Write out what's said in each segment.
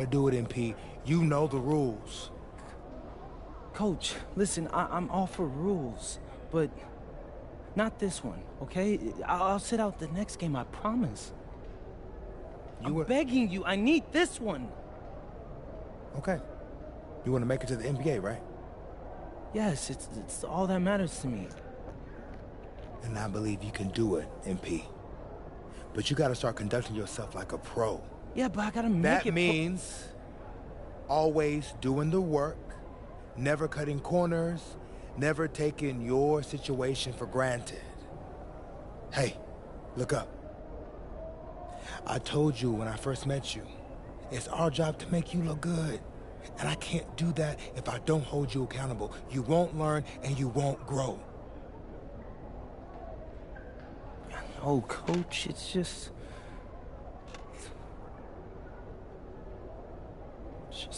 do it, MP. You know the rules. Coach, listen, I'm all for rules, but not this one, okay? I'll sit out the next game, I promise. I'm begging you, I need this one. Okay. You want to make it to the NBA, right? Yes, it's all that matters to me. And I believe you can do it, MP. But you gotta start conducting yourself like a pro. Yeah, but I gotta make it. That means always doing the work, never cutting corners, never taking your situation for granted. Hey, look up. I told you when I first met you, it's our job to make you look good. And I can't do that if I don't hold you accountable. You won't learn and you won't grow. Oh, Coach, it's just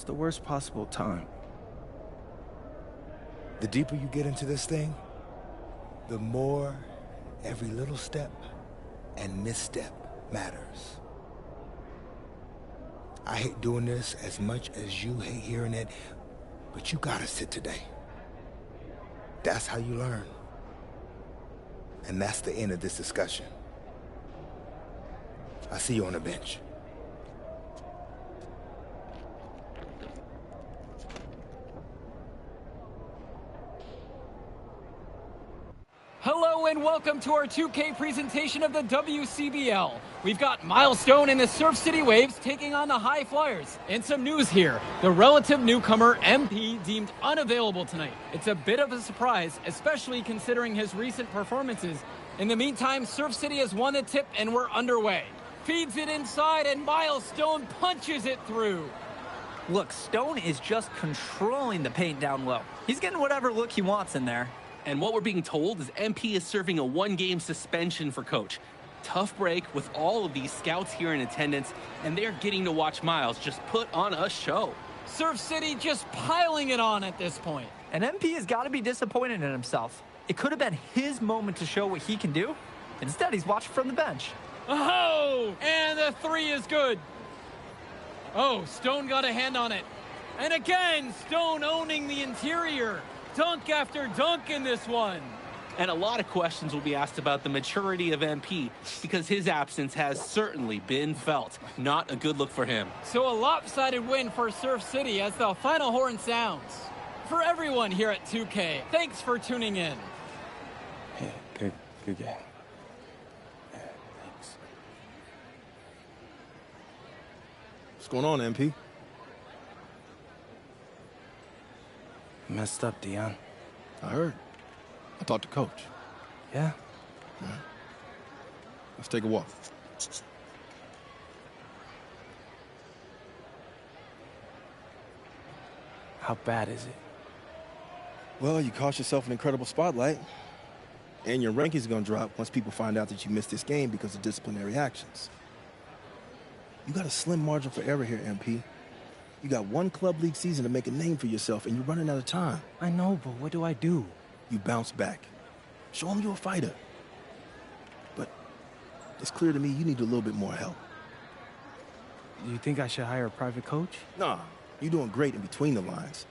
the worst possible time. The deeper you get into this thing, the more every little step and misstep matters. I hate doing this as much as you hate hearing it, but you gotta sit today. That's how you learn. And that's the end of this discussion. I see you on the bench. Hello and welcome to our 2K presentation of the WCBL. We've got Milestone and the Surf City Waves taking on the High Flyers. And some news here. The relative newcomer MP deemed unavailable tonight. It's a bit of a surprise, especially considering his recent performances. In the meantime, Surf City has won the tip and we're underway. Feeds it inside and Milestone punches it through. Look, Stone is just controlling the paint down low. He's getting whatever look he wants in there. And what we're being told is MP is serving a one-game suspension for Coach. Tough break with all of these scouts here in attendance, and they're getting to watch Miles just put on a show. Surf City just piling it on at this point. And MP has got to be disappointed in himself. It could have been his moment to show what he can do. Instead, he's watching from the bench. Oh, and the three is good. Oh, Stone got a hand on it. And again, Stone owning the interior. Dunk after dunk in this one. And a lot of questions will be asked about the maturity of MP because his absence has certainly been felt. Not a good look for him. So a lopsided win for Surf City as the final horn sounds. For everyone here at 2K, thanks for tuning in. Yeah, good game. Yeah, thanks. What's going on, MP? Messed up, Dion. I heard. I talked to Coach. Yeah? All right. Let's take a walk. How bad is it? Well, you cost yourself an incredible spotlight. And your rankings are going to drop once people find out that you missed this game because of disciplinary actions. You got a slim margin for error here, MP. You got one club league season to make a name for yourself, and you're running out of time. I know, but what do I do? You bounce back. Show them you're a fighter. But it's clear to me you need a little bit more help. You think I should hire a private coach? Nah, you're doing great in between the lines.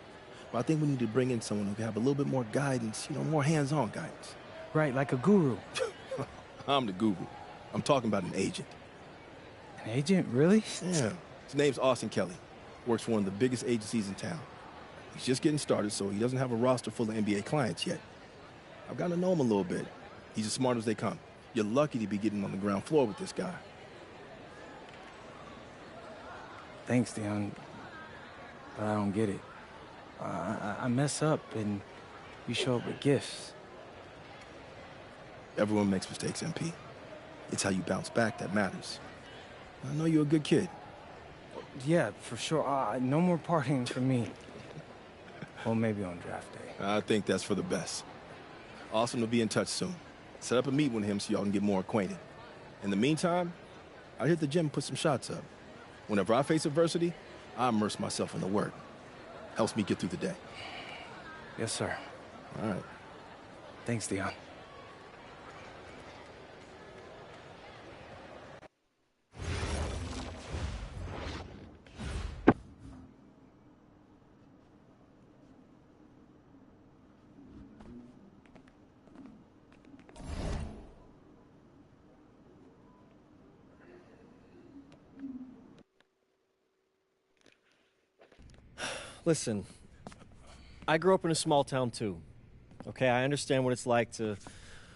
But I think we need to bring in someone who can have a little bit more guidance, more hands-on guidance. Right, like a guru. I'm the guru. I'm talking about an agent. An agent, really? Yeah. His name's Austin Kelly. Works for one of the biggest agencies in town. He's just getting started, so he doesn't have a roster full of NBA clients yet. I've gotten to know him a little bit. He's as smart as they come. You're lucky to be getting on the ground floor with this guy. Thanks, Dion. But I don't get it. I mess up, and you show up with gifts. Everyone makes mistakes, MP. It's how you bounce back that matters. I know you're a good kid. Yeah, for sure. No more partying for me. Well, maybe on draft day. I think that's for the best. Austin will be in touch soon. Set up a meet with him so y'all can get more acquainted. In the meantime, I hit the gym and put some shots up. Whenever I face adversity, I immerse myself in the work. Helps me get through the day. Yes, sir. All right. Thanks, Dion. Listen, I grew up in a small town too. Okay, I understand what it's like to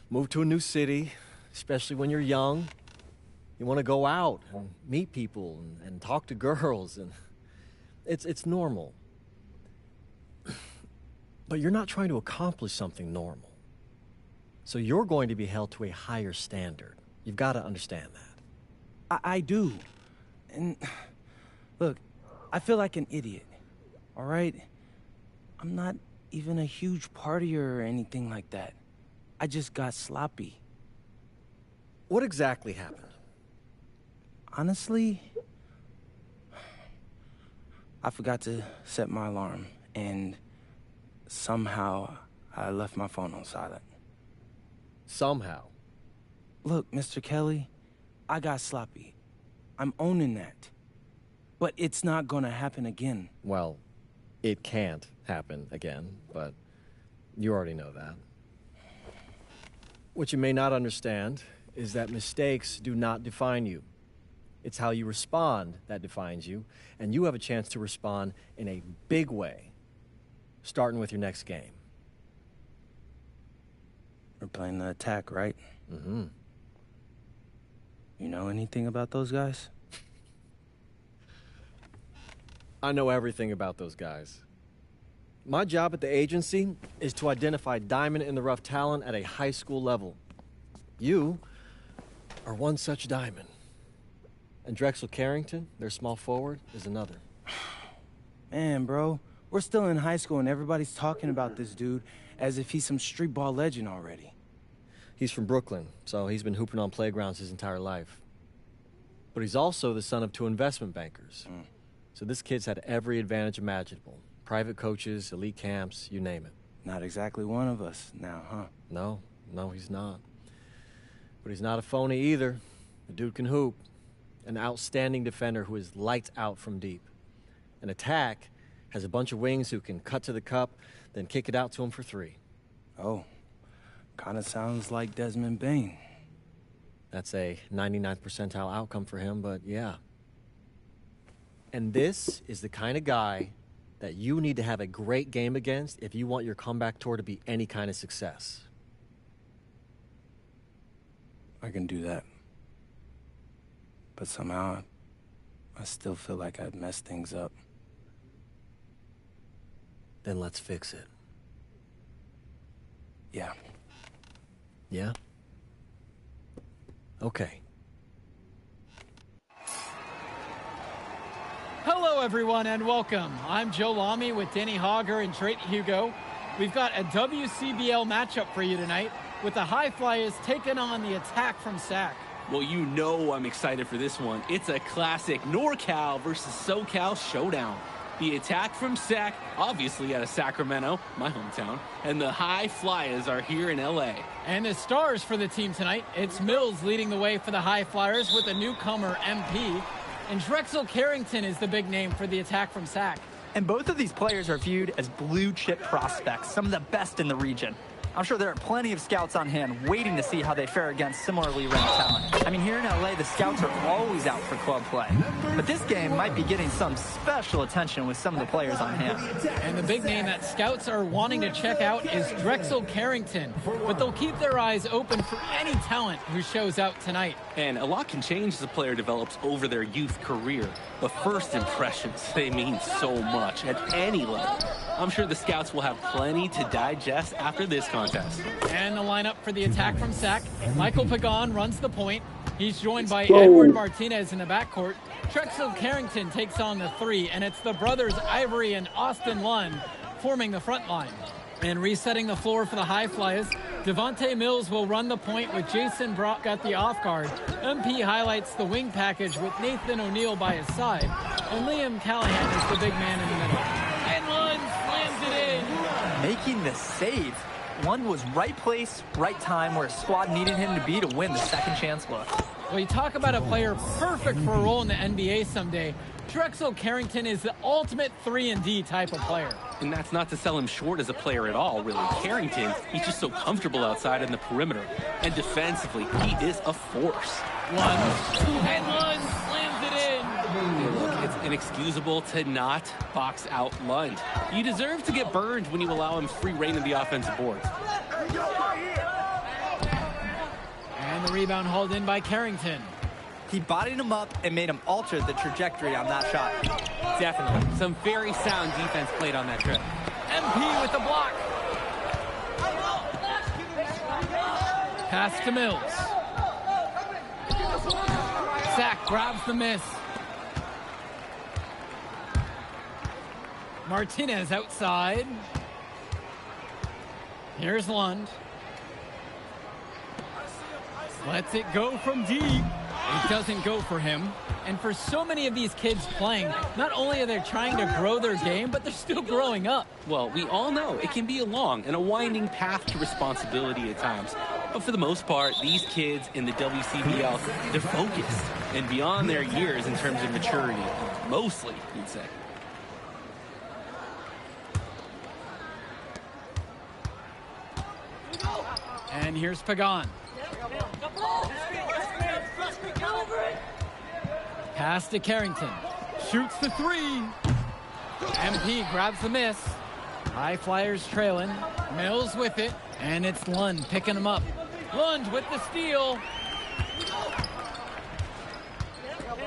move to a new city, especially when you're young. You want to go out and meet people and talk to girls, and it's normal. But you're not trying to accomplish something normal. So you're going to be held to a higher standard. You've got to understand that. I do. And look, I feel like an idiot, all right? I'm not even a huge partier or anything like that. I just got sloppy. What exactly happened? Honestly, I forgot to set my alarm, and somehow I left my phone on silent. Somehow? Look, Mr. Kelly, I got sloppy. I'm owning that. But it's not gonna happen again. Well, it can't happen again, but you already know that. What you may not understand is that mistakes do not define you. It's how you respond that defines you, and you have a chance to respond in a big way, starting with your next game. We're playing the attack, right? Mm-hmm. You know anything about those guys? I know everything about those guys. My job at the agency is to identify diamond-in-the-rough talent at a high school level. You are one such diamond. And Drexel Carrington, their small forward, is another. Man, bro, we're still in high school and everybody's talking about this dude as if he's some street ball legend already. He's from Brooklyn, so he's been hooping on playgrounds his entire life. But he's also the son of 2 investment bankers. So this kid's had every advantage imaginable. Private coaches, elite camps, you name it. Not exactly one of us now, huh? No, he's not. But he's not a phony either. The dude can hoop. An outstanding defender who is lights out from deep. An attack has a bunch of wings who can cut to the cup, then kick it out to him for 3. Oh, kind of sounds like Desmond Bain. That's a 99th percentile outcome for him, but yeah. And this is the kind of guy that you need to have a great game against if you want your comeback tour to be any kind of success. I can do that. But somehow, I still feel like I'd messed things up. Then let's fix it. Yeah. Yeah? Okay. Hello, everyone, and welcome. I'm Joe Lamy with Danny Hogger and Drake Hugo. We've got a WCBL matchup for you tonight with the High Flyers taking on the Attack from SAC. Well, you know I'm excited for this one. It's a classic NorCal versus SoCal showdown. The Attack from SAC, obviously out of Sacramento, my hometown, and the High Flyers are here in LA. And the stars for the team tonight, it's Mills leading the way for the High Flyers with a newcomer, MP. And Drexel Carrington is the big name for the Attack from SAC. And both of these players are viewed as blue-chip prospects, some of the best in the region. I'm sure there are plenty of scouts on hand waiting to see how they fare against similarly ranked talent. I mean, here in LA, the scouts are always out for club play. But this game might be getting some special attention with some of the players on hand. And the big name that scouts are wanting to check out is Drexel Carrington. But they'll keep their eyes open for any talent who shows out tonight. And a lot can change as a player develops over their youth career. But first impressions, they mean so much at any level. I'm sure the scouts will have plenty to digest after this contest. And the lineup for the Attack from SAC. Michael Pagan runs the point. He's joined by Edward Martinez in the backcourt. Drexel Carrington takes on the 3, and it's the brothers Ivory and Austin Lund forming the front line. And resetting the floor for the High Flyers, Devontae Mills will run the point with Jason Brock at the off guard. MP highlights the wing package with Nathan O'Neal by his side. And Liam Callahan is the big man in the middle. And Lund slams it in. Making the save. Lund was right place, right time where his squad needed him to be to win the second chance look. Well, you talk about a player perfect for a role in the NBA someday. Drexel Carrington is the ultimate 3-and-D type of player. And that's not to sell him short as a player at all, really. Carrington, he's just so comfortable outside in the perimeter. And defensively, he is a force. Lund slams it in. Hey, look, inexcusable to not box out Lund. You deserve to get burned when you allow him free reign of the offensive boards. And the rebound hauled in by Carrington. He bodied him up and made him alter the trajectory on that shot. Definitely. Some very sound defense played on that trip. MP with the block. Pass to Mills. Sack grabs the miss. Martinez outside. Here's Lund. Lets it go from deep. It doesn't go for him. And for so many of these kids playing, not only are they trying to grow their game, but they're still growing up. Well, we all know it can be a long and a winding path to responsibility at times. But for the most part, these kids in the WCBL, they're focused and beyond their years in terms of maturity. Mostly, you'd say. And here's Pagan. Pass to Carrington. Shoots the three. MP grabs the miss. High Flyers trailing. Mills with it. And it's Lund picking him up. Lund with the steal.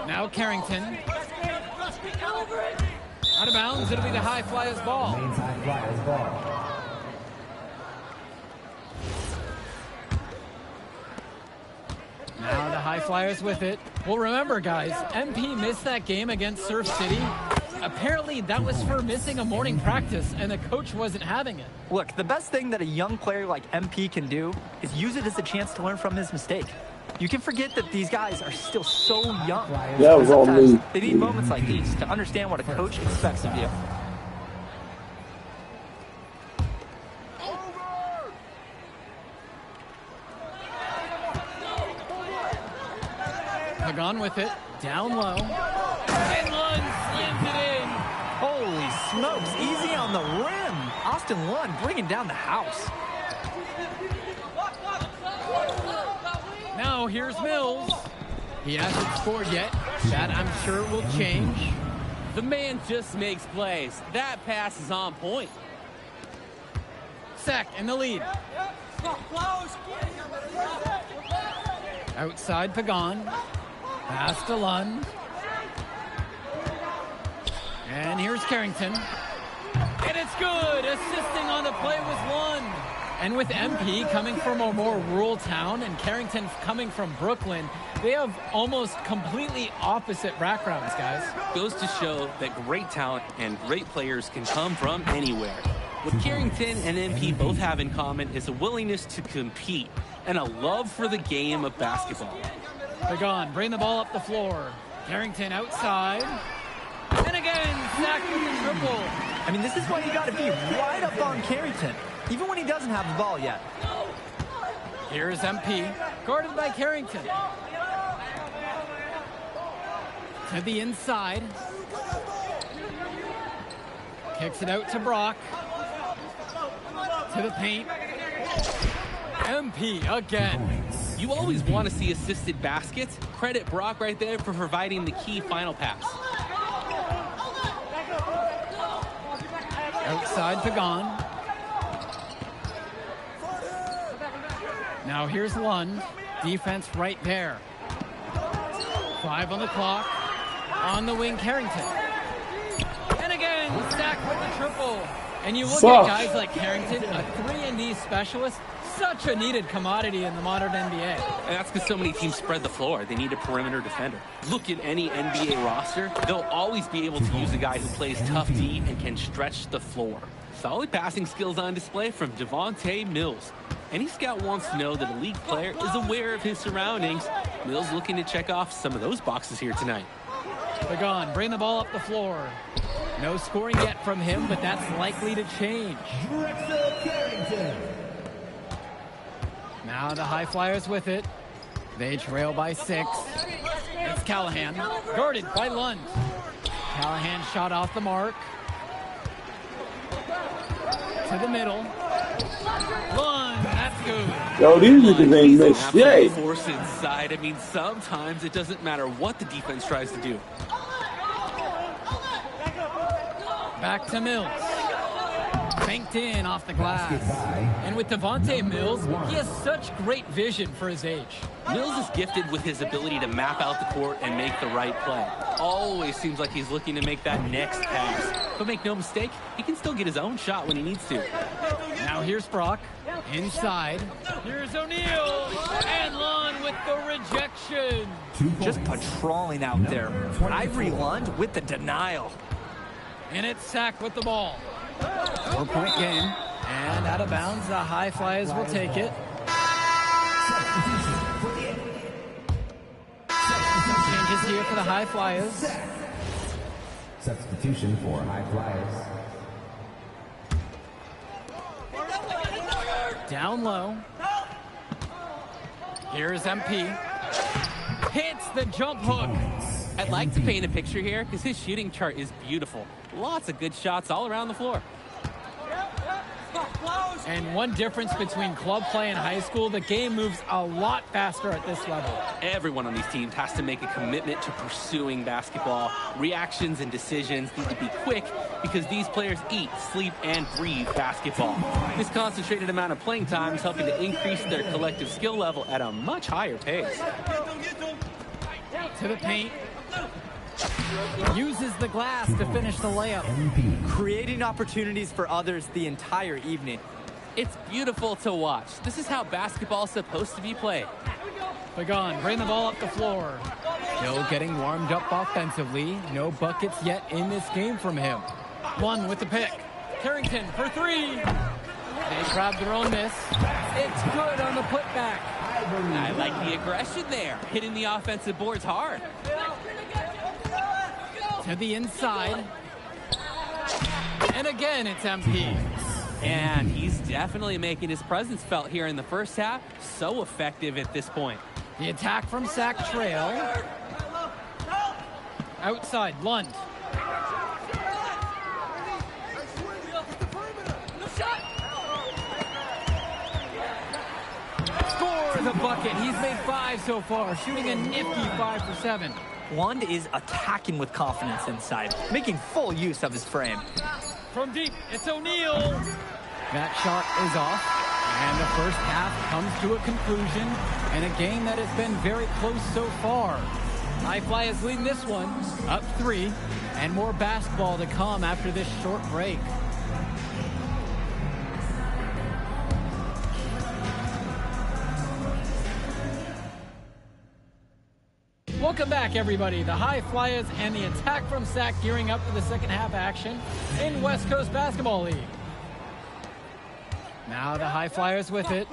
Now Carrington. Out of bounds. It'll be the High Flyers ball. Now the High Flyers with it. Well, remember, guys, MP missed that game against Surf City. Apparently, that was for missing a morning practice, and the coach wasn't having it. Look, the best thing that a young player like MP can do is use it as a chance to learn from his mistake. You can forget that these guys are still so young. Yeah, it was all sometimes me. they need moments like these to understand what a coach expects of you. Pagan with it, down low. And Lund slams it in. Holy smokes, easy on the rim. Austin Lund bringing down the house. Now here's Mills. He hasn't scored yet. That, I'm sure, will change. The man just makes plays. That pass is on point. Sack in the lead. Outside Pagan. Pass to Lund. And here's Carrington. And it's good. Assisting on the play was Lund. And with MP coming from a more rural town and Carrington coming from Brooklyn, they have almost completely opposite backgrounds, guys. Goes to show that great talent and great players can come from anywhere. What Carrington and MP both have in common is a willingness to compete and a love for the game of basketball. Pagan, bring the ball up the floor. Carrington outside. And again, sacked with the triple. I mean, this is why you got to be right up on Carrington, even when he doesn't have the ball yet. Here's MP, guarded by Carrington. To the inside. Kicks it out to Brock. To the paint. MP again. You always want to see assisted baskets. Credit Brock right there for providing the key final pass. Outside Pagan. Now here's Lund. Defense right there. 5 on the clock. On the wing, Carrington. And again, Sack with the triple. And you look at guys like Carrington, a 3-and-D specialist, such a needed commodity in the modern NBA. And that's because so many teams spread the floor. They need a perimeter defender. Look at any NBA roster. They'll always be able to use a guy who plays tough D and can stretch the floor. Solid passing skills on display from Devontae Mills. Any scout wants to know that a league player is aware of his surroundings. Mills looking to check off some of those boxes here tonight. Pagan, bring the ball up the floor. No scoring yet from him, but that's likely to change. Now the High Flyers with it. They trail by 6. It's Callahan, guarded by Lund. Callahan shot off the mark. To the middle. Lund, that's good. Yo, these niggas ain't missed shit. Force inside. I mean, sometimes it doesn't matter what the defense tries to do. Back to Mills. Banked in off the glass. And with Devontae Mills, he has such great vision for his age. Mills is gifted with his ability to map out the court and make the right play. Always seems like he's looking to make that next pass. But make no mistake, he can still get his own shot when he needs to. Now here's Brock. Inside. Here's O'Neal. And Lund with the rejection. Just patrolling out there. Ivory Lund with the denial. And it's Sack with the ball. 4-point game. And out of bounds, the High Flyers will take it. Changes here for the High Flyers. Substitution for High Flyers. Down low. Here's MP. Hits the jump hook. I'd like to paint a picture here because his shooting chart is beautiful. Lots of good shots all around the floor. And one difference between club play and high school, the game moves a lot faster at this level. Everyone on these teams has to make a commitment to pursuing basketball. Reactions and decisions need to be quick because these players eat, sleep, and breathe basketball. This concentrated amount of playing time is helping to increase their collective skill level at a much higher pace. To the paint. Uses the glass to finish the layup. Creating opportunities for others the entire evening. It's beautiful to watch. This is how basketball is supposed to be played. Pagan, bring the ball up the floor. Still getting warmed up offensively. No buckets yet in this game from him. One with the pick. Carrington for three. They grab their own miss. It's good on the putback. I like the aggression there. Hitting the offensive boards hard. To the inside. And again, it's MP. And he's definitely making his presence felt here in the first half. So effective at this point. The attack from Sack Trail. Outside, Lund. Scores a bucket. He's made 5 so far, shooting a nifty 5 for 7. Lund is attacking with confidence inside, making full use of his frame. From deep, it's O'Neal. That shot is off, and the first half comes to a conclusion in a game that has been very close so far. High Flyers leading this one, up 3, and more basketball to come after this short break. Welcome back, everybody. The High Flyers and the attack from Sack gearing up for the second half action in West Coast Basketball League. Now the High Flyers with it.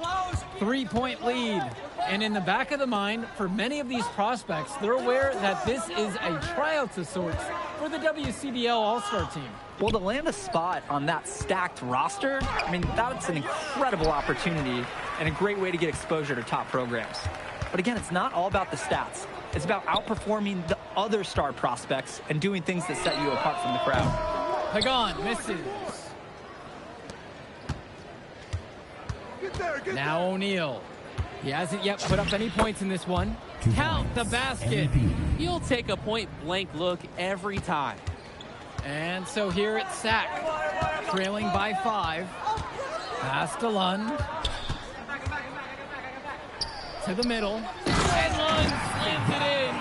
3-point lead. And in the back of the mind, for many of these prospects, they're aware that this is a tryout of sorts for the WCBL All-Star team. Well, to land a spot on that stacked roster, I mean, that's an incredible opportunity and a great way to get exposure to top programs. But again, it's not all about the stats. It's about outperforming the other star prospects and doing things that set you apart from the crowd. Pagan misses. Now O'Neal. He hasn't yet put up any points in this one. Count the basket. He'll take a point-blank look every time. And so here it's Sack, trailing by 5. Pass to Lund. To the middle. And Lund slams it in.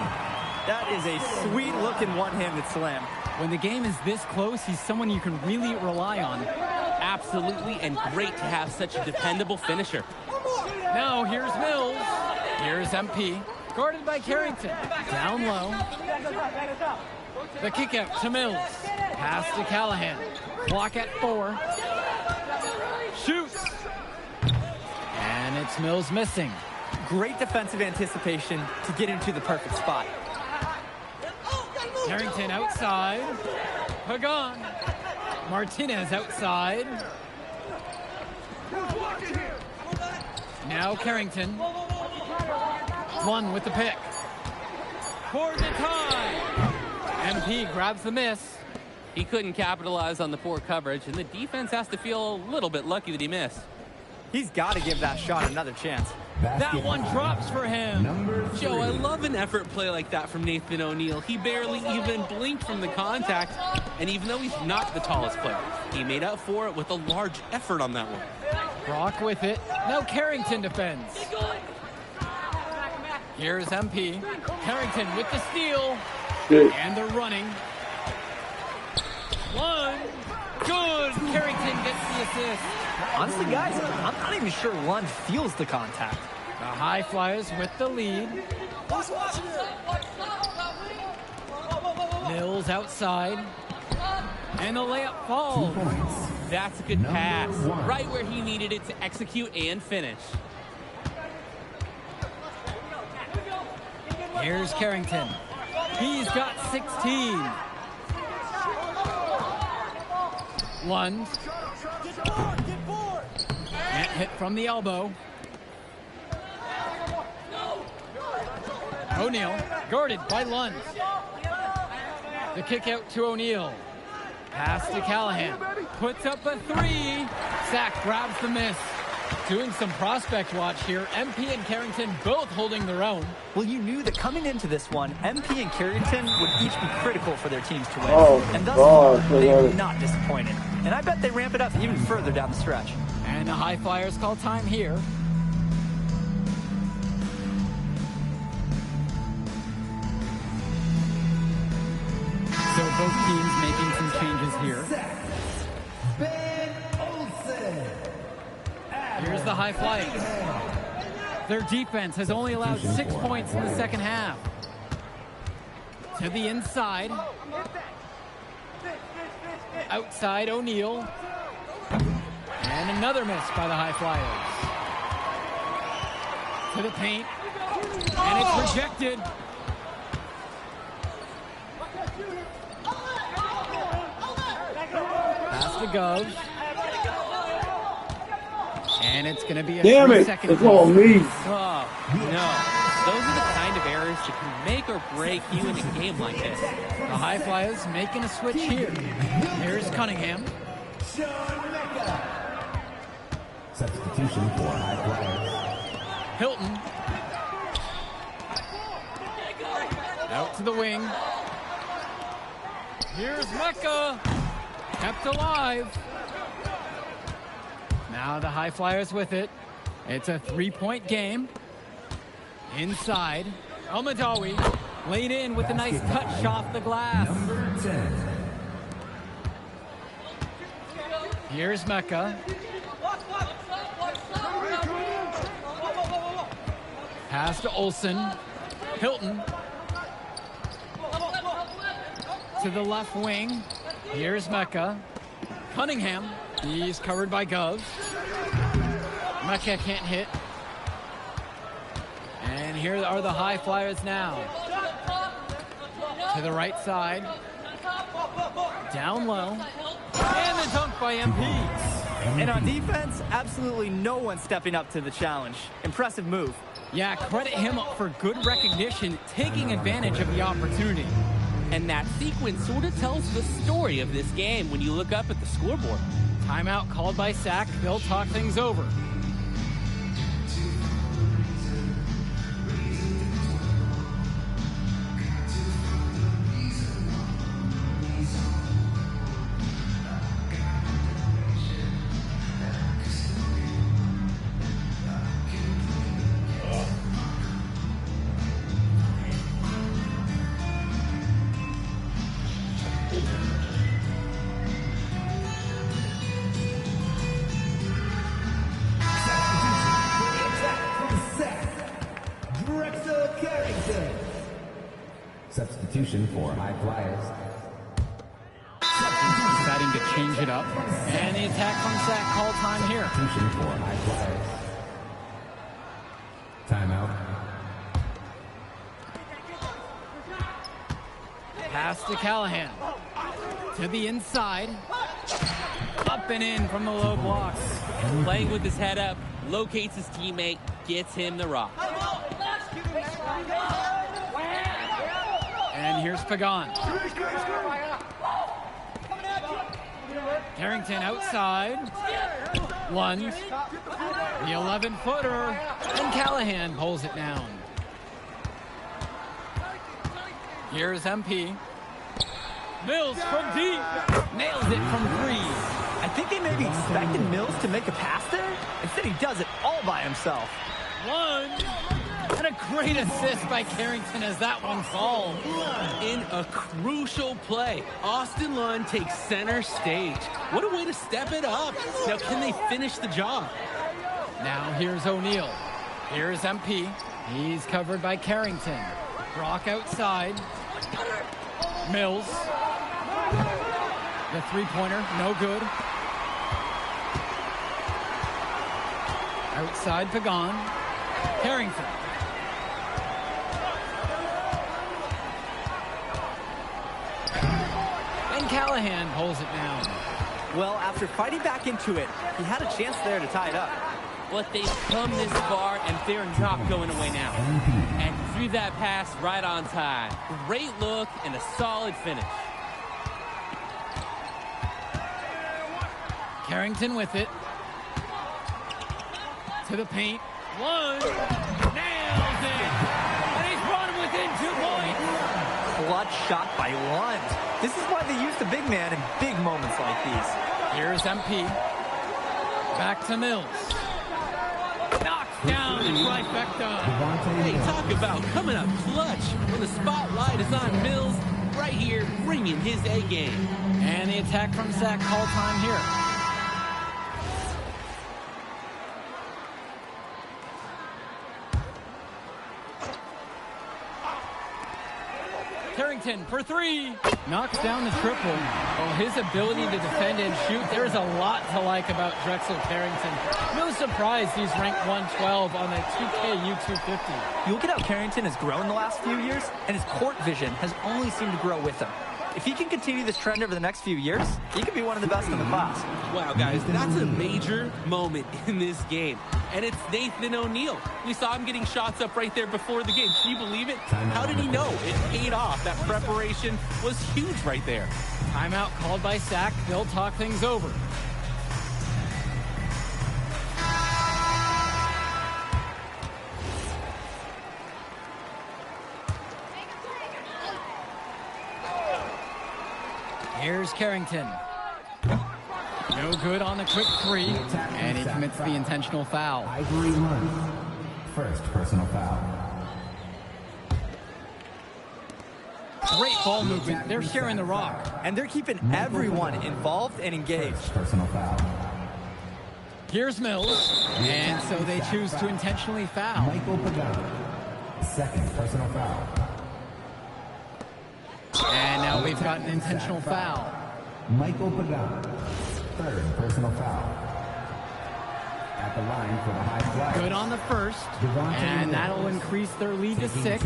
That is a sweet-looking one-handed slam. When the game is this close, he's someone you can really rely on. Absolutely, and great to have such a dependable finisher. Now here's Mills. Here's MP. Guarded by Carrington. Down low. The kick out to Mills. Pass to Callahan. Clock at 4. Shoots. And it's Mills missing. Great defensive anticipation to get into the perfect spot. Carrington outside. Pagan. Martinez outside. Now Carrington. One with the pick. For the tie. MP grabs the miss. He couldn't capitalize on the poor coverage, and the defense has to feel a little bit lucky that he missed. He's got to give that shot another chance. That one drops for him. Joe, I love an effort play like that from Nathan O'Neal. He barely even blinked from the contact, and even though he's not the tallest player, he made up for it with a large effort on that one. Brock with it. Now Carrington defends. Here's MP. Carrington with the steal. And they're running. One. Good. Carrington gets the assist. Honestly, guys, I'm not even sure Lund feels the contact. The High Flyers with the lead. Mills outside. And the layup falls. That's a good pass. Right where he needed it to execute and finish. Here's Carrington. He's got 16. Lund. Net hit from the elbow. O'Neal guarded by Lund. The kick out to O'Neal. Pass to Callahan. Puts up a three. Sack grabs the miss. Doing some prospect watch here. MP and Carrington both holding their own. Well, you knew that coming into this one, MP and Carrington would each be critical for their teams to win. And thus far, they were not disappointed. And I bet they ramp it up even further down the stretch. And the High Flyers call time here. So both teams making some changes here. Here's the High Flyers. Their defense has only allowed 6 points in the second half. To the inside. Outside O'Neal. And another miss by the High Flyers. To the paint. And it's rejected. Pass to Gov. And it's going to be a 3-second. It's all me. Oh, no. Those are the kind of errors that can make or break you in a game like this. The High Flyers making a switch here. Here's Cunningham. Substitution for High Flyers. Hilton. Out to the wing. Here's Mecca. Kept alive. Now the High Flyers with it. It's a 3-point game. Inside. Al-Madawi laid in with a nice touch off the glass. Number 10. Here's Mecca. Pass to Olsen. Hilton. To the left wing. Here's Mecca. Cunningham. He's covered by Gov. Mecca can't hit. And here are the High Flyers now. To the right side. Down low. And the dunk by MP. And on defense, absolutely no one stepping up to the challenge. Impressive move. Yeah, credit him for good recognition, taking advantage of the opportunity. And that sequence sort of tells the story of this game when you look up at the scoreboard. Timeout called by Sack. They'll talk things over. Substitution for High Flyers. Deciding to change it up. And the attack from Sack call time here. Substitution for High Flyers. Timeout. Pass to Callahan. To the inside. Up and in from the low block. Playing with his head up, locates his teammate, gets him the rock. And here's Pagan. Carrington outside. Lund. The 11-footer, and Callahan pulls it down. Here's MP. Mills from deep. Nails it from 3. I think they maybe expected Mills to make a pass there. Instead, he does it all by himself. 1. And a great assist by Carrington as that one falls. In a crucial play, Austin Lund takes center stage. What a way to step it up. Now, can they finish the job? Now here's O'Neal. Here's MP. He's covered by Carrington. Brock outside. Mills. The three-pointer, no good. Outside Pagan. Carrington. And Callahan pulls it down. Well, after fighting back into it, he had a chance there to tie it up. But they've come this far, and they're not going away now. And threw that pass right on time. Great look and a solid finish. Carrington with it. To the paint. 1. Nails it! And he's run within 2 points. Clutch shot by Lund. This is why they use the big man in big moments like these. Here's MP. Back to Mills. Knocks down the trifecta. Hey, talk about coming up clutch when the spotlight is on Mills right here, bringing his A game. And the attack from Zach call time here. Carrington for 3. Knocks down the triple. Oh, his ability to defend and shoot, there's a lot to like about Drexel Carrington. No surprise he's ranked 112 on the 2K U250. You look at how Carrington has grown the last few years, and his court vision has only seemed to grow with him. If he can continue this trend over the next few years, he could be one of the best in the class. Wow, guys, that's a major moment in this game. And it's Nathan O'Neal. We saw him getting shots up right there before the game. Can you believe it? How did he know? It paid off. That preparation was huge right there. Timeout called by Sack. They'll talk things over. Here's Carrington. No good on the quick 3, and he commits the intentional foul. Ivory Lund. First personal foul. Great ball movement. They're sharing the rock. And they're keeping everyone involved and engaged. First personal foul. Here's Mills, and so they choose to intentionally foul. Michael Pagan. Second personal foul. And now we've got an intentional foul. Michael Pagan. Third personal foul. At the line for the high fly. Good on the first, and that'll increase their lead to 6.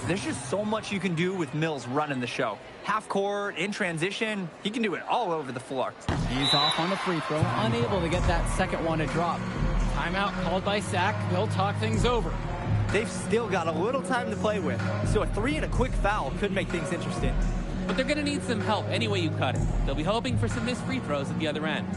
There's just so much you can do with Mills running the show. Half court, in transition, he can do it all over the floor. He's off on the free throw, unable to get that second one to drop. Timeout called by Sack. They'll talk things over. They've still got a little time to play with, so a 3 and a quick foul could make things interesting. But they're going to need some help any way you cut it. They'll be hoping for some missed free throws at the other end.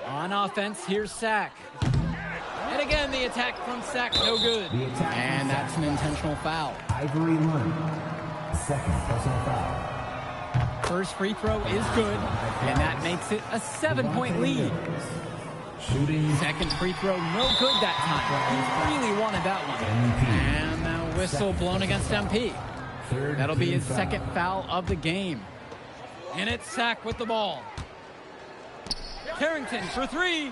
On offense, here's Sack. And again, the attack from Sack, no good. And that's an intentional foul. Ivory Lund. Second personal foul. First free throw is good, and that makes it a 7-point lead. Shooting. Second free throw, no good that time. He really wanted that one. And now whistle blown against MP. That'll be his second foul of the game. And it's Sack with the ball. Carrington for 3. So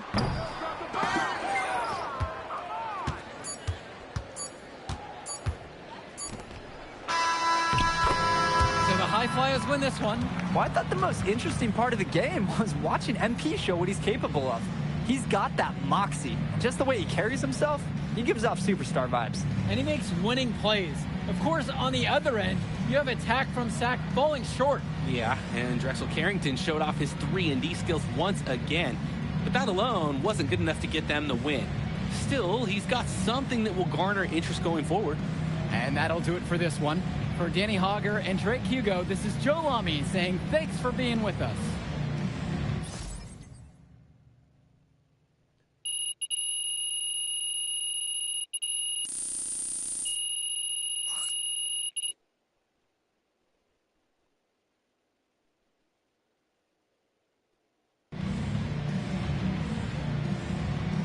the High Flyers win this one. Well, I thought the most interesting part of the game was watching MP show what he's capable of. He's got that moxie. Just the way he carries himself, He gives off superstar vibes. And he makes winning plays. Of course, on the other end, you have attack from Sack falling short. Yeah, and Drexel Carrington showed off his 3-and-D skills once again. But that alone wasn't good enough to get them the win. Still, he's got something that will garner interest going forward. And that'll do it for this one. For Danny Hogger and Drake Hugo, this is Joe Lamy saying thanks for being with us.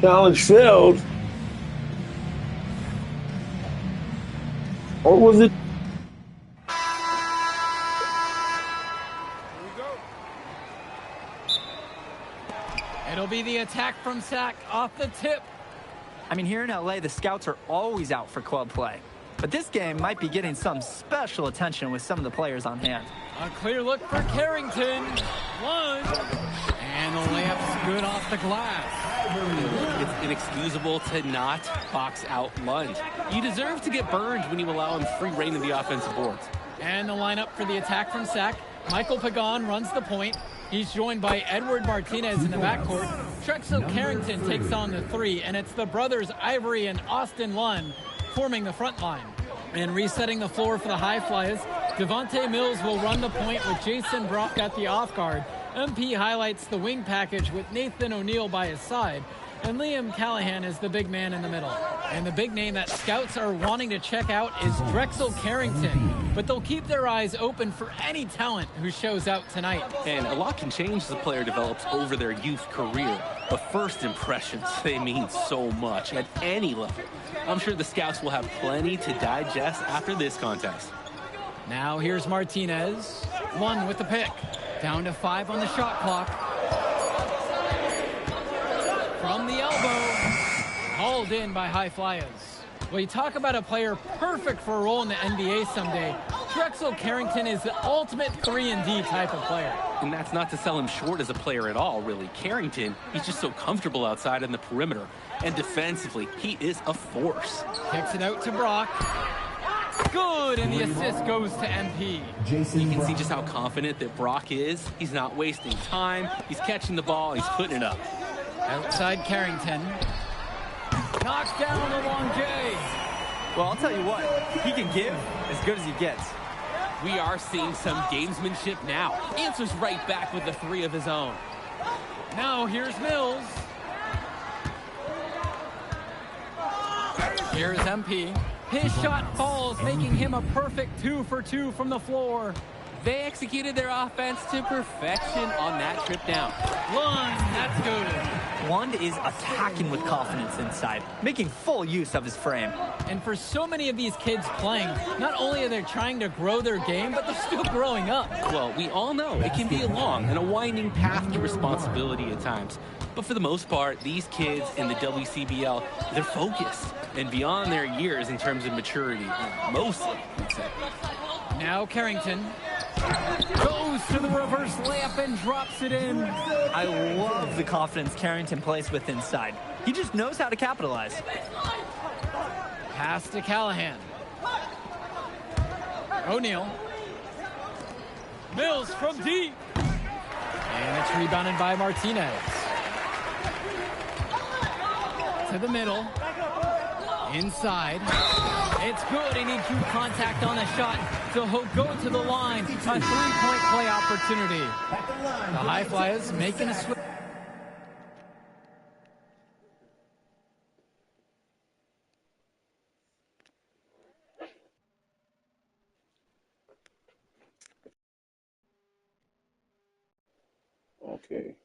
Challenge failed. Or was it? It'll be the attack from Sack off the tip. I mean, here in LA, the scouts are always out for club play. But this game might be getting some special attention with some of the players on hand. A clear look for Carrington. One. And the layup's good off the glass. It's inexcusable to not box out Lund. You deserve to get burned when you allow him free reign of the offensive boards. And the lineup for the attack from Sack. Michael Pagan runs the point. He's joined by Edward Martinez in the backcourt. Drexel Carrington takes on the 3, and it's the brothers Ivory and Austin Lund forming the front line. And resetting the floor for the High Flyers, Devontae Mills will run the point with Jason Brock at the off guard. MP highlights the wing package with Nathan O'Neal by his side, and Liam Callahan is the big man in the middle. And the big name that scouts are wanting to check out is Drexel Carrington, but they'll keep their eyes open for any talent who shows out tonight. And a lot can change as a player develops over their youth career, but first impressions, they mean so much at any level. I'm sure the scouts will have plenty to digest after this contest. Now here's Martinez, 1 with the pick. Down to 5 on the shot clock. From the elbow, hauled in by High Flyers. Well, you talk about a player perfect for a role in the NBA someday. Drexel Carrington is the ultimate 3-and-D type of player. And that's not to sell him short as a player at all, really. Carrington, he's just so comfortable outside in the perimeter. And defensively, he is a force. Kicks it out to Brock. Good, and the assist goes to MP. You can see just how confident that Brock is. He's not wasting time. He's catching the ball. He's putting it up. Outside Carrington. Knocks down the long J. Well, I'll tell you what, he can give as good as he gets. We are seeing some gamesmanship now. Answers right back with the 3 of his own. Now here's Mills. Here's MP. His shot falls, making him a perfect 2 for 2 from the floor. They executed their offense to perfection on that trip down. Lund, that's good. Lund is attacking with confidence inside, making full use of his frame. And for so many of these kids playing, not only are they trying to grow their game, but they're still growing up. Well, we all know it can be a long and a winding path to responsibility at times. But for the most part, these kids in the WCBL, they're focused and beyond their years in terms of maturity. Mostly, I'd say. Now Carrington goes to the reverse layup and drops it in. I love the confidence Carrington plays with inside. He just knows how to capitalize. Pass to Callahan. O'Neal. Mills from deep. And it's rebounded by Martinez. To the middle. Inside. It's good, and he drew contact on the shot, so he'll go to the line. A 3-point play opportunity. The High Flyers making a switch. Okay.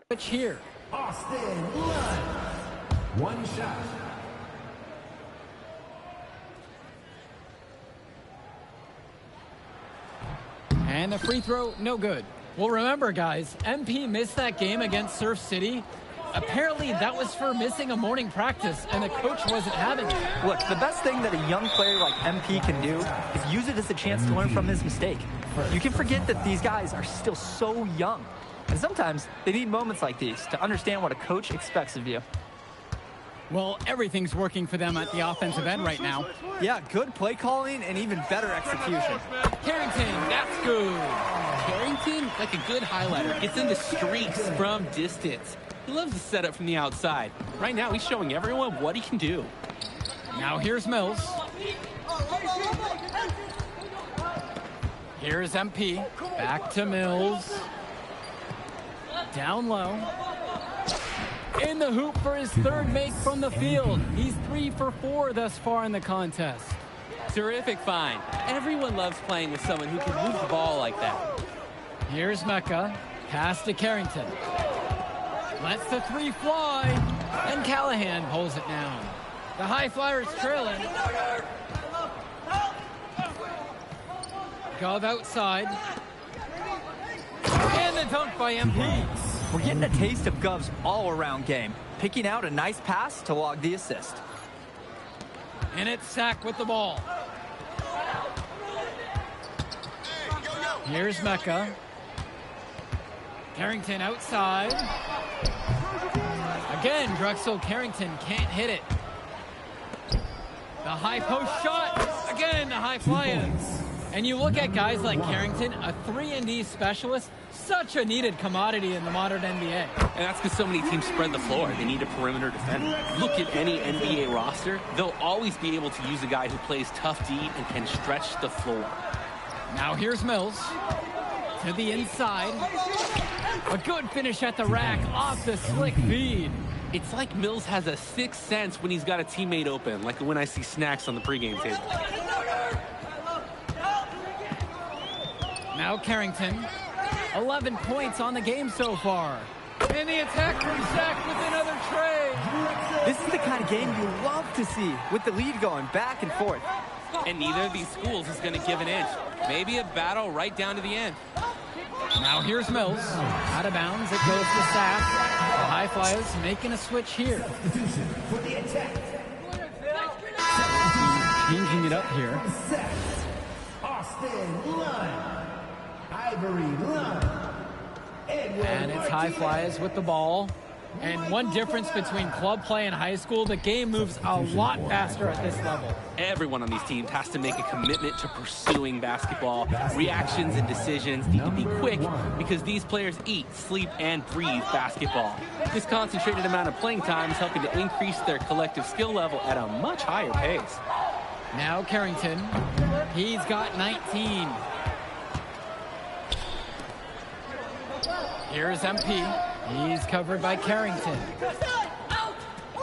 switch here. Austin Lund. One shot. And the free throw, no good. Well, remember, guys, MP missed that game against Surf City. Apparently, that was for missing a morning practice, and the coach wasn't having it. Look, the best thing that a young player like MP can do is use it as a chance to learn from his mistake. You can forget that these guys are still so young. And sometimes they need moments like these to understand what a coach expects of you. Well, everything's working for them at the offensive end right now. Yeah, good play calling and even better execution. Carrington, that's good. Carrington, like a good highlighter, gets into streaks from distance. He loves to set up from the outside. Right now, he's showing everyone what he can do. Now here's Mills. Here's MP. Back to Mills. Down low. In the hoop for his third make from the field. He's 3 for 4 thus far in the contest. Terrific find. Everyone loves playing with someone who can move the ball like that. Here's Mecca. Pass to Carrington. Lets the three fly. And Callahan pulls it down. The High Flyers trailing. Gov outside. And the dunk by MP. We're getting a taste of Gov's all-around game, picking out a nice pass to log the assist. And it's Sack with the ball. Here's Mecca. Carrington outside. Again, Drexel Carrington can't hit it. The high post shot. Again, the high fly-in. And you look at guys like Carrington, a 3-and-D specialist, such a needed commodity in the modern NBA. And that's because so many teams spread the floor. They need a perimeter defender. Look at any NBA roster. They'll always be able to use a guy who plays tough D and can stretch the floor. Now here's Mills. To the inside. A good finish at the rack off the slick feed. It's like Mills has a sixth sense when he's got a teammate open, like when I see Snacks on the pregame table. Now Carrington. 11 points on the game so far. And the attack from Sack with another tray. This is the kind of game you love to see, with the lead going back and forth. And neither of these schools is going to give an inch. Maybe a battle right down to the end. Now here's Mills. Out of bounds, it goes to Sack. The High Flyers making a switch here. Changing it up here. Austin Lund. Ivory Lund. And it's High Flyers with the ball. And one difference between club play and high school, the game moves a lot faster at this level. Everyone on these teams has to make a commitment to pursuing basketball. Reactions and decisions need to be quick because these players eat, sleep, and breathe basketball. This concentrated amount of playing time is helping to increase their collective skill level at a much higher pace. Now Carrington. He's got 19. Here's MP. He's covered by Carrington.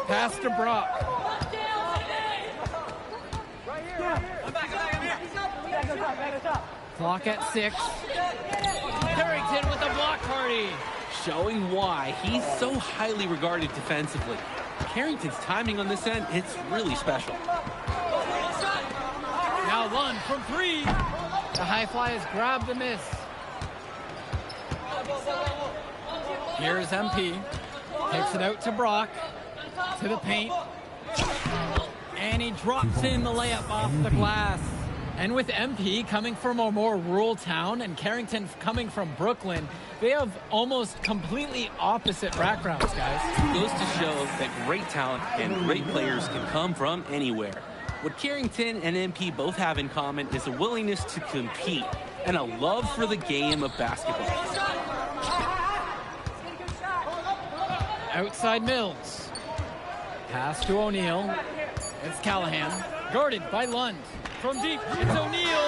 Pass to Brock. Clock at 6. Carrington with a block party. Showing why he's so highly regarded defensively. Carrington's timing on this end, it's really special. Now Lund from 3. The High Flyers grab the miss. Here's MP. Kicks it out to Brock. To the paint. And he drops in the layup off the glass. And with MP coming from a more rural town and Carrington coming from Brooklyn, they have almost completely opposite backgrounds, guys. It goes to show that great talent and great players can come from anywhere. What Carrington and MP both have in common is a willingness to compete and a love for the game of basketball. Outside Mills. Pass to O'Neal. It's Callahan. Guarded by Lund. From deep, it's O'Neal.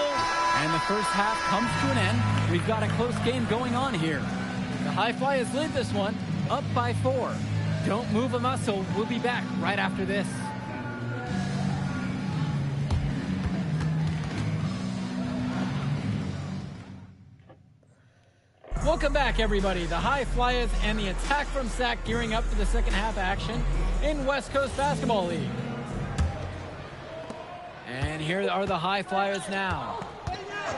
And the first half comes to an end. We've got a close game going on here. The High Flyers lead this one, up by 4. Don't move a muscle. We'll be back right after this. Welcome back, everybody. The High Flyers and the attack from Sac gearing up for the second half action in West Coast Basketball League. And here are the High Flyers now.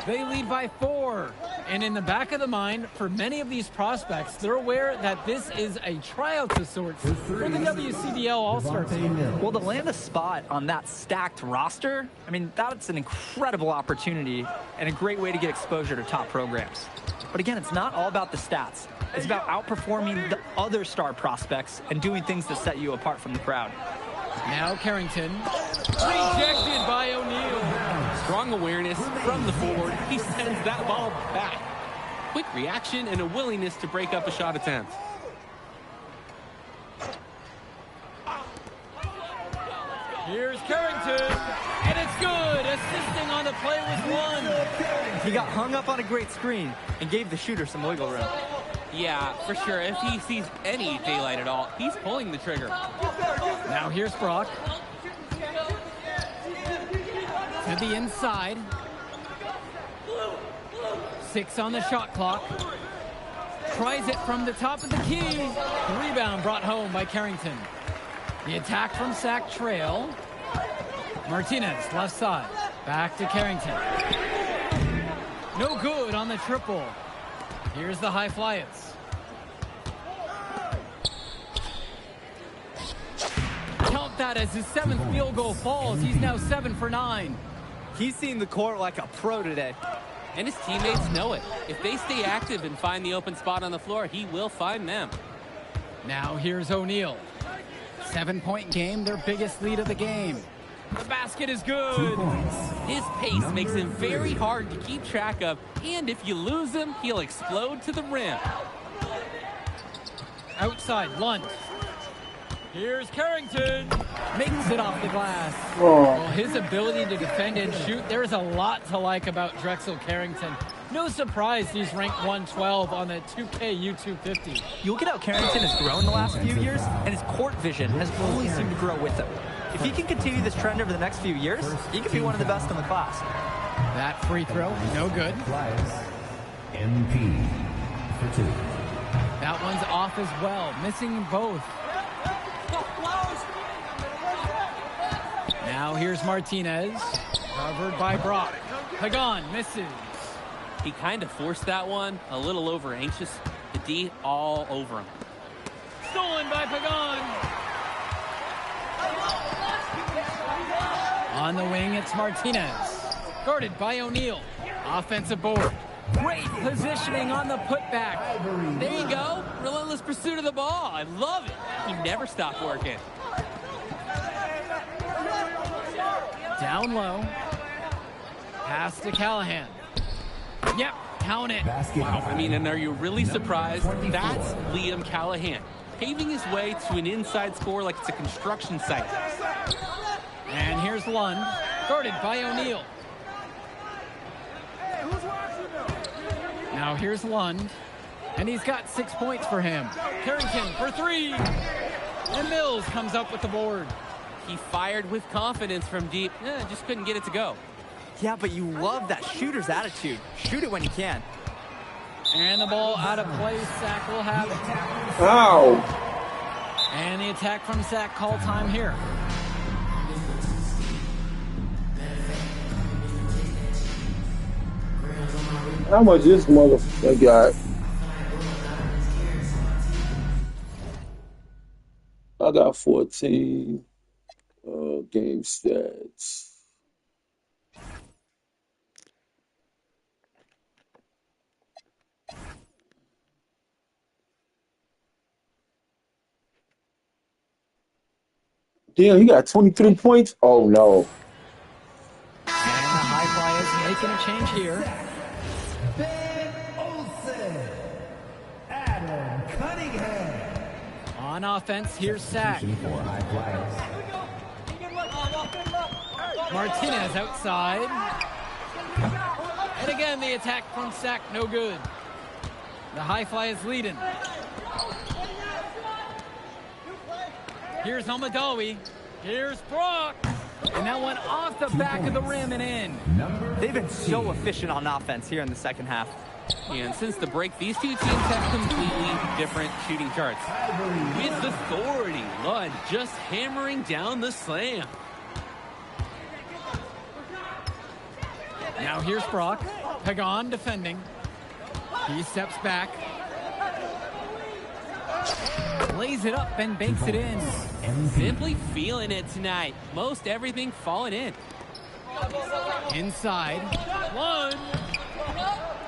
They lead by 4. And in the back of the mind, for many of these prospects, they're aware that this is a tryout of sorts for the WCBL All-Star team. Well, to land a spot on that stacked roster, I mean, that's an incredible opportunity and a great way to get exposure to top programs. But again, it's not all about the stats. It's about outperforming the other star prospects and doing things that set you apart from the crowd. Now Carrington, rejected by O'Neal. Strong awareness from the forward. He sends that ball back. Quick reaction and a willingness to break up a shot attempt. Here's Carrington, and it's good. Assisting on the play with 1. He got hung up on a great screen and gave the shooter some wiggle room. Yeah, for sure. If he sees any daylight at all, he's pulling the trigger. Now here's Brock. To the inside. 6 on the shot clock. Tries it from the top of the key. Rebound brought home by Carrington. The attack from Sac Trail. Martinez, left side. Back to Carrington. No good on the triple. Here's the High Flyers. Count that as his 7th field goal falls. He's now 7 for 9. He's seen the court like a pro today. And his teammates know it. If they stay active and find the open spot on the floor, he will find them. Now here's O'Neal. 7-point game, their biggest lead of the game. The basket is good. His pace makes him very hard to keep track of, and if you lose him, he'll explode to the rim. Outside, Lund. Here's Carrington. Makes it off the glass. Well, his ability to defend and shoot, there's a lot to like about Drexel Carrington. No surprise he's ranked 112 on the 2K U250. You look at how Carrington has grown the last few years, and his court vision has only seemed to grow with him. If he can continue this trend over the next few years, he could be one of the best in the class. That free throw, no good. MP for 2. That one's off as well, missing both. Now here's Martinez, covered by Brock. Pagan misses. He kind of forced that one, a little over anxious. The D all over him. Stolen by Pagan. On the wing, it's Martinez. Guarded by O'Neal. Offensive board. Great positioning on the putback. There you go. Relentless pursuit of the ball. I love it. He never stopped working. Down low. Pass to Callahan. Yep, count it. Wow, I mean, and are you really surprised? That's Liam Callahan, paving his way to an inside score like it's a construction site. And here's Lund, guarded by O'Neal. Now here's Lund, and he's got 6 points for him. Carrington for 3, and Mills comes up with the board. He fired with confidence from deep, just couldn't get it to go. Yeah, but you love that shooter's attitude. Shoot it when you can. And the ball out of play. Sac will have it. Ow! And the attack from Sac, call time here. How much this motherfucker got? I got 14 game stats. Damn, he got 23 points? Oh, no. And the High Flyers making a change here. On offense, here's Sac. Martinez outside. And again, the attack from Sac, no good. The High Flyers leading. Here's Almadawi. Here's Brock. And that one off the back of the rim and in. They've been so efficient on offense here in the second half. And since the break, these two teams have completely different shooting charts. With authority, Lund just hammering down the slam. Now here's Brock. Pagan defending. He steps back. Lays it up and banks it in. Simply feeling it tonight. Most everything falling in. Inside. One.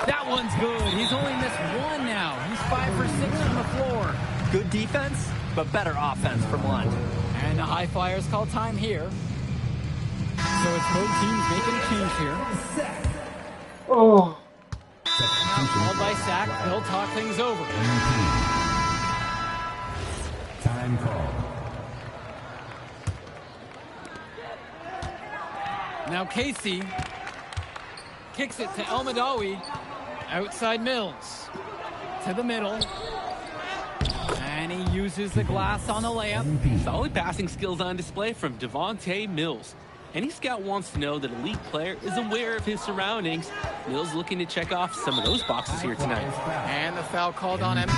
That one's good. He's only missed one now. He's 5 for 6 from the floor. Good defense, but better offense from Lund. And the High Flyers call time here. So it's both teams making a change here. Oh. Called by Sack. They'll talk things over. Time call. Now Casey kicks it to El Madawi. Outside Mills. To the middle. And he uses the glass on the layup. Solid passing skills on display from Devontae Mills. Any scout wants to know that a league player is aware of his surroundings. Mills looking to check off some of those boxes here tonight. And the foul called on MP.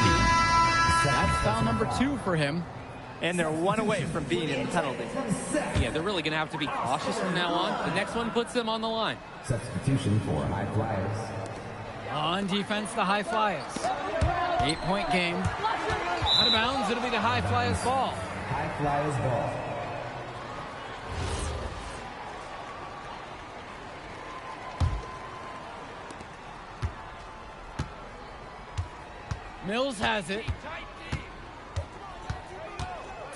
That's foul number 2 for him. And they're one away from being in the penalty. Yeah, they're really going to have to be cautious from now on. The next one puts them on the line. Substitution for High Flyers. On defense, the High Flyers. 8-point game. Out of bounds, it'll be the High Flyers ball. High Flyers ball. Mills has it.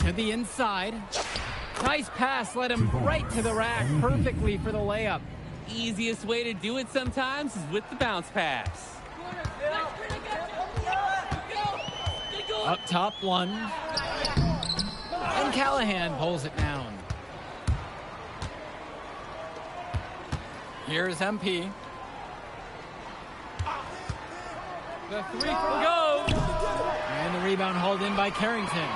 To the inside. Nice pass, led him right to the rack perfectly for the layup. Easiest way to do it sometimes is with the bounce pass. Up top, Lund. And Callahan pulls it down. Here's MP. The three goes. And the rebound hauled in by Carrington.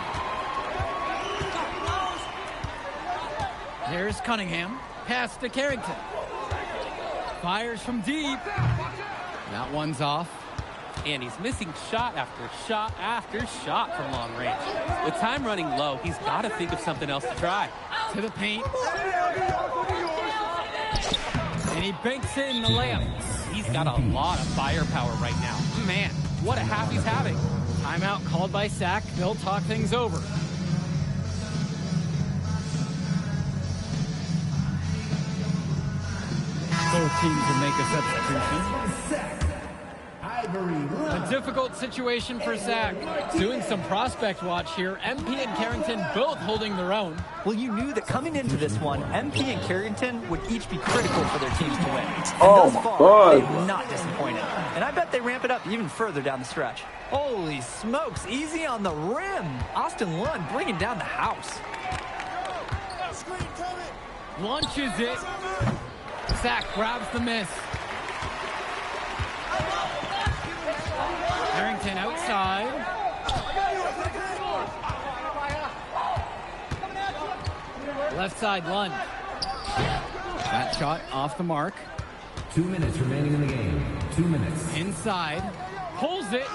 Here's Cunningham. Pass to Carrington. Fires from deep. That one's off. And he's missing shot after shot after shot from long range. With time running low, he's got to think of something else to try. To the paint. And he banks in the layup. He's got a lot of firepower right now. Man, what a half he's having. Timeout called by Sack. They'll talk things over. Both teams will make a substitution. A difficult situation for Sack. Doing some prospect watch here. MP and Carrington both holding their own. Well, you knew that coming into this one, MP and Carrington would each be critical for their teams to win. And Oh, thus far, God. they've not disappointed. And I bet they ramp it up even further down the stretch. Holy smokes, easy on the rim. Austin Lund bringing down the house. Launches it. Sack grabs the miss. Carrington outside. Left side, Lund. That shot off the mark. 2 minutes remaining in the game. 2 minutes. Inside. Pulls it.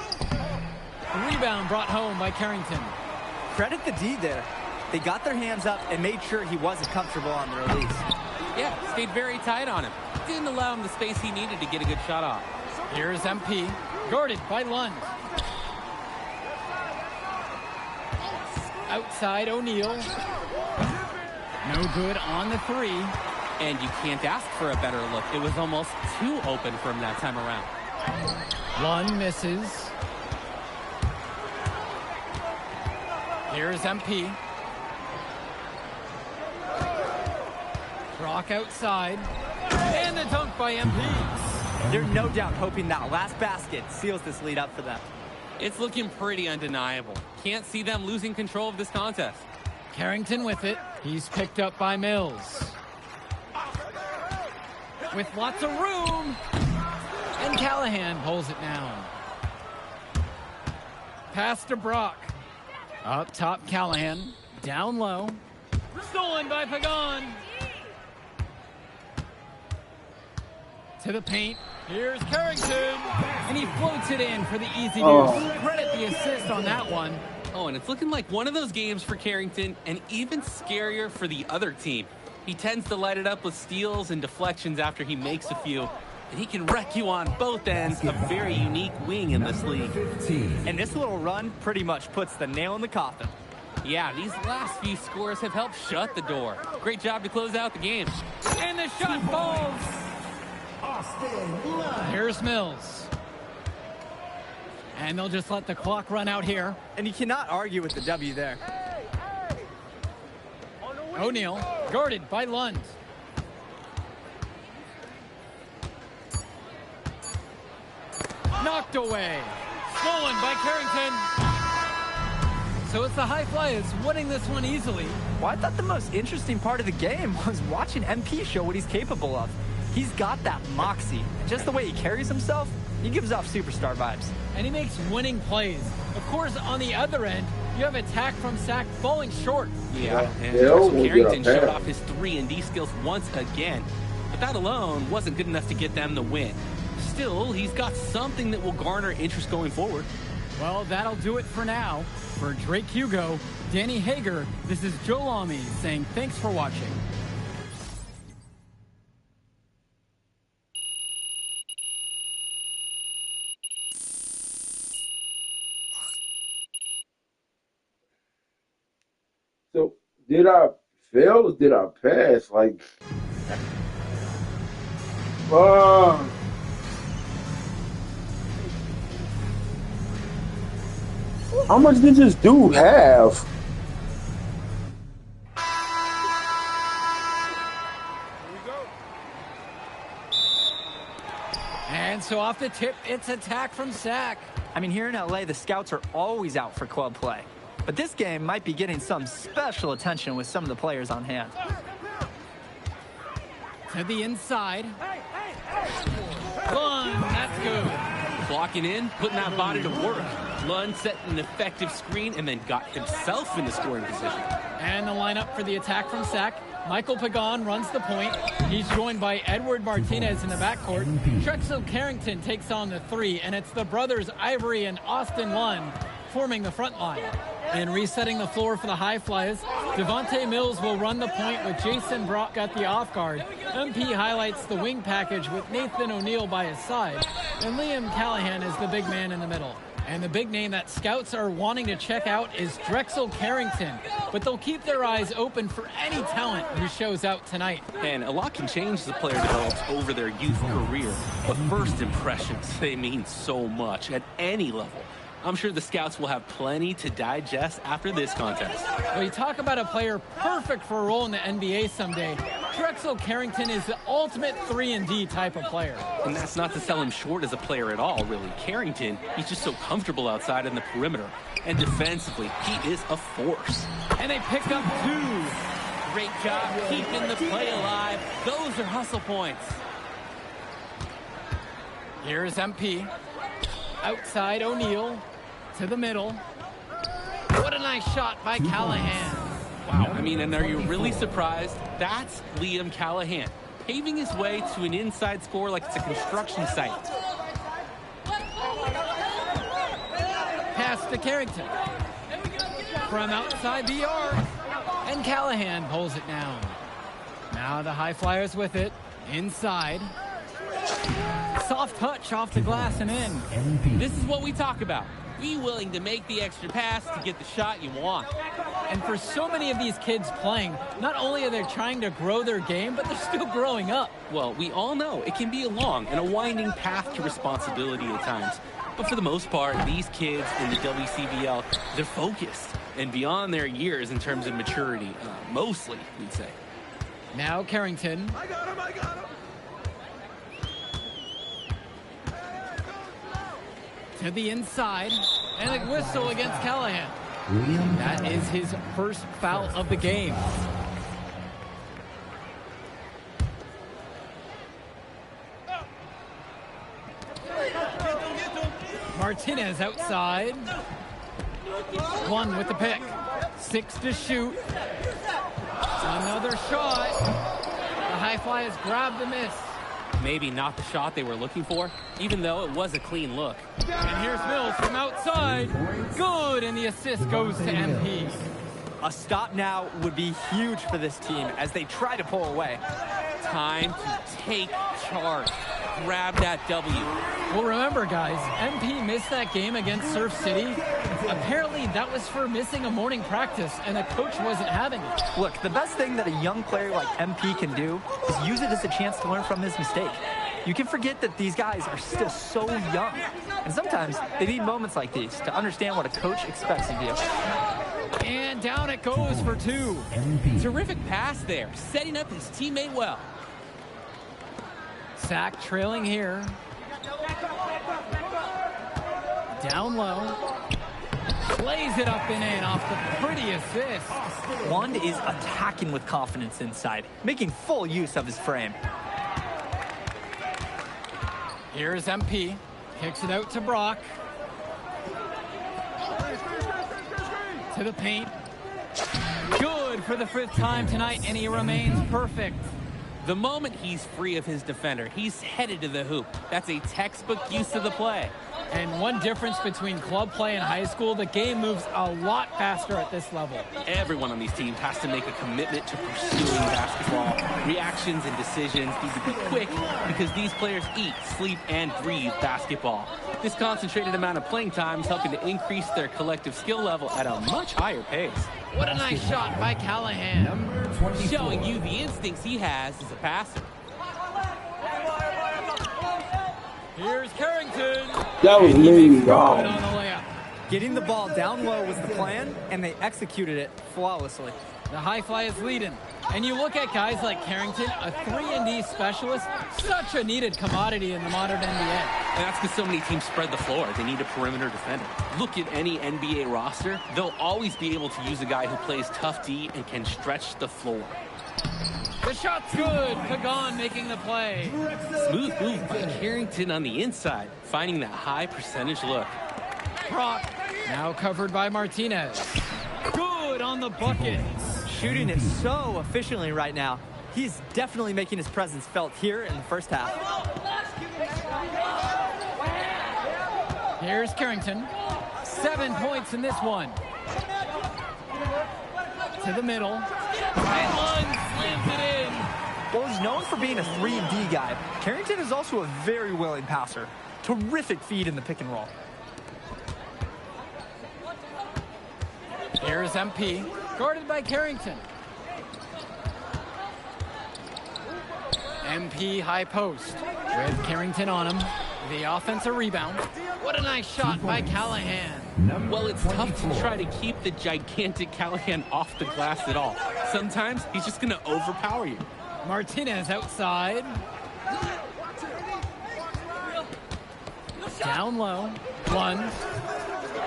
Rebound brought home by Carrington. Credit the D there. They got their hands up and made sure he wasn't comfortable on the release. Yeah, stayed very tight on him. Didn't allow him the space he needed to get a good shot off. Here's MP. Guarded by Lund. Outside O'Neal. No good on the three. And you can't ask for a better look. It was almost too open for him that time around. Lund misses. Here's MP. Brock outside. And the dunk by MP. They're no doubt hoping that last basket seals this lead up for them. It's looking pretty undeniable. Can't see them losing control of this contest. Carrington with it. He's picked up by Mills. With lots of room. And Callahan pulls it down. Pass to Brock. Up top, Callahan. Down low. Stolen by Pagan. To the paint. Here's Carrington, and he floats it in for the easy deuce. Credit the assist on that one. Oh, and it's looking like one of those games for Carrington, and even scarier for the other team. He tends to light it up with steals and deflections after he makes a few. And he can wreck you on both ends. A very unique wing in this league. And this little run pretty much puts the nail in the coffin. Yeah, these last few scores have helped shut the door. Great job to close out the game. And the shot falls. Here's Mills. And they'll just let the clock run out here. And you cannot argue with the W there. O'Neal, guarded by Lund. Knocked away. Stolen by Carrington. So it's the High Flyers winning this one easily. Well, I thought the most interesting part of the game was watching MP show what he's capable of. He's got that moxie. And just the way he carries himself, he gives off superstar vibes. And he makes winning plays. Of course, on the other end, you have attack from sack falling short. Yeah, and Carrington showed off his 3-and-D skills once again. But that alone wasn't good enough to get them the win. Still, he's got something that will garner interest going forward. Well, that'll do it for now. For Drake Hugo, Danny Hager, this is Joe Lamy saying thanks for watching. So, did I fail or did I pass? Like, how much did this dude have? And so off the tip, it's attack from sack. I mean, here in LA, the scouts are always out for club play. But this game might be getting some special attention with some of the players on hand. To the inside. Lund, that's good. Blocking in, putting that body to work. Lund set an effective screen and then got himself in the scoring position. And the lineup for the attack from sack. Michael Pagan runs the point. He's joined by Edward Martinez in the backcourt. Drexel Carrington takes on the 3, and it's the brothers Ivory and Austin Lund forming the front line. And resetting the floor for the High Flyers, Devontae Mills will run the point with Jason Brock at the off guard. MP highlights the wing package with Nathan O'Neal by his side. And Liam Callahan is the big man in the middle. And the big name that scouts are wanting to check out is Drexel Carrington. But they'll keep their eyes open for any talent who shows out tonight. And a lot can change as a player develops over their youth career. But first impressions, they mean so much at any level. I'm sure the scouts will have plenty to digest after this contest. Well, you talk about a player perfect for a role in the NBA someday. Drexel Carrington is the ultimate 3-and-D type of player. And that's not to sell him short as a player at all, really. Carrington, he's just so comfortable outside in the perimeter. And defensively, he is a force. And they pick up 2. Great job keeping the play alive. Those are hustle points. Here's MP. Outside O'Neal. To the middle. What a nice shot by Callahan. Wow, I mean, and are you really surprised? That's Liam Callahan, paving his way to an inside score like it's a construction site. Pass to Carrington. From outside the arc. And Callahan pulls it down. Now the High Flyers with it. Inside. Soft touch off the glass and in. This is what we talk about. Be willing to make the extra pass to get the shot you want. And for so many of these kids playing, not only are they trying to grow their game, but they're still growing up. Well, we all know it can be a long and a winding path to responsibility at times. But for the most part, these kids in the WCBL, they're focused and beyond their years in terms of maturity. Mostly, we'd say. Now Carrington. I got him! To the inside, and a whistle against Callahan. That is his first foul of the game. Martinez outside. 1 with the pick. 6 to shoot. Another shot. The High Flyers grab the miss. Maybe not the shot they were looking for, even though it was a clean look. And here's Mills from outside. Good, and the assist goes to MP. A stop now would be huge for this team as they try to pull away. Time to take charge. Grab that W. Well, remember, guys, MP missed that game against Surf City. Apparently, that was for missing a morning practice, and the coach wasn't having it. Look, the best thing that a young player like MP can do is use it as a chance to learn from his mistake. You can forget that these guys are still so young, and sometimes they need moments like these to understand what a coach expects of you. And down it goes for 2. Terrific pass there, setting up his teammate well. Sack trailing here. Down low. Plays it up and in off the pretty assist. Lund is attacking with confidence inside, making full use of his frame. Here's MP. Kicks it out to Brock. To the paint. Good for the 5th time tonight, and he remains perfect. The moment he's free of his defender, he's headed to the hoop. That's a textbook use of the play. And one difference between club play and high school, the game moves a lot faster at this level. Everyone on these teams has to make a commitment to pursuing basketball. Reactions and decisions need to be quick because these players eat, sleep, and breathe basketball. This concentrated amount of playing time is helping to increase their collective skill level at a much higher pace. What a nice shot by Callahan. Showing you the instincts he has as a passer. Here's Carrington. That was me, God. On the layup. Getting the ball down low was the plan, and they executed it flawlessly. The high fly is leading. And you look at guys like Carrington, a 3-and-D specialist, such a needed commodity in the modern NBA. And that's because so many teams spread the floor. They need a perimeter defender. Look at any NBA roster. They'll always be able to use a guy who plays tough D and can stretch the floor. The shot's good. Pagan making the play. Smooth move by Carrington on the inside, finding that high percentage look. Brock, now covered by Martinez. Good on the bucket. Shooting it so efficiently right now. He's definitely making his presence felt here in the first half. Here's Carrington. 7 points in this one. To the middle. And Lund slams it in. Well, he's known for being a 3-and-D guy. Carrington is also a very willing passer. Terrific feed in the pick and roll. Here's MP, guarded by Carrington. MP high post with Carrington on him. The offensive rebound. What a nice shot by Callahan. Well, it's tough to try to keep the gigantic Callahan off the glass at all. Sometimes he's just going to overpower you. Martinez outside. Down low. Lund.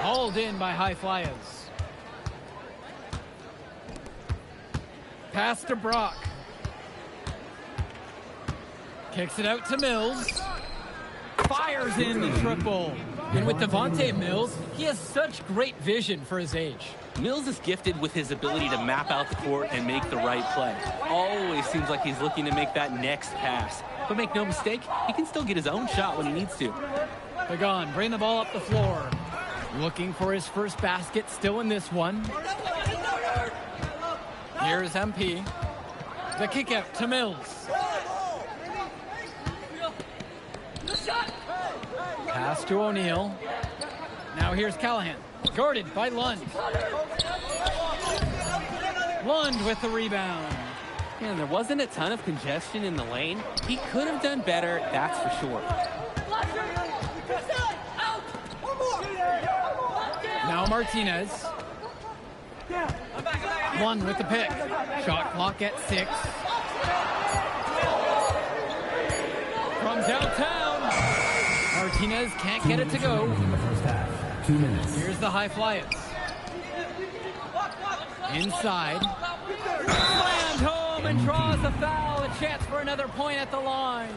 Hauled in by high flyers. Pass to Brock. Kicks it out to Mills. Fires in the triple. And with Devontae Mills, he has such great vision for his age. Mills is gifted with his ability to map out the court and make the right play. Always seems like he's looking to make that next pass. But make no mistake, he can still get his own shot when he needs to. Pagan, bring the ball up the floor. Looking for his first basket, still in this one. Here's MP. The kick out to Mills. Pass to O'Neal. Now here's Callahan. Guarded by Lund. Lund with the rebound. Man, there wasn't a ton of congestion in the lane. He could have done better, that's for sure. Now Martinez. Lund with the pick. Shot clock at 6. From downtown. Martinez can't get it to go. In the first half, 2 minutes. Here's the high flyers. Inside. Slammed home and draws the foul. A chance for another point at the line.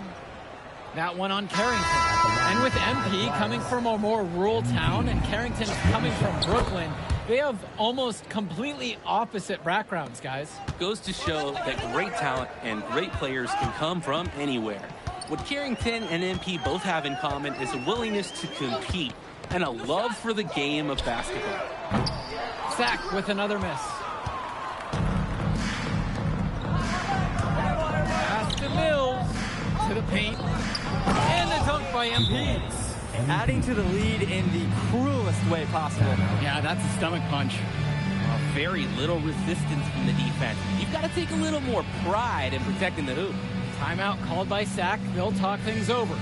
That one on Carrington. And with MP coming from a more rural town and Carrington coming from Brooklyn, they have almost completely opposite backgrounds, guys. Goes to show that great talent and great players can come from anywhere. What Carrington and MP both have in common is a willingness to compete and a love for the game of basketball. Sack with another miss. Pass to Mills. To the paint. And the dunk by MP. Adding to the lead in the cruelest way possible. Yeah, that's a stomach punch. Very little resistance from the defense. You've got to take a little more pride in protecting the hoop. Timeout called by Sack. They'll talk things over.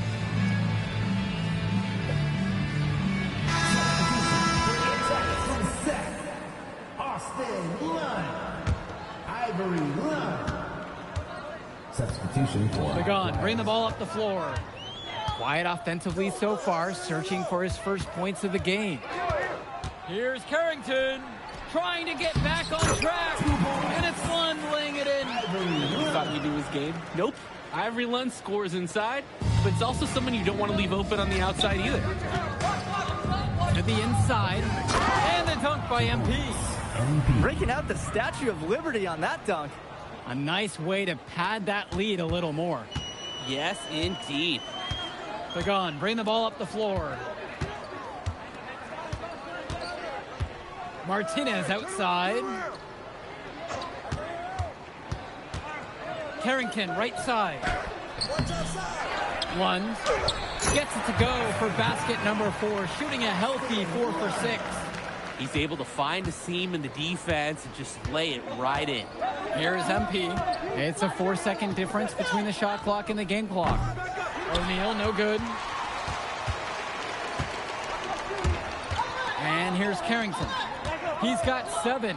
Substitution for Pagan, bring the ball up the floor. Quiet offensively so far, searching for his first points of the game. Here's Carrington, trying to get back on track, and it's Lund laying it in. You thought he knew his game? Nope. Ivory Lund scores inside, but it's also someone you don't want to leave open on the outside either. To the inside, and the dunk by MP. Breaking out the Statue of Liberty on that dunk. A nice way to pad that lead a little more. Yes, indeed. Pagan, bring the ball up the floor. Martinez outside. Carrington, right side. Lund gets it to go for basket number 4, shooting a healthy 4 for 6. He's able to find a seam in the defense and just lay it right in. Here's MP. It's a 4-second difference between the shot clock and the game clock. O'Neal, no good. And here's Carrington. He's got 7.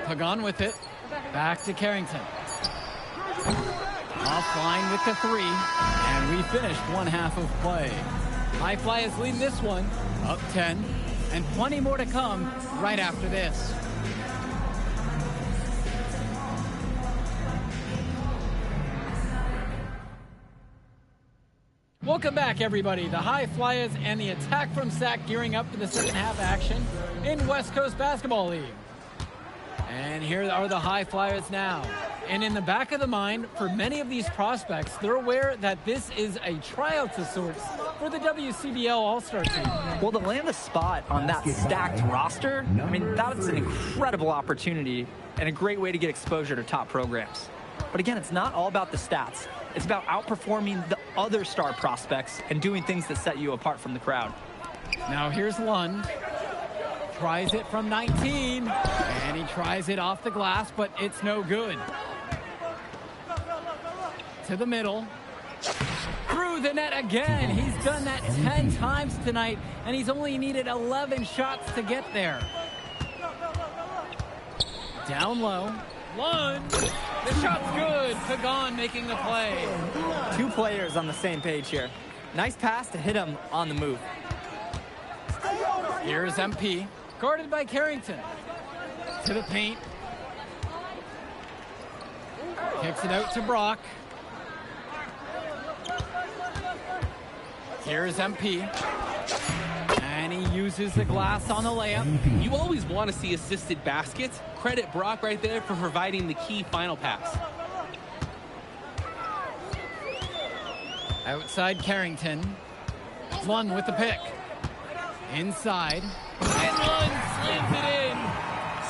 Pagan with it. Back to Carrington. Offline with the 3. And we finished one half of play. High Flyers lead this one, up 10. And plenty more to come right after this. Welcome back, everybody. The High Flyers and the attack from Sac gearing up for the second half action in West Coast Basketball League. And here are the High Flyers now. And in the back of the mind, for many of these prospects, they're aware that this is a tryout of sorts for the WCBL All-Star team. Well, to land a spot on that stacked roster, I mean, that's an incredible opportunity and a great way to get exposure to top programs. But again, it's not all about the stats. It's about outperforming the other star prospects and doing things that set you apart from the crowd. Now here's Lund. Tries it from 19, and he tries it off the glass, but it's no good. To the middle. Through the net again. He's done that 10 times tonight, and he's only needed 11 shots to get there. Down low. Lund. The shot's good. Pagan making the play. 2 players on the same page here. Nice pass to hit him on the move. Here's MP. Guarded by Carrington. To the paint. Kicks it out to Brock. Here's MP. And he uses the glass on the layup. You always want to see assisted baskets. Credit Brock right there for providing the key final pass. Outside Carrington. Lund with the pick. Inside. And Lund slams it in.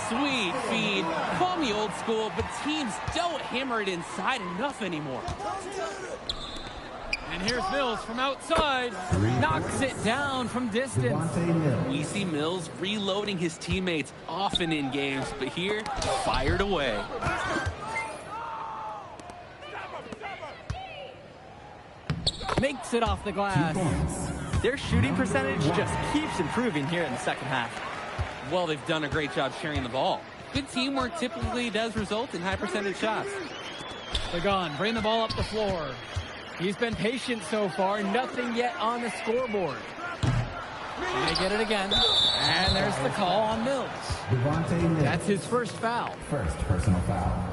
Sweet feed. Call me old school, but teams don't hammer it inside enough anymore. And here's Mills from outside. Knocks it down from distance. We see Mills reloading his teammates often in games, but here, fired away. Makes it off the glass. Their shooting percentage just keeps improving here in the second half. Well, they've done a great job sharing the ball. Good teamwork typically does result in high percentage shots. Pagan, bring the ball up the floor. He's been patient so far, nothing yet on the scoreboard. They get it again, and there's the call on Mills. That's his first foul. First personal foul.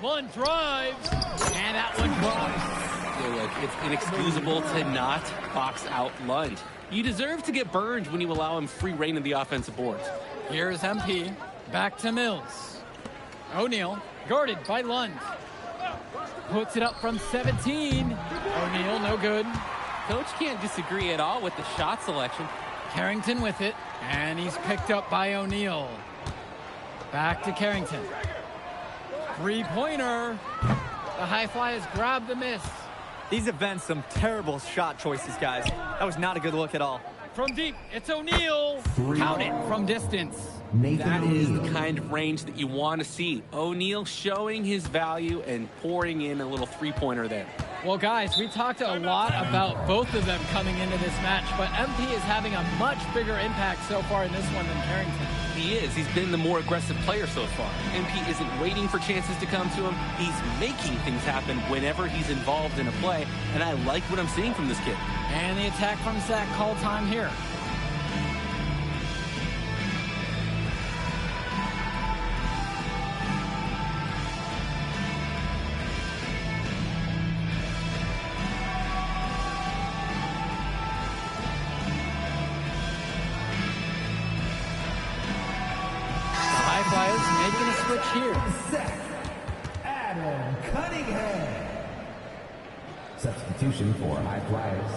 One drives, and that one drops. look, it's inexcusable to not box out Lund. You deserve to get burned when you allow him free reign of the offensive boards. Here's MP. Back to Mills. O'Neal, guarded by Lund. Puts it up from 17. O'Neal, no good. Coach can't disagree at all with the shot selection. Carrington with it, and he's picked up by O'Neal. Back to Carrington. Three-pointer. The High Flyers grab the miss. These have been some terrible shot choices, guys. That was not a good look at all. From deep, it's O'Neal. Count it from distance. That is the kind of range that you want to see. O'Neal showing his value and pouring in a little three-pointer there. Well, guys, we talked a lot about both of them coming into this match, but MP is having a much bigger impact so far in this one than Carrington. He is. He's been the more aggressive player so far. MP isn't waiting for chances to come to him. He's making things happen whenever he's involved in a play, and I like what I'm seeing from this kid. And the attack from Zach call time here. Making a switch here. Adam Cunningham. Substitution for High Flyers.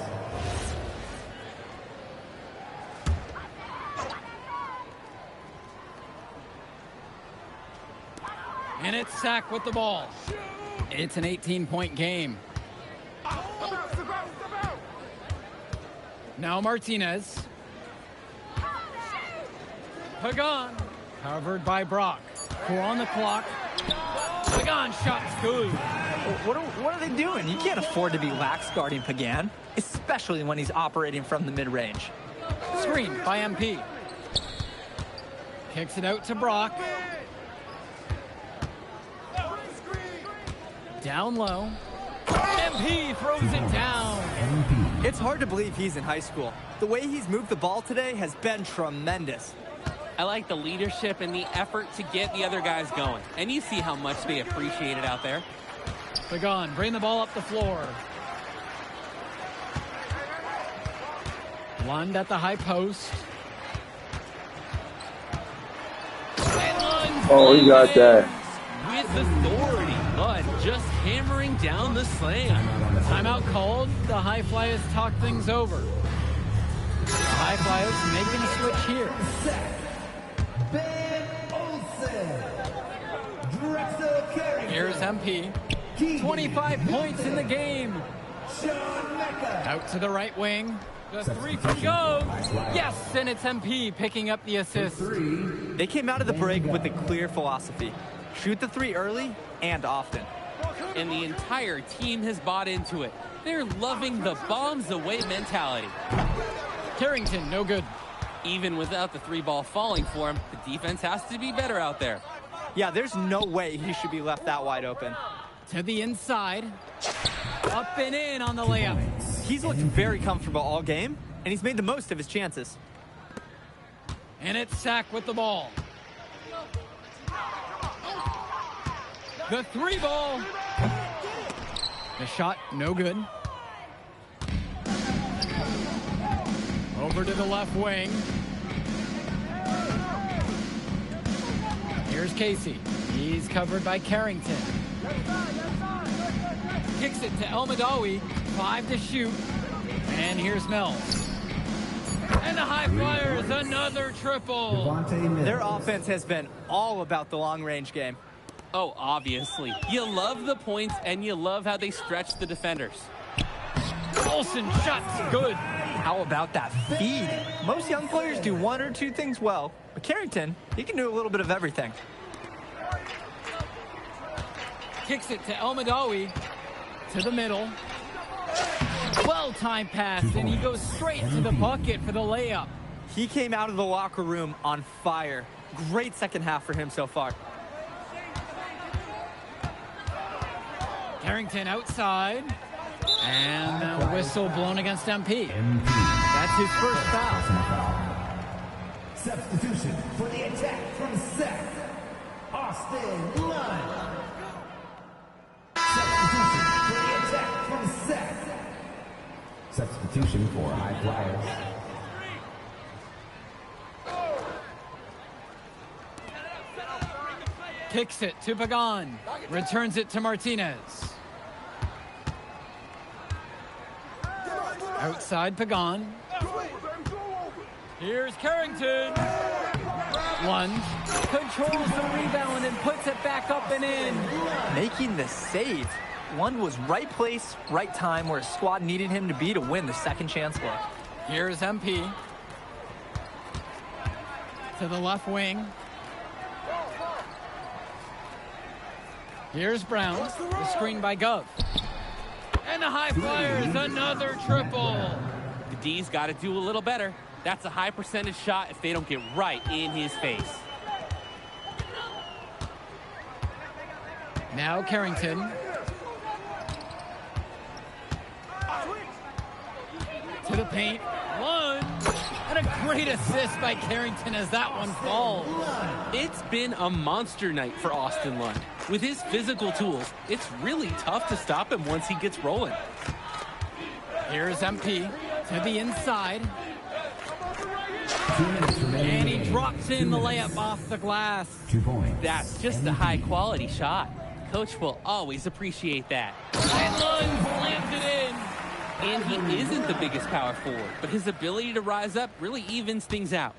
And it's Sack with the ball. It's an 18-point game. Now Martinez. Pagan. Covered by Brock. 4 on the clock. Pagan shot's good. What are they doing? You can't afford to be lax guarding Pagan, especially when he's operating from the mid-range. Screen by MP. Kicks it out to Brock. Down low. MP throws it down. It's hard to believe he's in high school. The way he's moved the ball today has been tremendous. I like the leadership and the effort to get the other guys going. And you see how much they appreciate it out there. Pagan, bring the ball up the floor. Lund at the high post. Oh, he got that. With authority, Lund just hammering down the slam. Timeout called. The High Flyers talk things over. The High Flyers making a switch here. Here's MP. 25 points in the game. Out to the right wing. The three can go. Yes, and it's MP picking up the assist. They came out of the break with a clear philosophy. Shoot the three early and often. And the entire team has bought into it. They're loving the bombs away mentality. Carrington, no good. Even without the three ball falling for him, the defense has to be better out there. Yeah, there's no way he should be left that wide open. To the inside. Up and in on the layup. He's looked very comfortable all game, and he's made the most of his chances. And it's Sack with the ball. The three ball. The shot, no good. Over to the left wing. Here's Casey. He's covered by Carrington. Kicks it to El Madawi. 5 to shoot. And here's Mills. And the High Flyers, another triple. Their offense has been all about the long-range game. Oh, obviously. You love the points, and you love how they stretch the defenders. Olsen shot's good. How about that feed? Most young players do one or two things well, but Carrington, he can do a little bit of everything. Kicks it to El Madawi. To the middle. Well-timed pass, and he goes straight to the bucket for the layup. He came out of the locker room on fire. Great second half for him so far. Carrington outside. And a whistle blown against MP. That's his first foul. Substitution for the attack from Seth. Austin Lund. Substitution for the attack from Seth. substitution for high flyers. Kicks it to Pagan. Returns it to Martinez. Outside Pagan. Here's Carrington. Lunge. Controls the rebound and puts it back up and in. Making the save. One was right place, right time where his squad needed him to be to win the second chance look. Here's MP. To the left wing. Here's Brown. The screen by Gov. And the high flyers, another triple. The D's got to do a little better. That's a high percentage shot if they don't get right in his face. Now Carrington. To the paint. Lunge. And a great assist by Carrington as that one falls. It's been a monster night for Austin Lund. With his physical tools, it's really tough to stop him once he gets rolling. Here's MP to the inside. And he drops in the layup off the glass. 2 points. That's just a high-quality shot. Coach will always appreciate that. And Lund slams it in. And he isn't the biggest power forward, but his ability to rise up really evens things out.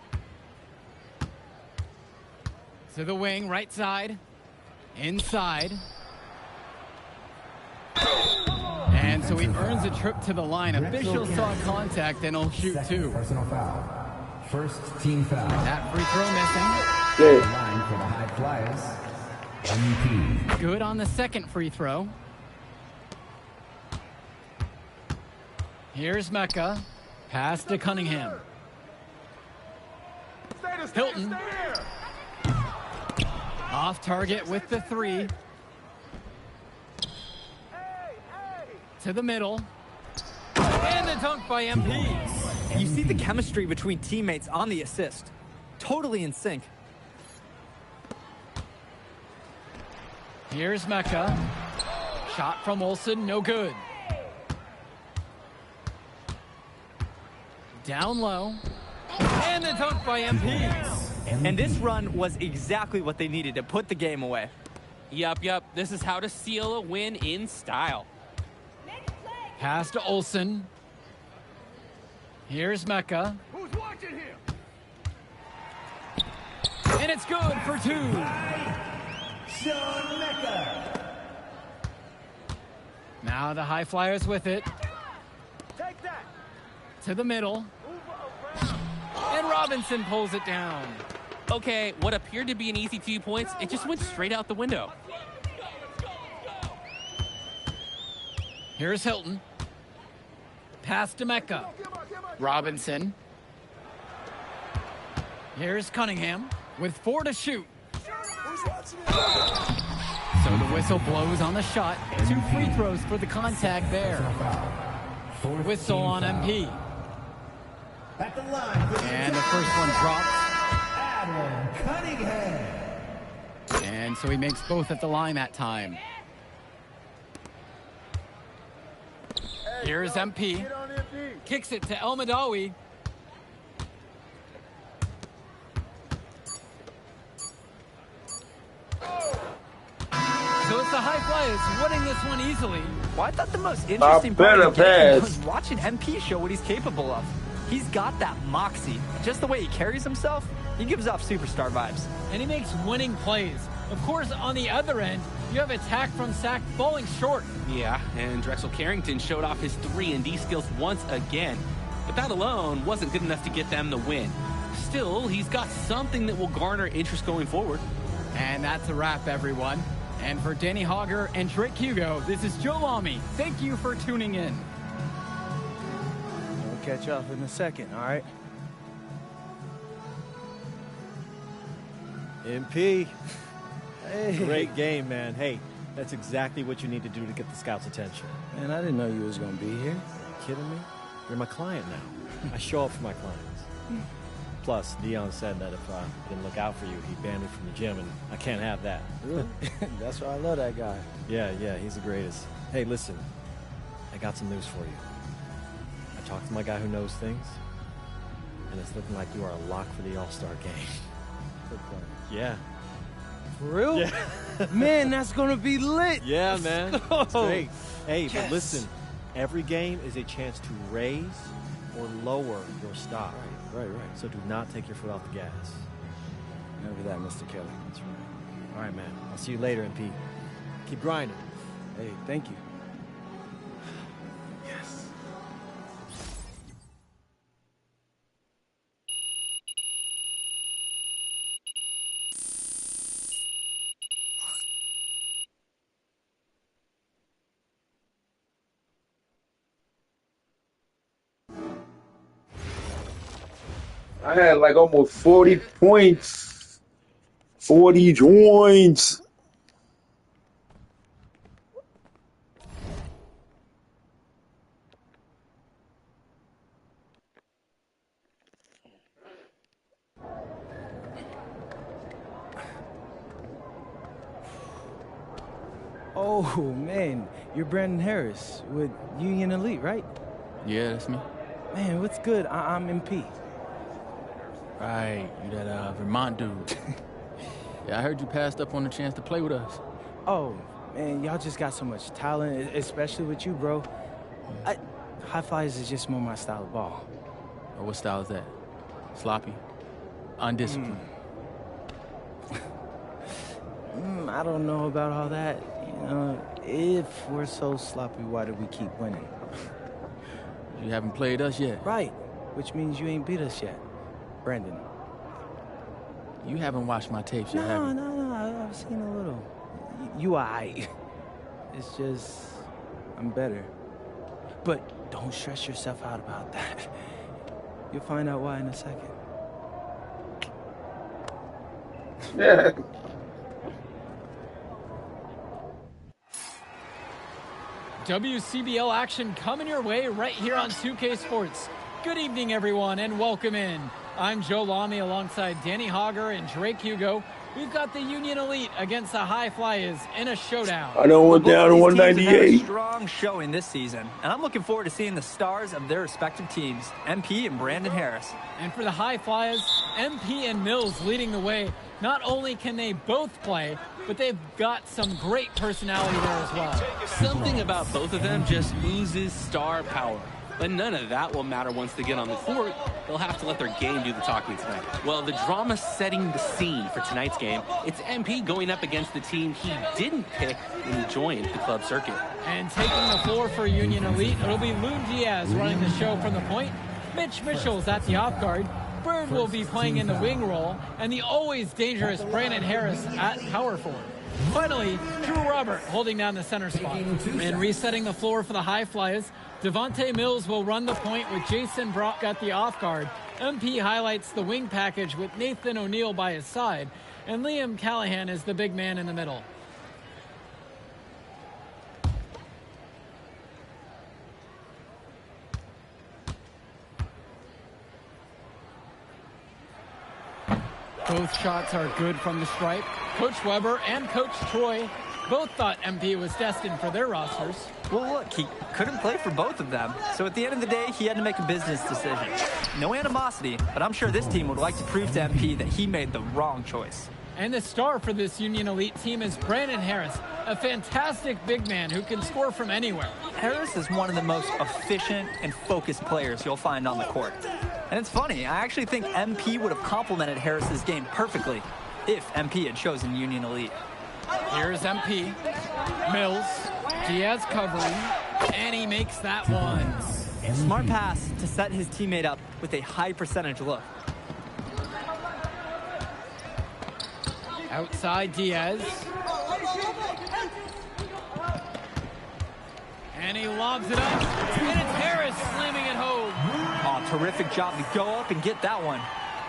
To the wing, right side. Inside. And so he earns a trip to the line. Officials saw contact and he'll shoot two. Personal foul. First team foul. That free throw missing. Good. Line for the high flyers. MVP. Good on the second free throw. Here's Mecca. Pass to Cunningham. Hilton. Off target with the three. To the middle. And the dunk by MP. You see the chemistry between teammates on the assist. Totally in sync. Here's Mecca. Shot from Olsen, no good. Down low. And the dunk by MP. And this run was exactly what they needed to put the game away. Yup. This is how to seal a win in style. Pass to Olsen. Here's Mecca. Who's watching here? And it's good for two. Sean Mecca. Now the high flyers with it. Take that. To the middle. And Robinson pulls it down. Okay, what appeared to be an easy 2 points, it just went straight out the window. Here's Hilton. Pass to Mecca. Robinson. Here's Cunningham with 4 to shoot. So the whistle blows on the shot. 2 free throws for the contact there. Whistle on MP. At the line. And the first one drops. Adam Cunningham. And so he makes both at the line that time. Here's MP. Kicks it to El Madawi. So it's the high flyers winning this one easily. Well, I thought the most interesting part of the game was watching MP show what he's capable of. He's got that moxie. Just the way he carries himself, he gives off superstar vibes. And he makes winning plays. Of course, on the other end, you have attack from Sac falling short. Yeah, and Drexel Carrington showed off his 3-and-D skills once again. But that alone wasn't good enough to get them the win. Still, he's got something that will garner interest going forward. And that's a wrap, everyone. And for Danny Hogger and Drake Hugo, this is Joe Lamy. Thank you for tuning in. We'll catch up in a second, all right? MP. Hey. Great game, man. Hey, that's exactly what you need to do to get the scouts' attention. Man, I didn't know you was going to be here. You kidding me? You're my client now. I show up for my clients. Plus, Dion said that if I didn't look out for you, he'd ban me from the gym, and I can't have that. Really? That's why I love that guy. Yeah, he's the greatest. Hey, listen, I got some news for you. I talked to my guy who knows things, and it's looking like you are a lock for the All-Star game. Yeah. For real? Yeah. Man, that's gonna be lit. Yeah, man. It's great. Hey, Yes. but listen, every game is a chance to raise or lower your stock. Right. So do not take your foot off the gas. Never that, Mr. Kelly. That's right. All right, man. I'll see you later, MP. Keep grinding. Hey, thank you. Yes. I had like almost 40 points. 40 joints. Oh, man, you're Brandon Harris with Union Elite, right? Yeah, that's me. Man, what's good? I'm MP. Right, you that Vermont dude. Yeah, I heard you passed up on the chance to play with us. Oh, man, y'all just got so much talent, especially with you, bro. High flyers is just more my style of ball. Or what style is that? Sloppy? Undisciplined? I don't know about all that. You know, if we're so sloppy, why do we keep winning? You haven't played us yet. Right, which means you ain't beat us yet, Brandon. You haven't watched my tapes yet, have you? No, I've seen a little. You aight. It's just, I'm better. But don't stress yourself out about that. You'll find out why in a second. Yeah. WCBL action coming your way right here on 2K Sports. Good evening, everyone, and welcome in. I'm Joe Lamy alongside Danny Hogger and Drake Hugo. We've got the Union Elite against the High Flyers in a showdown. I done went down to Both of these teams have had a 198. strong showing this season, and I'm looking forward to seeing the stars of their respective teams, MP and Brandon Harris. And for the High Flyers, MP and Mills leading the way. Not only can they both play, but they've got some great personality there as well. Something about both of them just oozes star power. But none of that will matter once they get on the court. They'll have to let their game do the talking tonight. Well, the drama setting the scene for tonight's game, it's MP going up against the team he didn't pick when he joined the club circuit. And taking the floor for Union Elite, it'll be Loon Diaz running the show from the point. Mitch Mitchell's at the off guard. Bird will be playing in the wing role, and the always dangerous Brandon Harris at power forward. Finally, Drew Robert holding down the center spot. And resetting the floor for the High Flyers, Devontae Mills will run the point with Jason Brock at the off guard. MP highlights the wing package with Nathan O'Neill by his side, and Liam Callahan is the big man in the middle. Both shots are good from the stripe. Coach Weber and Coach Troy both thought MP was destined for their rosters. Well, look, he couldn't play for both of them, so at the end of the day, he had to make a business decision. No animosity, but I'm sure this team would like to prove to MP that he made the wrong choice. And the star for this Union Elite team is Brandon Harris, a fantastic big man who can score from anywhere. Harris is one of the most efficient and focused players you'll find on the court. And it's funny, I actually think MP would have complemented Harris's game perfectly if MP had chosen Union Elite. Here's MP. Mills. Diaz covering. And he makes that one. Smart pass to set his teammate up with a high percentage look. Outside Diaz. And he lobs it up. And it's Harris slamming it home. Oh, terrific job to go up and get that one.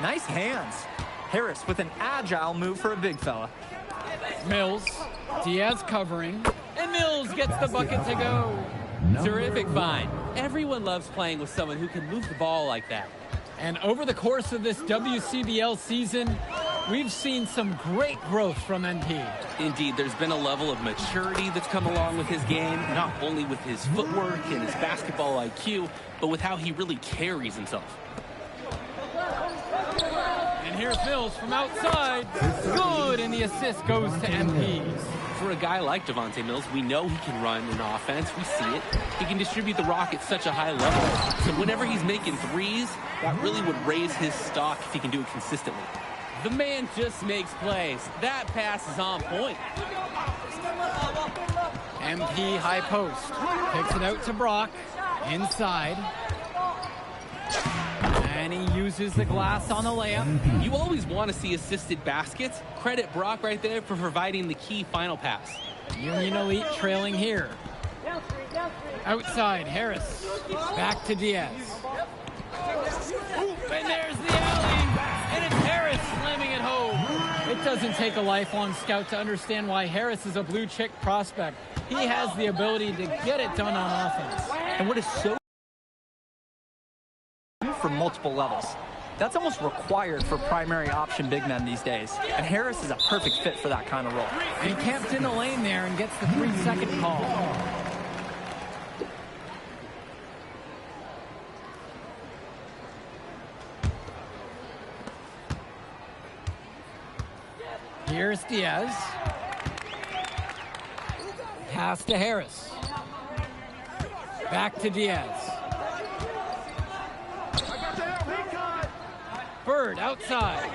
Nice hands. Harris with an agile move for a big fella. Mills. Diaz covering. And Mills gets the bucket to go. Terrific find. Everyone loves playing with someone who can move the ball like that. And over the course of this WCBL season, We've seen some great growth from NP. Indeed, there's been a level of maturity that's come along with his game, not only with his footwork and his basketball IQ, but with how he really carries himself. And here's Mills from outside. Good, and the assist goes to MP. For a guy like Devontae Mills, we know he can run an offense. We see it. He can distribute the rock at such a high level. So whenever he's making threes, that really would raise his stock if he can do it consistently. The man just makes plays. That pass is on point. MP high post. Kicks it out to Brock. Inside. And he uses the glass on the layup. You always want to see assisted baskets. Credit Brock right there for providing the key final pass. Union Elite trailing here. Outside, Harris. Back to Diaz. And there's the alley. And it's Harris slamming it home. It doesn't take a lifelong scout to understand why Harris is a blue chip prospect. He has the ability to get it done on offense. And what is so from multiple levels. That's almost required for primary option big men these days. And Harris is a perfect fit for that kind of role. And he camped in the lane there and gets the 3-second call. Here's Diaz. Pass to Harris. Back to Diaz. Bird outside.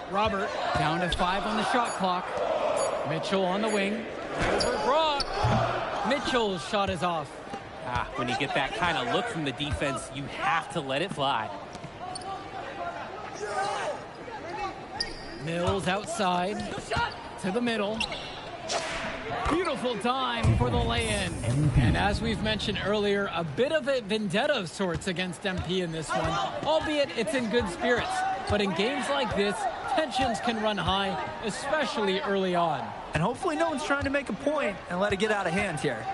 Robert down to 5 on the shot clock. Mitchell on the wing. Over Brock. Mitchell's shot is off. When you get that kind of look from the defense, you have to let it fly. Mills outside to the middle. Beautiful time for the lay-in. And as we've mentioned earlier, a bit of a vendetta of sorts against MP in this one, albeit it's in good spirits. But in games like this, tensions can run high, especially early on. And hopefully no one's trying to make a point and let it get out of hand here.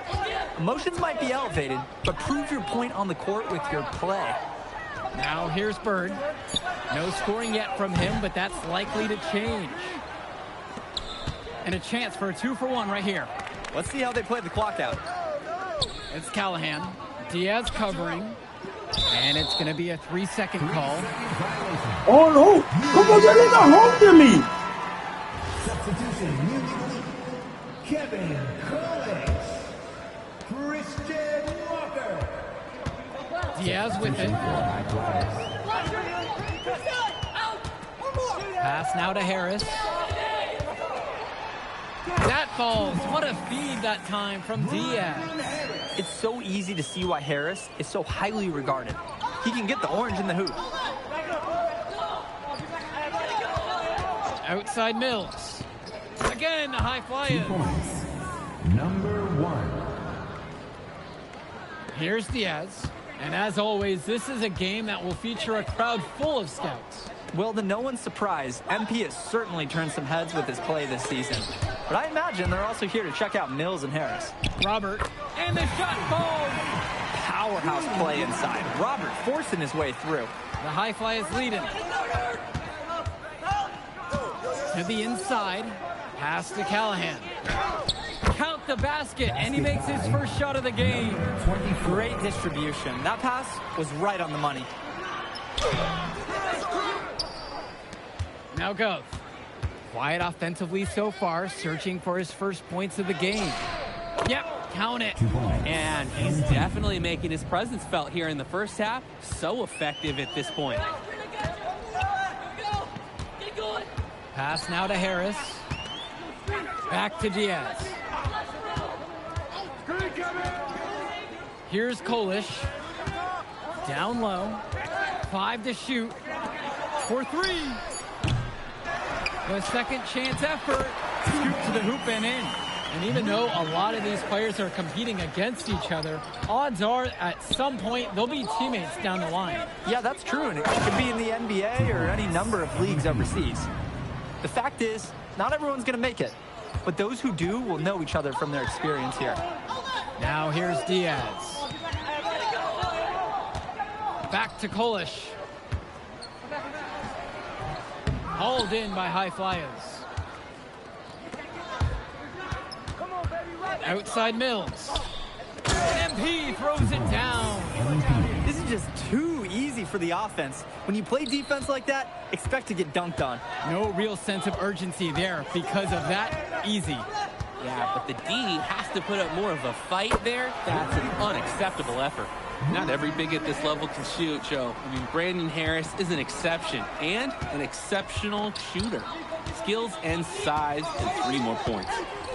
Emotions might be elevated, but prove your point on the court with your play. Now here's Bird. No scoring yet from him, but that's likely to change. And a chance for a 2-for-1 right here. Let's see how they play the clock out. It's Callahan. Diaz covering. And it's going to be a 3-second call. Oh no! Come on, you're not home to me! Substitution, Kevin Collins. Christian Walker. Diaz with it. Pass now to Harris. That falls. What a feed that time from Diaz. It's so easy to see why Harris is so highly regarded. He can get the orange in the hoop. Outside Mills. Again, the high flyers. Number 1. Here's Diaz. And as always, this is a game that will feature a crowd full of scouts. Well, to no one's surprise, MP has certainly turned some heads with his play this season. But I imagine they're also here to check out Mills and Harris. Robert, and the shot falls. Powerhouse play inside. Robert forcing his way through. The high fly is leading. To the inside. Pass to Callahan. Count the basket, and he makes his first shot of the game. Great distribution. That pass was right on the money. Now Gov. Quiet offensively so far, searching for his first points of the game. Yep, count it. And he's definitely making his presence felt here in the first half. So effective at this point. Pass now to Harris. Back to Diaz. Here's Kolish. Down low. 5 to shoot. For 3. The second chance effort. Scoop to the hoop and in. And even though a lot of these players are competing against each other, odds are at some point they'll be teammates down the line. Yeah, that's true. And it could be in the NBA or any number of leagues overseas. The fact is, not everyone's going to make it. But those who do will know each other from their experience here. Now here's Diaz. Back to Kolish. Hauled in by high flyers. Outside Mills. MP throws it down. This is just too easy for the offense. When you play defense like that, expect to get dunked on. No real sense of urgency there because of that. Easy. Yeah, but the D has to put up more of a fight there. That's an unacceptable effort. Not every big at this level can shoot, Joe. I mean, Brandon Harris is an exception and an exceptional shooter. Skills and size and 3 more points.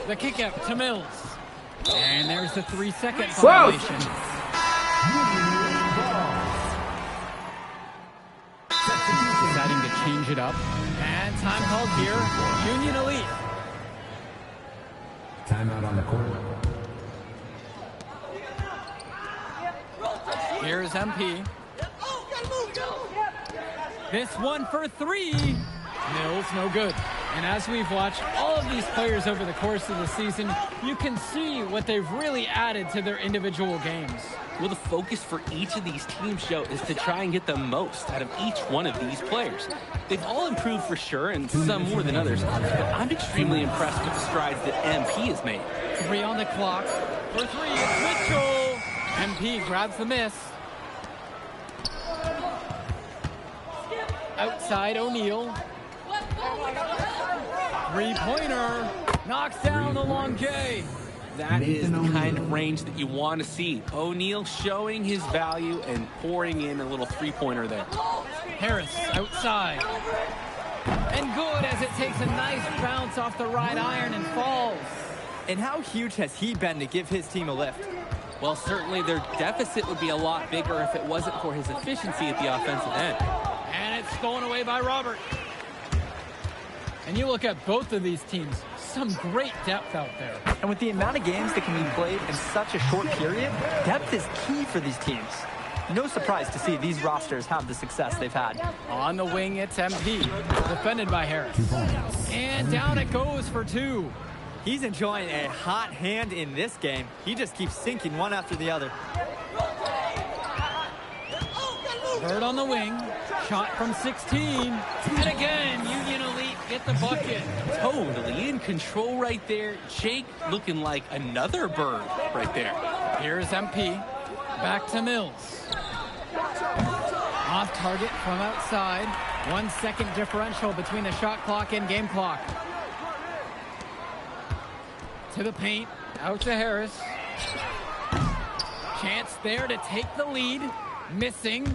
The kick out to Mills. And there's the 3-second violation. Deciding to change it up. And time called here. Union Elite. Timeout on the court. Here's MP. This one for 3. Mills, no good. And as we've watched all of these players over the course of the season, you can see what they've really added to their individual games. Well, the focus for each of these teams, Joe, is to try and get the most out of each one of these players. They've all improved for sure, and some more than others, but I'm extremely impressed with the strides that MP has made. 3 on the clock. For 3, it's Mitchell. MP grabs the miss. Outside O'Neal. 3-pointer. Knocks down the long J. That is the kind of range that you want to see. O'Neal showing his value and pouring in a little 3-pointer there. Harris outside. And good as it takes a nice bounce off the right iron and falls. And how huge has he been to give his team a lift? Well, certainly their deficit would be a lot bigger if it wasn't for his efficiency at the offensive end. And it's stolen away by Robert. And you look at both of these teams, some great depth out there. And with the amount of games that can be played in such a short period, depth is key for these teams. No surprise to see these rosters have the success they've had. On the wing, it's MP, defended by Harris. And down it goes for 2. He's enjoying a hot hand in this game. He just keeps sinking one after the other. Bird on the wing, shot from 16. And again, Union Elite get the bucket. Totally in control right there. Jake looking like another Bird right there. Here's MP, back to Mills. Off target from outside. 1 second differential between the shot clock and game clock. To the paint, out to Harris. Chance there to take the lead. Missing.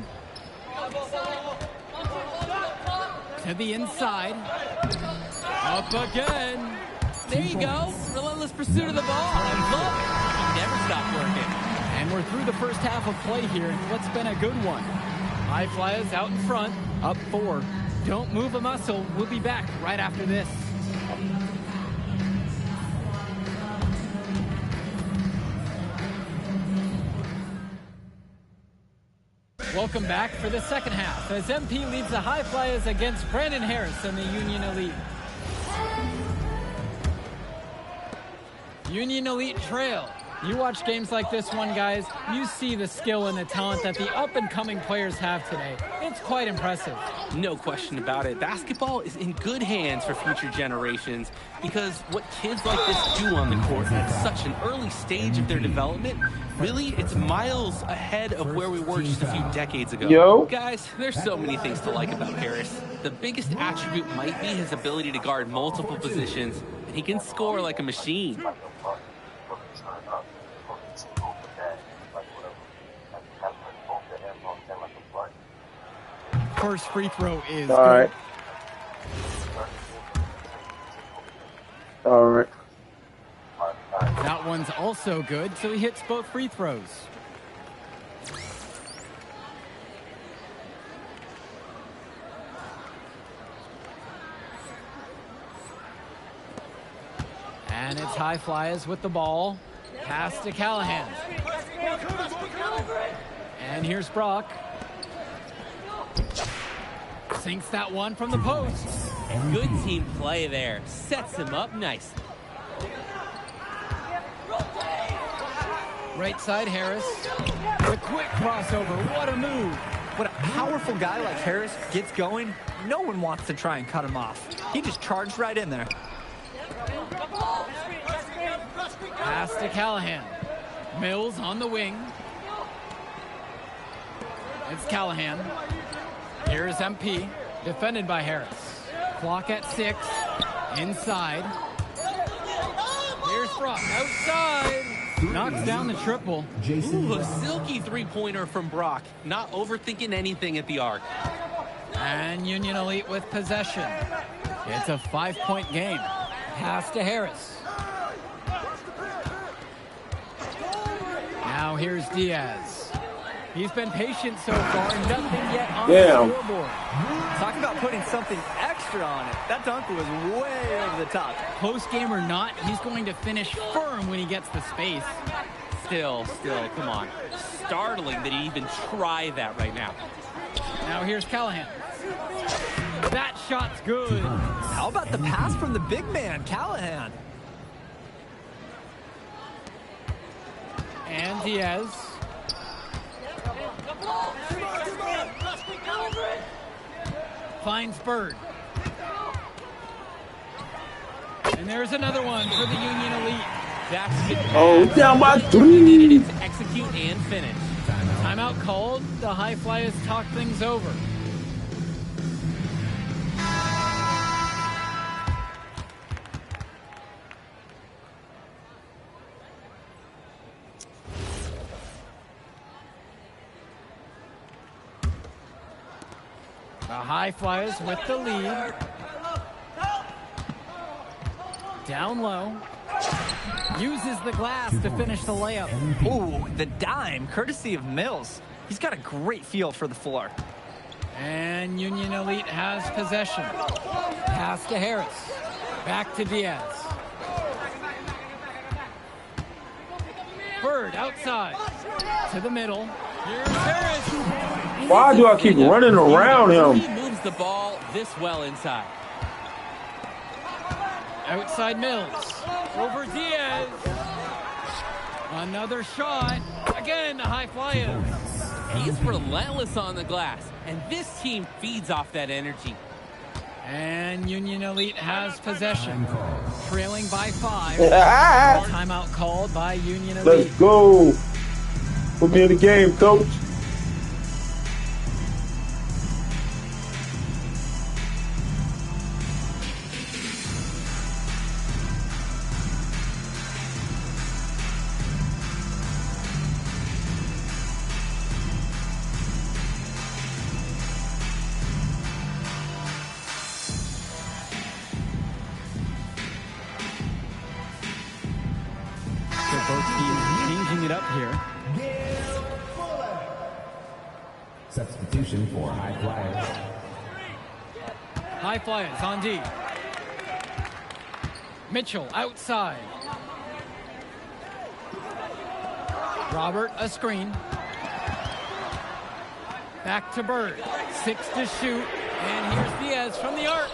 To the inside. Up again. There you go. Relentless pursuit of the ball. I love it. He never stopped working. And we're through the first half of play here in what's been a good one. High flyers out in front, up 4. Don't move a muscle. We'll be back right after this. Welcome back for the second half as MP leads the High Flyers against Brandon Harris and the Union Elite. Union Elite trail. You watch games like this one, guys, you see the skill and the talent that the up-and-coming players have today. It's quite impressive. No question about it. Basketball is in good hands for future generations because what kids like this do on the court at such an early stage of their development, really, it's miles ahead of where we were just a few decades ago. Yo. Guys, there's so many things to like about Harris. The biggest attribute might be his ability to guard multiple positions, and he can score like a machine. First free throw is All good. right. All right. That one's also good, so he hits both free throws. And it's High Flyers with the ball. Pass to Callahan. And here's Brock. Sinks that one from the post. Good team play there. Sets him up nicely. Right side Harris. The quick crossover. What a move. How powerful guy like Harris gets going, no one wants to try and cut him off. He just charged right in there. Pass to Callahan. Mills on the wing. It's Callahan. Here's MP, defended by Harris. Clock at 6. Inside. Here's Brock, outside. Knocks down the triple. Ooh, a silky three-pointer from Brock. Not overthinking anything at the arc. And Union Elite with possession. It's a 5-point game. Pass to Harris. Now here's Diaz. He's been patient so far, nothing yet on the scoreboard. Talk about putting something extra on it. That dunk was way over the top. Post game or not, he's going to finish firm when he gets the space. Still, come on. Startling that he even tried that right now. Now here's Callahan. That shot's good. How about the pass from the big man, Callahan? And Diaz. Finds Bird. And there's another one for the Union Elite. That's it. Oh, down by 3. To execute and finish. Timeout called. The High Flyers talk things over. The High Flyers with the lead. Down low. Uses the glass to finish the layup. Ooh, the dime, courtesy of Mills. He's got a great feel for the floor. And Union Elite has possession. Pass to Harris. Back to Diaz. Bird outside. To the middle. Here's Harris. Why do I keep running around him? He moves the ball this well inside. Outside Mills. Over Diaz. Another shot. Again, the High Flyers. He's relentless on the glass, and this team feeds off that energy. And Union Elite has possession. Trailing by 5. Timeout called by Union Elite. Let's go. Put me in the game, coach. Both teams changing it up here. Substitution for High Flyers. High Flyers on D. Mitchell outside. Robert, a screen. Back to Bird. 6 to shoot. And here's Diaz from the arc.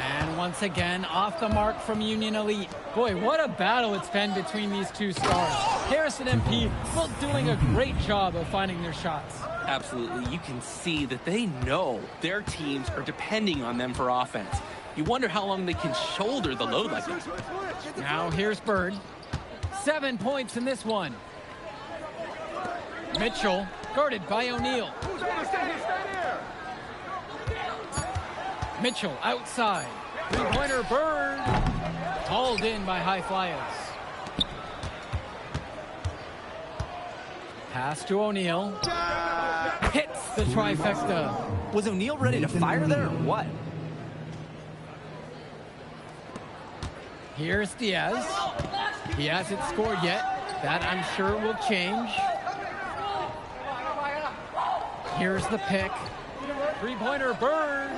And once again, off the mark from Union Elite. Boy, what a battle it's been between these two stars. Harris and MP both doing a great job of finding their shots. Absolutely. You can see that they know their teams are depending on them for offense. You wonder how long they can shoulder the load like this. Now here's Bird. 7 points in this one. Mitchell, guarded by O'Neal. Mitchell outside. Three-pointer Bird. Hauled in by High Flyers. Pass to O'Neal. Hits the trifecta. Was O'Neal ready to fire there or what? Here's Diaz. He hasn't scored yet. That I'm sure will change. Here's the pick. Three-pointer Bird.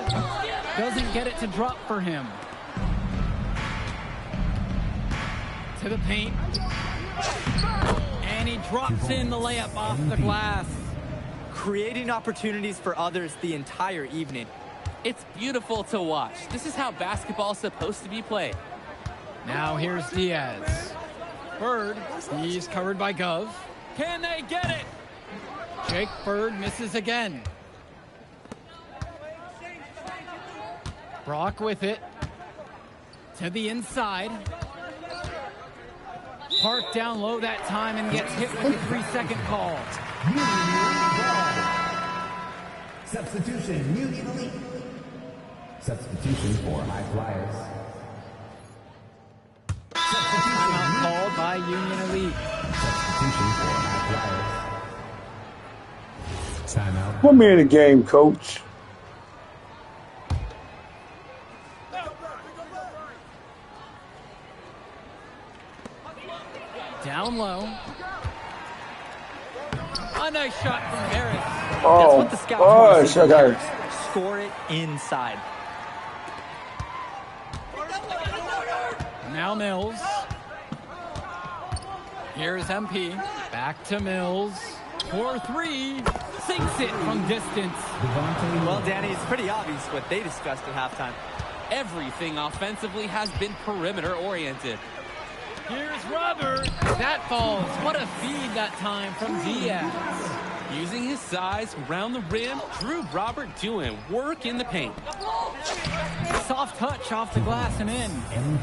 Doesn't get it to drop for him. To the paint. And he drops in the layup off the glass. Creating opportunities for others the entire evening. It's beautiful to watch. This is how basketball's supposed to be played. Now here's Diaz. Bird, he's covered by Gov. Can they get it? Jake Bird misses again. Brock with it. To the inside. Park down low that time and gets hit with a 3-second call. Substitution, Union Elite. Substitution for high flyers. Timeout called by Union Elite. Substitution for high flyers. Timeout. Put me in the game, coach. Down low. A nice shot from Harris. Oh, That's what the scouts want to see. okay. Score it inside. Now Mills. Here's MP. Back to Mills. 4-3. Sinks it from distance. Well, Danny, it's pretty obvious what they discussed at halftime. Everything offensively has been perimeter-oriented. Here's Robert. That falls. What a feed that time from Diaz. Using his size around the rim, Drew Robert doing work in the paint. Soft touch off the glass and in.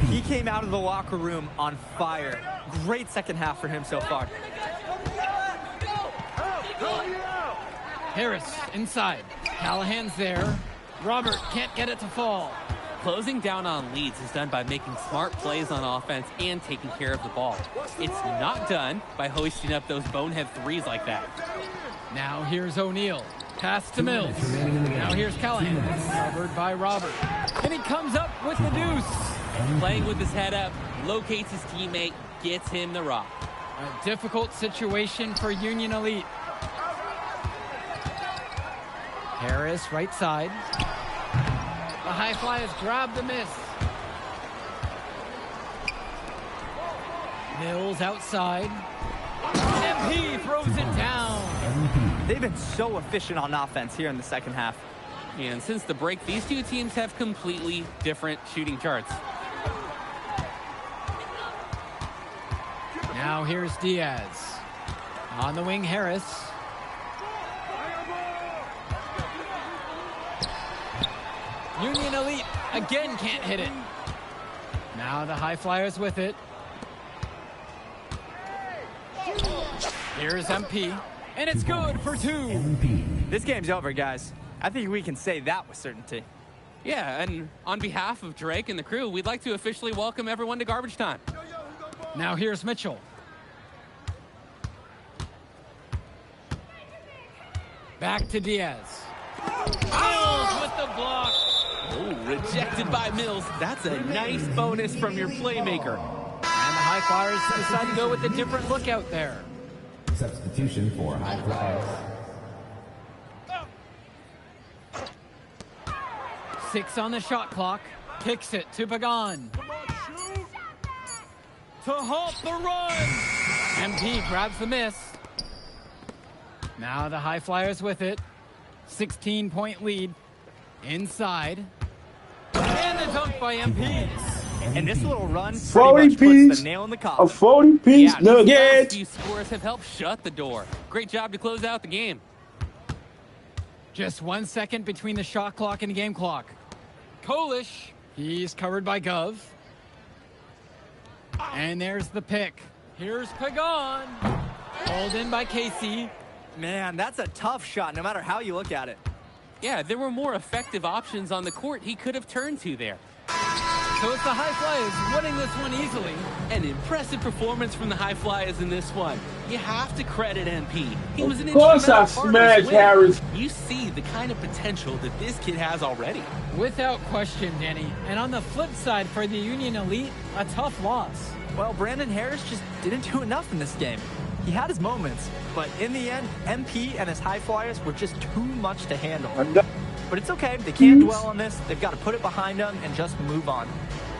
He came out of the locker room on fire. Great second half for him so far. Harris inside. Callahan's there. Robert can't get it to fall. Closing down on leads is done by making smart plays on offense and taking care of the ball. It's not done by hoisting up those bonehead threes like that. Now here's O'Neal. Pass to Mills. Now here's Callahan. Covered by Robert. And he comes up with the deuce. Playing with his head up, locates his teammate, gets him the rock. A difficult situation for Union Elite. Harris, right side. The high flyers grab the miss. Mills outside. MP throws it down. They've been so efficient on offense here in the second half. And since the break, these two teams have completely different shooting charts. Now here's Diaz. On the wing, Harris. Union Elite again can't hit it. Now the high flyers with it. Here's MP, and it's good for 2. This game's over, guys. I think we can say that with certainty. Yeah, and on behalf of Drake and the crew, we'd like to officially welcome everyone to garbage time. Now here's Mitchell. Back to Diaz. Mills with the block. Oh, rejected by Mills. That's a nice bonus from your playmaker. And the high flyers decide to go with a different look out there. Substitution for high flyers. 6 on the shot clock. Kicks it to Pagan. To halt the run. MP grabs the miss. Now the high flyers with it. 16-point lead. Inside. And the dunk by MP. And this little run 40 pretty much puts piece, the nail in the coffin. a 40-piece Yeah, these last nugget. few scores have helped shut the door. Great job to close out the game. Just 1 second between the shot clock and the game clock. Kolish, he's covered by Gov. And there's the pick. Here's Pagan. Pulled in by Casey. Man, that's a tough shot no matter how you look at it. Yeah, there were more effective options on the court he could have turned to there. So it's the high flyers winning this one easily. An impressive performance from the high flyers in this one. You have to credit MP. He was an Of course I instrumental part of this smashed win. Harris. You see the kind of potential that this kid has already. Without question, Danny. And on the flip side for the Union Elite, a tough loss. Well, Brandon Harris just didn't do enough in this game. He had his moments, but in the end, MP and his high flyers were just too much to handle. But it's okay. They can't dwell on this. They've got to put it behind them and just move on.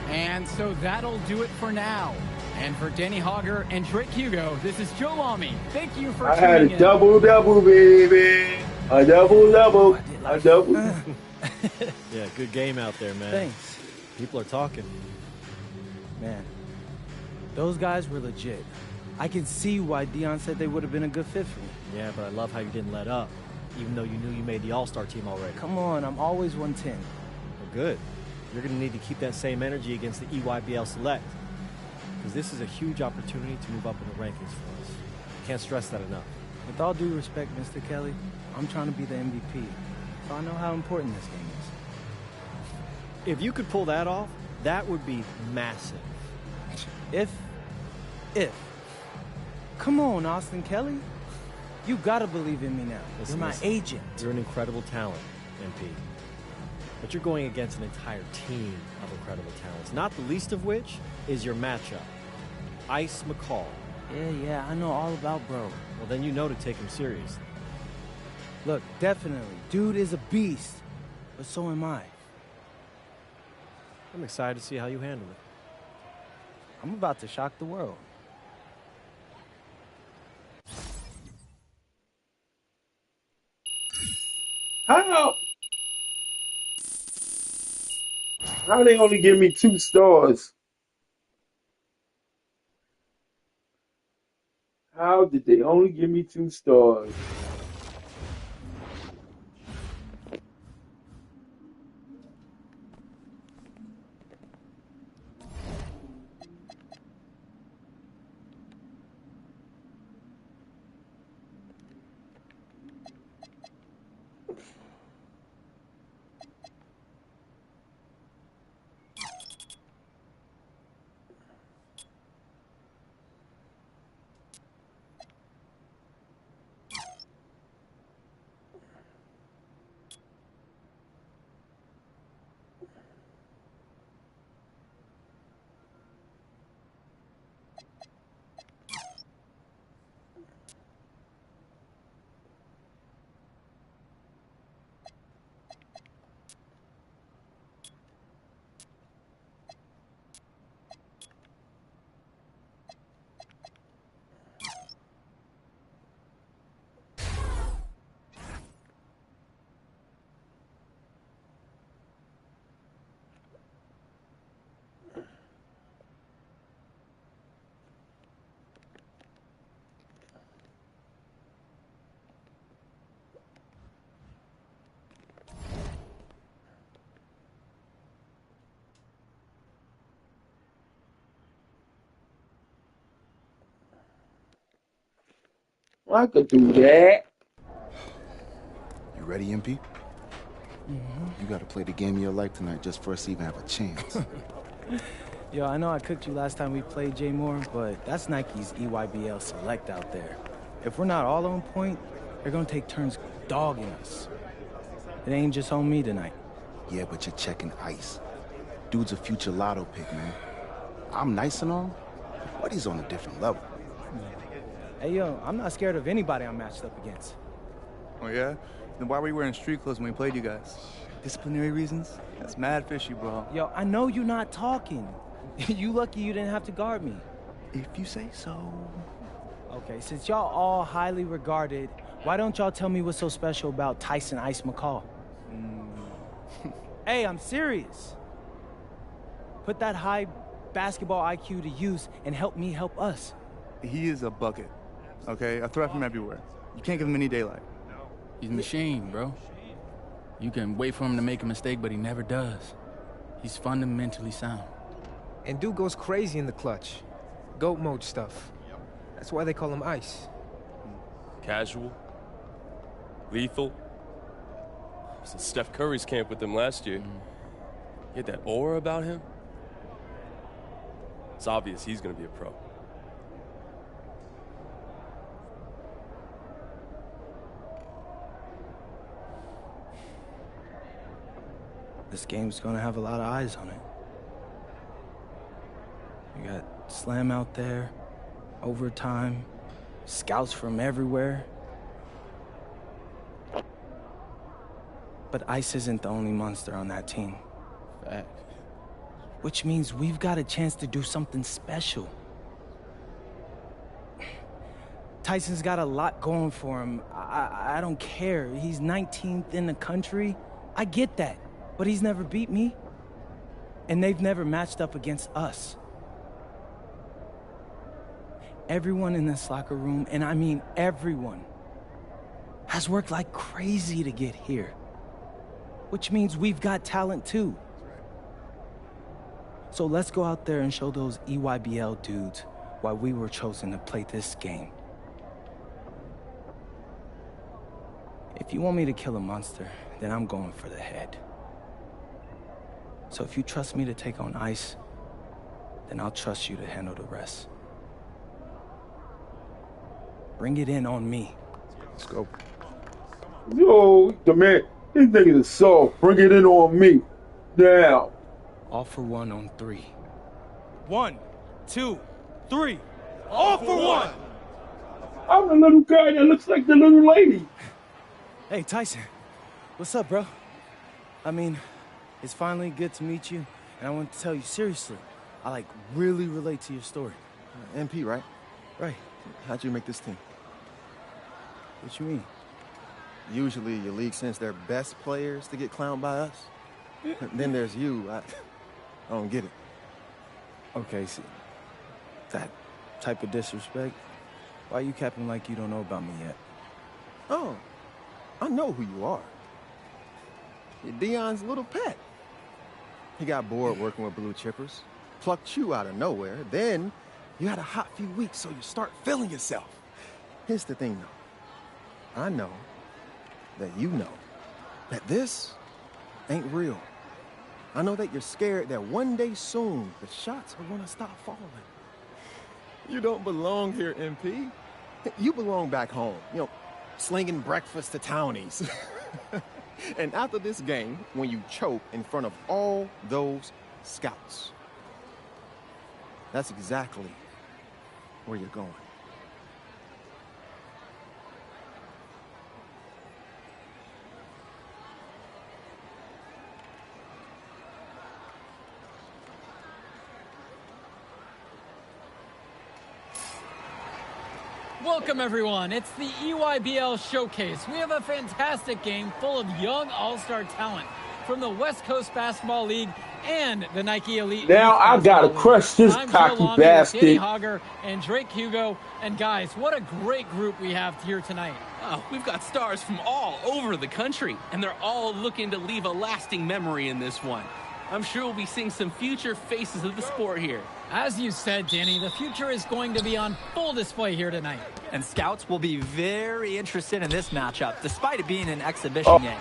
And so that'll do it for now. And for Danny Hogger and Drake Hugo, this is Joe Lamy. Thank you for I tuning had in. a double-double, baby. A double-double. A double. Yeah, good game out there, man. Thanks. People are talking. Man, those guys were legit. I can see why Dion said they would have been a good fit for me. Yeah, but I love how you didn't let up, even though you knew you made the All-Star team already. Come on, I'm always 110. Well, good. you're going to need to keep that same energy against the EYBL Select. Because this is a huge opportunity to move up in the rankings for us. Can't stress that enough. With all due respect, Mr. Kelly, I'm trying to be the MVP. So I know how important this game is. If you could pull that off, that would be massive. If. Come on, Austin Kelly. You gotta believe in me now. You're my agent. You're an incredible talent, MP. But you're going against an entire team of incredible talents, not the least of which is your matchup, Ice McCall. Yeah, I know all about bro. Well, then you know to take him seriously. Look, definitely. Dude is a beast, but so am I. I'm excited to see how you handle it. I'm about to shock the world. How they only give me 2 stars? How did they only give me 2 stars? I could do that. You ready, MP? Mm-hmm. You gotta play the game of your life tonight just for us to even have a chance. Yo, I know I cooked you last time we played J Moore, but that's Nike's EYBL Select out there. If we're not all on point, they're gonna take turns dogging us. It ain't just on me tonight. Yeah, but you're checking Ice. Dude's a future lotto pick, man. I'm nice and all, but he's on a different level. Hey, yo, I'm not scared of anybody I'm matched up against. Oh, yeah? Then why were you wearing street clothes when we played you guys? Disciplinary reasons? That's mad fishy, bro. Yo, I know you're not talking. You lucky you didn't have to guard me. If you say so. Okay, since y'all all highly regarded, why don't y'all tell me what's so special about Tyson Ice McCall? Hey, I'm serious. Put that high basketball IQ to use and help me help us. He is a bucket, okay? A threat from everywhere. You can't give him any daylight. He's a machine, bro. You can wait for him to make a mistake, but he never does. He's fundamentally sound. And dude goes crazy in the clutch. GOAT mode stuff. That's why they call him Ice. Casual. Lethal. I was in Steph Curry's camp with him last year. He had that aura about him. It's obvious he's going to be a pro. This game's gonna have a lot of eyes on it. You got Slam out there, overtime, scouts from everywhere. But Ice isn't the only monster on that team. Fact. Which means we've got a chance to do something special. Tyson's got a lot going for him. I don't care. He's 19th in the country. I get that. But he's never beat me. And they've never matched up against us. Everyone in this locker room, and I mean everyone, has worked like crazy to get here. Which means we've got talent too. So let's go out there and show those EYBL dudes why we were chosen to play this game. If you want me to kill a monster, then I'm going for the head. So if you trust me to take on Ice, then I'll trust you to handle the rest. Bring it in on me. Let's go. Yo, the man, these niggas are soft. Bring it in on me. Now. All for one on 3. 1, 2, 3. All for one. I'm the little guy that looks like the little lady. Hey, Tyson. What's up, bro? I mean, it's finally good to meet you, and I want to tell you seriously, I like really relate to your story. MP, right? Right. How'd you make this team? What you mean? Usually your league sends their best players to get clowned by us. Then there's you. I don't get it. Okay, see, that type of disrespect, why you capping like you don't know about me yet? Oh, I know who you are. You're Dion's little pet. He got bored working with blue chippers, plucked you out of nowhere, then you had a hot few weeks, so you start feeling yourself. Here's the thing, though. I know that you know that this ain't real. I know that you're scared that one day soon the shots are gonna stop falling. You don't belong here, MP. You belong back home, you know, slinging breakfast to townies. And after this game, when you choke in front of all those scouts, that's exactly where you're going. Welcome, everyone. It's the EYBL Showcase. We have a fantastic game full of young all-star talent from the West Coast Basketball League and the Nike Elite. Now I gotta crush this cocky bastard. Danny Hogger and Drake Hugo. And guys, what a great group we have here tonight. Oh, we've got stars from all over the country, and they're all looking to leave a lasting memory in this one. I'm sure we'll be seeing some future faces of the sport here. As you said, Danny, the future is going to be on full display here tonight. And scouts will be very interested in this matchup, despite it being an exhibition game.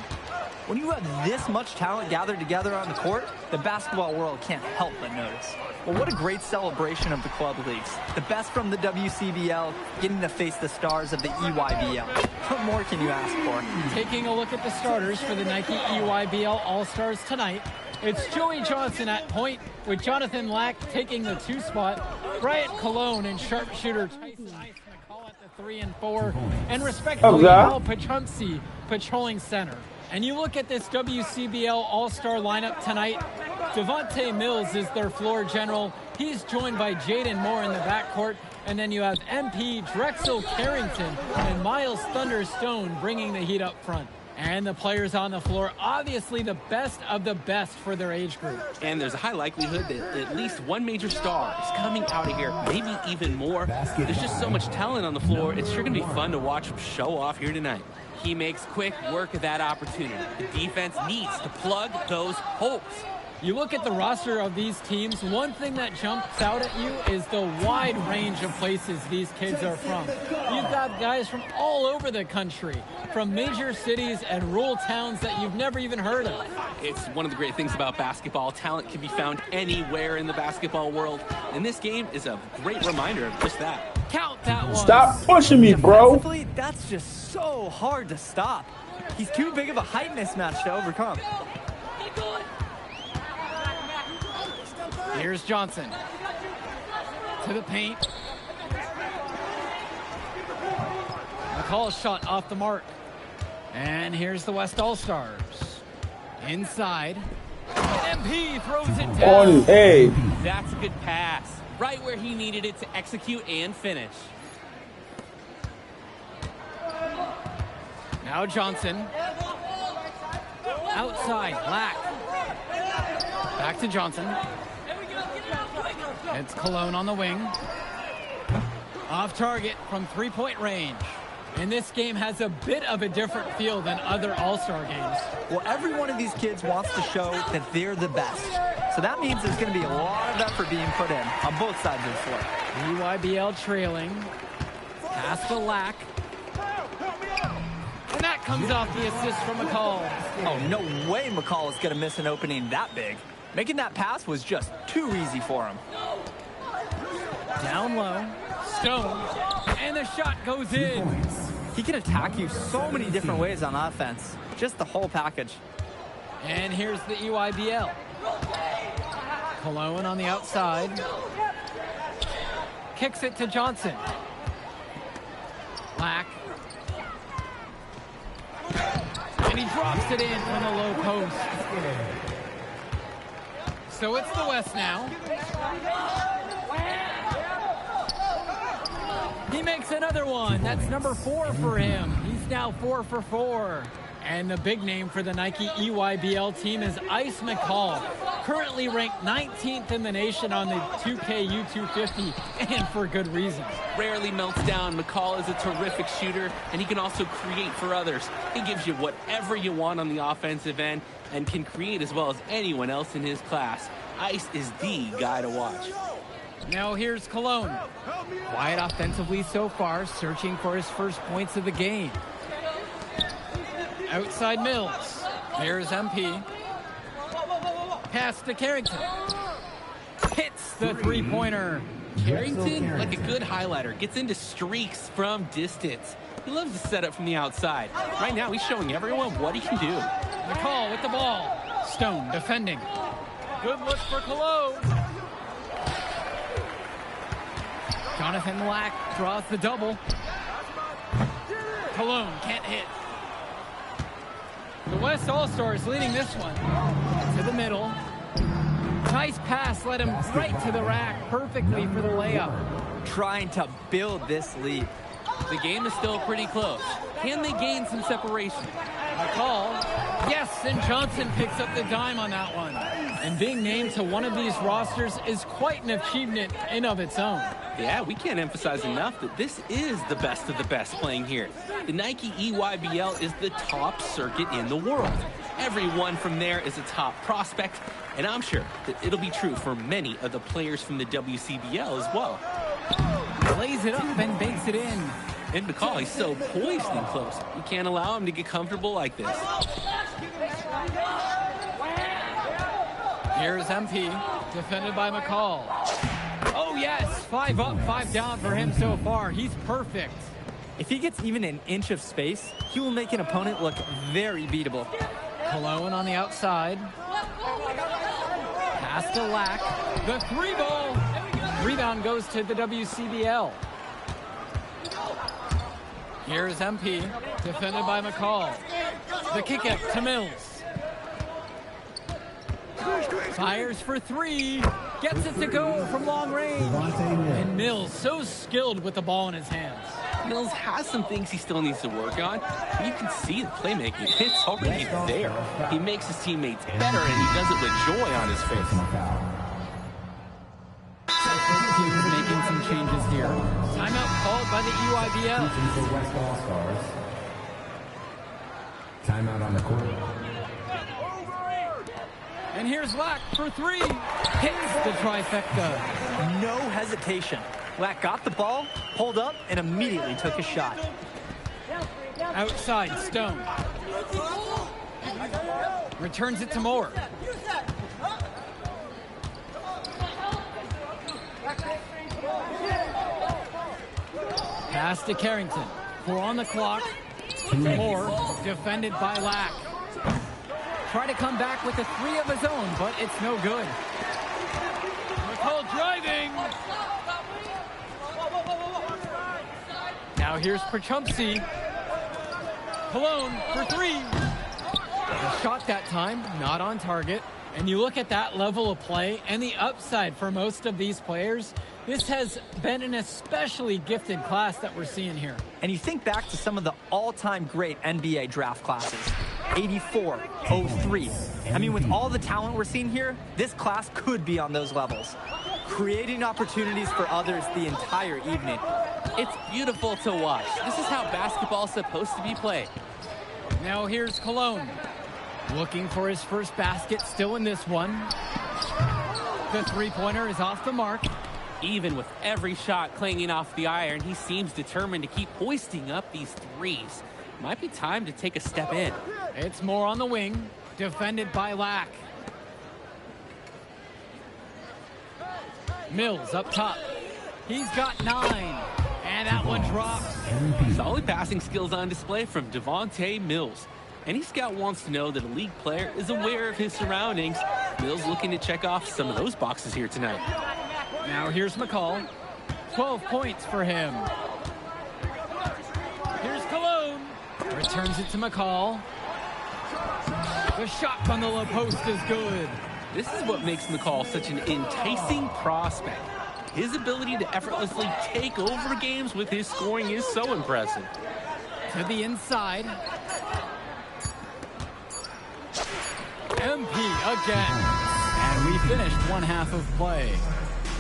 When you have this much talent gathered together on the court, the basketball world can't help but notice. Well, what a great celebration of the club leagues. The best from the WCBL getting to face the stars of the EYBL. What more can you ask for? Taking a look at the starters for the Nike EYBL All-Stars tonight, it's Joey Johnson at point, with Jonathan Lack taking the 2 spot, Bryant Cologne and sharpshooter Tyson Ice McCall at the 3 and 4, and respectively Al Pachumsi patrolling center. And you look at this WCBL All-Star lineup tonight, Devontae Mills is their floor general. He's joined by Jaden Moore in the backcourt. And then you have MP Drexel Carrington and Miles Thunderstone bringing the heat up front. And the players on the floor, obviously the best of the best for their age group. And there's a high likelihood that at least one major star is coming out of here, maybe even more. There's just so much talent on the floor. It's sure going to be fun to watch them show off here tonight. He makes quick work of that opportunity. The defense needs to plug those holes. You look at the roster of these teams, one thing that jumps out at you is the wide range of places these kids are from. You've got guys from all over the country, from major cities and rural towns that you've never even heard of. It's one of the great things about basketball. Talent can be found anywhere in the basketball world, and this game is a great reminder of just that. Count that one. Stop pushing me, bro. Defensively, that's just so hard to stop. He's too big of a height mismatch to overcome. Here's Johnson to the paint. McCall's shot off the mark. And here's the West All-Stars. Inside. MP throws it down. Hey. That's a good pass. Right where he needed it to execute and finish. Now Johnson. Outside, Lack. Back to Johnson. It's Cologne on the wing. Off target from three-point range. And this game has a bit of a different feel than other All-Star games. Well, every one of these kids wants to show that they're the best. So that means there's going to be a lot of effort being put in on both sides of the floor. EYBL trailing. Pass to Lack. And that comes off the assist from McCall. Oh, no way McCall is going to miss an opening that big. Making that pass was just too easy for him. Down low. Stone. And the shot goes in. He can attack you so many different ways on offense. Just the whole package. And here's the EYBL. Cologne on the outside. Kicks it to Johnson. Lack. And he drops it in from the low post. So it's the West now. He makes another one. That's number 4 for him. He's now 4 for 4. And the big name for the Nike EYBL team is Ice McCall, currently ranked 19th in the nation on the 2K U250, and for good reason. Rarely melts down. McCall is a terrific shooter, and he can also create for others. He gives you whatever you want on the offensive end and can create as well as anyone else in his class. Ice is the guy to watch. Now here's Cologne. Quiet offensively so far, searching for his first points of the game. Outside Mills. There's MP. Pass to Carrington. Hits the three-pointer. Carrington, like a good highlighter, gets into streaks from distance. He loves to set up from the outside. Right now, he's showing everyone what he can do. McCall with the ball. Stone defending. Good look for Cologne. Jonathan Lack draws the double. Cologne can't hit. The West All-Stars leading this one. To the middle. Nice pass led him right to the rack perfectly for the layup. Trying to build this lead. The game is still pretty close. Can they gain some separation? McCall. Yes, and Johnson picks up the dime on that one. And being named to one of these rosters is quite an achievement in of its own. Yeah, we can't emphasize enough that this is the best of the best playing here. The Nike EYBL is the top circuit in the world. Everyone from there is a top prospect, and I'm sure that it'll be true for many of the players from the WCBL as well. Lays it up and banks it in. And McCall, he's so poised and close. You can't allow him to get comfortable like this. Here's MP, defended by McCall. Oh yes, 5 up, 5 down for him so far. He's perfect. If he gets even an inch of space, he will make an opponent look very beatable. Cologne on the outside. Pass to Lack. The 3-ball. Rebound goes to the WCBL. Here's MP, defended by McCall. The kick out to Mills. Fires for 3. Gets it to go from long range. And Mills, so skilled with the ball in his hands. Mills has some things he still needs to work on. You can see the playmaking. It's already there. He makes his teammates better, and he does it with joy on his face. Making some changes here. Timeout called by the EYBL. The West All-Stars. Timeout on the court. And here's Lack for 3. Hits the trifecta. No hesitation. Lack got the ball, pulled up, and immediately took a shot. Outside, Stone. Returns it to Moore. Pass to Carrington. 4 on the clock. Moore, defended by Lack. Try to come back with a 3 of his own, but it's no good. McCall driving. Now here's Perchumpsey. Cologne for 3. The shot that time, not on target. And you look at that level of play and the upside for most of these players, this has been an especially gifted class that we're seeing here. And you think back to some of the all-time great NBA draft classes. 84, 03. I mean, with all the talent we're seeing here, this class could be on those levels. Creating opportunities for others the entire evening. It's beautiful to watch. This is how basketball's supposed to be played. Now here's Cologne. Looking for his first basket still in this one. The three-pointer is off the mark. Even with every shot clanging off the iron, he seems determined to keep hoisting up these threes. Might be time to take a step in. It's Moore on the wing, defended by Lack. Mills up top. He's got 9, and that one drops. Solid passing skills on display from Devontae Mills. Any scout wants to know that a league player is aware of his surroundings. Mills looking to check off some of those boxes here tonight. Now here's McCall. 12 points for him. Here's Cologne. Returns it to McCall. The shot from the low post is good. This is what makes McCall such an enticing prospect. His ability to effortlessly take over games with his scoring is so impressive. To the inside. MP again. And we finished one half of play.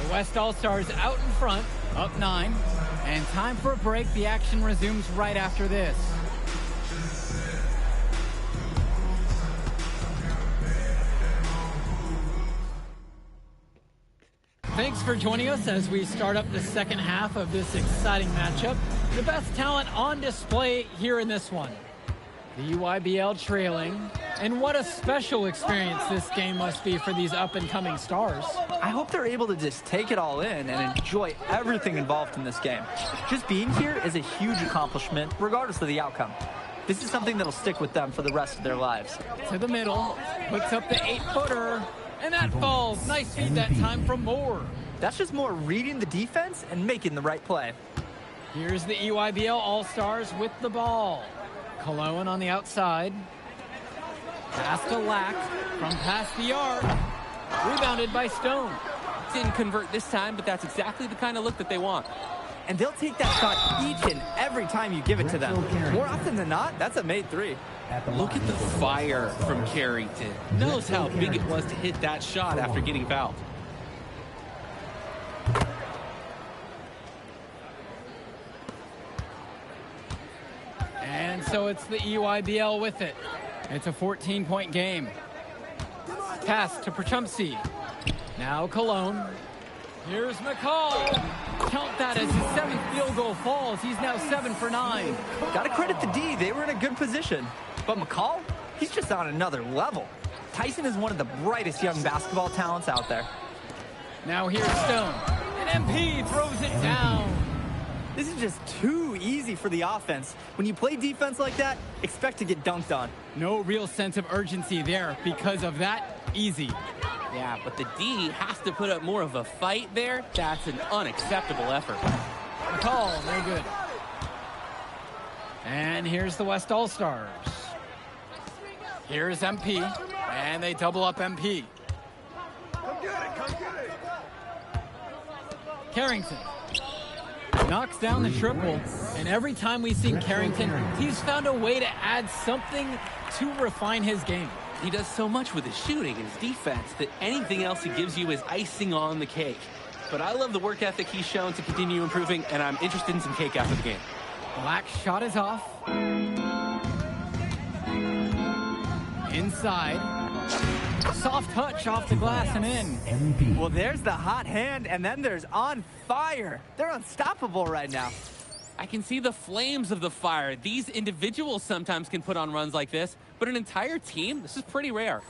The West All-Stars out in front, up 9. And time for a break. The action resumes right after this. Thanks for joining us as we start up the second half of this exciting matchup. The best talent on display here in this one. The UIBL trailing. And what a special experience this game must be for these up-and-coming stars. I hope they're able to just take it all in and enjoy everything involved in this game. Just being here is a huge accomplishment, regardless of the outcome. This is something that'll stick with them for the rest of their lives. To the middle, puts up the 8-footer, and that falls. Nice feed that time from Moore. That's just Moore reading the defense and making the right play. Here's the EYBL All-Stars with the ball. Cologne on the outside. Pass to Lack from past the arc. Rebounded by Stone. Didn't convert this time, but that's exactly the kind of look that they want. And they'll take that shot each and every time you give it to them. More often than not, that's a made 3. Look at the fire from Carrington. Knows how big it was to hit that shot after getting fouled. And so it's the EYBL with it. It's a 14-point game. Pass to Perchumsey. Now Cologne. Here's McCall. Count that as his 7th field goal falls. He's now 7 for 9. Gotta credit the D. They were in a good position. But McCall, he's just on another level. Tyson is one of the brightest young basketball talents out there. Now here's Stone. And MP throws it down. This is just too easy for the offense. When you play defense like that, expect to get dunked on. No real sense of urgency there because of that easy. Yeah, but the D has to put up more of a fight there. That's an unacceptable effort. McCall, no good. And here's the West All-Stars. Here's MP, and they double up MP. Come get it, come get it. Carrington knocks down the triple, and every time we've seen Carrington, he's found a way to add something to refine his game. He does so much with his shooting and his defense that anything else he gives you is icing on the cake. But I love the work ethic he's shown to continue improving, and I'm interested in some cake after the game. Black shot is off. Inside. Soft touch off the glass and in. Well, there's the hot hand, and then there's on fire. They're unstoppable right now. I can see the flames of the fire. These individuals sometimes can put on runs like this, but an entire team, this is pretty rare.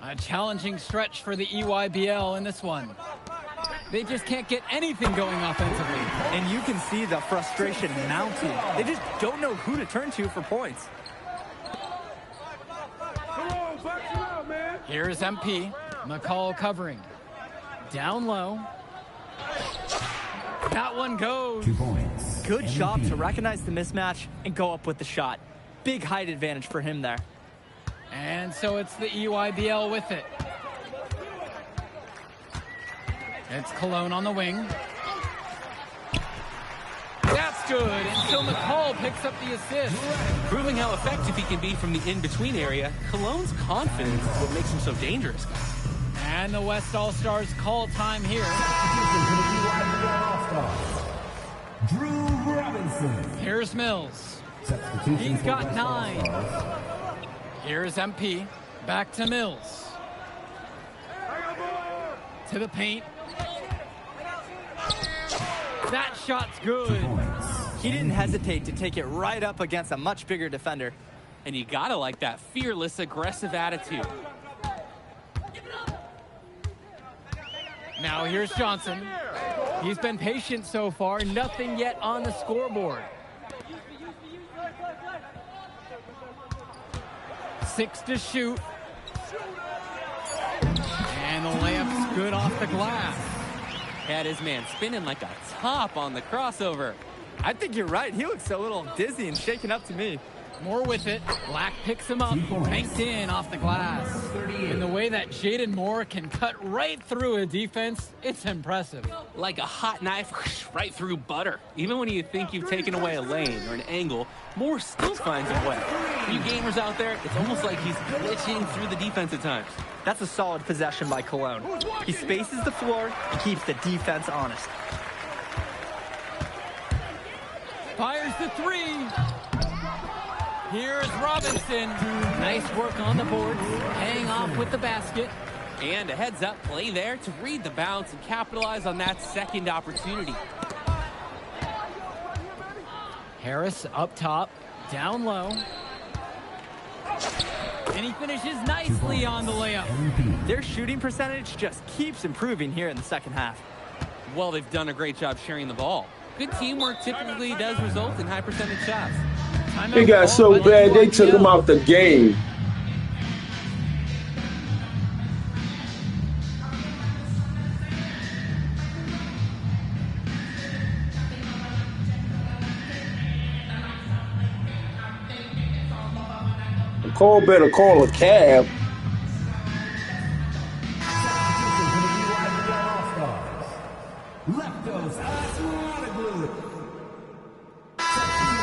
A challenging stretch for the EYBL in this one. They just can't get anything going offensively. And you can see the frustration mounting. They just don't know who to turn to for points. Here's MP. McCall covering. Down low. That one goes. 2 points. Good job to recognize the mismatch and go up with the shot. Big height advantage for him there. And so it's the EYBL with it. It's Cologne on the wing. That's good, and so McCall picks up the assist. Proving how effective he can be from the in-between area, Cologne's confidence is what makes him so dangerous. And the West All-Stars call time here. Drew Robinson. Here's Mills. He's got 9. Here's MP. Back to Mills. To the paint. That shot's good. He didn't hesitate to take it right up against a much bigger defender. And you gotta like that fearless, aggressive attitude. Now here's Johnson. He's been patient so far, nothing yet on the scoreboard. 6 to shoot. And the layup's good off the glass. Had his man spinning like a top on the crossover. I think you're right. He looks a little dizzy and shaken up to me. More with it. Black picks him up, banked in off the glass. And the way that Jaden Moore can cut right through a defense, it's impressive. Like a hot knife right through butter. Even when you think you've taken away a lane or an angle, Moore still finds a way. For you gamers out there, it's almost like he's glitching through the defense at times. That's a solid possession by Cologne. He spaces the floor and keeps the defense honest. Fires the 3. Here's Robinson. Nice work on the boards. Paying off with the basket. And a heads-up play there to read the bounce and capitalize on that second opportunity. Harris up top, down low. And he finishes nicely on the layup. Their shooting percentage just keeps improving here in the second half. Well, they've done a great job sharing the ball. Good teamwork typically does result in high percentage shots. It got so bad they took him out the game. Cole better call a cab.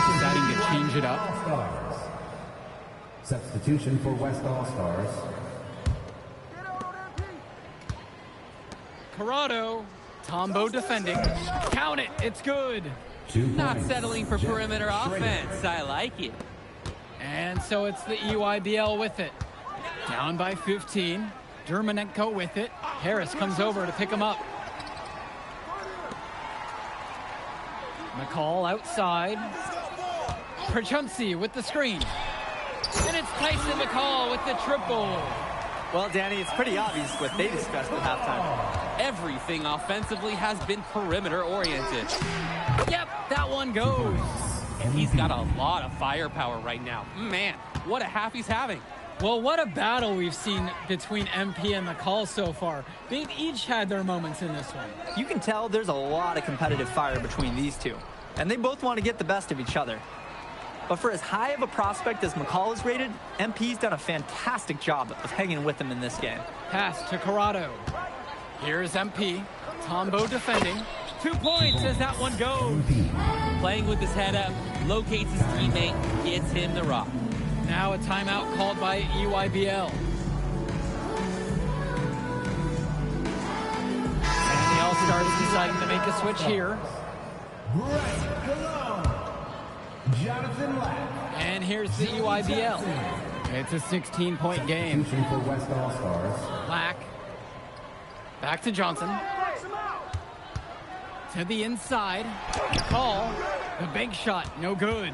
Deciding to change it up. Substitution for West All-Stars. Corrado, Tombo defending. Count it, it's good. Not settling for perimeter offense. I like it. And so it's the EYBL with it. Down by 15. Dermanenko with it. Harris comes over to pick him up. McCall outside. Prachunsi with the screen. And it's Tyson McCall with the triple. Well, Danny, it's pretty obvious what they discussed at halftime. Everything offensively has been perimeter oriented. Yep, that one goes. He's got a lot of firepower right now. Man, what a half he's having. Well, what a battle we've seen between MP and McCall so far. They've each had their moments in this one. You can tell there's a lot of competitive fire between these two, and they both want to get the best of each other. But for as high of a prospect as McCall is rated, MP's done a fantastic job of hanging with him in this game. Pass to Corrado. Here's MP. Tombo defending. 2 points as that one goes. Playing with his head up, locates his teammate, gets him the rock. Now a timeout called by EYBL. And the All-Stars deciding to make a switch here. And here's the EYBL. It's a 16-point game. For West All-Stars. Black. Back to Johnson. To the inside. Call. The big shot. No good.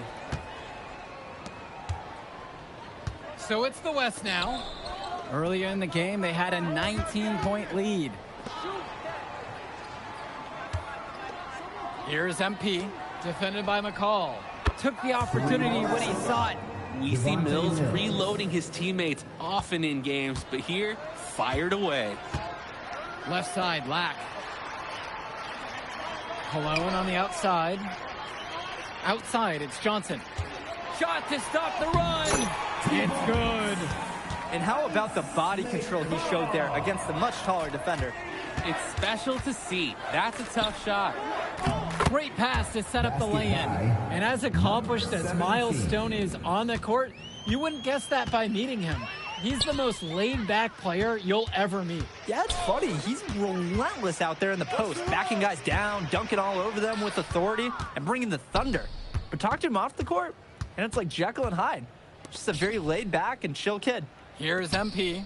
So it's the West now. Earlier in the game, they had a 19-point lead. Here's MP. Defended by McCall. Took the opportunity when he saw it. We see Mills reloading his teammates often in games, but here, fired away. Left side, Lack. Cologne on the outside. Outside, it's Johnson. Shot to stop the run. It's good. And how about the body control he showed there against the much taller defender? It's special to see. That's a tough shot. Great pass to set up the lay-in. And as accomplished as Miles Stone is on the court, you wouldn't guess that by meeting him. He's the most laid-back player you'll ever meet. Yeah, it's funny. He's relentless out there in the post, backing guys down, dunking all over them with authority, and bringing the thunder. But talk to him off the court, and it's like Jekyll and Hyde. Just a very laid-back and chill kid. Here's MP.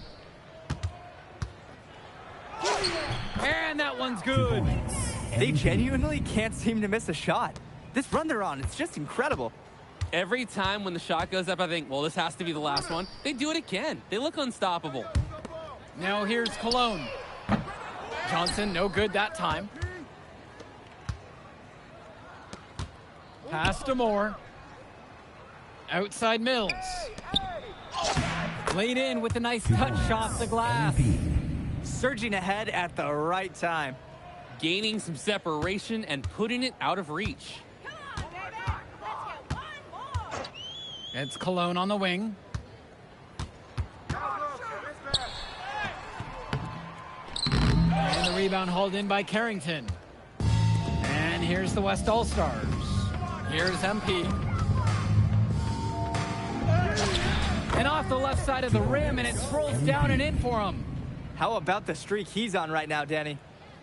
And that one's good. They genuinely can't seem to miss a shot. This run they're on, it's just incredible. Every time when the shot goes up, I think, well, this has to be the last one. They do it again. They look unstoppable. Now here's Cologne. Johnson, no good that time. Pass to Moore. Outside Mills. Laid in with a nice touch off the glass. Surging ahead at the right time. Gaining some separation and putting it out of reach. It's Cologne on the wing. And the rebound hauled in by Carrington. And here's the West All-Stars. Here's MP. And off the left side of the rim, and it scrolls down and in for him. How about the streak he's on right now, Danny?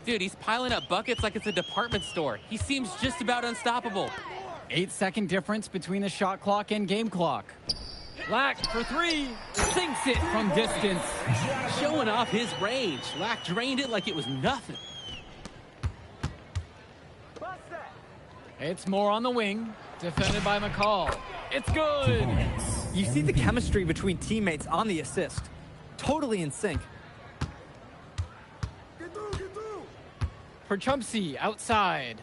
Dude, he's piling up buckets like it's a department store. He seems just about unstoppable. 8-second difference between the shot clock and game clock. Lack for three, sinks it from distance. Showing off his range. Lack drained it like it was nothing. It's Moore on the wing, defended by McCall. It's good. You see the chemistry between teammates on the assist. Totally in sync. For Chumpsy, outside.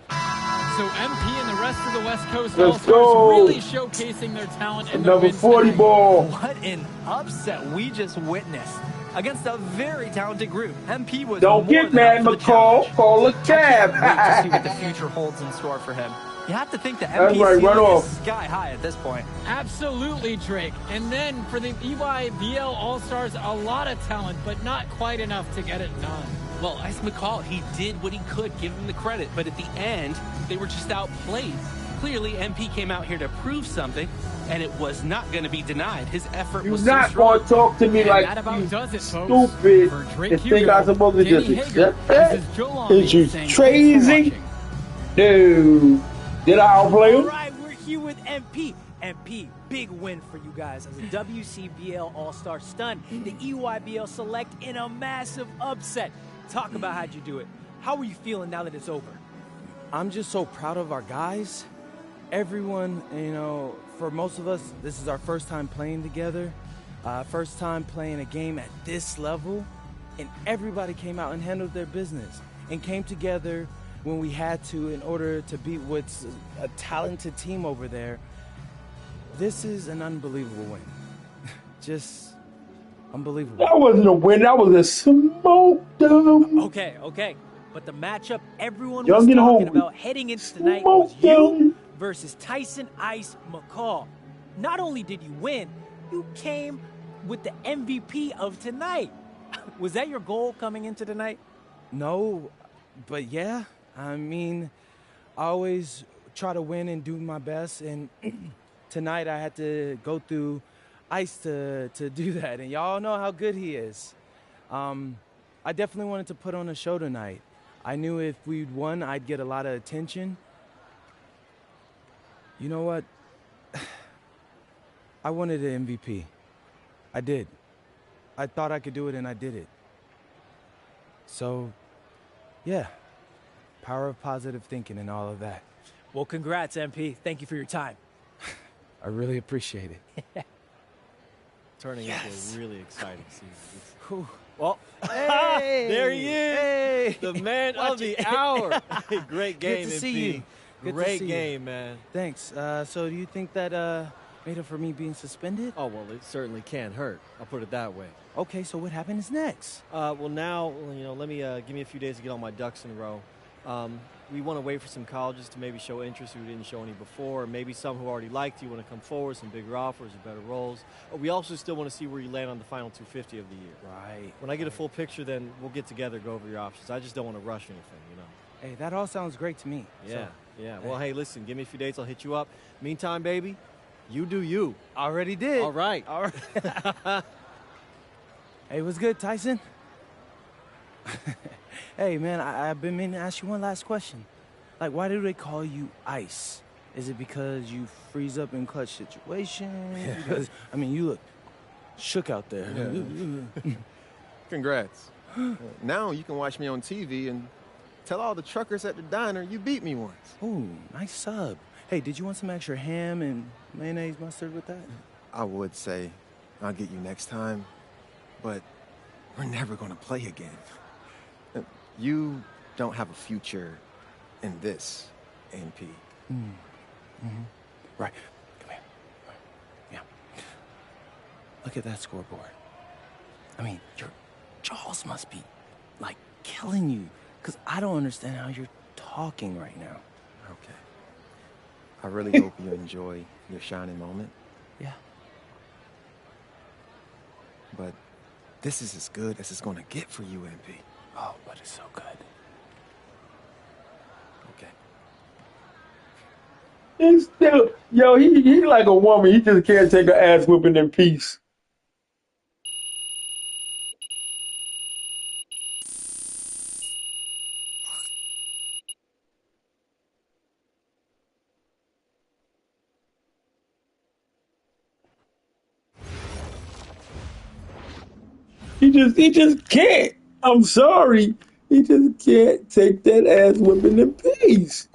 So MP and the rest of the West Coast All-Stars really showcasing their talent in another 40 ball. What an upset we just witnessed. Against a very talented group. MP was Don't get mad, McCall. Call a cab. Wait to see what the future holds in store for him. You have to think the MP is sky high at this point. Absolutely, Drake. And then for the EYBL All-Stars, a lot of talent, but not quite enough to get it done. Well, Ice McCall, he did what he could, give him the credit, but at the end, they were just outplayed. Clearly, MP came out here to prove something, and it was not going to be denied. His effort was so strong. You're not going to talk to me like you stupid and think I'm supposed to just accept that? Is you crazy? Dude, did I outplay him? All right, we're here with MP. MP, big win for you guys as a WCBL All-Star stun. The EYBL Select in a massive upset. Talk about how'd you do it. How are you feeling now that it's over? I'm just so proud of our guys. Everyone, you know, for most of us, this is our first time playing together. First time playing a game at this level. And everybody came out and handled their business and came together when we had to in order to beat what's a talented team over there. This is an unbelievable win. Just unbelievable. That wasn't a win. That was a smoke dumb. Okay. But the matchup everyone was talking about heading into tonight was you versus Tyson Ice McCall. Not only did you win, you came with the MVP of tonight. Was that your goal coming into tonight? No, but yeah. I mean, I always try to win and do my best, and tonight I had to go through Ice to do that, and y'all know how good he is. I definitely wanted to put on a show tonight. I knew if we'd won, I'd get a lot of attention. You know what? I wanted an MVP. I did. I thought I could do it, and I did it. So, yeah, power of positive thinking and all of that. Well, congrats, MP. Thank you for your time. I really appreciate it. Turning into a really exciting season. Well, hey, there he is, hey, the man of the hour. Great game, Good to see MP. you. Good Great to see game, you. man. Thanks. So do you think that made up for me being suspended? Oh, well, it certainly can't hurt. I'll put it that way. Okay, so what happens next? Well, now, you know, let me give me a few days to get all my ducks in a row. We want to wait for some colleges to maybe show interest who didn't show any before. Maybe some who already liked you want to come forward, some bigger offers or better roles. But we also still want to see where you land on the final 250 of the year. Right. When I get a full picture, then we'll get together, go over your options. I just don't want to rush anything, you know. Hey, that all sounds great to me. Yeah, So, yeah. Well, hey, listen, give me a few days. I'll hit you up. Meantime, baby, you do you. Already did. All right. All right. Hey, what's good, Tyson? Hey, man, I've been meaning to ask you one last question. Like, why do they call you Ice? Is it because you freeze up in clutch situations? Because, I mean, you look shook out there. Yeah. Congrats. Now you can watch me on TV and tell all the truckers at the diner you beat me once. Ooh, nice sub. Hey, did you want some extra ham and mayonnaise mustard with that? I would say I'll get you next time, but we're never gonna play again. You don't have a future in this, NP. Right. Come here. Yeah. Look at that scoreboard. I mean, your jaws must be, like, killing you. Because I don't understand how you're talking right now. Okay. I really hope you enjoy your shining moment. Yeah. But this is as good as it's gonna get for you, MP. Oh, but it's so good. Okay. He's still, yo, he like a woman. He just can't take her ass whipping in peace. He just can't. I'm sorry. He just can't take that ass whipping in peace.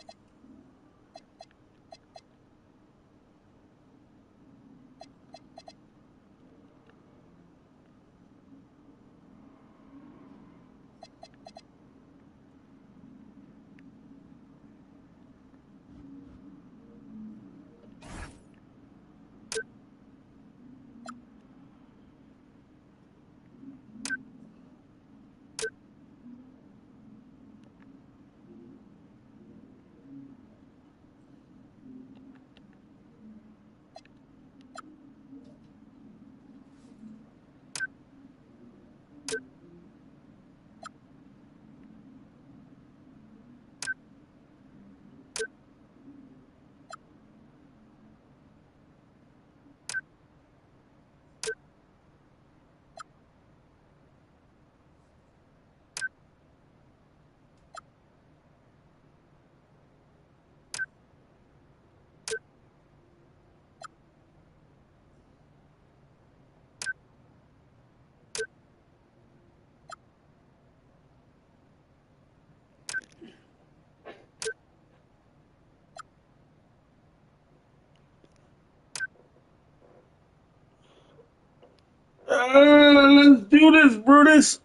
Let's do this, Brutus.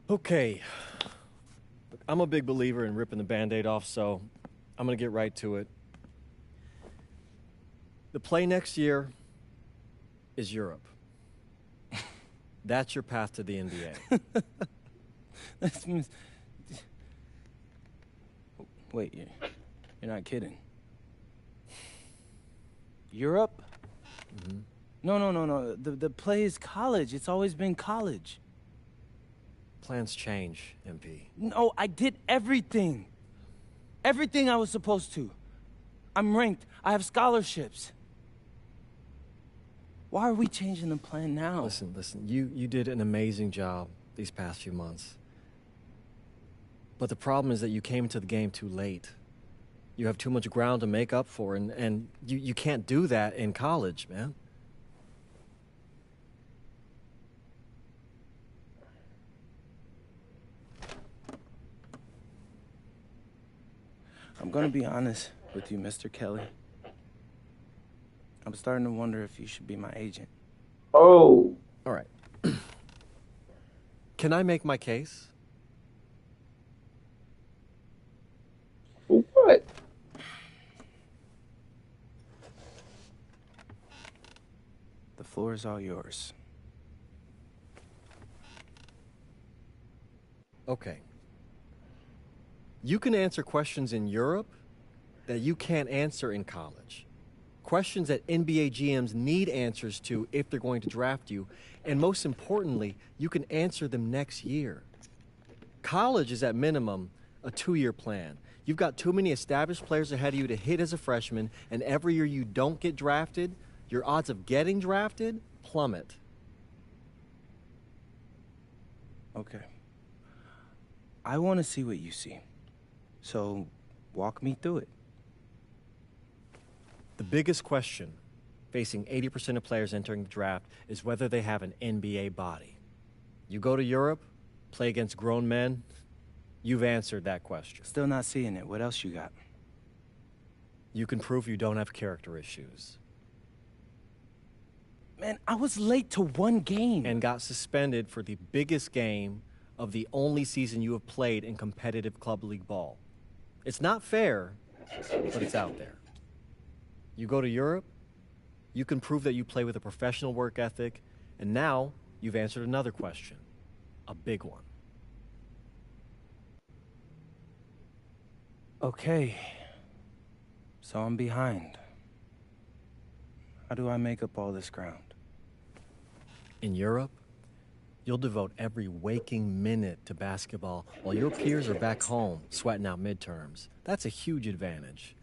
Okay. Look, I'm a big believer in ripping the Band-Aid off, so I'm going to get right to it. The play next year is Europe. That's your path to the NBA. Wait, you're not kidding. Europe? Mm-hmm. No. The play is college. It's always been college. Plans change, MP. No, I did everything. Everything I was supposed to. I'm ranked. I have scholarships. Why are we changing the plan now? Listen. You did an amazing job these past few months. But the problem is that you came into the game too late. You have too much ground to make up for, and you can't do that in college, man. I'm gonna be honest with you, Mr. Kelly. I'm starting to wonder if you should be my agent. Oh. All right. Can I make my case? What? The floor is all yours. Okay. You can answer questions in Europe that you can't answer in college. Questions that NBA GMs need answers to if they're going to draft you. And most importantly, you can answer them next year. College is at minimum a 2-year plan. You've got too many established players ahead of you to hit as a freshman, and every year you don't get drafted, your odds of getting drafted plummet. Okay. I want to see what you see. So, walk me through it. The biggest question facing 80% of players entering the draft is whether they have an NBA body. You go to Europe, play against grown men, you've answered that question. Still not seeing it. What else you got? You can prove you don't have character issues. Man, I was late to one game. And got suspended for the biggest game of the only season you have played in competitive club league ball. It's not fair, but it's out there. You go to Europe, you can prove that you play with a professional work ethic, and now you've answered another question, a big one. Okay, so I'm behind. How do I make up all this ground? In Europe, you'll devote every waking minute to basketball while your peers are back home sweating out midterms. That's a huge advantage.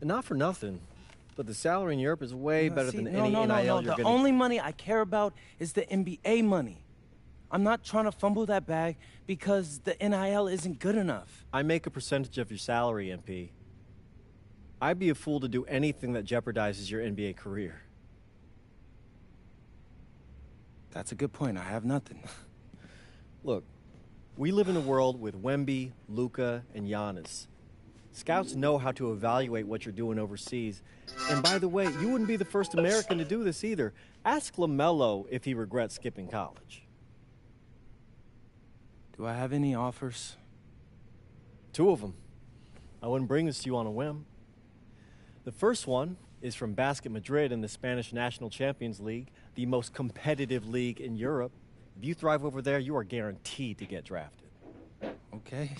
And not for nothing, but the salary in Europe is way better than any NIL you're The gonna... only money I care about is the NBA money. I'm not trying to fumble that bag because the NIL isn't good enough. I make a percentage of your salary, MP. I'd be a fool to do anything that jeopardizes your NBA career. That's a good point. I have nothing. Look, we live in a world with Wemby, Luka, and Giannis. Scouts know how to evaluate what you're doing overseas. And by the way, you wouldn't be the first American to do this either. Ask LaMelo if he regrets skipping college. Do I have any offers? 2 of them. I wouldn't bring this to you on a whim. The first one is from Basket Madrid in the Spanish National Champions League, the most competitive league in Europe. If you thrive over there, you are guaranteed to get drafted. Okay,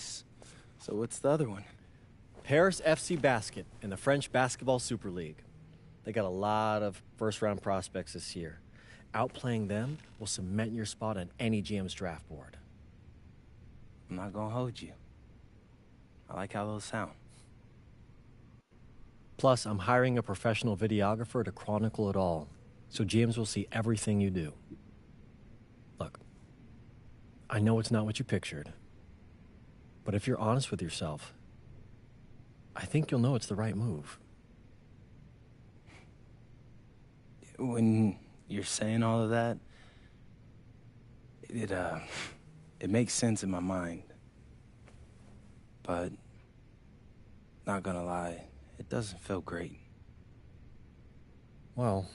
so what's the other one? Paris FC Basket in the French Basketball Super League. They got a lot of first-round prospects this year. Outplaying them will cement your spot on any GM's draft board. I'm not gonna hold you. I like how those sound. Plus, I'm hiring a professional videographer to chronicle it all, so GMs will see everything you do. Look, I know it's not what you pictured, but if you're honest with yourself, I think you'll know it's the right move. When you're saying all of that, it makes sense in my mind. But, not gonna lie, it doesn't feel great. Well,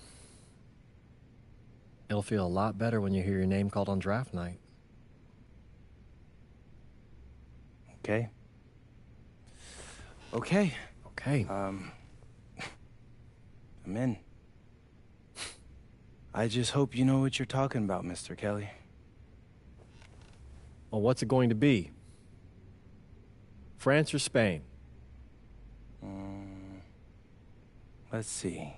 it'll feel a lot better when you hear your name called on draft night. Okay. Okay. I'm in. I just hope you know what you're talking about, Mr. Kelly. Well, what's it going to be? France or Spain? Let's see.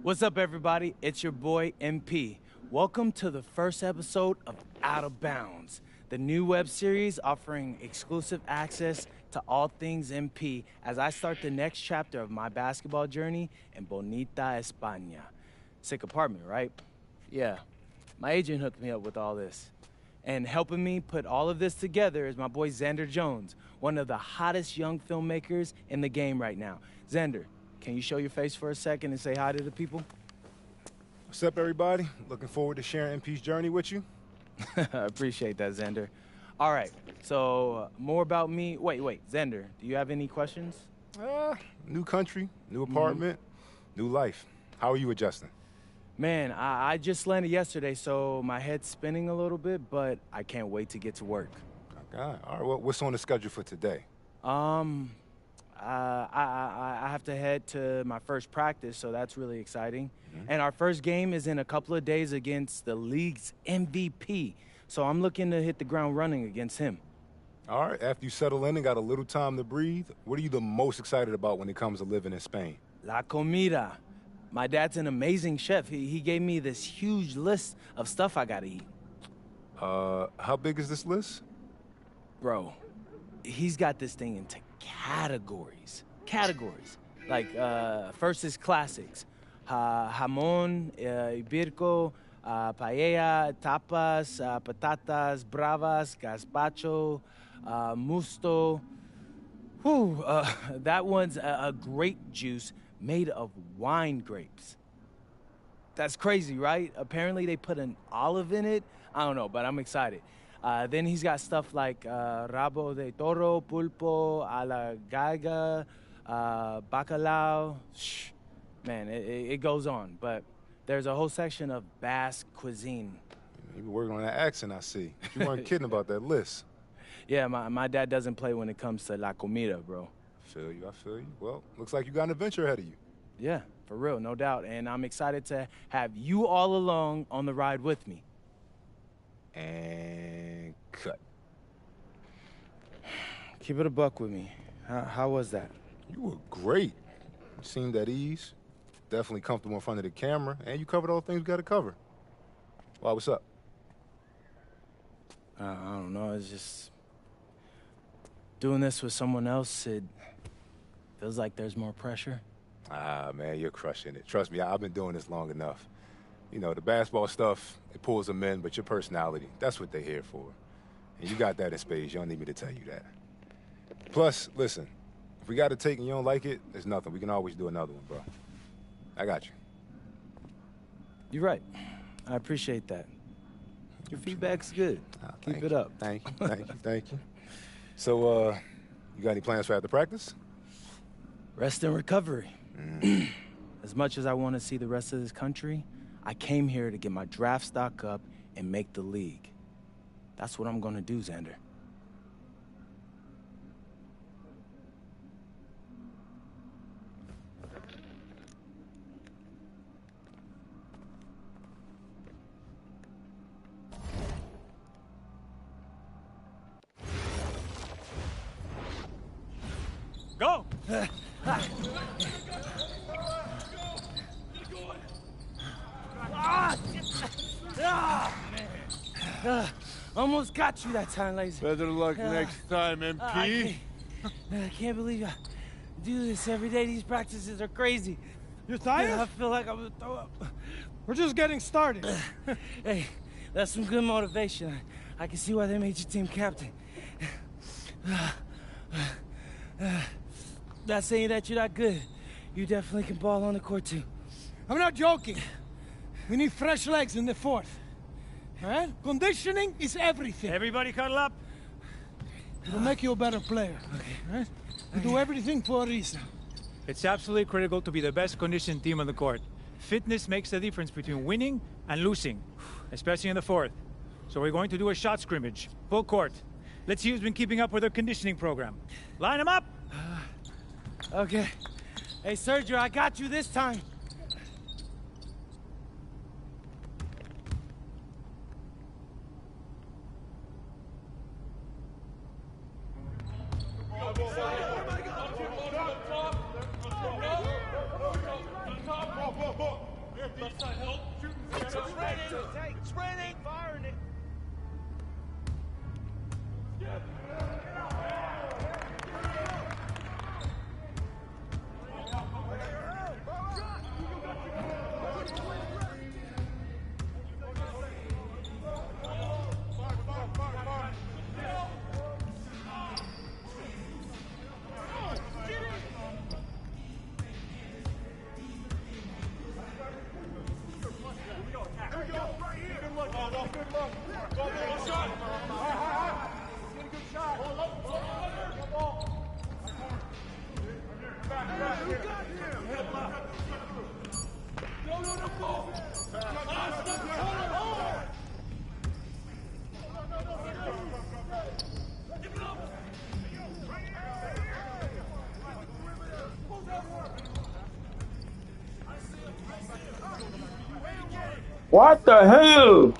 What's up, everybody? It's your boy, MP. Welcome to the first episode of Out of Bounds, the new web series offering exclusive access to all things MP as I start the next chapter of my basketball journey in Bonita, España. Sick apartment, right? Yeah. My agent hooked me up with all this. And helping me put all of this together is my boy Xander Jones, one of the hottest young filmmakers in the game right now. Xander, can you show your face for a second and say hi to the people? What's up, everybody? Looking forward to sharing MP's journey with you. I appreciate that, Xander. All right, so more about me. Wait, Xander, do you have any questions? New country, new apartment, new life. How are you adjusting? Man, I just landed yesterday, so my head's spinning a little bit, but I can't wait to get to work. Okay. All right, well, what's on the schedule for today? I have to head to my first practice, so that's really exciting. And our first game is in a couple of days against the league's MVP, so I'm looking to hit the ground running against him. All right, after you settle in and got a little time to breathe, what are you the most excited about when it comes to living in Spain? La comida. My dad's an amazing chef. He gave me this huge list of stuff I gotta eat. How big is this list? Bro, he's got this thing into categories. Like, first is classics. Jamón, ibirco, paella, tapas, patatas, bravas, gazpacho, musto. Whew, that one's a grape juice made of wine grapes. That's crazy, right? Apparently they put an olive in it. I don't know, but I'm excited. Then he's got stuff like rabo de toro, pulpo, a la gallega, bacalao. Shh. Man, it goes on, but there's a whole section of Basque cuisine. You been working on that accent, I see. You weren't kidding about that list. Yeah, my dad doesn't play when it comes to la comida, bro. I feel you. Well, looks like you got an adventure ahead of you. Yeah, for real, no doubt. And I'm excited to have you all along on the ride with me. And cut. Keep it a buck with me. How was that? You were great. You seemed at ease. Definitely comfortable in front of the camera. And you covered all the things we got to cover. Why, what's up? I don't know. It's just... doing this with someone else, it feels like there's more pressure. Ah, man, you're crushing it. Trust me, I've been doing this long enough. You know, the basketball stuff, it pulls them in, but your personality, that's what they're here for. And you got that in spades. You don't need me to tell you that. Plus, listen, if we got to take and you don't like it, there's nothing. We can always do another one, bro. I got you. You're right. I appreciate that. Your feedback's good. Keep it up. Thank you. So, you got any plans for after practice? Rest and recovery. As much as I want to see the rest of this country, I came here to get my draft stock up and make the league. That's what I'm gonna do, Xander. Go! Almost got you that time, Lazy. Better luck next time, MP. I can't believe I do this every day. These practices are crazy. You're tired? I feel like I'm gonna throw up. We're just getting started. Hey, that's some good motivation. I can see why they made you team captain. Not saying that you're not good. You definitely can ball on the court, too. I'm not joking. We need fresh legs in the fourth. All right? Conditioning is everything. Everybody cuddle up. It'll make you a better player. Okay. Right? We do everything for a reason. It's absolutely critical to be the best conditioned team on the court. Fitness makes the difference between winning and losing, especially in the fourth. So we're going to do a shot scrimmage, full court. Let's see who's been keeping up with their conditioning program. Line them up! Okay. Hey, Sergio, I got you this time. It's raining. Firing it. What the hell?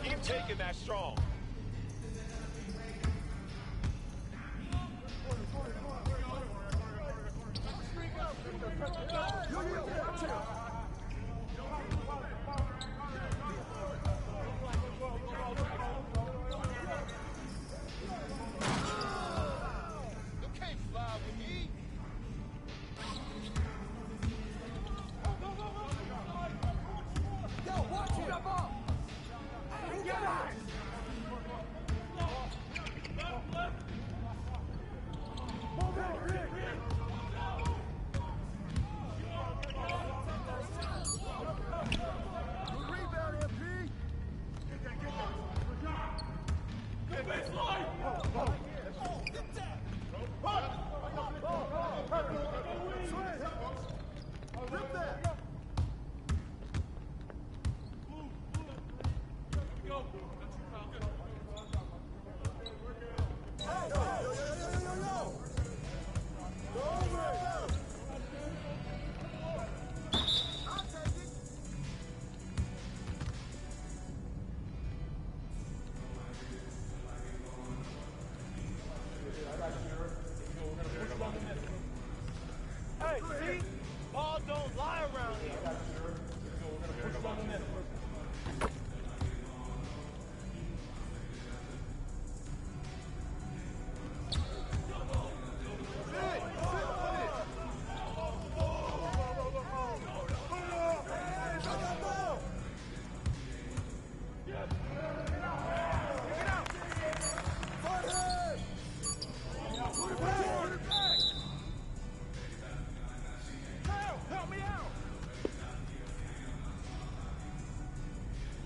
Keep taking that strong.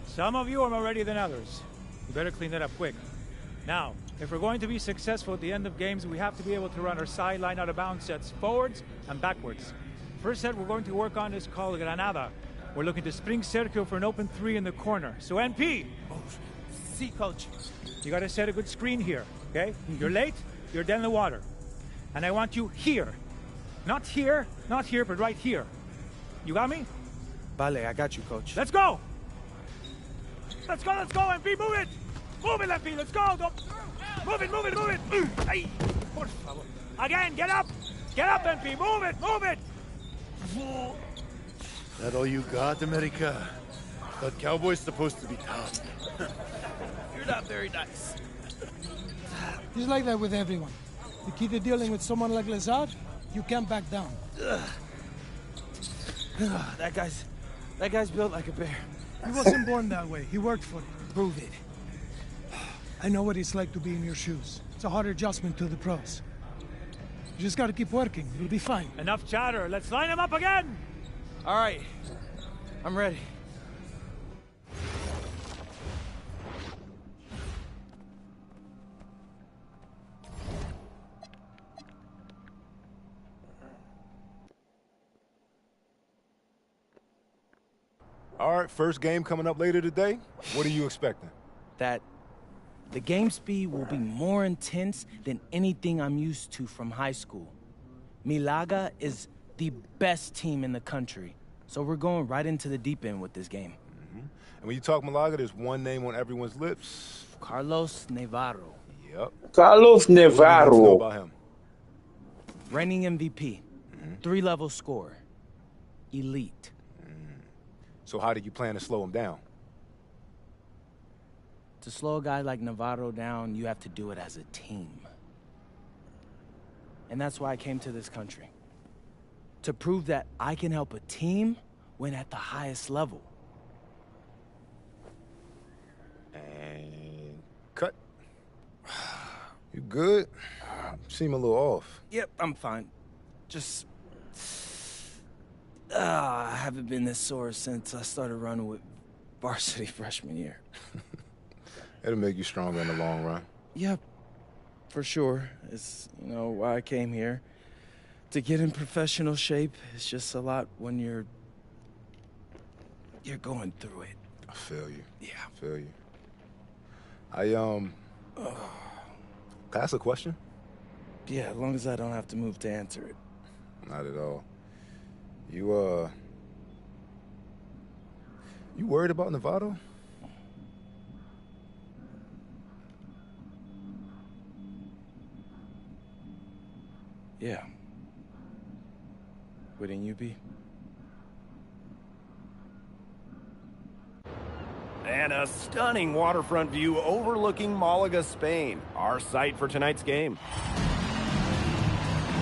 Some of you are more ready than others. You better clean it up quick. Now, if we're going to be successful at the end of games, we have to be able to run our sideline out of bounds sets forwards and backwards. First set we're going to work on is called Granada. We're looking to spring Sergio for an open three in the corner. So NP! Oh, see, coach. You gotta set a good screen here, okay? You're late, you're dead in the water. And I want you here. Not here, but right here. You got me? Vale, I got you, coach. Let's go! Let's go, MP, move it! Move it, MP, let's go! Move it! Ay, por favor. Again, get up! Get up, MP, move it! That all you got, America? Thought Cowboys supposed to be tough. You're not very nice. He's like that with everyone. You keep dealing with someone like Lazard, you can't back down. That guy's built like a bear. He wasn't born that way. He worked for it. Prove it. I know what it's like to be in your shoes. It's a hard adjustment to the pros. You just gotta keep working. You'll be fine. Enough chatter. Let's line him up again! All right. I'm ready. All right, first game coming up later today. What are you expecting? That the game speed will be more intense than anything I'm used to from high school. Milaga is the best team in the country, so we're going right into the deep end with this game. And when you talk Malaga, there's one name on everyone's lips. Carlos Navarro. Yep. Carlos Navarro. What do you know about him? Reigning MVP. 3-level scorer. Elite. So how do you plan to slow him down? To slow a guy like Navarro down, you have to do it as a team. And that's why I came to this country. To prove that I can help a team win at the highest level. And cut. You good? Seem a little off. Yep, I'm fine. Just... I haven't been this sore since I started running with varsity freshman year. It'll make you stronger in the long run. Yeah, for sure. It's, why I came here. To get in professional shape, it's just a lot when you're going through it. I feel you. Yeah. I feel you. Can I ask a question? Yeah, as long as I don't have to move to answer it. Not at all. You worried about Novato? Yeah. Wouldn't you be? And a stunning waterfront view overlooking Malaga, Spain, our site for tonight's game.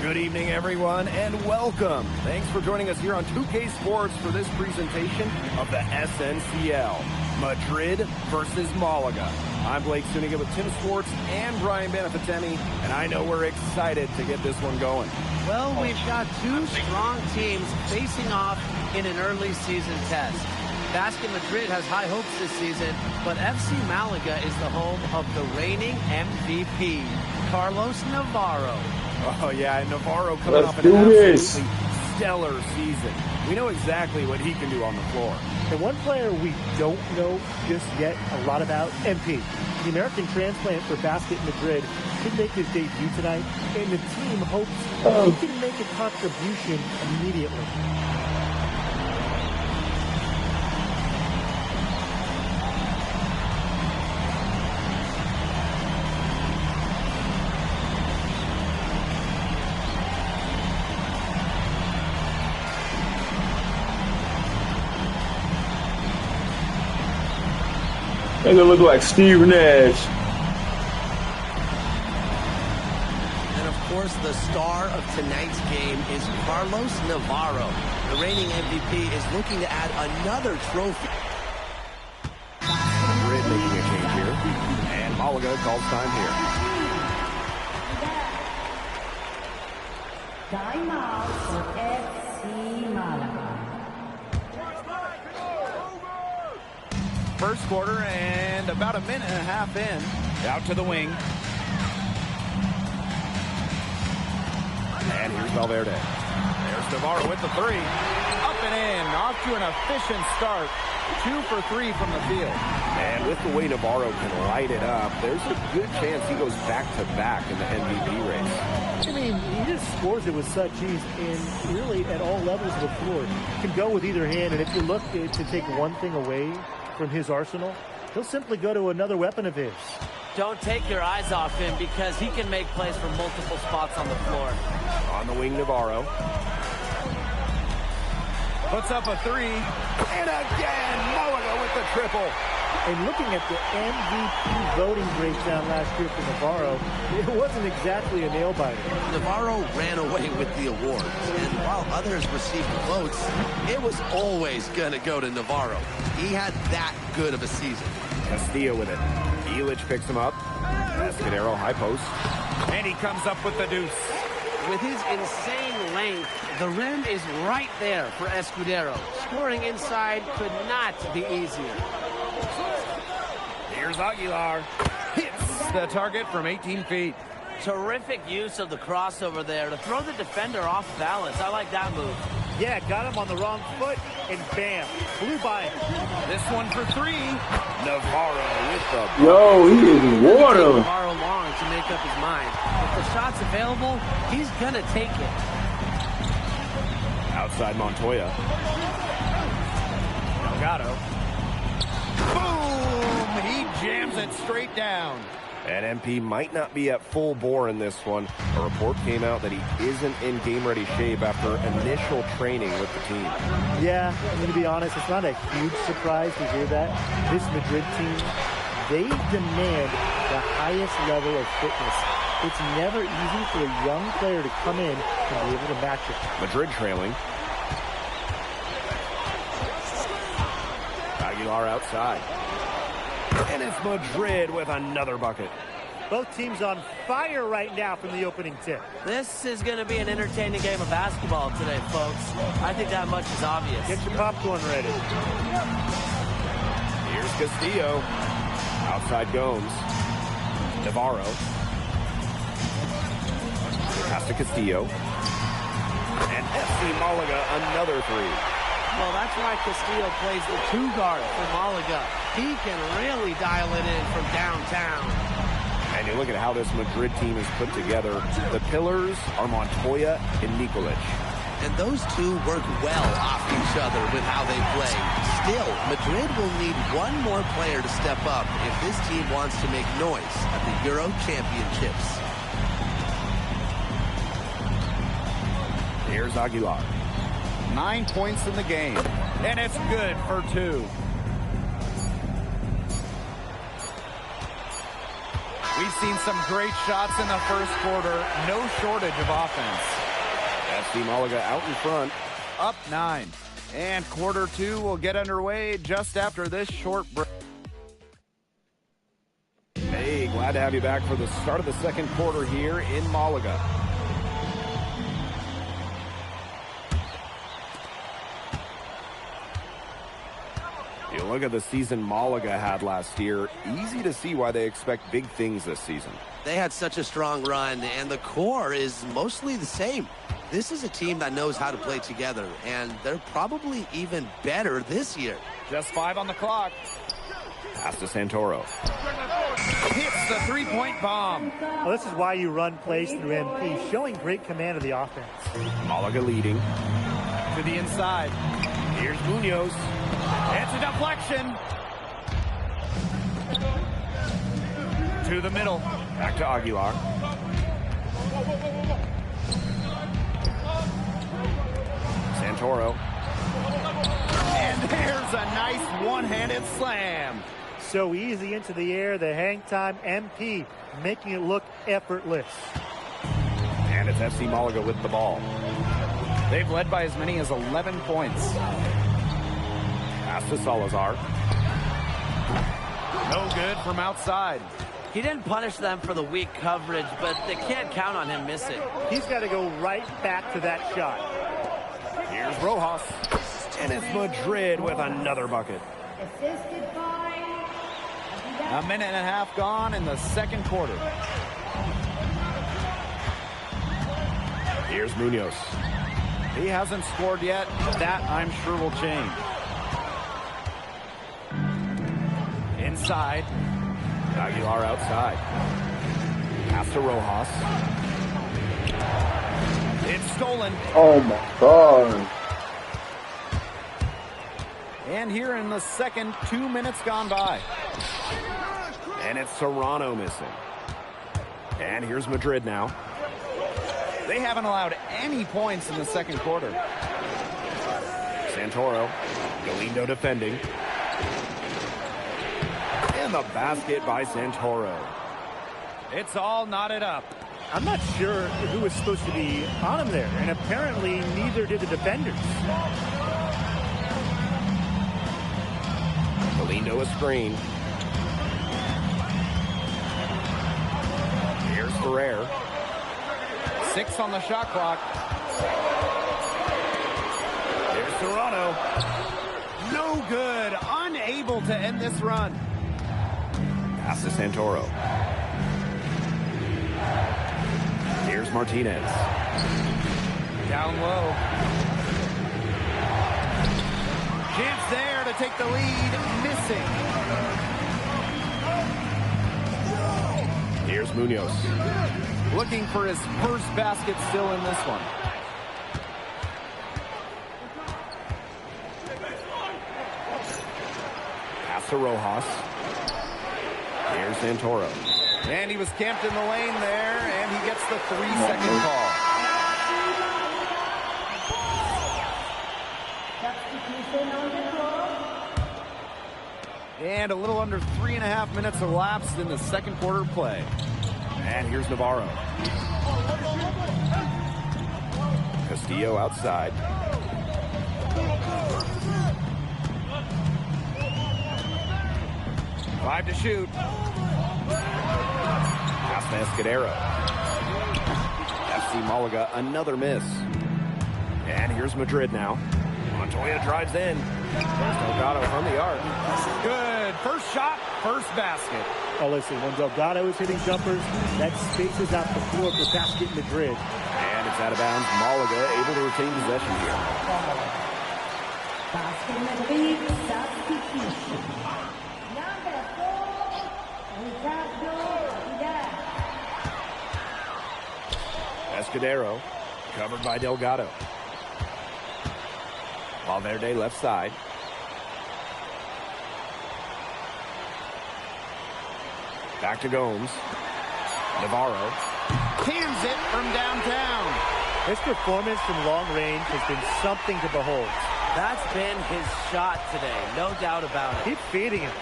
Good evening, everyone, and welcome. Thanks for joining us here on 2K Sports for this presentation of the SNCL, Madrid versus Malaga. I'm Blake Suniga with Tim Swartz and Brian Benefatemi, and I know we're excited to get this one going. Well, we've got two strong teams facing off in an early season test. Basket Madrid has high hopes this season, but FC Malaga is the home of the reigning MVP, Carlos Navarro. Oh, yeah, and Navarro coming off an absolutely stellar season. We know exactly what he can do on the floor. And one player we don't know just yet a lot about, MP. The American transplant for Basket Madrid could make his debut tonight, and the team hopes he can make a contribution immediately. And it look like Steve Nash. And of course, the star of tonight's game is Carlos Navarro. The reigning MVP is looking to add another trophy. Madrid making a change here, and Malaga calls time here. Time out for FC Malaga. First quarter and about a minute and a half in. Out to the wing. And here's Valverde. There's Navarro with the three. Up and in. Off to an efficient start. 2 for 3 from the field. And with the way Navarro can light it up, there's a good chance he goes back-to-back in the MVP race. I mean, he just scores it with such ease, and really at all levels of the floor. Can go with either hand, and if you look to take one thing away from his arsenal, he'll simply go to another weapon of his. Don't take your eyes off him because he can make plays from multiple spots on the floor. On the wing, Navarro. Puts up a three. And again, Malaga with the triple. And looking at the MVP voting breakdown last year for Navarro, it wasn't exactly a nail-biter. Navarro ran away with the award, and while others received votes, it was always going to go to Navarro. He had that good of a season. Castillo with it. Illich picks him up. Escudero high post. And he comes up with the deuce. With his insane length, the rim is right there for Escudero. Scoring inside could not be easier. Here's Aguilar. Hits the target from 18 feet. Terrific use of the crossover there to throw the defender off balance. I like that move. Yeah, got him on the wrong foot, and bam, flew by him. This one for three. Navarro with the... Yo, he is water. Navarro long to make up his mind. If the shot's available, he's going to take it. Outside Montoya. Delgado. Boom! He jams it straight down. And MP might not be at full bore in this one. A report came out that he isn't in game-ready shape after initial training with the team. Yeah, I mean, to be honest, it's not a huge surprise to hear that. This Madrid team, they demand the highest level of fitness. It's never easy for a young player to come in and be able to match it. Madrid trailing. Aguilar outside. And it's Madrid with another bucket. Both teams on fire right now from the opening tip. This is going to be an entertaining game of basketball today, folks. I think that much is obvious. Get your popcorn ready. Here's Castillo. Outside Gomes. Navarro. Pass to Castillo. And FC Malaga another three. Well, that's why Castillo plays the 2-guard for Malaga. He can really dial it in from downtown. And you look at how this Madrid team is put together. The pillars are Montoya and Nikolic. And those two work well off each other with how they play. Still, Madrid will need one more player to step up if this team wants to make noise at the Euro Championships. Here's Aguilar. 9 points in the game, and it's good for 2. We've seen some great shots in the first quarter. No shortage of offense. FC Malaga out in front, up 9. And quarter 2 will get underway just after this short break. Hey, glad to have you back for the start of the second quarter here in Malaga. You look at the season Malaga had last year, easy to see why they expect big things this season. They had such a strong run, and the core is mostly the same. This is a team that knows how to play together, and they're probably even better this year. Just 5 on the clock. Pass to Santoro. Hits the three-point bomb. Well, this is why you run plays through MP, showing great command of the offense. Malaga leading. To the inside. Here's Munoz. It's a deflection. To the middle. Back to Aguilar. Santoro. And there's a nice one-handed slam. So easy into the air, the hang time, MP, making it look effortless. And it's FC Malaga with the ball. They've led by as many as 11 points. Pass to Salazar. No good from outside. He didn't punish them for the weak coverage, but they can't count on him missing. He's got to go right back to that shot. Here's Rojas. And it's Madrid with another bucket. A minute and a half gone in the second quarter. Here's Munoz. He hasn't scored yet. That, I'm sure, will change. Inside. Aguilar outside. Pass to Rojas. It's stolen. Oh, my God. And here in the second, 2 minutes gone by. And it's Serrano missing. And here's Madrid now. They haven't allowed any points in the second quarter. Santoro. Galindo defending. And the basket by Santoro. It's all knotted up. I'm not sure who was supposed to be on him there, and apparently neither did the defenders. Galindo a screen. Here's Ferrer. 6 on the shot clock. There's Serrano. No good. Unable to end this run. Pass to Santoro. Here's Martinez. Down low. Chance there to take the lead. Missing. Here's Munoz. Looking for his first basket still in this one. Pass to Rojas. Here's Santoro. And he was camped in the lane there, and he gets the 3-second call. And a little under 3.5 minutes elapsed in the second quarter play. And here's Navarro. Castillo outside. Five to shoot. Pass to Escudero. FC Malaga, another miss. And here's Madrid now. Montoya drives in. There's Delgado from the arc. Good. First shot, first basket. Oh, listen, when Delgado is hitting jumpers, that spaces out the floor for Basket Madrid. And it's out of bounds. Malaga able to retain possession here. Basket Madrid substitution. Number 4, Ricardo Vidal. Escudero covered by Delgado. Valverde left side. Back to Gomes. Navarro cans it from downtown. His performance from long range has been something to behold. That's been his shot today, no doubt about it. Keep feeding him.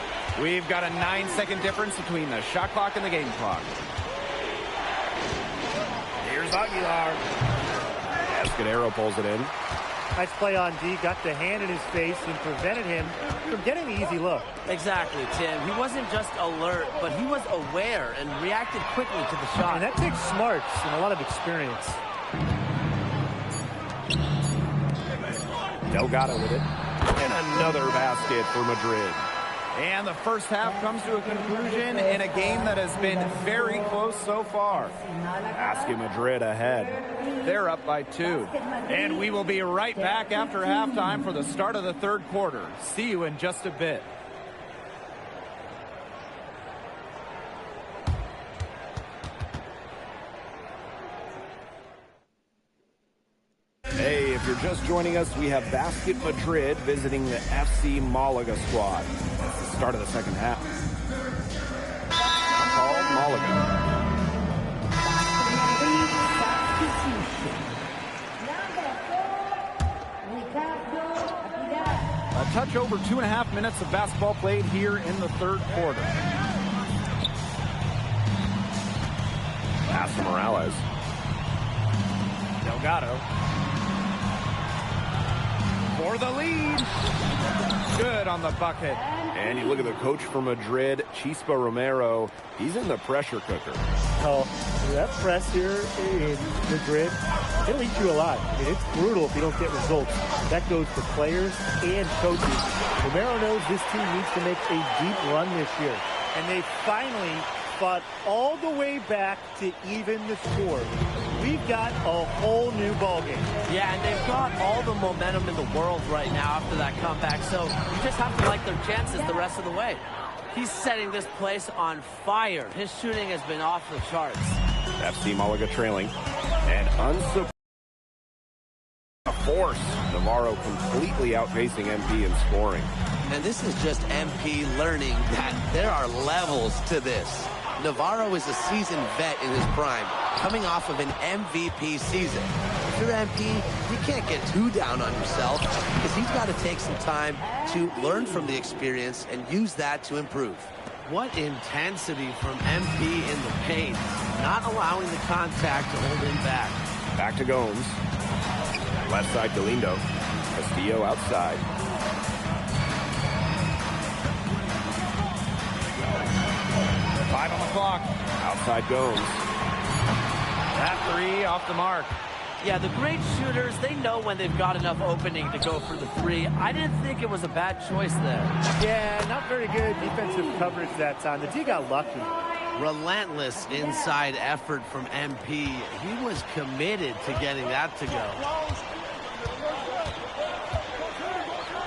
We've got a 9-second difference between the shot clock and the game clock. Here's Aguilar. Escudero pulls it in. Nice play on D, got the hand in his face and prevented him from getting the easy look. Exactly, Tim. He wasn't just alert, but he was aware and reacted quickly to the shot. And that takes smarts and a lot of experience. Delgado with it. And another basket for Madrid. And the first half comes to a conclusion in a game that has been very close so far. Basket Madrid ahead. They're up by 2. And we will be right back after halftime for the start of the third quarter. See you in just a bit. Hey, if you're just joining us, we have Basket Madrid visiting the FC Malaga squad. That's the start of the second half. Called Malaga. A touch over 2.5 minutes of basketball played here in the third quarter. Pass to Morales. Delgado. For the lead. Good on the bucket. And you look at the coach for Madrid, Chispa Romero. He's in the pressure cooker. Oh, that press here in Madrid, it'll eat you alive. I mean, it's brutal if you don't get results. That goes to players and coaches. Romero knows this team needs to make a deep run this year. And they finally fought all the way back to even the score. We've got a whole new ballgame. Yeah, and they've got all the momentum in the world right now after that comeback, so you just have to like their chances the rest of the way. He's setting this place on fire. His shooting has been off the charts. FC Malaga trailing. And a force. Navarro completely outpacing MP in scoring. And this is just MP learning that there are levels to this. Navarro is a seasoned vet in his prime, coming off of an MVP season. If you're MP, you can't get too down on yourself, because he's got to take some time to learn from the experience and use that to improve. What intensity from MP in the paint, not allowing the contact to hold him back. Back to Gomes. Left side Galindo. Castillo outside. Five on the clock. Outside Gomes. That three off the mark. Yeah, the great shooters, they know when they've got enough opening to go for the three. I didn't think it was a bad choice there. Yeah, not very good defensive coverage that time. The D got lucky. Relentless inside effort from MP. He was committed to getting that to go.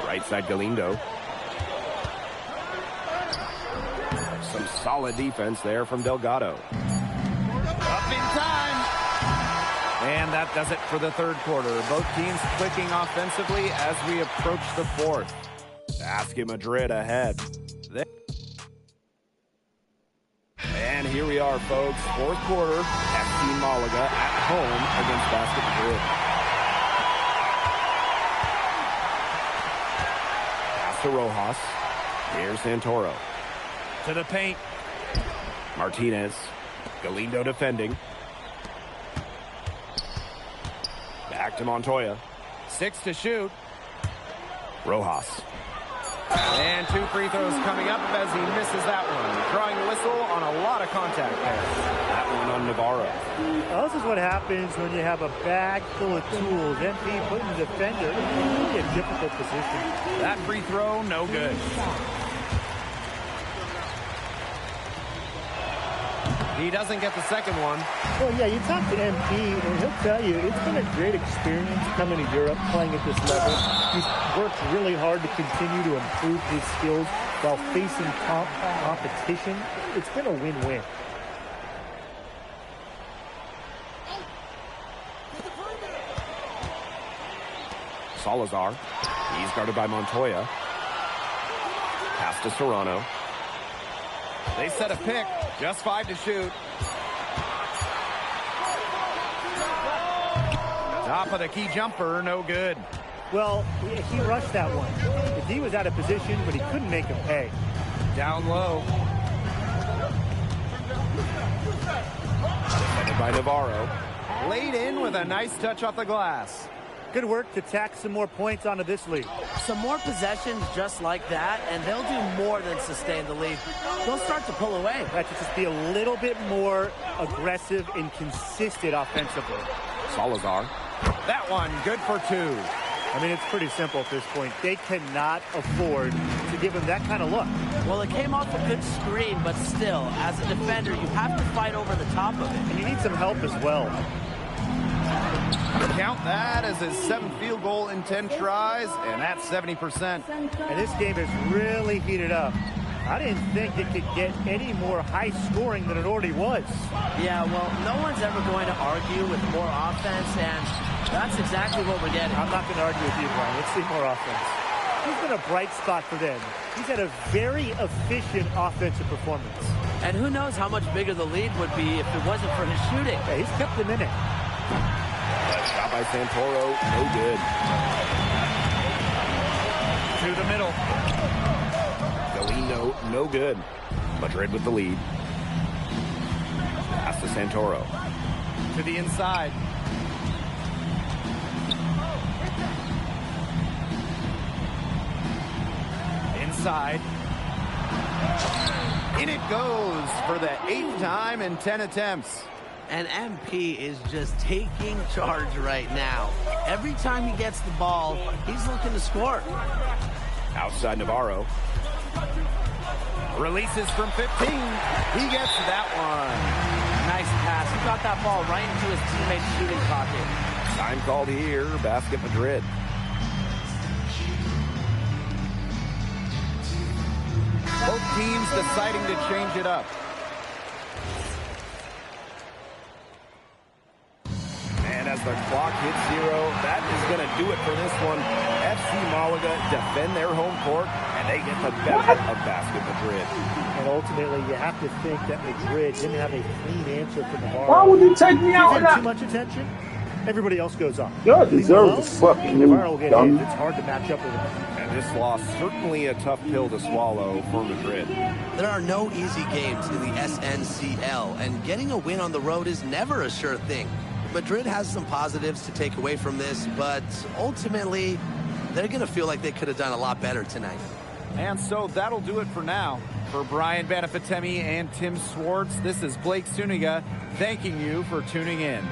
Right side Galindo. Some solid defense there from Delgado. Up in time. And that does it for the third quarter. Both teams clicking offensively as we approach the fourth. Basket Madrid ahead. And here we are, folks. Fourth quarter. FC Malaga at home against Basket Madrid. Pass to Rojas. Here's Santoro. To the paint. Martinez. Galindo defending. Back to Montoya. 6 to shoot. Rojas. And And 2 free throws coming up as he misses that one. Drawing the whistle on a lot of contact there. That one on Navarro. Well, this is what happens when you have a bag full of tools. MP putting the defender in really a difficult position. That free throw, no good. He doesn't get the second one. Well, yeah, you talk to MP, and he'll tell you it's been a great experience coming to Europe, playing at this level. He's worked really hard to continue to improve his skills while facing top competition. It's been a win-win. Salazar. He's guarded by Montoya. Pass to Serrano. They set a pick. Just 5 to shoot. Top of the key jumper, no good. Well, he rushed that one. If he was out of position, but he couldn't make him pay. Down low. Defended by Navarro. Laid in with a nice touch off the glass. Good work to tack some more points onto this lead. Some more possessions just like that, and they'll do more than sustain the lead. They'll start to pull away. That should just be a little bit more aggressive and consistent offensively. Salazar. That one, good for 2. I mean, it's pretty simple at this point. They cannot afford to give him that kind of look. Well, it came off a good screen, but still, as a defender, you have to fight over the top of it. And you need some help as well. Count that as his 7th field goal in 10 tries, and that's 70%. And this game is really heated up. I didn't think it could get any more high scoring than it already was. Yeah, well, no one's ever going to argue with more offense, and that's exactly what we're getting. I'm not going to argue with you, Brian. Let's see more offense. He's been a bright spot for them. He's had a very efficient offensive performance. And who knows how much bigger the lead would be if it wasn't for his shooting. Yeah, he's kept them in it. Shot by Santoro, no good. To the middle. Galino, no good. Madrid with the lead. Pass to Santoro. To the inside. Inside. In it goes for the 8th time in 10 attempts. And MP is just taking charge right now. Every time he gets the ball, he's looking to score. Outside Navarro. Releases from 15. He gets that one. Nice pass. He got that ball right into his teammate's shooting pocket. Time called here. Basket Madrid. Both teams deciding to change it up. And as the clock hits 0, that is going to do it for this one. FC Malaga defend their home court, and they get the benefit of Basket Madrid. And ultimately, you have to think that Madrid didn't have a clean answer for Navarro. Why would you take me out of that? Too much attention. Everybody else goes up. Y'all deserve to fucking Navarro will get dumb. hit. It's hard to match up with him. And this loss certainly a tough pill to swallow for Madrid. There are no easy games in the SNCL, and getting a win on the road is never a sure thing. Madrid has some positives to take away from this, but ultimately, they're going to feel like they could have done a lot better tonight. And so that'll do it for now. For Brian Banafitemi and Tim Swartz, this is Blake Suniga thanking you for tuning in.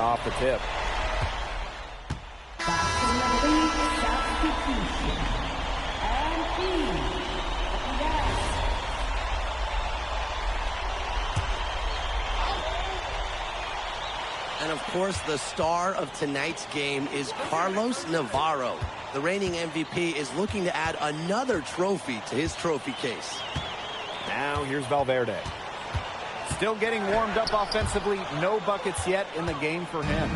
off the tip. And of course, the star of tonight's game is Carlos Navarro. The reigning MVP is looking to add another trophy to his trophy case. Now here's Valverde. Still getting warmed up offensively. No buckets yet in the game for him.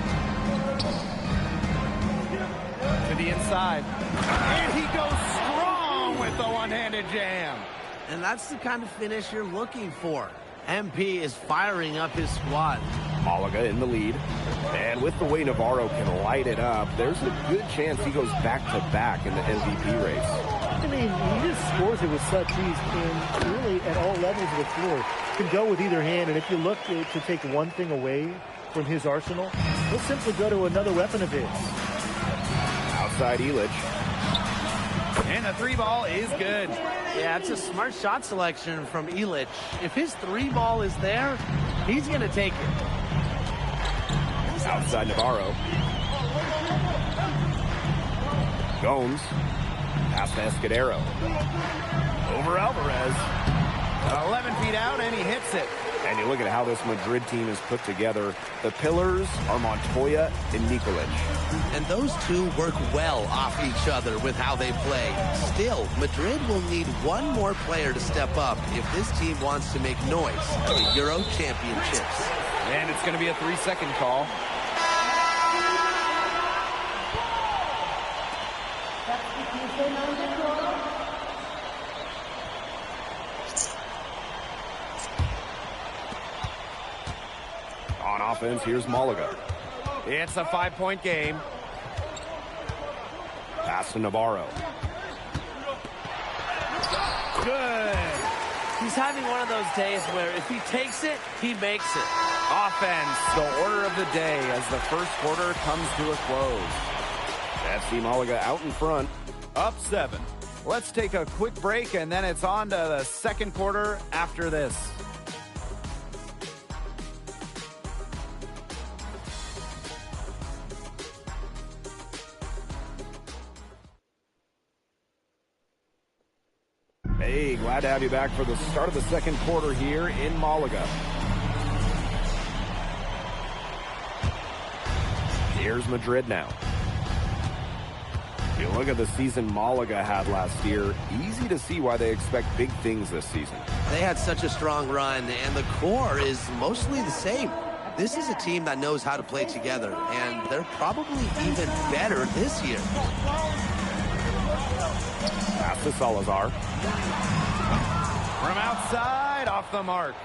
To the inside. And he goes strong with the one-handed jam. And that's the kind of finish you're looking for. MP is firing up his squad. Malaga in the lead. And with the way Navarro can light it up, there's a good chance he goes back-to-back in the MVP race. I mean, he just scores it with such ease and really at all levels of the floor. Can go with either hand, and if you look to take one thing away from his arsenal, he'll simply go to another weapon of his. Outside Illich. And the three ball is good. Yeah, it's a smart shot selection from Illich. If his three ball is there, he's going to take it. Outside Navarro. Gomes. Pass to Escudero. Over Alvarez. 11 feet out, and he hits it. And you look at how this Madrid team is put together. The pillars are Montoya and Nikolic. And those two work well off each other with how they play. Still, Madrid will need one more player to step up if this team wants to make noise at the Euro Championships. And it's going to be a 3-second call. On offense, here's Malaga. It's a 5-point game. Pass to Navarro. Good. He's having one of those days where if he takes it, he makes it. Offense, the order of the day as the first quarter comes to a close. FC Malaga out in front, up 7. Let's take a quick break, and then it's on to the second quarter after this. Hey, glad to have you back for the start of the second quarter here in Malaga. Here's Madrid now. You look at the season Malaga had last year, easy to see why they expect big things this season. They had such a strong run, and the core is mostly the same. This is a team that knows how to play together, and they're probably even better this year. Pass to Salazar. From outside, off the mark.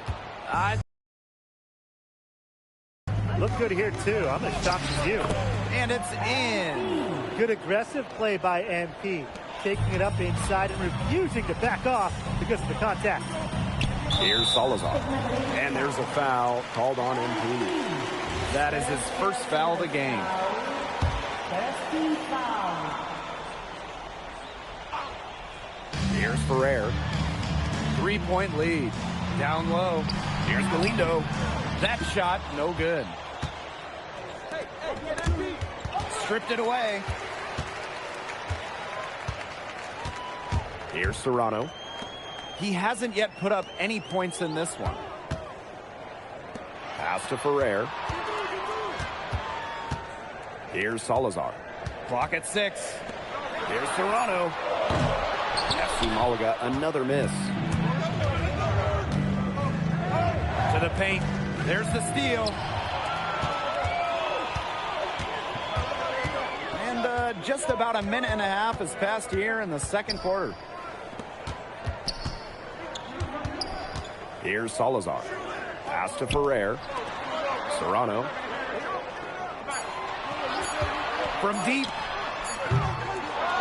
Look good here, too. I'm as shocked as you. And it's in. Good aggressive play by MP. Taking it up inside and refusing to back off because of the contact. Here's Salazar. And there's a foul called on MP. That is his first foul of the game. Here's Ferrer. 3-point lead. Down low. Here's Galindo. That shot, no good. Stripped it away. Here's Serrano. He hasn't yet put up any points in this one. Pass to Ferrer. Here's Salazar. Clock at 6. Here's Serrano. FC Malaga, another miss. To the paint. There's the steal. And just about a minute and a half has passed here in the second quarter. Here's Salazar. Pass to Ferrer. Serrano. From deep.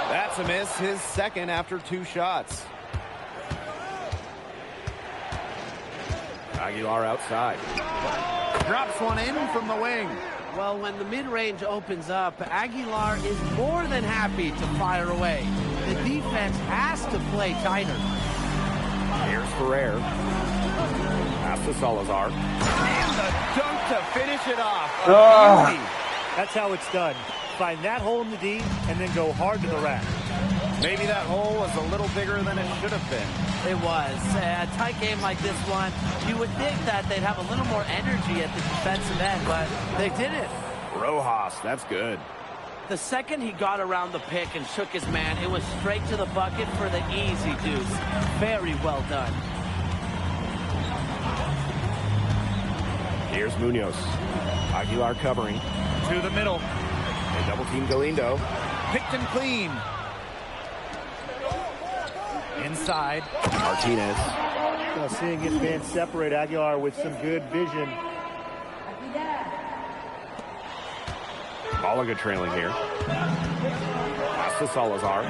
That's a miss, his second after 2 shots. Aguilar outside. Drops one in from the wing. Well, when the mid-range opens up, Aguilar is more than happy to fire away. The defense has to play tighter. Here's Ferrer. Pass to Salazar. And the dunk to finish it off. That's how it's done. Find that hole in the D and then go hard to the rack. Maybe that hole was a little bigger than it should have been. It was. A tight game like this one, you would think that they'd have a little more energy at the defensive end, but they didn't. Rojas, that's good. The second he got around the pick and shook his man, it was straight to the bucket for the easy deuce. Very well done. Here's Munoz. Aguilar covering. To the middle. They double team Galindo. Picked and clean. Inside. Martinez. Seeing his man separate Aguilar with some good vision. Malaga trailing here. Pass to Salazar.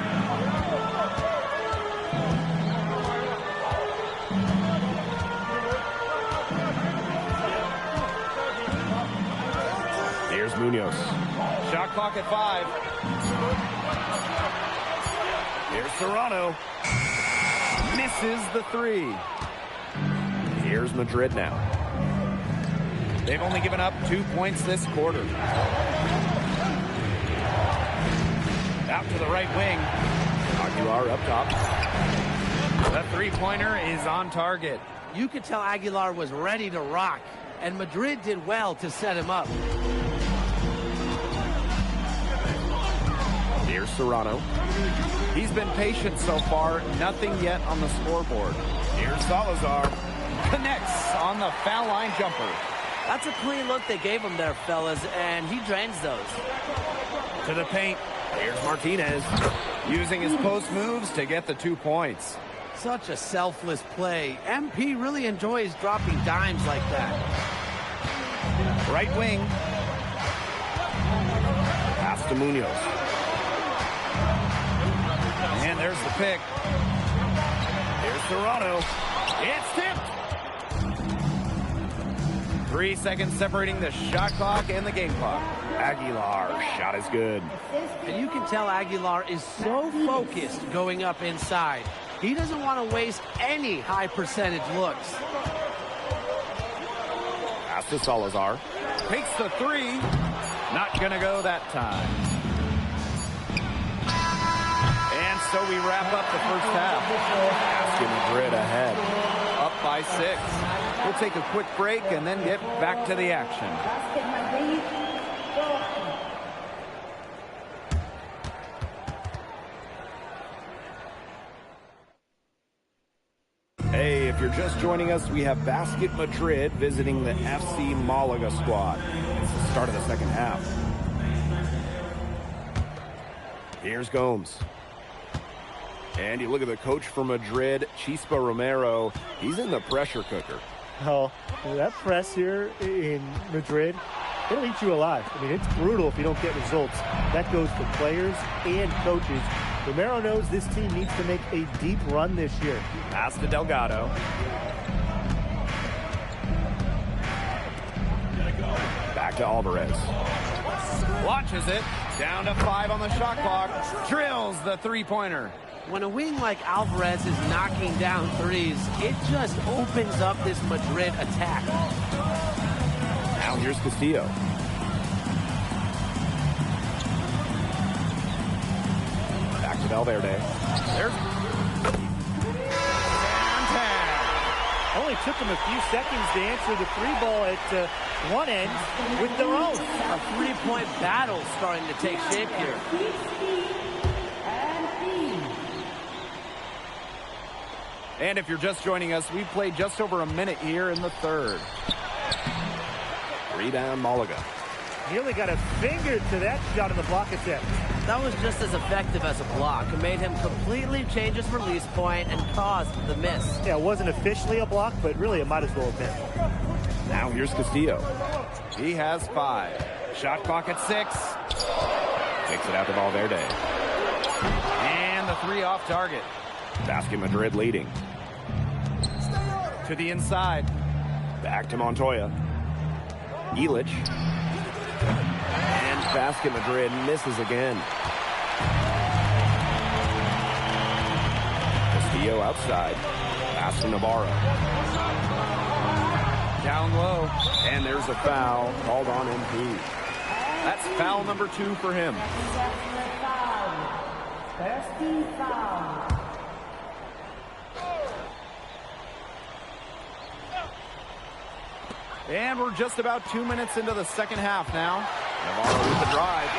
Here's Munoz. Shot clock at 5. Here's Serrano. Misses the 3. Here's Madrid now. They've only given up 2 points this quarter. Out to the right wing. Aguilar up top. The three-pointer is on target. You could tell Aguilar was ready to rock, and Madrid did well to set him up. Here's Serrano. He's been patient so far. Nothing yet on the scoreboard. Here's Salazar. Connects on the foul line jumper. That's a clean look they gave him there, fellas, and he drains those. To the paint. Here's Martinez. Using his post moves to get the 2 points. Such a selfless play. MP really enjoys dropping dimes like that. Right wing. Pass to Munoz. And there's the pick. Here's Serrano. It's tipped. 3 seconds separating the shot clock and the game clock. Aguilar, shot is good. And you can tell Aguilar is so focused going up inside. He doesn't want to waste any high percentage looks. Pass to Salazar. Takes the 3. Not going to go that time. And so we wrap up the first half. Basket Madrid ahead. Up by 6. We'll take a quick break and then get back to the action. Hey, if you're just joining us, we have Basket Madrid visiting the FC Malaga squad. It's the start of the second half. Here's Gomes. And you look at the coach for Madrid, Chispa Romero. He's in the pressure cooker. Oh, that press here in Madrid, it'll eat you alive. I mean, it's brutal if you don't get results. That goes for players and coaches. Romero knows this team needs to make a deep run this year. Pass to Delgado. Back to Alvarez. Launches it. Down to 5 on the shot clock. Drills the three-pointer. When a wing like Alvarez is knocking down threes, it just opens up this Madrid attack. Now here's Castillo. Back to Valverde. There's Only took them a few seconds to answer the 3-ball at one end with their own. A 3-point battle starting to take shape here. And if you're just joining us, we've played just over a minute here in the third. Rebound Malaga. Nearly got a finger to that shot in the block attempt. That was just as effective as a block. It made him completely change his release point and caused the miss. Yeah, it wasn't officially a block, but really it might as well have been. Now here's Castillo. He has 5. Shot clock at 6. Takes it out to Valverde. And the 3 off target. Basket Madrid leading. To the inside. Back to Montoya. Illich. And Basket Madrid misses again. Castillo outside. Pass to Navarro. Down low. And there's a foul called on MP. That's foul number 2 for him. First foul. And we're just about 2 minutes into the second half now. Navarro with the drive.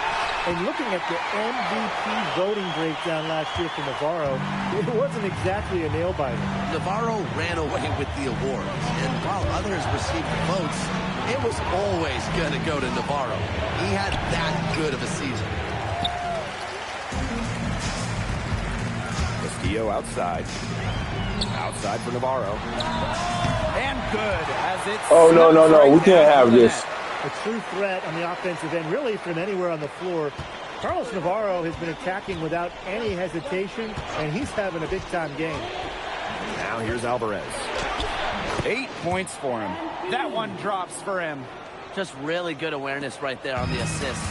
And looking at the MVP voting breakdown last year for Navarro, it wasn't exactly a nail-biter. Navarro ran away with the awards, and while others received the votes, it was always going to go to Navarro. He had that good of a season. Castillo outside. Outside for Navarro. And good as it's... Oh, no. We can't have this. A true threat on the offensive end, really from anywhere on the floor. Carlos Navarro has been attacking without any hesitation, and he's having a big-time game. Now here's Alvarez. 8 points for him. That one drops for him. Just really good awareness right there on the assist.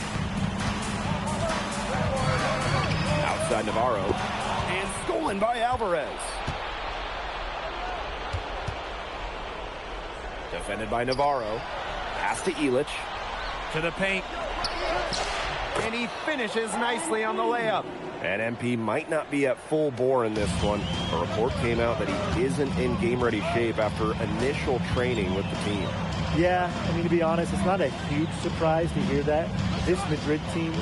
Outside Navarro. And stolen by Alvarez. Defended by Navarro. Pass to Illich. To the paint. And he finishes nicely on the layup. And MP might not be at full bore in this one. A report came out that he isn't in game-ready shape after initial training with the team. Yeah, I mean, to be honest, it's not a huge surprise to hear that. This Madrid team,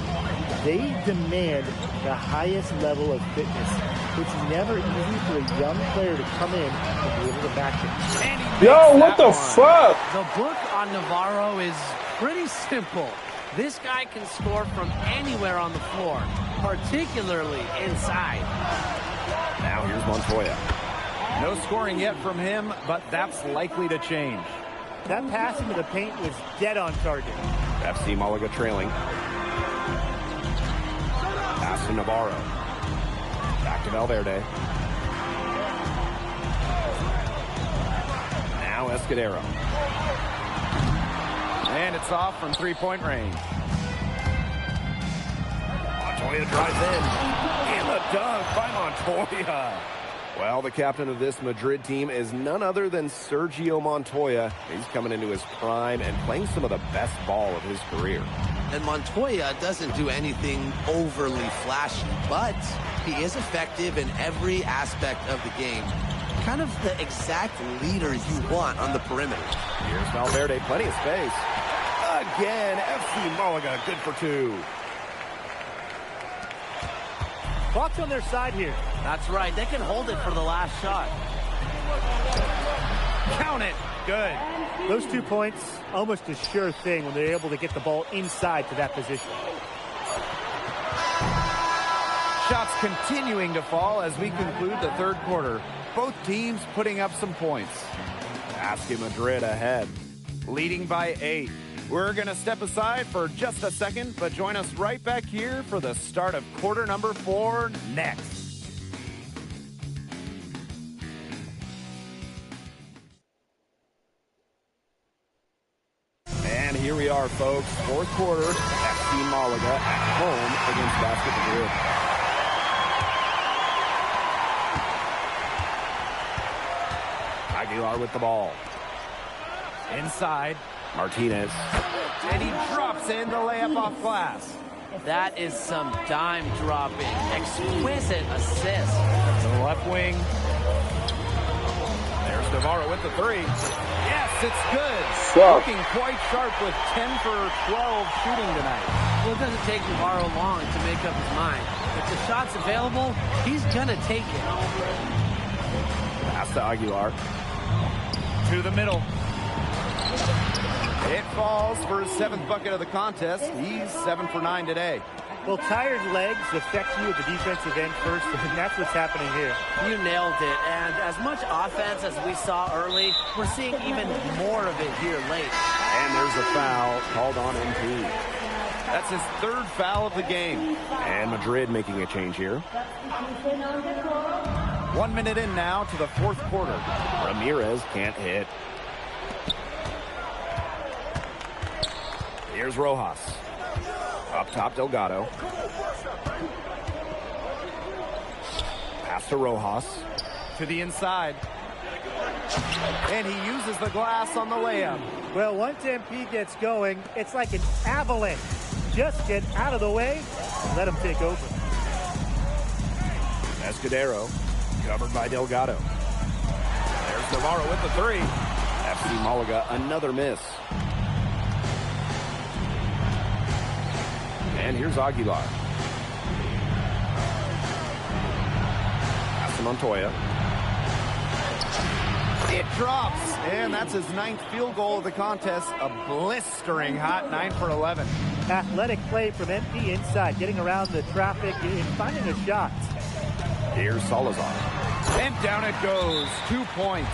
they demand the highest level of fitness. It's never easy for a young player to come in and be able to match it. Yo, what the fuck? The book on Navarro is pretty simple. This guy can score from anywhere on the floor, particularly inside. Now here's Montoya. No scoring yet from him, but that's likely to change. That pass into the paint was dead on target. FC Malaga trailing. Pass to Navarro. Back to Valverde. Now Escudero. And it's off from three-point range. Montoya drives in. And the dunk by Montoya. Well, the captain of this Madrid team is none other than Sergio Montoya. He's coming into his prime and playing some of the best ball of his career. And Montoya doesn't do anything overly flashy, but he is effective in every aspect of the game. Kind of the exact leader you want on the perimeter. Here's Valverde, plenty of space. Again, FC Malaga, good for 2. Clock's on their side here. That's right. They can hold it for the last shot. Count it. Good. Those 2 points, almost a sure thing when they're able to get the ball inside to that position. Shots continuing to fall as we conclude the third quarter. Both teams putting up some points. Basket Madrid ahead, leading by 8. We're going to step aside for just a second, but join us right back here for the start of quarter number 4 next. And here we are, folks. Fourth quarter, FC Malaga at home against Basket Madrid. Aguilar with the ball. Inside. Martinez. And he drops in the layup off glass. That is some dime dropping. Exquisite assist. To the left wing. There's Navarro with the 3. Yes, it's good. Looking quite sharp with 10 for 12 shooting tonight. Well, it doesn't take Navarro long to make up his mind. If the shot's available, he's going to take it. Pass to Aguilar. To the middle. It falls for his 7th bucket of the contest. He's 7 for 9 today. Well, tired legs affect you at the defensive end first, and that's what's happening here. You nailed it. And as much offense as we saw early, we're seeing even more of it here late. And there's a foul called on MP. That's his 3rd foul of the game. And Madrid making a change here. 1 minute in now to the 4th quarter. Ramirez can't hit. Here's Rojas. Up top, Delgado. Pass to Rojas. To the inside. And he uses the glass on the layup. Well, once MP gets going, it's like an avalanche. Just get out of the way and let him take over. Escudero, covered by Delgado. There's Navarro with the three. FC Malaga, another miss. And here's Aguilar. Pass to Montoya. It drops, and that's his 9th field goal of the contest. A blistering hot 9 for 11. Athletic play from MP inside, getting around the traffic and finding a shot. Here's Salazar. And down it goes. 2 points.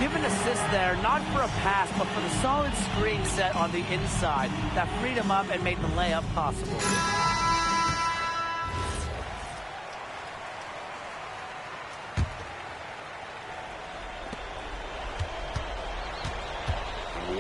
Give an assist there, not for a pass, but for the solid screen set on the inside that freed him up and made the layup possible.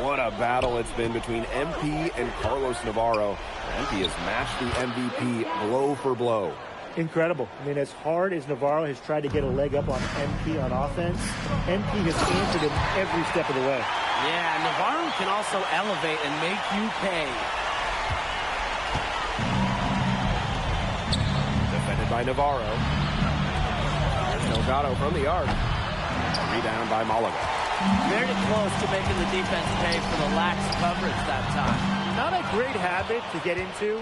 What a battle it's been between MP and Carlos Navarro. MP has matched the MVP blow for blow. Incredible. I mean, as hard as Navarro has tried to get a leg up on MP on offense, MP has answered him every step of the way. Yeah, Navarro can also elevate and make you pay. Defended by Navarro. There's Delgado from the arc. Rebound by Malaga. Very close to making the defense pay for the lax coverage that time. Not a great habit to get into,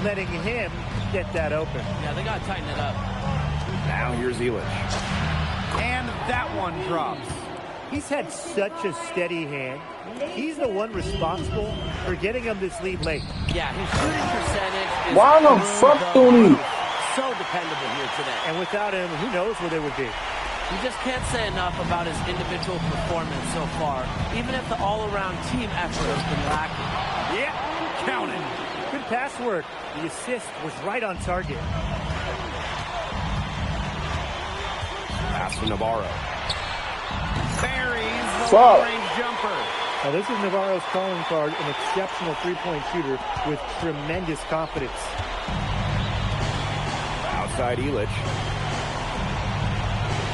letting him get that open. Yeah, they got to tighten it up. Now here's Illich. And that one drops. He's had such a steady hand. He's the one responsible for getting him this lead late. Yeah, his shooting percentage is Why the fuck don't he? so dependable here today. And without him, who knows where they would be. You just can't say enough about his individual performance so far, even if the all-around team effort has been lacking. Yeah, count it. Good pass work. The assist was right on target. Pass to Navarro. Buries the long-range jumper. Now this is Navarro's calling card, an exceptional three-point shooter with tremendous confidence. Outside Illich.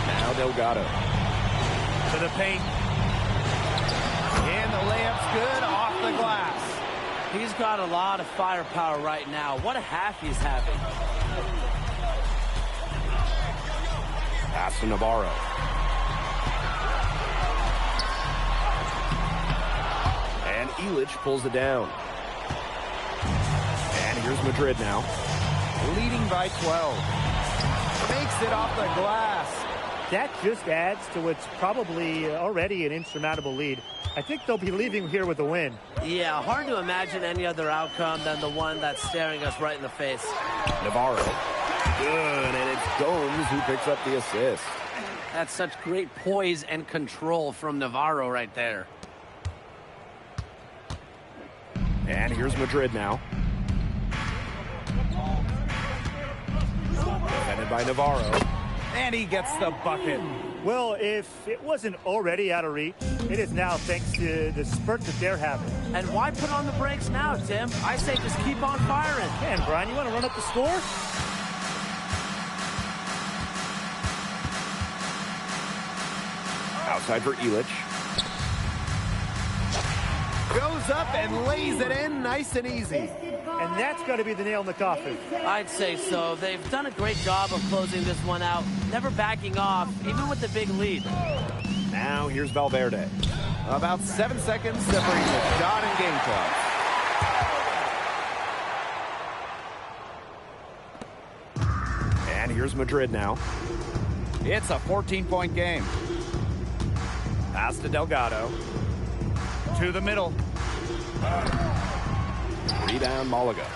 Now Delgado. To the paint. And the layup's good off the glass. He's got a lot of firepower right now. What a half he's having. Pass to Navarro. And Illich pulls it down. And here's Madrid now. Leading by 12. Makes it off the glass. That just adds to what's probably already an insurmountable lead. I think they'll be leaving here with a win. Yeah, hard to imagine any other outcome than the one that's staring us right in the face. Navarro. Good, and it's Gomes who picks up the assist. That's such great poise and control from Navarro right there. And here's Madrid now. Defended by Navarro. And he gets the bucket. Well, if it wasn't already out of reach, it is now thanks to the spurt that they're having. And why put on the brakes now, Tim? I say just keep on firing. Man, Brian, you want to run up the score? Outside for Illich. Goes up and lays it in nice and easy. And that's got to be the nail in the coffin. I'd say so. They've done a great job of closing this one out, never backing off, even with the big lead. Now here's Valverde. About 7 seconds separating the shot and game clock. And here's Madrid now. It's a 14-point game. Pass to Delgado. To the middle. Rebound Malaga.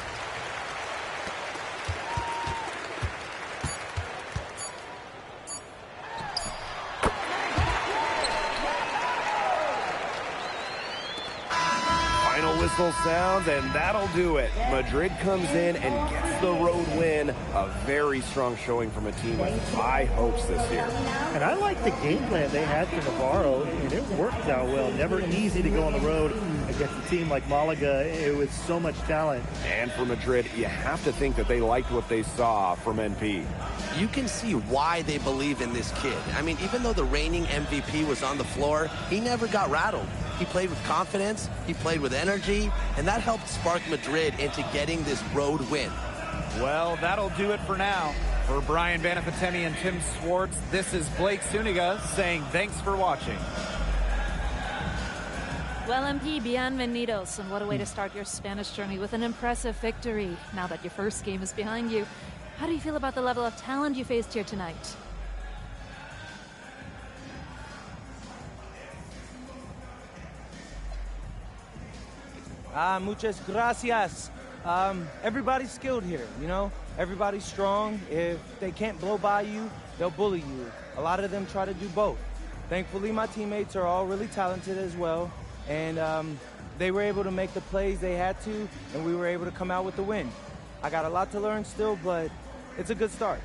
Final whistle sounds, and that'll do it. Madrid comes in and gets the road win. A very strong showing from a team with high hopes this year. And I like the game plan they had for Navarro, and it worked out well. Never easy to go on the road against a team like Malaga with so much talent. And for Madrid, you have to think that they liked what they saw from NP. you can see why they believe in this kid. I mean, even though the reigning MVP was on the floor, he never got rattled. He played with confidence, he played with energy, and that helped spark Madrid into getting this road win. Well, that'll do it for now. For Brian Banafanteni and Tim Swartz, this is Blake Suniga saying thanks for watching. Well, MP, bienvenidos, and what a way to start your Spanish journey with an impressive victory. Now that your first game is behind you, how do you feel about the level of talent you faced here tonight? Muchas gracias. Everybody's skilled here, you know? Everybody's strong. If they can't blow by you, they'll bully you. A lot of them try to do both. Thankfully, my teammates are all really talented as well. And they were able to make the plays they had to, and we were able to come out with the win. I got a lot to learn still, but it's a good start.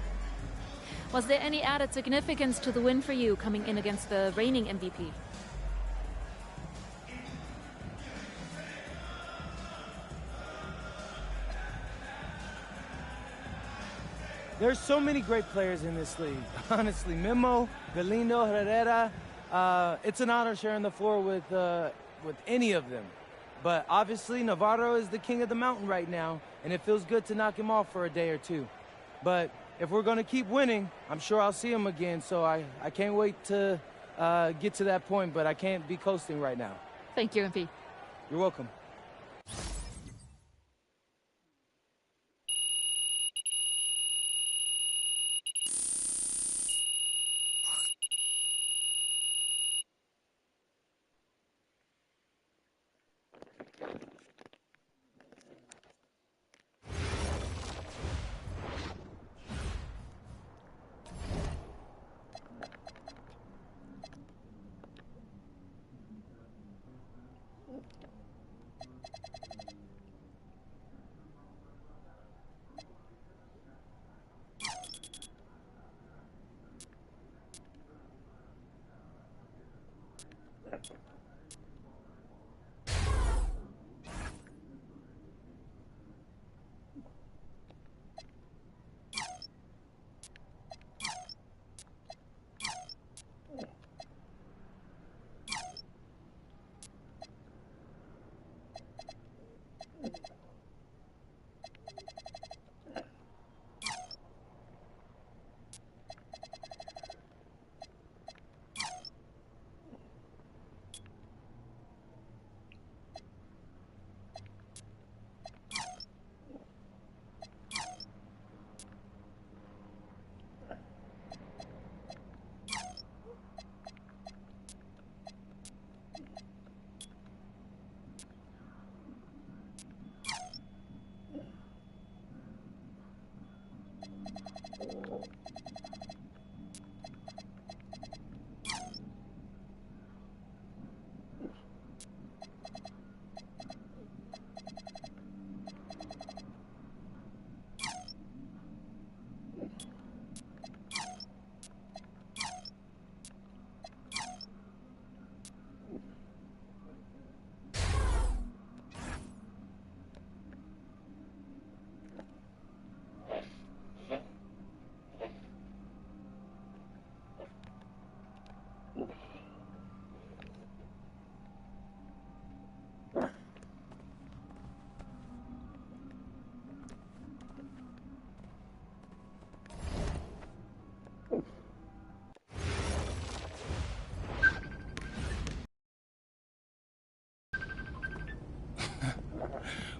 Was there any added significance to the win for you coming in against the reigning MVP? There's so many great players in this league. Honestly, Memo, Galindo, Herrera, it's an honor sharing the floor with any of them. But obviously, Navarro is the king of the mountain right now, and it feels good to knock him off for a day or two. But if we're going to keep winning, I'm sure I'll see him again, so I can't wait to get to that point, but I can't be coasting right now. Thank you, MP. You're welcome.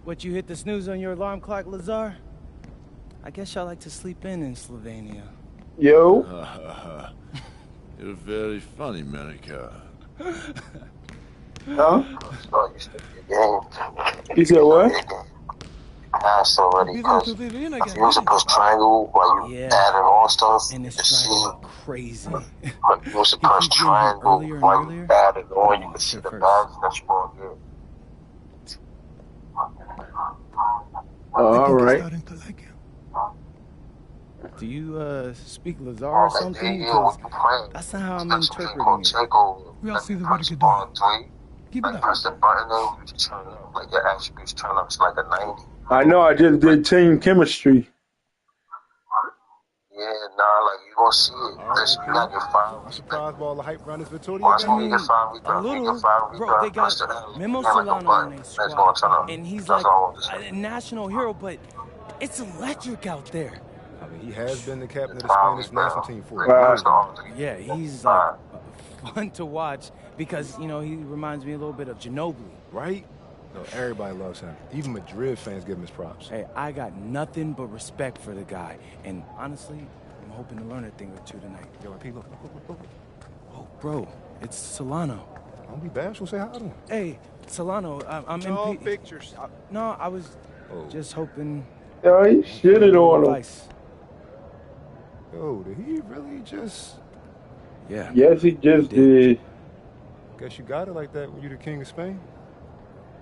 What, you hit the snooze on your alarm clock, Lazar? I guess y'all like to sleep in Slovenia. Yo. You're very funny, Monica. Huh? You said what? Pass already, because if you was to push triangle while you adding on stuff, and it's driving crazy. But you was to push triangle while you adding on, you can see the bags that you want to All right. Do you speak Lazar or something? Because that's not how I'm interpreting it. We all see the way to do. Keep it up. Press the button and you turn up. Like your attributes turn up to like a 90. I know. I just did team chemistry. Yeah, nah, like you gonna see it. Because you got your 5 I'm surprised by all the hype around this Vittoria Watch game. when you get 5 A rebounds. When you little, get 5 bro. They rebounds, got Memo like a Solano on their It's squad, gonna turn up. and he's That's like all I'm just saying. a national hero. But it's electric out there. I mean, he has been the captain of the Spanish national team for a year. Yeah, he's like fun to watch because he reminds me a little bit of Ginobili. Right? No, everybody loves him. Even Madrid fans give him his props. Hey, I got nothing but respect for the guy, and honestly, I'm hoping to learn a thing or two tonight. Yo, MP, look. Oh, bro, it's Solano. Don't be bashful. Say hi to him. Hey, Solano, I'm No MP. pictures. No, I was just hoping. Yo, he shitted on him. Yo, did he really just... Yeah. Yes, he just did. Guess you got it like that when you're the king of Spain.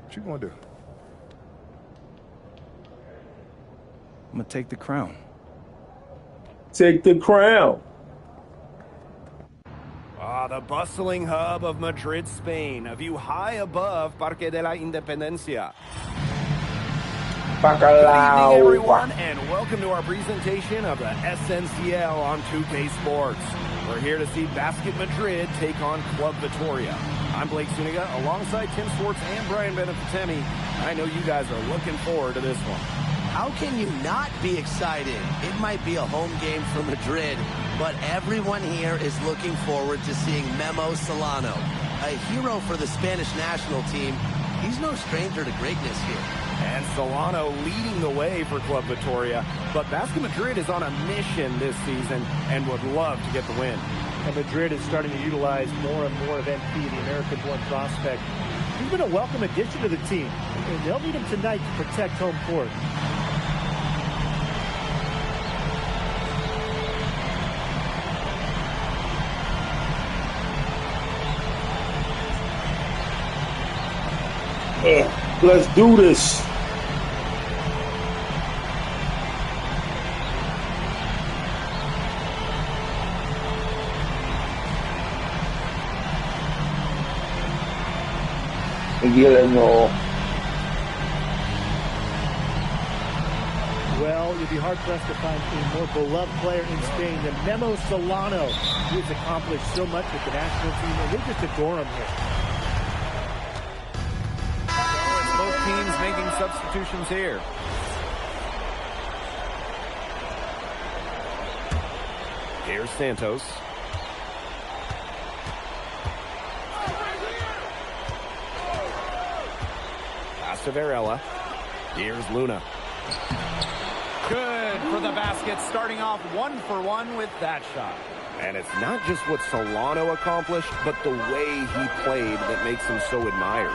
What you gonna do? I'm gonna take the crown. Take the crown. The bustling hub of Madrid, Spain. A view high above Parque de la Independencia. Good evening, everyone, and welcome to our presentation of the SNCL on 2K Sports. We're here to see Basket Madrid take on Club Vitoria. I'm Blake Zuniga, alongside Tim Swartz and Brian Benefitemi. I know you guys are looking forward to this one. How can you not be excited? It might be a home game for Madrid, but everyone here is looking forward to seeing Memo Solano, a hero for the Spanish national team. He's no stranger to greatness here. And Solano leading the way for Club Vitoria, but Basket Madrid is on a mission this season and would love to get the win. And Madrid is starting to utilize more and more of MP, the American-born prospect. He's been a welcome addition to the team, and they'll need him tonight to protect home court. Let's do this. Well, you'd be hard-pressed to find a more beloved player in Spain than Memo Solano. He has accomplished so much with the national team, and they just adore him here. It's both teams making substitutions here. Here's Santos. Pass to Varela. Here's Luna. Good for the basket, starting off 1-for-1 with that shot. And it's not just what Solano accomplished, but the way he played that makes him so admired.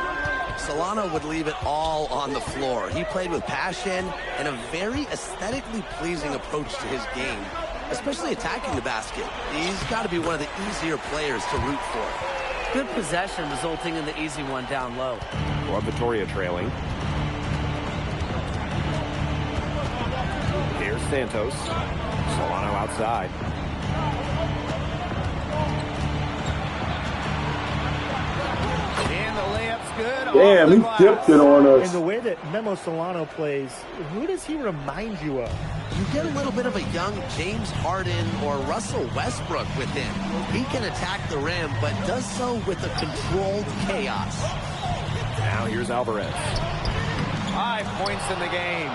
Solano would leave it all on the floor. He played with passion and a very aesthetically pleasing approach to his game, especially attacking the basket. He's got to be one of the easier players to root for. Good possession resulting in the easy one down low. Club Vitoria trailing. Here's Santos. Solano outside. And the layup's good. Damn, he dipped it on us. And the way that Memo Solano plays, who does he remind you of? You get a little bit of a young James Harden or Russell Westbrook with him. He can attack the rim, but does so with a controlled chaos. Now here's Alvarez. 5 points in the game.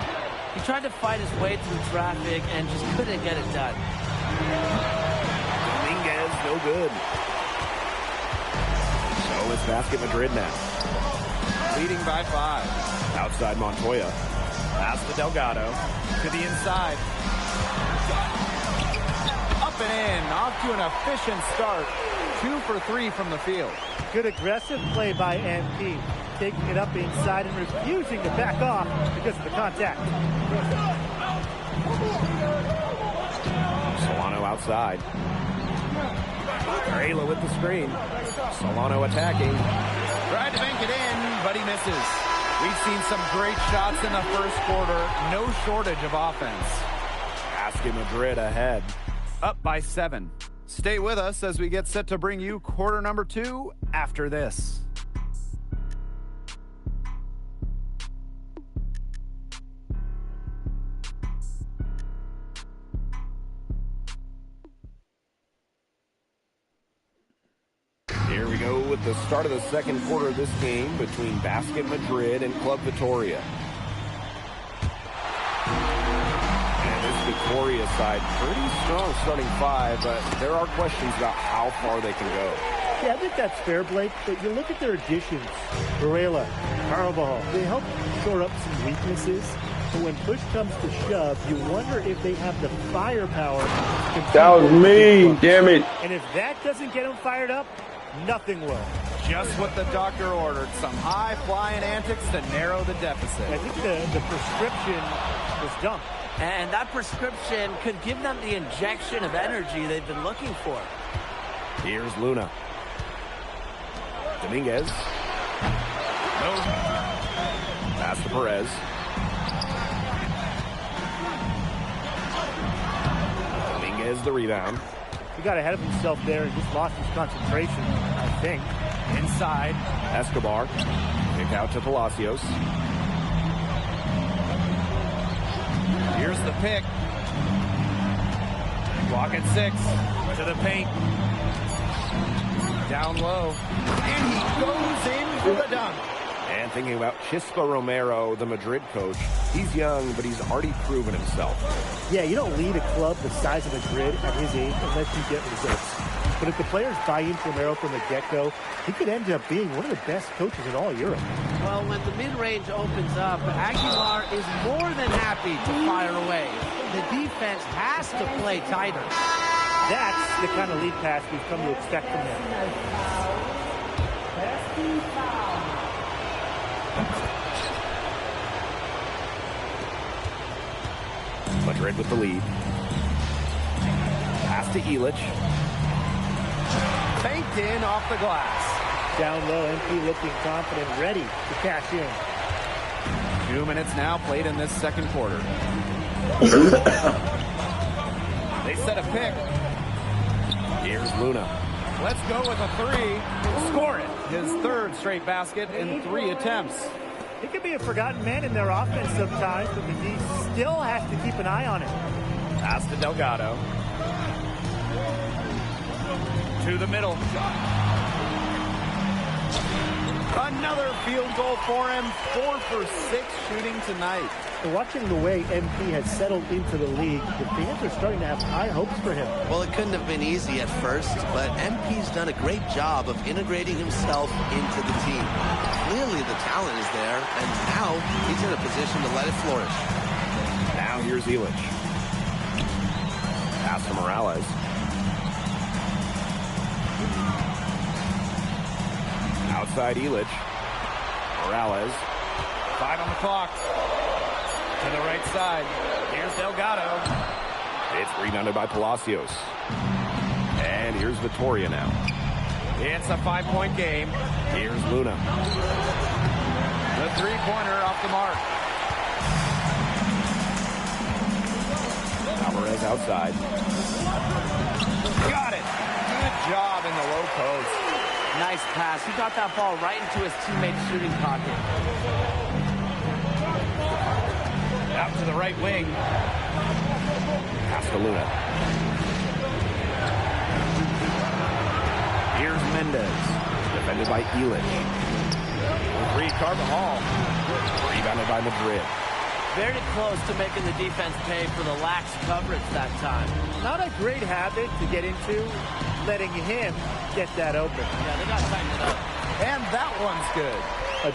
He tried to fight his way through traffic and just couldn't get it done. Dominguez, no good. So it's Basket Madrid now. Leading by 5. Outside Montoya. Pass to Delgado. To the inside. Up and in. Off to an efficient start. 2 for 3 from the field. Good aggressive play by MP. Taking it up inside and refusing to back off because of the contact. Solano outside. Varela with the screen. Solano attacking. Tried to bank it in, but he misses. We've seen some great shots in the first quarter. No shortage of offense. Basket Madrid ahead. Up by 7. Stay with us as we get set to bring you quarter number 2 after this. go with the start of the second quarter of this game between Basket Madrid and Club Vitoria. And this Vitoria side, pretty strong starting five, but there are questions about how far they can go. Yeah, I think that's fair, Blake, but you look at their additions. Varela, Carvajal, they help shore up some weaknesses. But when push comes to shove, you wonder if they have the firepower. That was me, damn it. And if that doesn't get them fired up, nothing will. Just what the doctor ordered. Some high-flying antics to narrow the deficit. I think the prescription was dumped. And that prescription could give them the injection of energy they've been looking for. Here's Luna. Dominguez. No. Pass to Perez. Dominguez the rebound. He got ahead of himself there and just lost his concentration, I think. Inside. Escobar. Kick out to Palacios. Here's the pick. Clock at 6. To the paint. Down low. And he goes in for the dunk. And thinking about Chispa Romero, the Madrid coach, he's young, but he's already proven himself. Yeah, you don't lead a club the size of Madrid at his age unless you get results. But if the players buy into Romero from the get-go, he could end up being one of the best coaches in all Europe. Well, when the mid-range opens up, Aguilar is more than happy to fire away. The defense has to play tighter. That's the kind of lead pass we've come to expect from him. Madrid with the lead. Pass to Illich. Banked in off the glass. Down low, MP looking confident, ready to cash in. 2 minutes now played in this second quarter. They set a pick. Here's Luna. Let's go with a 3. Score it. His third straight basket in 3 attempts. He could be a forgotten man in their offense sometimes, but the D still has to keep an eye on him. Pass to Delgado. To the middle. Another field goal for him. 4 for 6 shooting tonight. Watching the way MP has settled into the league, the fans are starting to have high hopes for him. Well, it couldn't have been easy at first, but MP's done a great job of integrating himself into the team. Clearly the talent is there, and now he's in a position to let it flourish. Now here's Illich. Pass to Morales. Outside Illich. Morales. 5 on the clock. To the right side. Here's Delgado. It's rebounded by Palacios. And here's Vitoria now. It's a 5-point game. Here's Luna. The 3-pointer off the mark. Alvarez outside. Got it. Good job in the low post. Nice pass. He got that ball right into his teammate's shooting pocket. Out to the right wing. Pass to Luna. Here's Mendez. Defended by Illich. Free Carvajal. Rebounded by Madrid. Very close to making the defense pay for the lax coverage that time. Not a great habit to get into, letting him get that open. Yeah, they got tightened up. And that one's good.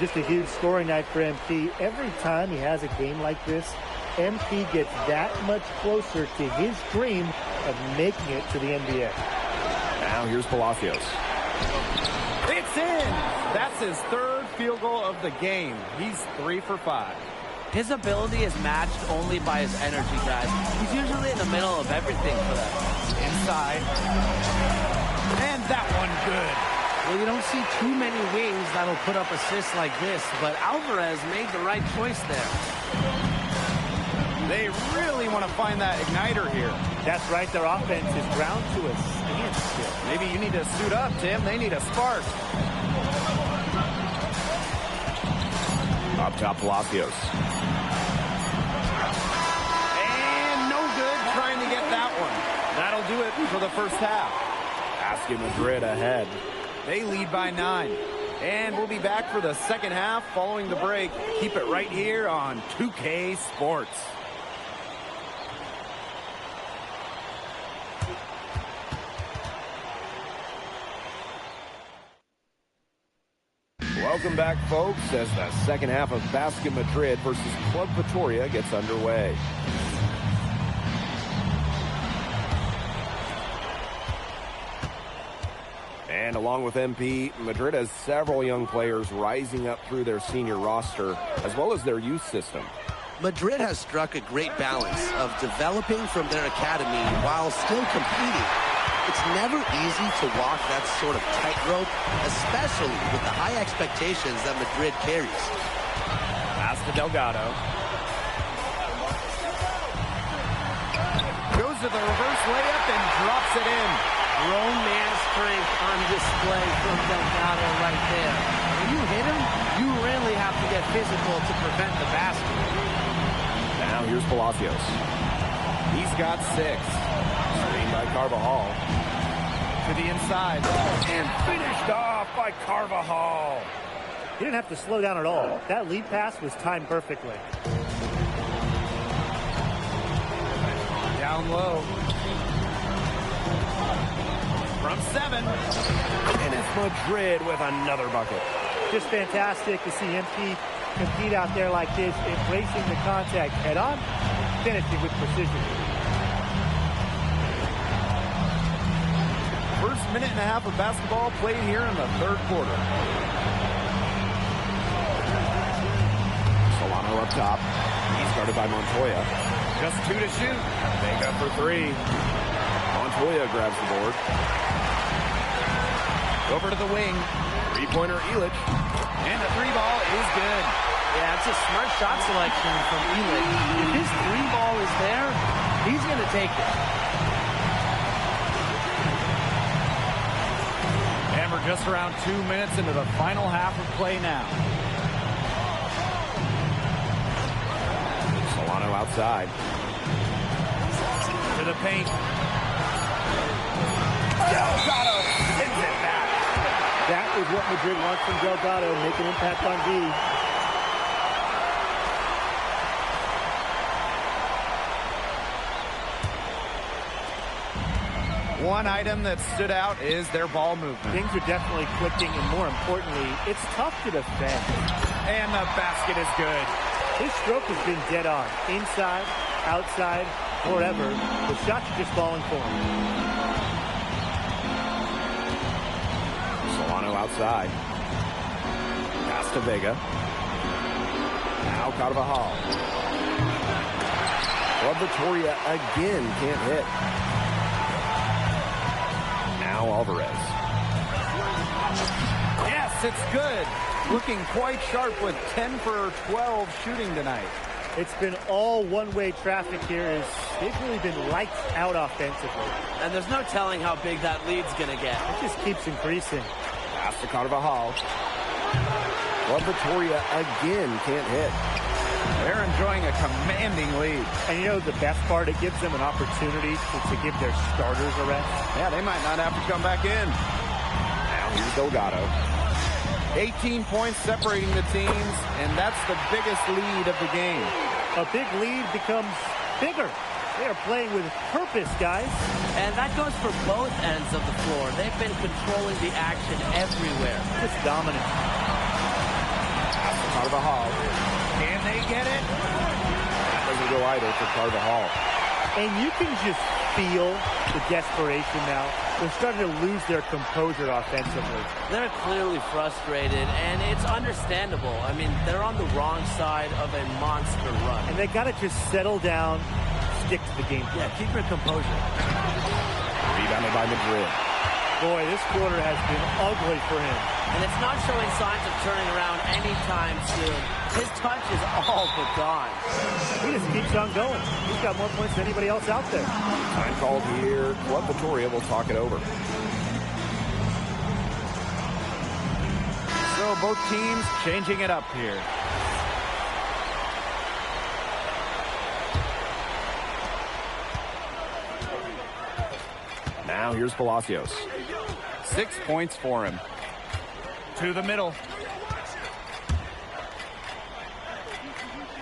Just a huge scoring night for MP. Every time he has a game like this, MP gets that much closer to his dream of making it to the NBA. Now here's Palacios. It's in! That's his third field goal of the game. He's 3 for 5. His ability is matched only by his energy, guys. He's usually in the middle of everything for them. Inside. And that one good. Well, you don't see too many wings that'll put up assists like this, but Alvarez made the right choice there. They really want to find that igniter here. That's right, their offense is ground to a standstill. Maybe you need to suit up, Tim. They need a spark. Up top, Palacios. And no good trying to get that one. That'll do it for the first half. Basket Madrid ahead. They lead by 9. And we'll be back for the second half following the break. Keep it right here on 2K Sports. Welcome back, folks, as the second half of Basket Madrid versus Club Vitoria gets underway. And along with MP, Madrid has several young players rising up through their senior roster, as well as their youth system. Madrid has struck a great balance of developing from their academy while still competing. It's never easy to walk that sort of tightrope, especially with the high expectations that Madrid carries. Pass to Delgado. Goes to the reverse layup and drops it in. Grown man strength on display from Delgado right there. When you hit him, you really have to get physical to prevent the basket. Now here's Palacios. He's got 6. Screened by Carvajal. To the inside. And finished off by Carvajal. He didn't have to slow down at all. That lead pass was timed perfectly. Down low. From 7. And it's Madrid with another bucket. Just fantastic to see MP compete out there like this, embracing the contact head on, finishing with precision. First minute and a half of basketball played here in the third quarter. Solano up top. He's guarded by Montoya. Just 2 to shoot. Vega for 3. Montoya grabs the board. Over to the wing. Three-pointer Illich. And the 3-ball is good. Yeah, it's a smart shot selection from Illich. If his 3-ball is there, he's going to take it. And we're just around 2 minutes into the final half of play now. Solano outside. To the paint. Delgado sends it back. That is what Madrid wants from Delgado, make an impact on D. One item that stood out is their ball movement. Things are definitely clicking, and more importantly, it's tough to defend. And the basket is good. His stroke has been dead on. Inside, outside, wherever. The shots are just falling for him. Solano outside. Pass to Vega. Now Carvajal. Club Vitoria again can't hit. Now Alvarez. Yes, it's good. Looking quite sharp with 10 for 12 shooting tonight. It's been all one-way traffic here. They've really been lights out offensively. And there's no telling how big that lead's going to get. It just keeps increasing. Pass to Carvajal. Club Vitoria again can't hit. They're enjoying a commanding lead. And you know the best part? It gives them an opportunity to give their starters a rest. Yeah, they might not have to come back in. Now here's Delgado. 18 points separating the teams, and that's the biggest lead of the game. A big lead becomes bigger. They are playing with purpose, guys. And that goes for both ends of the floor. They've been controlling the action everywhere. Just dominant. Carvajal. Can they get it? That doesn't go either for Carvajal. And you can just feel the desperation now. They're starting to lose their composure offensively. They're clearly frustrated, and it's understandable. I mean, they're on the wrong side of a monster run. And they got to just settle down, stick to the game. Yeah, keep your composure. Rebounded by Madrid. Boy, this quarter has been ugly for him. And it's not showing signs of turning around anytime soon. His touch is all but gone. He just keeps on going. He's got more points than anybody else out there. Time called here. Club Vitoria will talk it over. So both teams changing it up here. Now here's Palacios. 6 points for him. To the middle.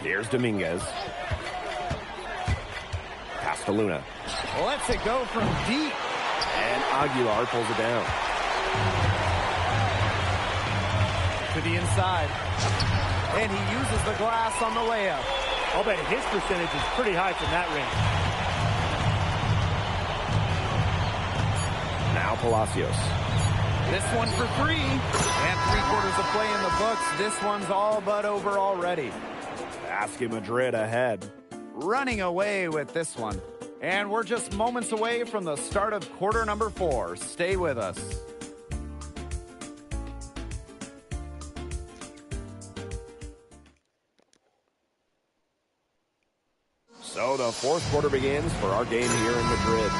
Here's Dominguez. Pass to Luna. Lets it go from deep. And Aguilar pulls it down. To the inside. And he uses the glass on the layup. I'll bet his percentage is pretty high from that range. Now Palacios. This one for three. And 3/4 of play in the books. This one's all but over already. Basket Madrid ahead. Running away with this one. And we're just moments away from the start of quarter number 4. Stay with us. So the 4th quarter begins for our game here in Madrid.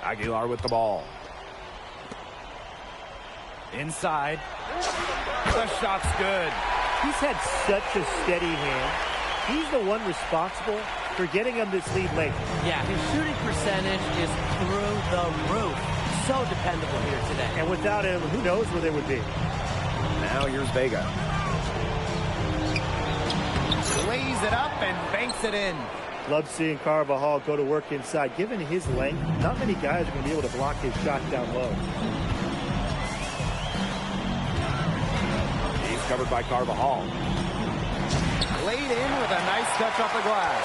Aguilar with the ball. Inside. The shot's good. He's had such a steady hand. He's the one responsible for getting him this lead late. Yeah, his shooting percentage is through the roof. So dependable here today. And without him, who knows where they would be. Now here's Vega. Lays it up and banks it in. Love seeing Carvajal go to work inside. Given his length, not many guys are going to be able to block his shot down low. He's covered by Carvajal. Laid in with a nice touch off the glass.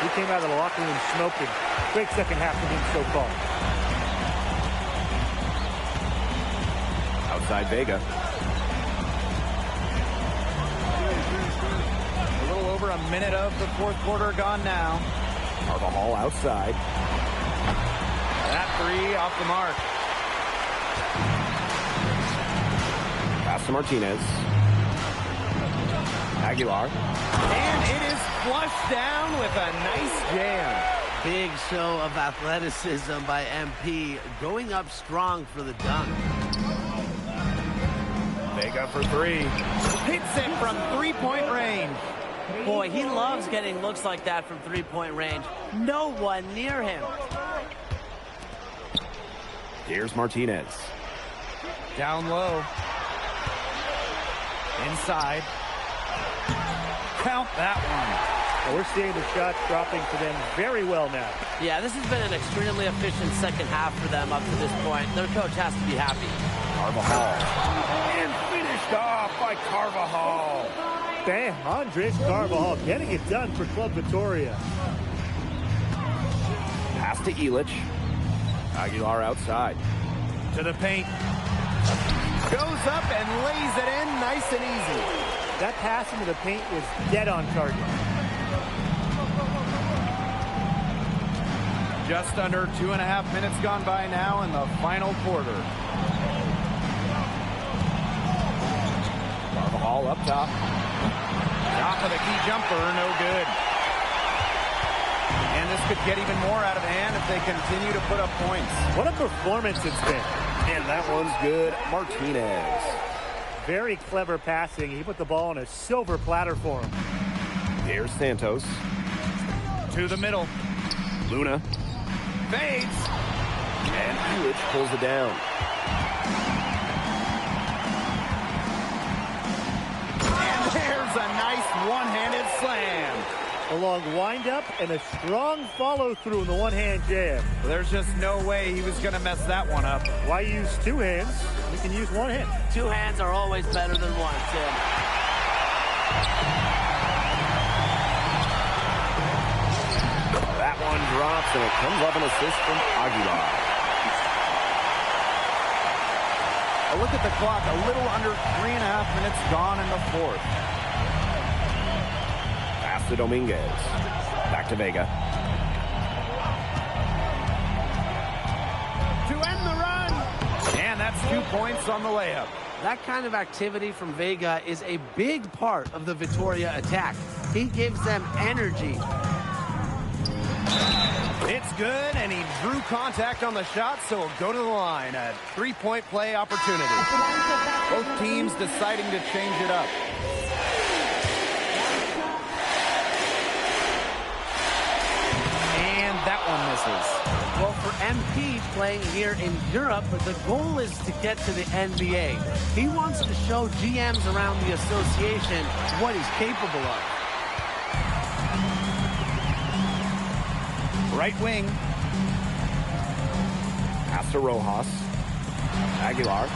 He came out of the locker room smoking. Great second half from him so far. Outside Vega. A little over a minute of the 4th quarter gone now. Carvajal outside. That three off the mark. Pass to Martinez. Aguilar. And it is flushed down with a nice jam. Big show of athleticism by MP, going up strong for the dunk. Vega for three. Hits it from three-point range. Boy, he loves getting looks like that from three-point range. No one near him. Here's Martinez. Down low. Inside. Count that one. Well, we're seeing the shots dropping for them very well now. Yeah, this has been an extremely efficient second half for them up to this point. Their coach has to be happy. Carvajal. And finished off by Carvajal. Bam, Andres Carvajal getting it done for Club Vitoria. Pass to Illich. Aguilar outside. To the paint. Goes up and lays it in nice and easy. That pass into the paint was dead on target. Just under 2.5 minutes gone by now in the final quarter. Carvajal up top. Top of the key jumper, no good. And this could get even more out of hand if they continue to put up points. What a performance it's been. And that one's good. Martinez. Very clever passing. He put the ball on a silver platter for him. Here's Santos. To the middle. Luna. Fades. And Illich pulls it down. And there's a nice one-handed slam. A long wind-up and a strong follow-through in the one-hand jam. There's just no way he was going to mess that one up. Why use two hands? You can use one hand. Two hands are always better than one, Tim. That one drops, and it comes up an assist from Aguilar. A look at the clock, a little under 3.5 minutes gone in the 4th. Pass to Dominguez. Back to Vega. To end the run! And that's 2 points on the layup. That kind of activity from Vega is a big part of the Vitoria attack. He gives them energy. It's good, and he drew contact on the shot, so he'll go to the line. A three-point play opportunity. Both teams deciding to change it up. Well, for MP playing here in Europe, the goal is to get to the NBA. He wants to show GMs around the association what he's capable of. Right wing. Pass to Rojas. Aguilar.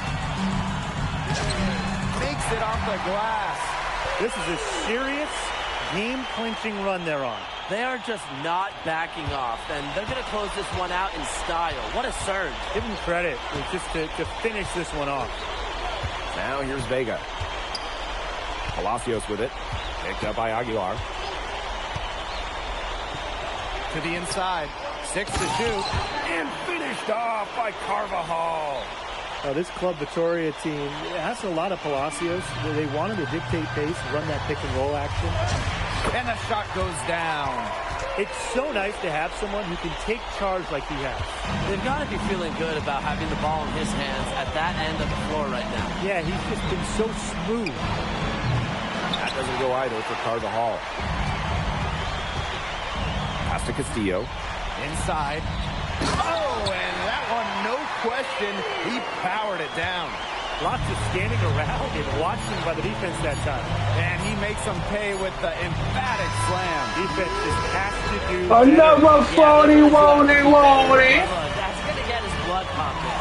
Makes it off the glass. This is a serious game-clinching run they're on. They are just not backing off, and they're going to close this one out in style. What a surge. Give them credit just to finish this one off. Now here's Vega. Palacios with it. Picked up by Aguilar. To the inside. 6 to shoot. And finished off by Carvajal. Now, this Club Vitoria team has a lot of Palacios. They wanted to dictate pace, run that pick-and-roll action. And the shot goes down. It's so nice to have someone who can take charge like he has. They've got to be feeling good about having the ball in his hands at that end of the floor right now. Yeah, he's just been so smooth. That doesn't go either for Carvajal. Pass to Castillo. Inside. Oh, and that one, no question, he powered it down. Lots of standing around and watching by the defense that time. And he makes them pay with the emphatic slam. Defense just has to do another 40, won't it? That's going to get his blood pumping.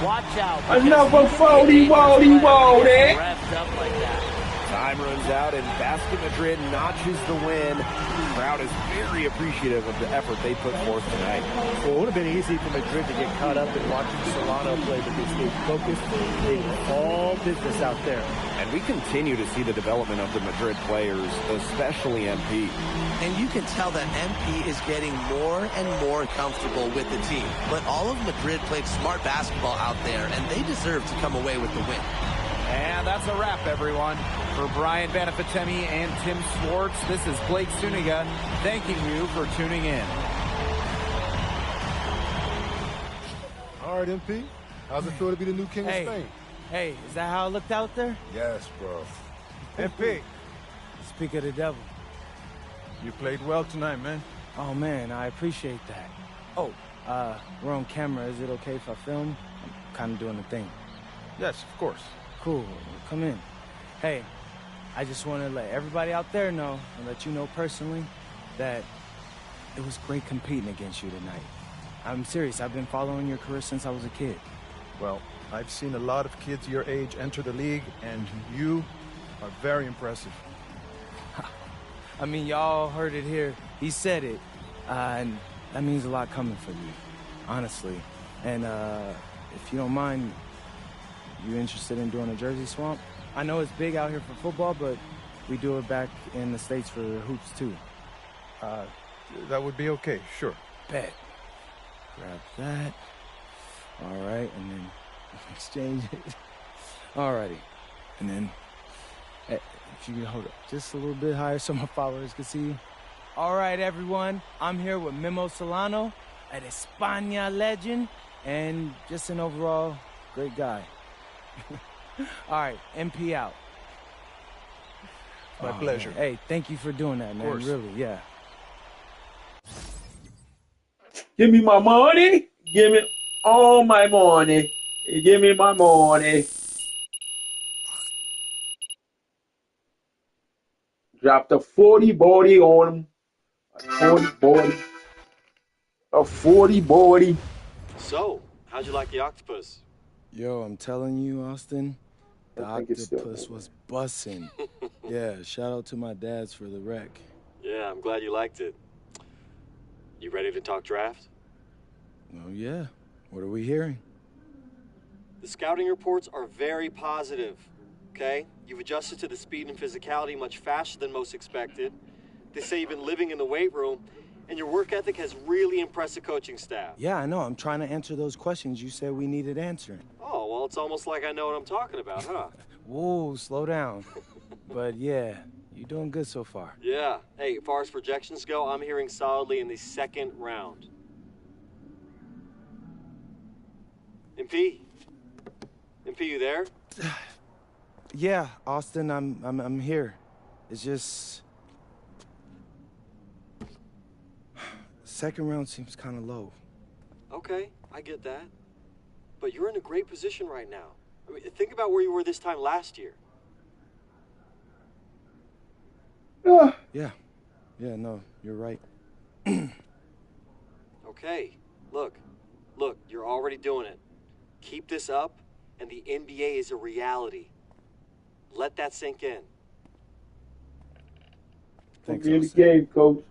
Watch out. Another 40, won't it? Revved up like that. Time runs out and Basket Madrid notches the win. The crowd is very appreciative of the effort they put forth tonight. Well, it would have been easy for Madrid to get caught up in watching Solano play, but they stayed focused. They were all business out there. And we continue to see the development of the Madrid players, especially MP. And you can tell that MP is getting more and more comfortable with the team. But all of Madrid played smart basketball out there, and they deserve to come away with the win. And that's a wrap, everyone. For Brian Banafitemi and Tim Swartz, this is Blake Suniga thanking you for tuning in. All right, MP. How's it feel to be the new king of Spain? Hey, is that how it looked out there? Yes, bro. MP. Speak of the devil. You played well tonight, man. Oh, man, I appreciate that. Oh, we're on camera. Is it okay if I film? I'm kind of doing the thing. Yes, of course. Cool. Come in. Hey, I just want to let everybody out there know and let you know personally that it was great competing against you tonight. I'm serious. I've been following your career since I was a kid. Well, I've seen a lot of kids your age enter the league, and you are very impressive. I mean, y'all heard it here. He said it, and that means a lot coming for you, honestly. And if you don't mind, you interested in doing a jersey swamp? I know it's big out here for football, but we do it back in the States for hoops, too. That would be okay, sure. Bet. Grab that. All right, and then exchange it. All righty. And then, if you can hold it just a little bit higher so my followers can see you. All right, everyone. I'm here with Memo Solano, an España legend, and just an overall great guy. All right, MP out. My pleasure. Man. Hey, thank you for doing that, man. Really, yeah. Give me my money. Give me all my money. Give me my money. Dropped a 40 body on him. A 40 body. A 40 body. So, how'd you like the octopus? Yo, I'm telling you, Austin, the octopus was bussin'. Yeah, shout out to my dads for the wreck. Yeah, I'm glad you liked it. You ready to talk draft? Oh, yeah. What are we hearing? The scouting reports are very positive, okay? You've adjusted to the speed and physicality much faster than most expected. They say you've been living in the weight room, and your work ethic has really impressed the coaching staff. Yeah, I know. I'm trying to answer those questions you said we needed answering. Oh, well, it's almost like I know what I'm talking about, huh? Whoa, slow down. But yeah, you're doing good so far. Yeah. Hey, as far as projections go, I'm hearing solidly in the second round. MP, you there? Yeah, Austin, I'm here. It's just second round seems kind of low. Okay, I get that. But you're in a great position right now. I mean, think about where you were this time last year. Yeah, no, you're right. Okay, look, you're already doing it. Keep this up, and the NBA is a reality. Let that sink in. Thanks, in the game, coach.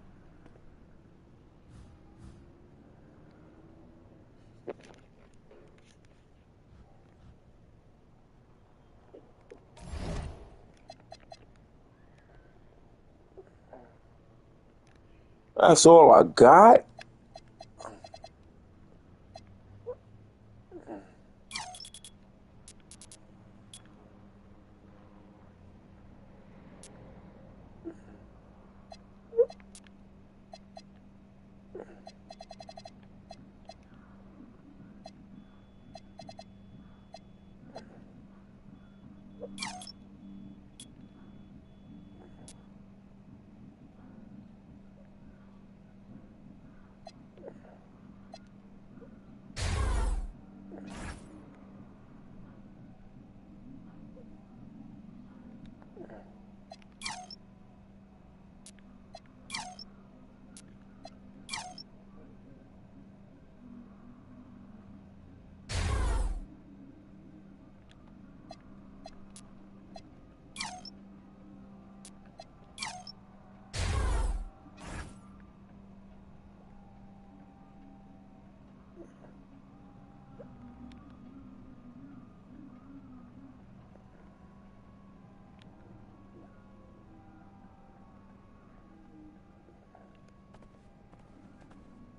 That's all I got.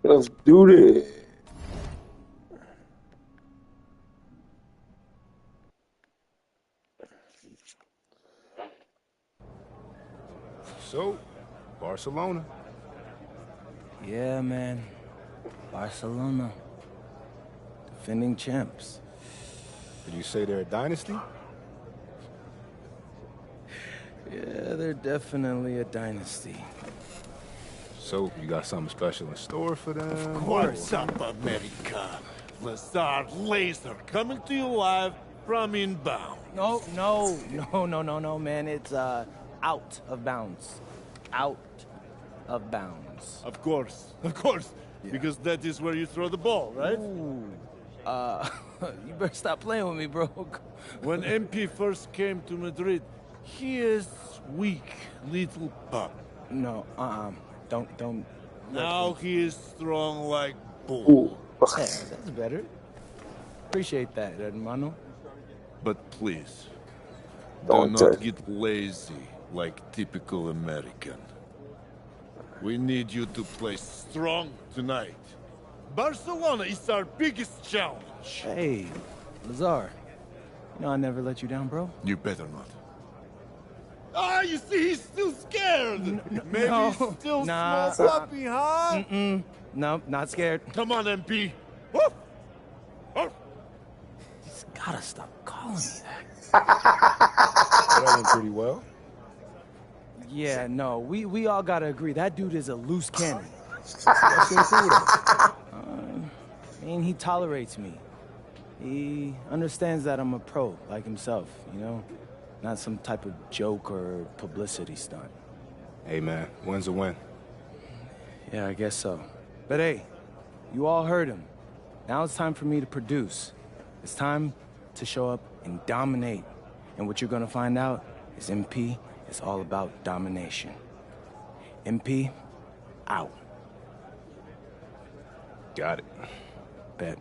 Let's do this. So, Barcelona. Yeah, man. Barcelona. Defending champs. Did you say they're a dynasty? Yeah, they're definitely a dynasty. So, you got something special in store for them? What's up, America? Lazard Laser coming to you live from inbound. No, man. It's out of bounds. Out of bounds. Of course. Yeah. Because that is where you throw the ball, right? Ooh. You better stop playing with me, bro. When MP first came to Madrid, he is weak little pup. No, don't. Now he is strong like bull. Hey, that's better. Appreciate that, hermano. But please, do not get lazy like typical American. We need you to play strong tonight. Barcelona is our biggest challenge. Hey, Lazar. You know I never let you down, bro. You better not. Ah, you see, he's still scared. Maybe he's still small puppy, huh? No, not scared. Come on, MP. He's gotta stop calling me that. That went pretty well. Yeah, no, we all gotta agree that dude is a loose cannon. What's in cool though? I mean, he tolerates me. He understands that I'm a pro, like himself, you know? Not some type of joke or publicity stunt. Hey, man, win's a win. Yeah, I guess so. But hey, you all heard him. Now it's time for me to produce. It's time to show up and dominate. And what you're gonna find out is MP is all about domination. MP, out. Got it. Bet.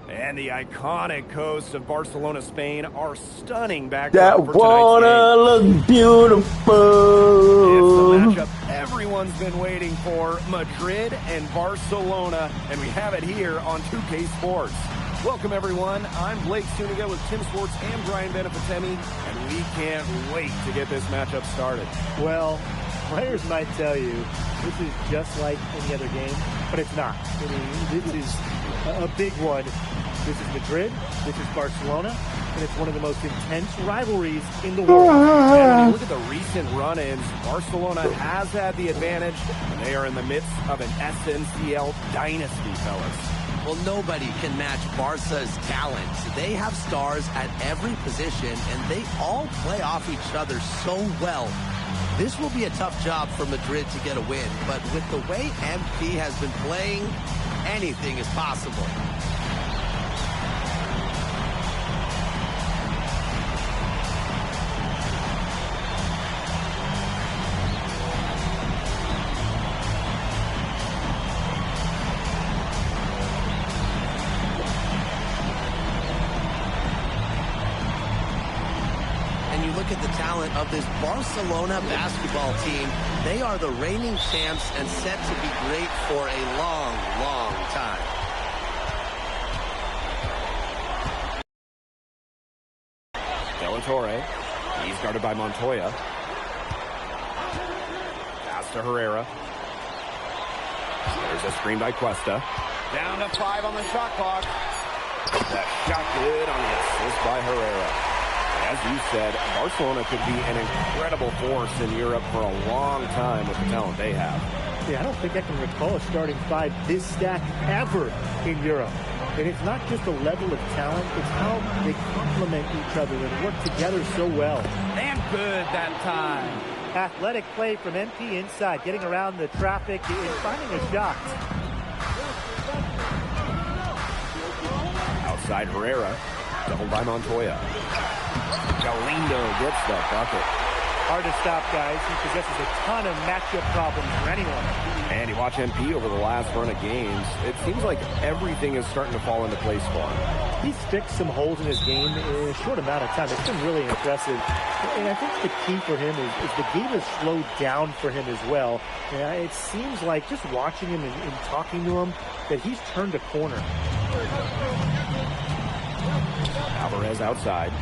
And the iconic coasts of Barcelona, Spain are stunning backdrop That for tonight's water look beautiful. It's the matchup everyone's been waiting for, Madrid and Barcelona, and we have it here on 2K Sports. Welcome, everyone. I'm Blake Suniga with Tim Swartz and Brian Benefitemi, and we can't wait to get this matchup started. Well, players might tell you this is just like any other game, but it's not. I mean, this is A big one. This is Madrid, this is Barcelona, and it's one of the most intense rivalries in the world. And when you look at the recent run-ins, Barcelona has had the advantage, and they are in the midst of an SNCL dynasty, fellas. Well, nobody can match Barca's talent. They have stars at every position, and they all play off each other so well. This will be a tough job for Madrid to get a win, but with the way MP has been playing, anything is possible. Look at the talent of this Barcelona basketball team. They are the reigning champs and set to be great for a long, long time. De La Torre. He's guarded by Montoya. Pass to Herrera. There's a screen by Cuesta. Down to 5 on the shot clock. That shot good on the assist by Herrera. As you said, Barcelona could be an incredible force in Europe for a long time with the talent they have. Yeah, I don't think I can recall a starting 5 this stacked ever in Europe. And it's not just the level of talent, it's how they complement each other and work together so well. And good that time. Athletic play from MP inside, getting around the traffic and finding a shot. Outside Herrera, doubled by Montoya. Galindo gets the bucket. Hard to stop, guys. He possesses a ton of matchup problems for anyone. And you watch MP over the last run of games, it seems like everything is starting to fall into place for him. He's fixed some holes in his game in a short amount of time. It's been really impressive. And I think the key for him is the game has slowed down for him as well. And it seems like just watching him and talking to him that he's turned a corner. Alvarez outside.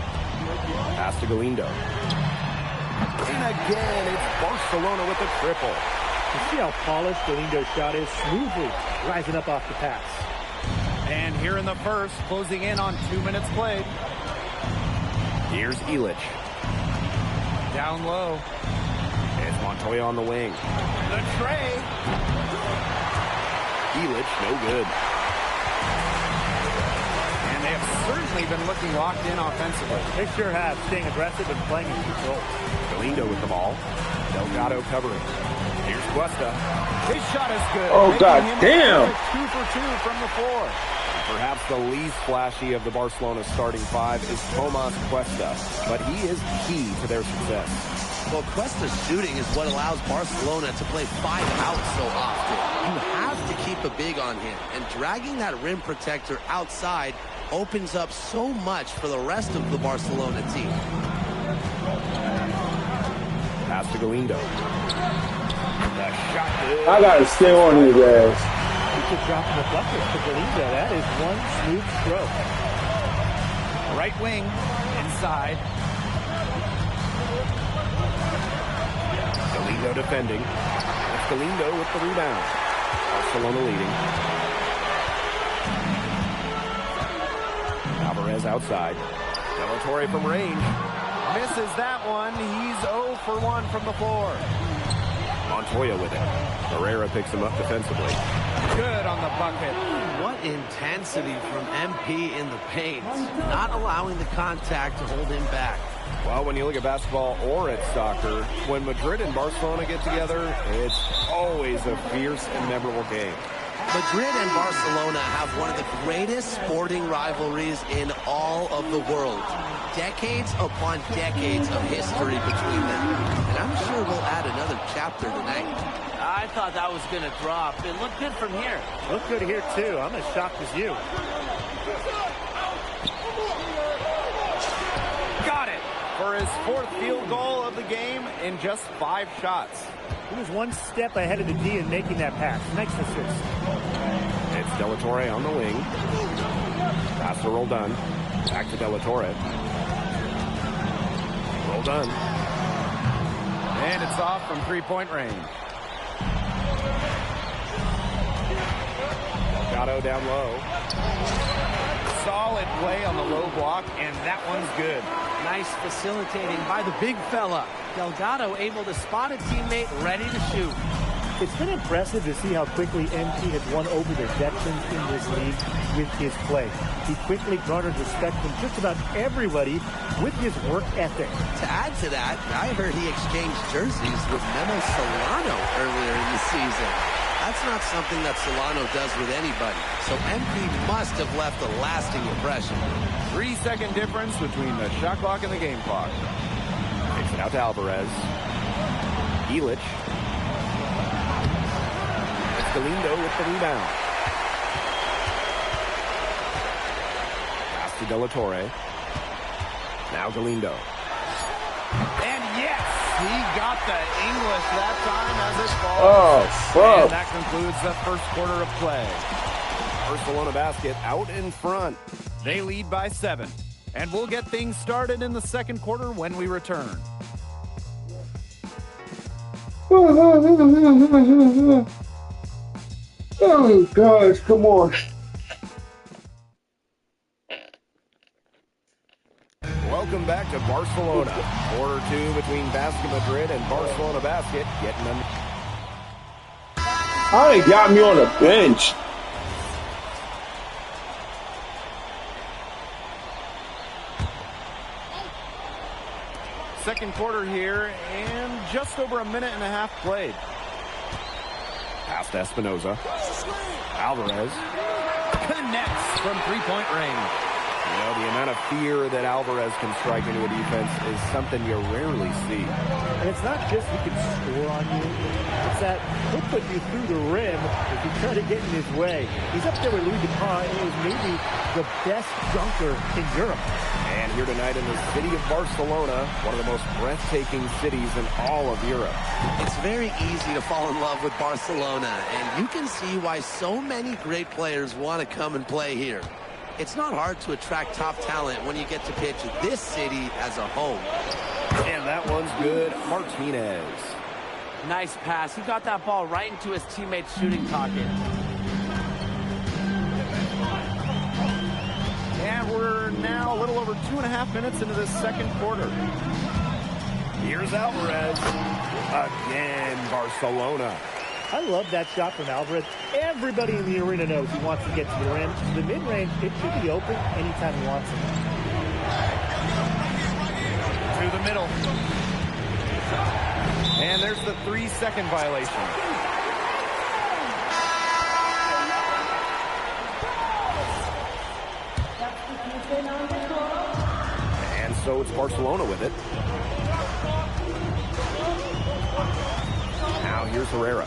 Pass to Galindo. And again, it's Barcelona with a triple. You see how polished Galindo's shot is? Smoothly rising up off the pass. And here in the first, closing in on 2 minutes played. Here's Illich. Down low. It's Montoya on the wing. The tray. Illich, no good. They have certainly been looking locked in offensively. They sure have, staying aggressive and playing in control. Galindo with the ball. Delgado covering. Here's Cuesta. His shot is good. Oh, God damn. 2 for 2 from the floor. Perhaps the least flashy of the Barcelona starting 5 is Tomas Cuesta, but he is key to their success. Well, Cuesta's shooting is what allows Barcelona to play 5 out so often. You have to keep a big on him, and dragging that rim protector outside opens up so much for the rest of the Barcelona team. Pass to Galindo. The shot good. I gotta stay on his ass. He could drop in the bucket for Galindo. That is one smooth stroke. Right wing, inside. Galindo defending. It's Galindo with the rebound. Barcelona leading. Alvarez outside. De La Torre from range. Misses that one. He's 0 for 1 from the floor. Montoya with it. Herrera picks him up defensively. Good on the bucket. What intensity from MP in the paint. Not allowing the contact to hold him back. Well, when you look at basketball or at soccer, when Madrid and Barcelona get together, it's always a fierce and memorable game. Madrid and Barcelona have one of the greatest sporting rivalries in all of the world. Decades upon decades of history between them. And I'm sure we'll add another chapter tonight. I thought that was going to drop. It looked good from here. Looked good here, too. I'm as shocked as you. Got it for his 4th field goal of the game in just 5 shots. He was one step ahead of the D in making that pass. Nice assist. It's De La Torre on the wing. Pass to Roldan. Back to De La Torre. Roldan. And it's off from 3-point range. Delgado Galindo down low. Solid play on the low block, and that one's good. Nice facilitating by the big fella. Delgado able to spot a teammate ready to shoot. It's been impressive to see how quickly MP has won over the veterans in this league with his play. He quickly garnered respect from just about everybody with his work ethic. To add to that, I heard he exchanged jerseys with Memo Solano earlier in the season. That's not something that Solano does with anybody, so MP must have left a lasting impression. 3-second difference between the shot clock and the game clock. Takes it out to Alvarez. Illich. It's Galindo with the rebound. Pass to De La Torre. Now Galindo. And yes, he got the English that time as it falls. Oh, fuck. And that concludes the first quarter of play. Barcelona basket out in front. They lead by 7. And we'll get things started in the second quarter when we return. Oh, guys, come on. Welcome back to Barcelona. Quarter 2 between Basket Madrid and Barcelona Basket. Getting them. They got me on the bench. Second quarter here, and just over a minute and a half played. Pass to Espinoza. Alvarez connects from three-point range. You know, the amount of fear that Alvarez can strike into a defense is something you rarely see. And it's not just he can score on you. It's that he'll put you through the rim if you try to get in his way. He's up there with Louis Dupont and is maybe the best dunker in Europe. And here tonight in the city of Barcelona, one of the most breathtaking cities in all of Europe. It's very easy to fall in love with Barcelona, and you can see why so many great players want to come and play here. It's not hard to attract top talent when you get to pitch this city as a home. And that one's good. Martinez. Nice pass. He got that ball right into his teammate's shooting pocket. And we're now a little over 2.5 minutes into the second quarter. Here's Alvarez. Again, Barcelona. I love that shot from Alvarez. Everybody in the arena knows he wants to get to the rim. The mid-range, it should be open anytime he wants it. To the middle. And there's the 3-second violation. And so it's Barcelona with it. Now here's Herrera.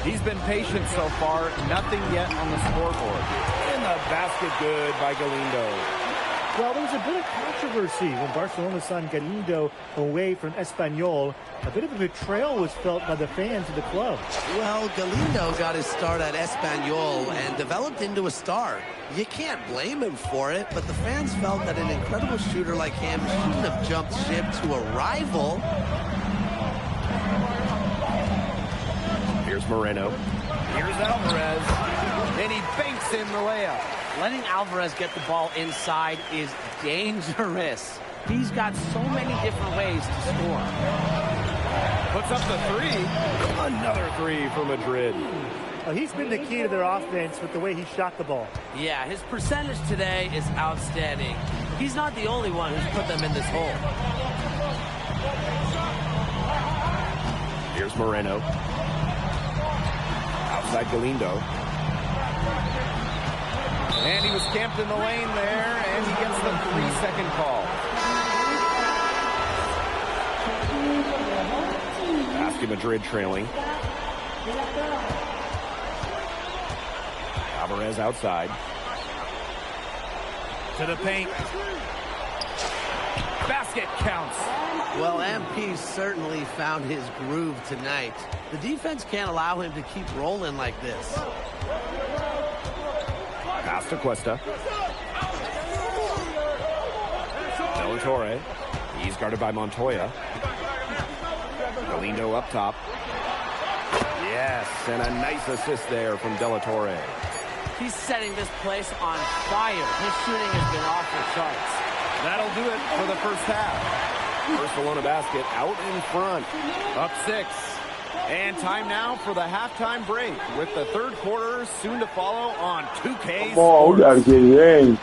He's been patient so far. Nothing yet on the scoreboard. And the basket good by Galindo. Well, there was a bit of controversy when Barcelona signed Galindo away from Espanyol. A bit of a betrayal was felt by the fans of the club. Well, Galindo got his start at Espanyol and developed into a star. You can't blame him for it, but the fans felt that an incredible shooter like him shouldn't have jumped ship to a rival. Here's Moreno. Here's Alvarez. And he banks in the layup. Letting Alvarez get the ball inside is dangerous. He's got so many different ways to score. Puts up the three. Another three for Madrid. Well, he's been the key to their offense with the way he shot the ball. Yeah, his percentage today is outstanding. He's not the only one who's put them in this hole. Here's Moreno. Outside Galindo. And he was camped in the lane there, and he gets the 3-second call. Basket Madrid trailing. Alvarez outside. To the paint. Basket counts. Well, MP certainly found his groove tonight. The defense can't allow him to keep rolling like this. Pass to Cuesta. De La Torre. He's guarded by Montoya. Galindo up top. Yes, and a nice assist there from De La Torre. He's setting this place on fire. His shooting has been off the charts. That'll do it for the first half. Barcelona basket out in front, up 6. And time now for the halftime break with the third quarter soon to follow on 2K Sports. We gotta get it in.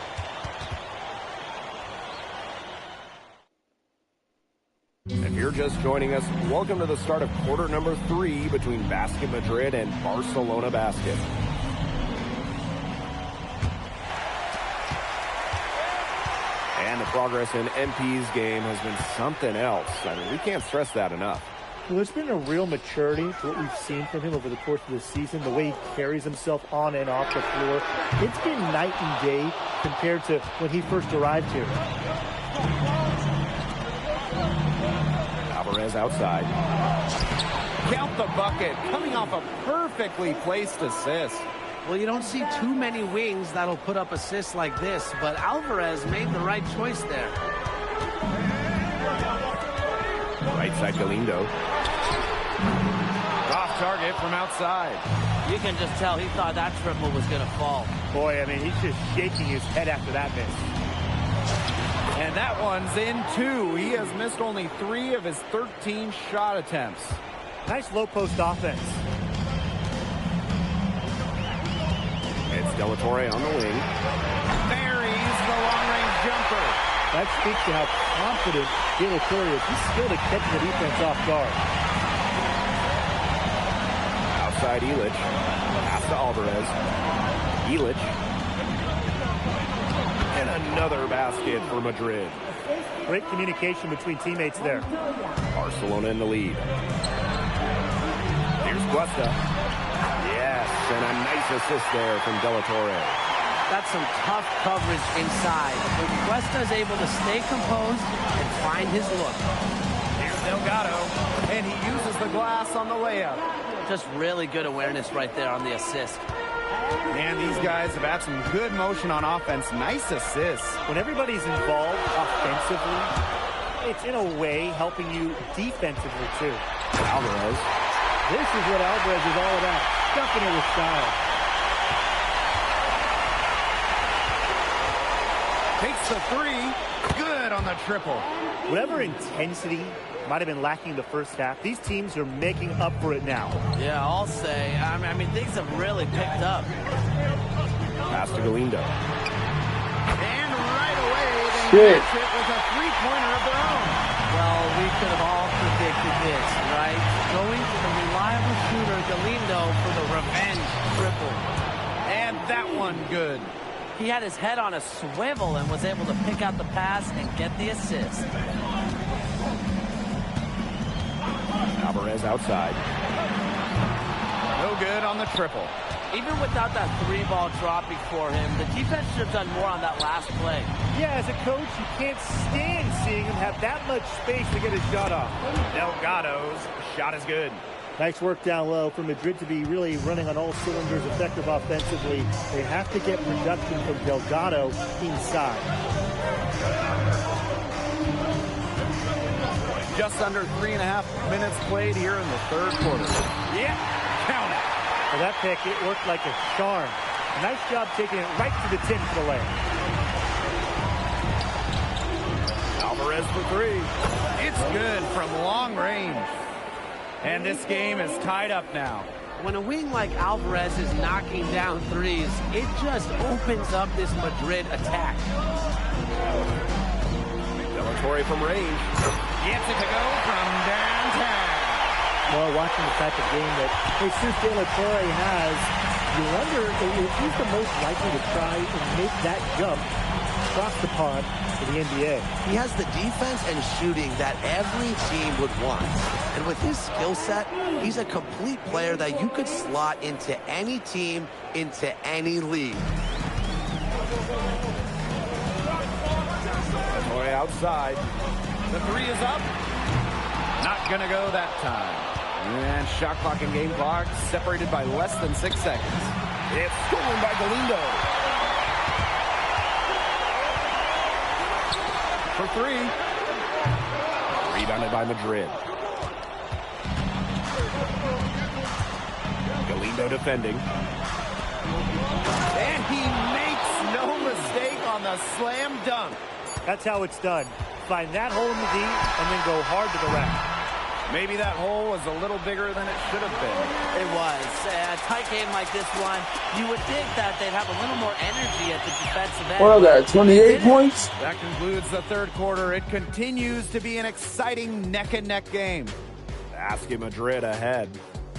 If you're just joining us, welcome to the start of quarter number 3 between Basket Madrid and Barcelona Basket. And the progress in MP's game has been something else. I mean, we can't stress that enough. Well, there's been a real maturity to what we've seen from him over the course of the season, the way he carries himself on and off the floor. It's been night and day compared to when he first arrived here. Alvarez outside. Count the bucket, coming off a perfectly placed assist. Well, you don't see too many wings that'll put up assists like this, but Alvarez made the right choice there. Right side Galindo. Off target from outside. You can just tell he thought that triple was going to fall. Boy, I mean, he's just shaking his head after that miss. And that one's in 2. He has missed only 3 of his 13 shot attempts. Nice low post offense. It's De La Torre on the wing. Buries the long-range jumper. That speaks to how confident De La Torre is. He's skilled at catching the defense off guard. Outside Illich. Pass to Alvarez. Illich. And another basket for Madrid. Great communication between teammates there. Barcelona in the lead. Here's Cuesta. Yes, and a nice assist there from De La Torre. That's some tough coverage inside. But Cuesta is able to stay composed and find his look. Here's Delgado, and he uses the glass on the layup. Just really good awareness right there on the assist. And these guys have had some good motion on offense. Nice assists. When everybody's involved offensively, it's in a way helping you defensively too. Alvarez. This is what Alvarez is all about. Stuffing it with style. Takes the 3. Good on the triple. Whatever intensity might have been lacking the first half, these teams are making up for it now. Yeah, I'll say. I mean, things have really picked up. Pass to Galindo. And right away, they match it with a three-pointer of their own. Well, we could have all predicted this, right? Going to the reliable shooter, Galindo, for the revenge triple. And that one good. He had his head on a swivel and was able to pick out the pass and get the assist. Alvarez outside. No good on the triple. Even without that 3-ball dropping for him, the defense should have done more on that last play. Yeah, as a coach, you can't stand seeing him have that much space to get his shot off. Delgado's shot is good. Nice work down low for Madrid to be really running on all cylinders, effective offensively. They have to get production from Delgado inside. Just under 3.5 minutes played here in the third quarter. Yeah, count it. Well, that pick, it worked like a charm. A nice job taking it right to the tin for the layup. Alvarez for 3. It's good from long range. And this game is tied up now. When a wing like Alvarez is knocking down threes, it just opens up this Madrid attack. De La Torre from range. Gets it to go from downtown. Well, watching the type of game that Jesus De La Torre has, you wonder if he's the most likely to try and make that jump across the pond to the NBA. He has the defense and shooting that every team would want. And with his skill set, he's a complete player that you could slot into any team, into any league. Torre outside. The 3 is up. Not going to go that time. And shot clock and game clock separated by less than 6 seconds. It's stolen by Galindo. For 3. Rebounded by Madrid. Galindo defending. And he makes no mistake on the slam dunk. That's how it's done. Find that hole in the D and then go hard to the rack. Maybe that hole was a little bigger than it should have been. It was. A tight game like this one, you would think that they'd have a little more energy at the defensive end. Well, got 28 points. That concludes the third quarter. It continues to be an exciting neck-and-neck game. Basket Madrid ahead.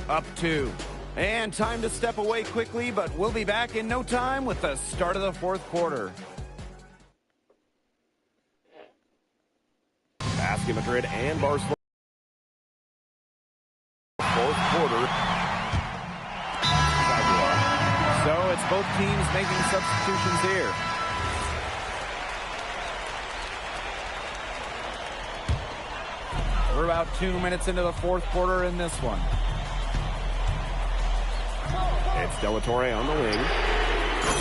Up 2. And time to step away quickly, but we'll be back in no time with the start of the fourth quarter. Basket Madrid and Barcelona. Fourth quarter. So it's both teams making substitutions here. We're about 2 minutes into the fourth quarter in this one. It's De La Torre on the wing.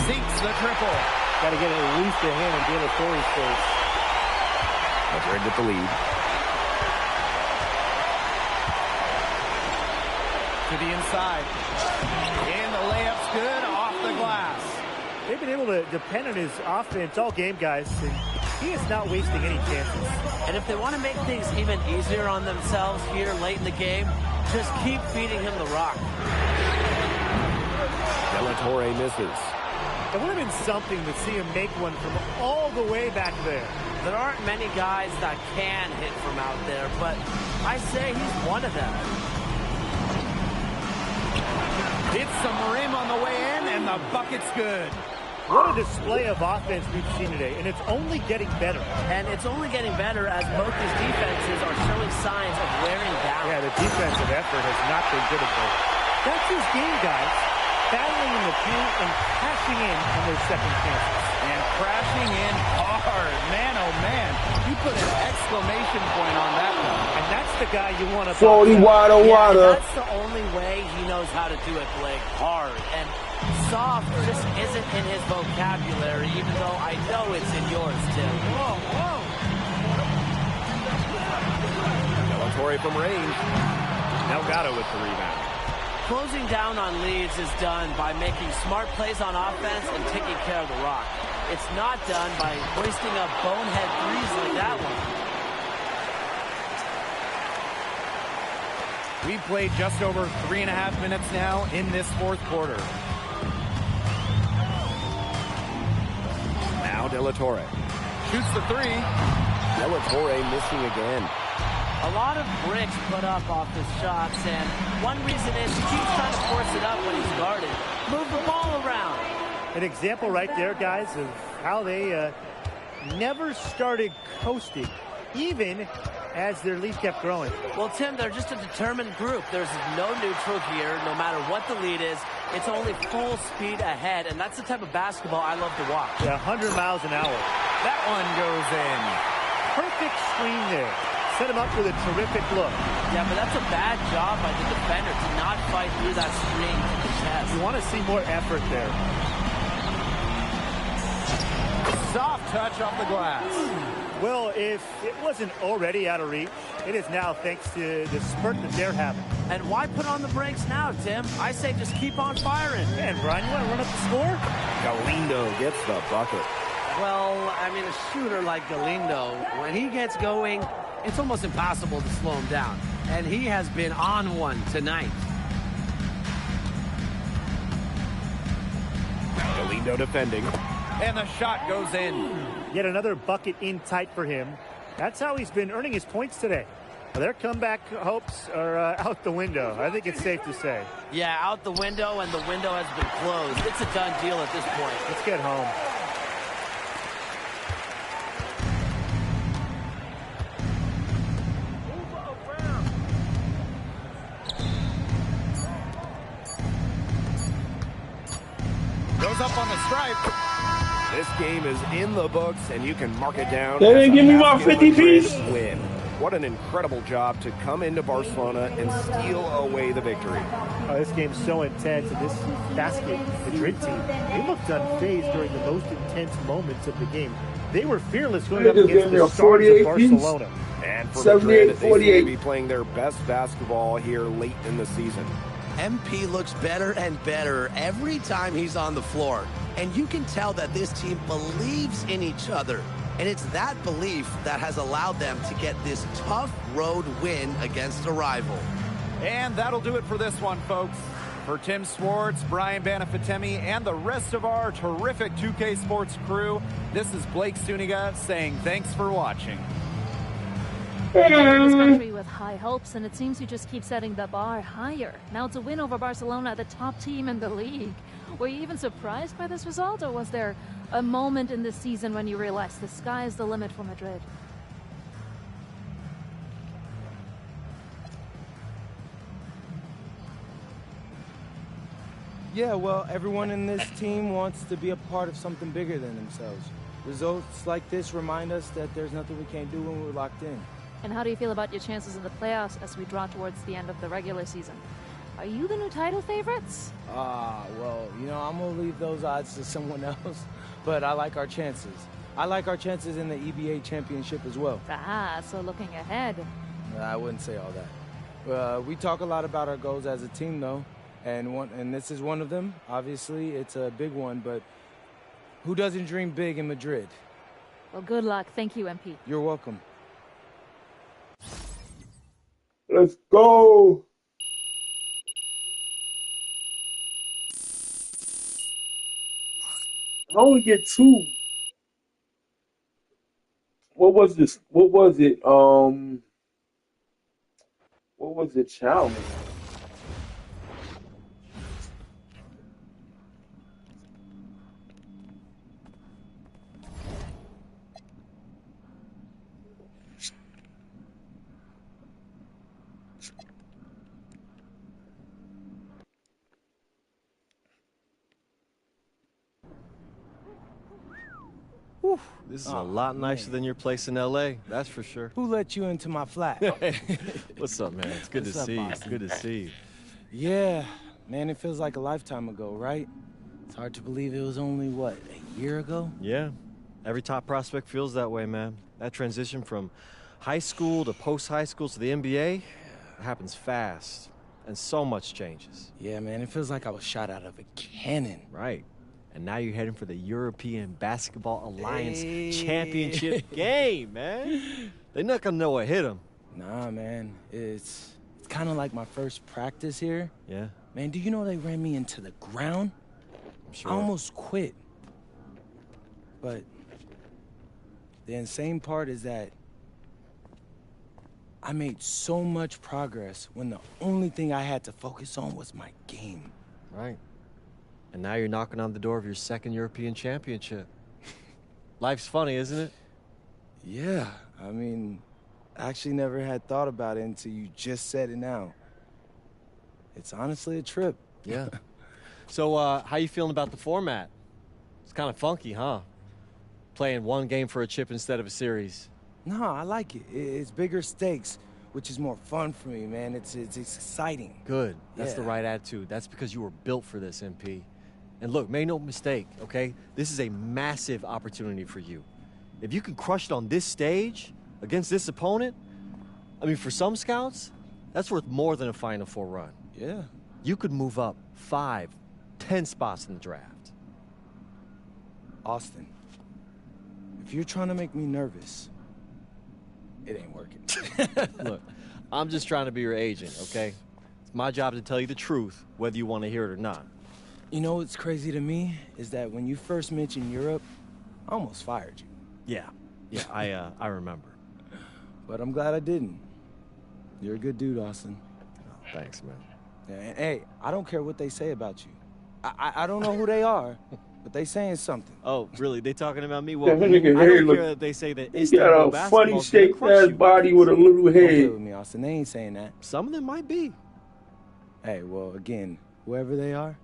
Sinks the triple. Got to get at least a hand in De La Torre's face. Madrid with the lead. To the inside. And the layup's good off the glass. They've been able to depend on his offense all game, guys. And he is not wasting any chances. And if they want to make things even easier on themselves here late in the game, just keep feeding him the rock. De La Torre misses. It would have been something to see him make one from all the way back there. There aren't many guys that can hit from out there, but I say he's one of them. Hits some rim on the way in, and the bucket's good. What a display of offense we've seen today, and it's only getting better. And it's only getting better as both these defenses are showing signs of wearing down. Yeah, the defensive effort has not been good at all. That's his game, guys. Battling in the paint and crashing in on those second chances. And crashing in hard. Man, oh man. You put an exclamation point on that one. And that's the guy you want to... 40 water. That's the only way he knows how to do it, Blake. Hard. And soft just isn't in his vocabulary, even though I know it's in yours, Tim. Whoa, whoa. De La Torre from range. Delgado with the rebound. Closing down on leads is done by making smart plays on offense and taking care of the rock. It's not done by hoisting up bonehead threes like that one. We've played just over 3.5 minutes now in this fourth quarter. Now De La Torre shoots the three. De La Torre missing again. A lot of bricks put up off his shots, and one reason is he keeps trying to force it up when he's guarded. Move the ball around. An example right there, guys, of how they never started coasting, even as their lead kept growing. Well, Tim, they're just a determined group. There's no neutral here. No matter what the lead is, it's only full speed ahead, and that's the type of basketball I love to watch. Yeah, 100 miles an hour. That one goes in. Perfect screen there. Set him up with a terrific look. Yeah, but that's a bad job by the defender to not fight through that screen to the chest. You want to see more effort there. Soft touch off the glass. Well, if it wasn't already out of reach, it is now thanks to the spurt that they're having. And why put on the brakes now, Tim? I say just keep on firing. Man, Brian, you want to run up the score? Galindo gets the bucket. Well, I mean, a shooter like Galindo, when he gets going, it's almost impossible to slow him down. And he has been on one tonight. Galindo defending. And the shot goes in. Yet another bucket in tight for him. That's how he's been earning his points today. Well, their comeback hopes are out the window. I think it's safe to say. Yeah, out the window, and the window has been closed. It's a done deal at this point. Let's get home. Goes up on the stripe. This game is in the books, and you can mark it down. They didn't give me my 50 piece. Win. What an incredible job to come into Barcelona and steal away the victory. Oh, this game's so intense, and this Basket Madrid team, they looked unfazed during the most intense moments of the game. They were fearless going up against the stars of Barcelona. And for Madrid, they seem to be playing their best basketball here late in the season. MP looks better and better every time he's on the floor. And you can tell that this team believes in each other. And it's that belief that has allowed them to get this tough road win against a rival. And that'll do it for this one, folks. For Tim Swartz, Brian Banafitemi, and the rest of our terrific 2K Sports crew, this is Blake Suniga saying thanks for watching. This country with high hopes, and it seems you just keep setting the bar higher. Now it's a win over Barcelona, the top team in the league. Were you even surprised by this result, or was there a moment in this season when you realized the sky is the limit for Madrid? Yeah, well, everyone in this team wants to be a part of something bigger than themselves. Results like this remind us that there's nothing we can't do when we're locked in. And how do you feel about your chances in the playoffs as we draw towards the end of the regular season? Are you the new title favorites? Well, you know, I'm going to leave those odds to someone else, but I like our chances. I like our chances in the EBA championship as well. So looking ahead. I wouldn't say all that. We talk a lot about our goals as a team, though, and this is one of them. Obviously, it's a big one, but who doesn't dream big in Madrid? Well, good luck. Thank you, MP. You're welcome. Let's go. How we get two? What was this? What was it? What was the challenge? Whew, this is a lot nicer than your place in LA, that's for sure. Who let you into my flat? What's up, man? It's good to see you. It's good to see you. Yeah, man, it feels like a lifetime ago, right? It's hard to believe it was only, what, a year ago? Yeah, every top prospect feels that way, man. That transition from high school to post-high school to the NBA, it happens fast, and so much changes. Yeah, man, it feels like I was shot out of a cannon. Right. And now you're heading for the European Basketball Alliance Championship game, man. They're not gonna know what hit them. Nah, man. It's kind of like my first practice here. Yeah. Man, do you know they ran me into the ground? I'm sure. I almost quit. But the insane part is that I made so much progress when the only thing I had to focus on was my game. Right. And now you're knocking on the door of your second European championship. Life's funny, isn't it? Yeah, I mean, I actually never had thought about it until you just said it now. It's honestly a trip. Yeah. So, how you feeling about the format? It's kind of funky, huh? Playing one game for a chip instead of a series. No, I like it. It's bigger stakes, which is more fun for me, man. It's exciting. Good. That's the right attitude. That's because you were built for this, MP. And look, make no mistake, okay? This is a massive opportunity for you. If you can crush it on this stage against this opponent, I mean, for some scouts, that's worth more than a Final Four run. Yeah. You could move up 5, 10 spots in the draft. Austin, if you're trying to make me nervous, it ain't working. Look, I'm just trying to be your agent, okay? It's my job to tell you the truth, whether you want to hear it or not. You know what's crazy to me is that when you first mentioned Europe, I almost fired you. Yeah, I remember. But I'm glad I didn't. You're a good dude, Austin. Oh, thanks, man. Yeah, and hey, I don't care what they say about you. I don't know who they are, but they saying something. Oh, really? They talking about me? Well, That I nigga don't hair care that they say that He Istanbul got a funny basketball's gonna shaped crush ass you. body with a little Don't play head. with me, Austin. They ain't saying that. Some of them might be. Hey, well, again, whoever they are,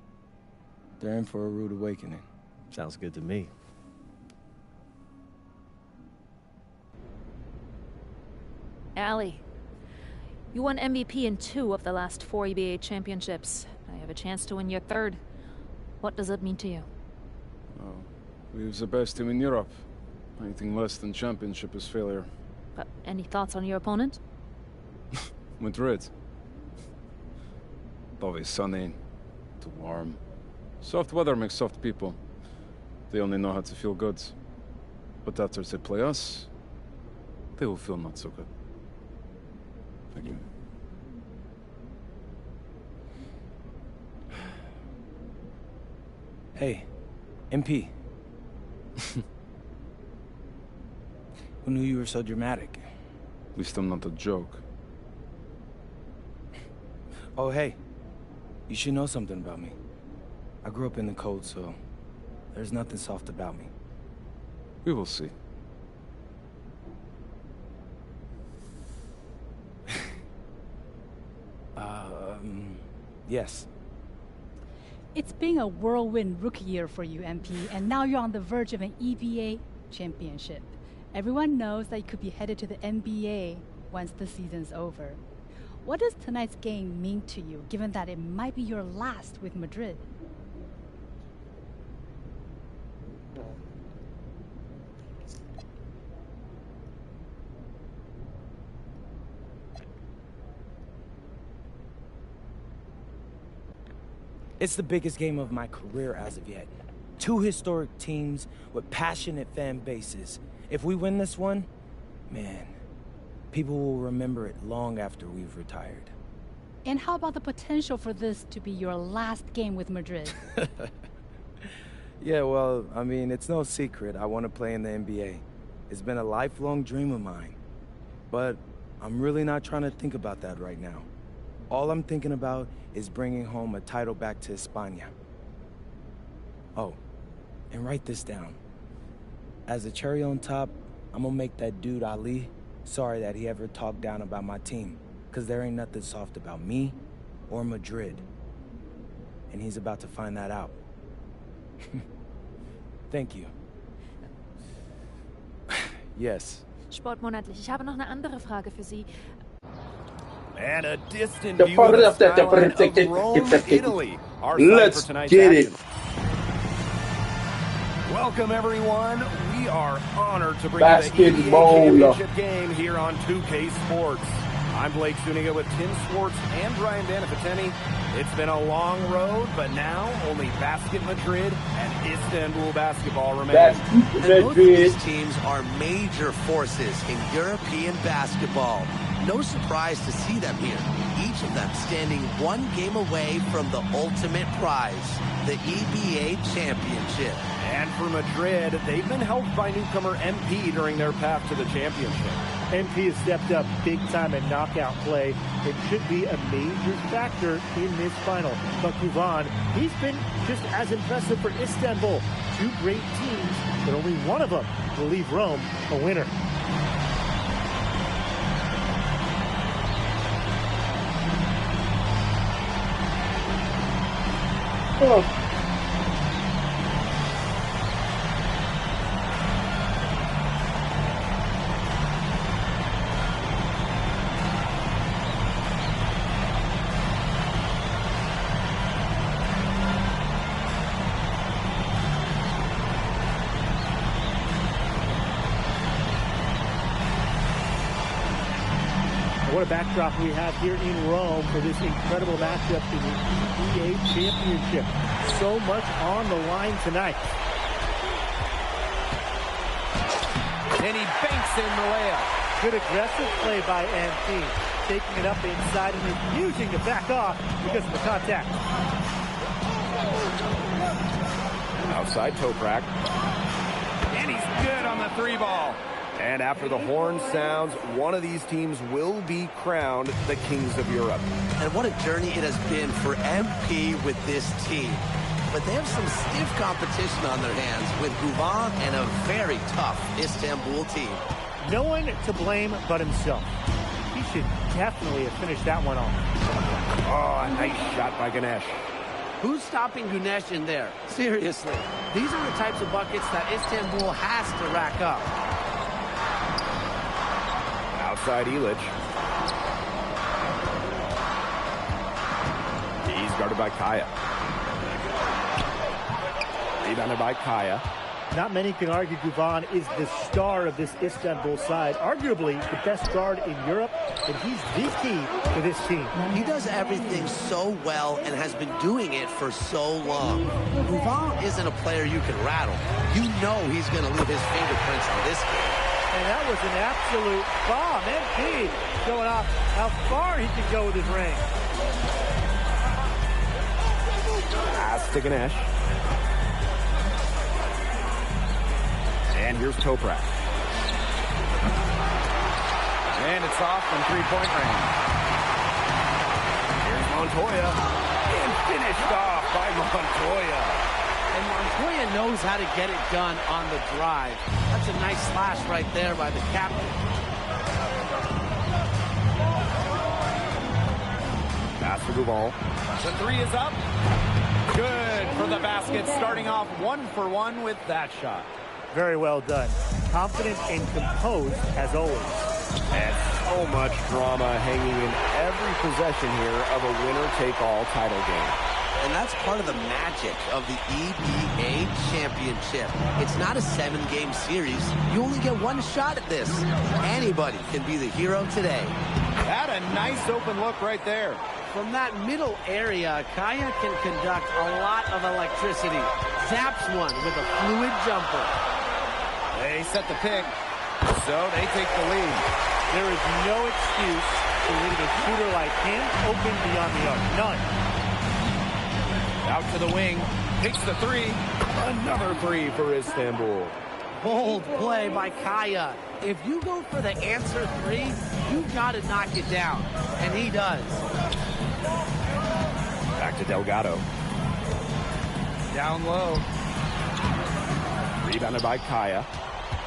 they're in for a rude awakening. Sounds good to me. Allie, you won MVP in 2 of the last 4 EBA championships. Now you have a chance to win your 3rd. What does it mean to you? Oh, we're the best team in Europe. Anything less than championship is failure. Any thoughts on your opponent? Madrid. It's always sunny, too warm. Soft weather makes soft people. They only know how to feel good. But after they play us, they will feel not so good. Thank you. Hey, MP. Who knew you were so dramatic? At least I'm not a joke. Oh, hey. You should know something about me. I grew up in the cold, so there's nothing soft about me. We will see. Yes. It's been a whirlwind rookie year for you, MP, and now you're on the verge of an EBA championship. Everyone knows that you could be headed to the NBA once the season's over. What does tonight's game mean to you, given that it might be your last with Madrid? It's the biggest game of my career as of yet. Two historic teams with passionate fan bases. If we win this one, man, people will remember it long after we've retired. And how about the potential for this to be your last game with Madrid? Yeah, well, I mean, it's no secret I want to play in the NBA. It's been a lifelong dream of mine. But I'm really not trying to think about that right now. All I'm thinking about is bringing home a title back to España. Oh, and write this down. As a cherry on top, I'm gonna make that dude Ali sorry that he ever talked down about my team, because there ain't nothing soft about me or Madrid. And he's about to find that out. Thank you. Yes. Sportmonatlich, ich habe noch eine andere Frage für Sie. And a distant view of the skyline of Rome, Italy. Our site for tonight's action. Welcome, everyone. We are honored to bring you the EBA Championship game here on 2K Sports. I'm Blake Zuniga with Tim Swartz and Brian Danifiteni. It's been a long road, but now only Basket Madrid and Istanbul basketball remain. And both of these teams are major forces in European basketball. No surprise to see them here, each of them standing one game away from the ultimate prize, the EBA Championship. And for Madrid, they've been helped by newcomer MP during their path to the championship. MP has stepped up big time in knockout play. It should be a major factor in this final. But Kuvan, he's been just as impressive for Istanbul. Two great teams, but only one of them will leave Rome a winner. Oh. What a backdrop we have here in Rome for this incredible matchup in the EBA Championship. So much on the line tonight. And he banks in the layup. Good aggressive play by MP. Taking it up inside and refusing to back off because of the contact. Outside Toprak. And he's good on the three ball. And after the horn sounds, one of these teams will be crowned the Kings of Europe. And what a journey it has been for MP with this team. But they have some stiff competition on their hands with Guvan and a very tough Istanbul team. No one to blame but himself. He should definitely have finished that one off. Oh, a nice shot by Ganesh. Who's stopping Ganesh in there? Seriously, these are the types of buckets that Istanbul has to rack up. Outside Illich. He's guarded by Kaya. Rebounded by Kaya. Not many can argue Guvan is the star of this Istanbul side. Arguably the best guard in Europe. and he's the key to this team. He does everything so well and has been doing it for so long. Duval isn't a player you can rattle. You know he's going to leave his fingerprints on this game. And that was an absolute bomb. MP showing off how far he can go with his range. Stick and Ash. And here's Toprak. And it's off from three-point range. Here's Montoya. And finished off by Montoya. And Montoya knows how to get it done on the drive. That's a nice slash right there by the captain. Pass to Duval. The three is up. Good for the basket, starting off 1-for-1 with that shot. Very well done. Confident and composed as always. And so much drama hanging in every possession here of a winner-take-all title game. And that's part of the magic of the EBA championship. It's not a 7-game series. You only get one shot at this. Anybody can be the hero today. Had a nice open look right there. From that middle area, Kaya can conduct a lot of electricity. Zaps one with a fluid jumper. They set the pick, so they take the lead. There is no excuse for leaving a shooter like him open beyond the arc. None. Out to the wing, takes the three. Another three for Istanbul. Bold play by Kaya. If you go for the answer three, you've got to knock it down. And he does. Back to Delgado. Down low. Rebounded by Kaya.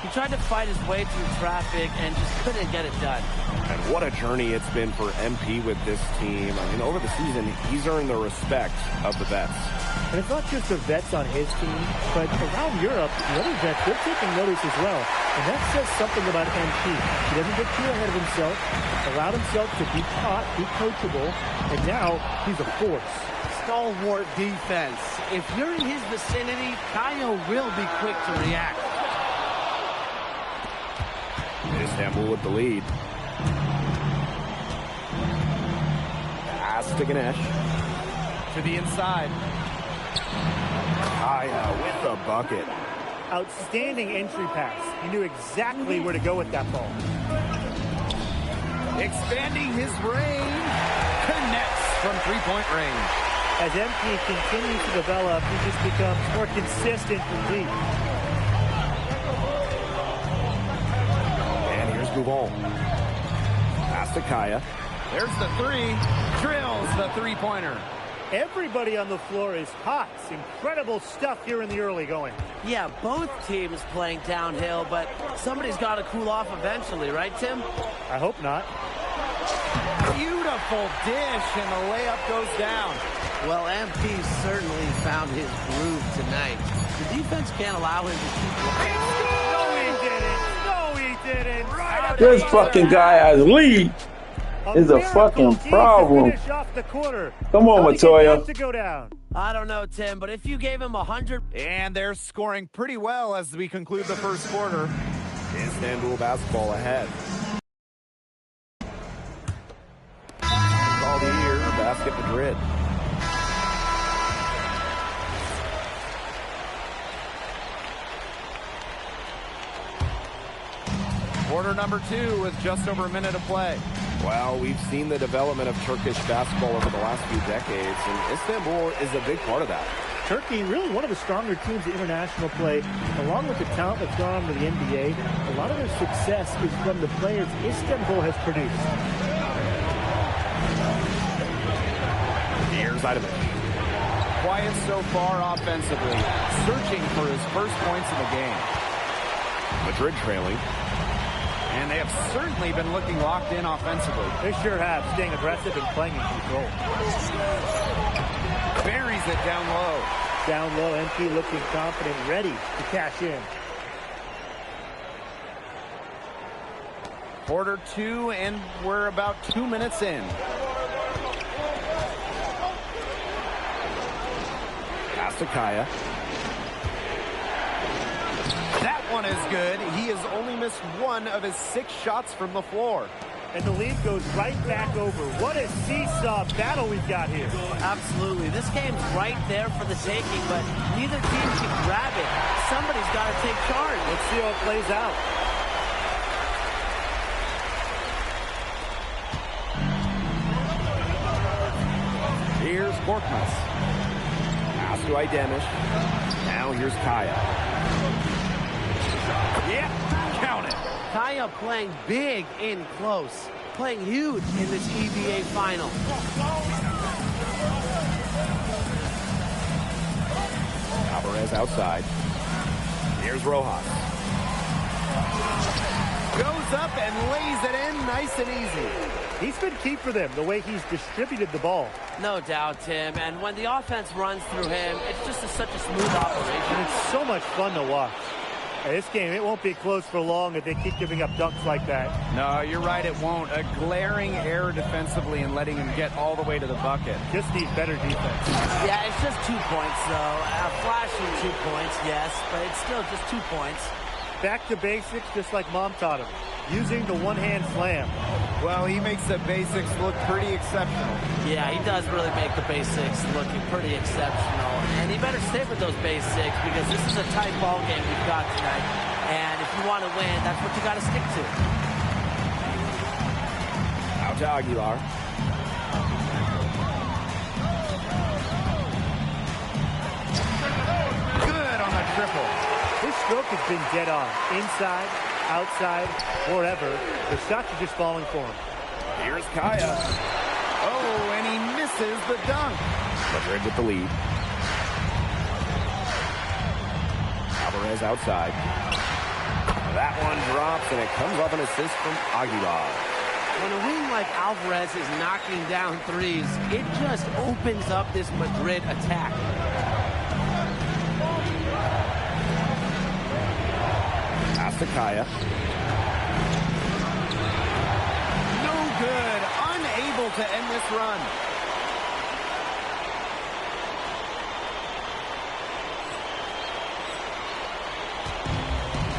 He tried to fight his way through traffic and just couldn't get it done. And what a journey it's been for MP with this team. I mean, over the season, he's earned the respect of the vets. And it's not just the vets on his team, but around Europe, the other vets, they're taking notice as well. And that says something about MP. He doesn't get too ahead of himself, allowed himself to be taught, be coachable, and now he's a force. Stalwart defense. If you're in his vicinity, Kaya will be quick to react. Istanbul with the lead. Pass to Ganesh. To the inside. Kaya with the bucket. Outstanding entry pass. He knew exactly where to go with that ball. Expanding his range. Connects from three-point range. As MP continues to develop, he just becomes more consistent from deep. And here's Duval. Pass to Kaya. There's the three. Drills the three-pointer. Everybody on the floor is hot. It's incredible stuff here in the early going. Yeah, both teams playing downhill, but somebody's got to cool off eventually, right, Tim? I hope not. Beautiful dish, and the layup goes down. Well, MP certainly found his groove tonight. The defense can't allow him to keep playing. No, he didn't. No, he didn't. Right. This fucking guy has lead. Is a fucking problem. Come on, Montoya. I don't know, Tim, but if you gave him 100... And they're scoring pretty well as we conclude the first quarter. Istanbul basketball ahead. All the year, Basket Madrid. Quarter number 2 with just over a minute to play. Well, we've seen the development of Turkish basketball over the last few decades, and Istanbul is a big part of that. Turkey, really one of the stronger teams in international play, along with the talent that's gone on to the NBA. A lot of their success is from the players Istanbul has produced. Here's Idaman. Quiet so far offensively, searching for his first points in the game. Madrid trailing. And they have certainly been looking locked in offensively. They sure have, staying aggressive and playing in control. Buries it down low. Down low, MP looking confident, ready to cash in. Quarter 2, and we're about 2 minutes in. Pass to Kaya. That one is good. He has only missed 1 of his 6 shots from the floor. and the lead goes right back over. What a seesaw battle we've got here. Absolutely. This game's right there for the taking, but neither team can grab it. Somebody's got to take charge. Let's see how it plays out. Here's Borkmas. Pass to Idemish. Now here's Kaya. Yeah, count it. Kaya playing big in close. Playing huge in this EVA final. Alvarez outside. Here's Rojas. Goes up and lays it in nice and easy. He's been key for them, the way he's distributed the ball. No doubt, Tim. And when the offense runs through him, it's just such a smooth operation. And it's so much fun to watch. This game, it won't be close for long if they keep giving up dunks like that. No, you're right, it won't. A glaring error defensively and letting him get all the way to the bucket. Just need better defense. Yeah, it's just 2 points, though. Flashing 2 points, yes, but it's still just 2 points. Back to basics, just like Mom taught him. Using the one-hand slam. Well, he makes the basics look pretty exceptional. Yeah, he does really make the basics looking pretty exceptional. And he better stay with those basics because this is a tight ball game we've got tonight. And if you want to win, that's what you got to stick to. Out to Aguilar. Good on the triple. His stroke has been dead on. Inside, outside, wherever. The shots are just falling for him. Here's Kaya. Oh, and he misses the dunk. Madrid with the lead. Alvarez outside. That one drops, and it comes off an assist from Aguilar. When a wing like Alvarez is knocking down threes, it just opens up this Madrid attack. Pass to Kaya. No good. Unable to end this run.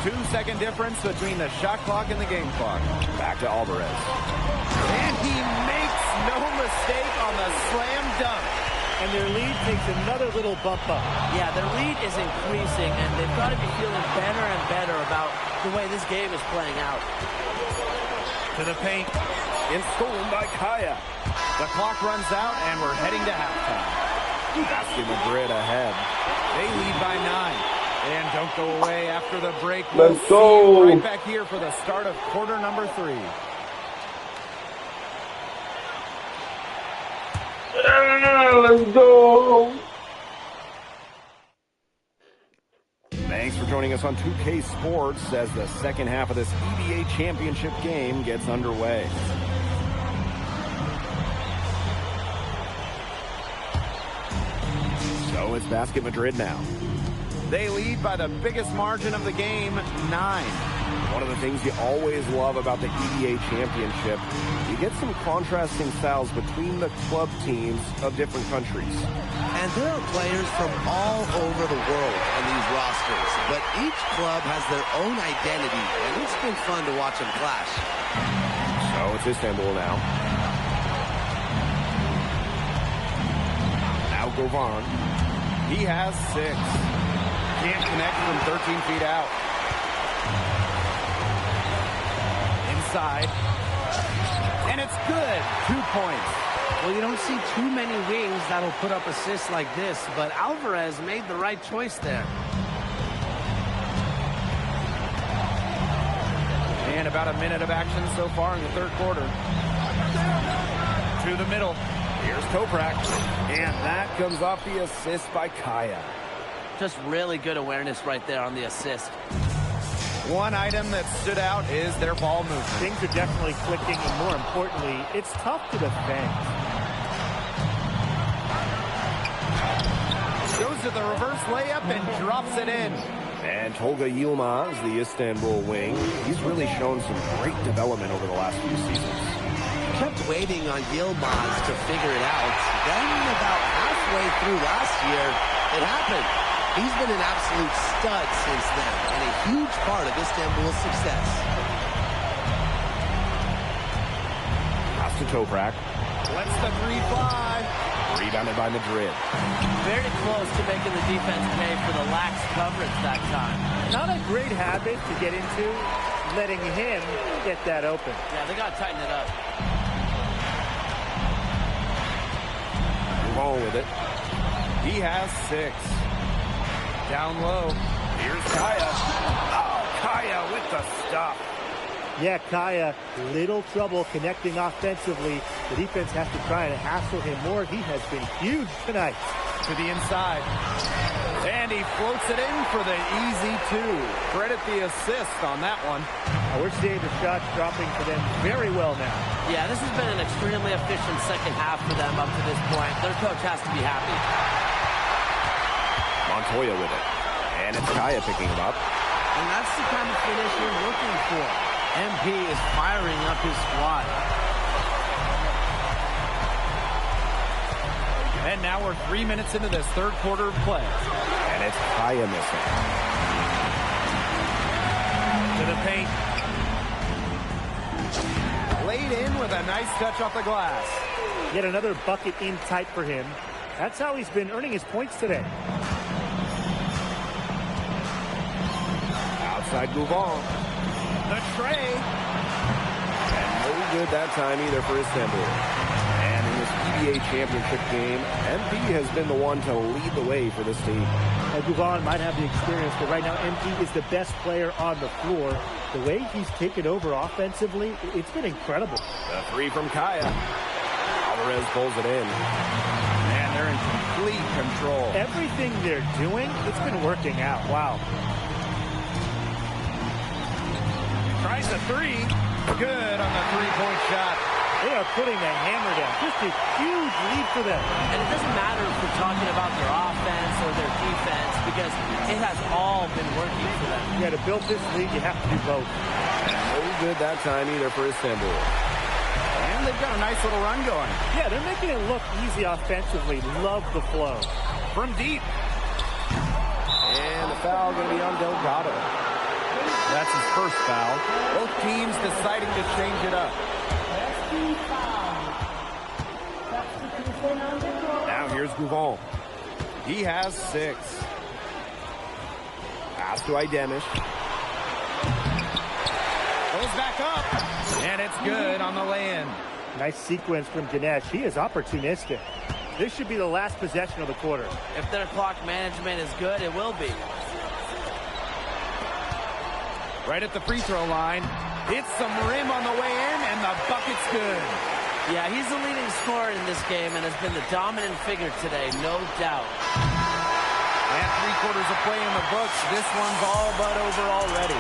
Two-second difference between the shot clock and the game clock. Back to Alvarez. And he makes no mistake on the slam dunk. And their lead takes another little bump up. Yeah, their lead is increasing, and they've got to be feeling better and better about the way this game is playing out. To the paint. It's stolen by Kaya. The clock runs out, and we're heading to halftime. Basket Madrid ahead. They lead by 9. And don't go away after the break. Let's go. Right back here for the start of quarter number 3. Let's go. Thanks for joining us on 2K Sports as the second half of this EVA championship game gets underway. So it's Basket Madrid now. They lead by the biggest margin of the game, 9. One of the things you always love about the EVA Championship, you get some contrasting styles between the club teams of different countries. And there are players from all over the world on these rosters, but each club has their own identity, and it's been fun to watch them clash. So it's Istanbul now. Now Govan. He has 6. Can't connect from 13 feet out. Inside. And it's good. 2 points. Well, you don't see too many wings that'll put up assists like this, but Alvarez made the right choice there. And about a minute of action so far in the third quarter. To the middle. Here's Toprak. And that comes off the assist by Kaya. Just really good awareness right there on the assist. One item that stood out is their ball movement. Things are definitely clicking, and more importantly, it's tough to defend. Goes to the reverse layup and drops it in. And Tolga Yilmaz, the Istanbul wing, he's really shown some great development over the last few seasons. Kept waiting on Yilmaz to figure it out. Then about halfway through last year, it happened. He's been an absolute stud since then, and a huge part of Istanbul's success. to Toprak. Lets the three fly. Rebounded by Madrid. Very close to making the defense pay for the lax coverage that time. Not a great habit to get into, letting him get that open. Yeah, they got to tighten it up. Wrong with it. He has 6. Down low. Here's Kaya. Oh, Kaya with the stop. Yeah, Kaya, little trouble connecting offensively. The defense has to try and hassle him more. He has been huge tonight. To the inside. And he floats it in for the easy 2. Credit the assist on that one. We're seeing the shots dropping for them very well now. Yeah, this has been an extremely efficient second half for them up to this point. Their coach has to be happy. Montoya with it. And it's Kaya picking him up. And that's the kind of finish you're looking for. MP is firing up his squad. And now we're 3 minutes into this third quarter of play. And it's Kaya missing. To the paint. Laid in with a nice touch off the glass. Yet another bucket in tight for him. That's how he's been earning his points today. Outside Gouvon. The tray. And no good that time either for Istanbul. And in this PBA championship game, MP has been the one to lead the way for this team. Gouvon might have the experience, but right now MP is the best player on the floor. The way he's taken over offensively, it's been incredible. The 3 from Kaya. Alvarez pulls it in. And they're in complete control. Everything they're doing, it's been working out. Wow. Tries the 3. Good on the three-point shot. They are putting the hammer down. Just a huge lead for them. And it doesn't matter if we're talking about their offense or their defense, because it has all been working for them. Yeah, to build this lead, you have to do both. And no good that time either for Istanbul. And they've got a nice little run going. Yeah, they're making it look easy offensively. Love the flow. From deep. And the foul going to be on Delgado. That's his first foul. Both teams deciding to change it up. Now here's Gouvon. He has 6. Pass to Idemish. Goes back up. And it's good on the lay-in. Nice sequence from Ganesh. He is opportunistic. This should be the last possession of the quarter. If their clock management is good, it will be. Right at the free throw line. Hits some rim on the way in, and the bucket's good. Yeah, he's the leading scorer in this game and has been the dominant figure today, no doubt. And 3 quarters of play in the books. This one's all but over already.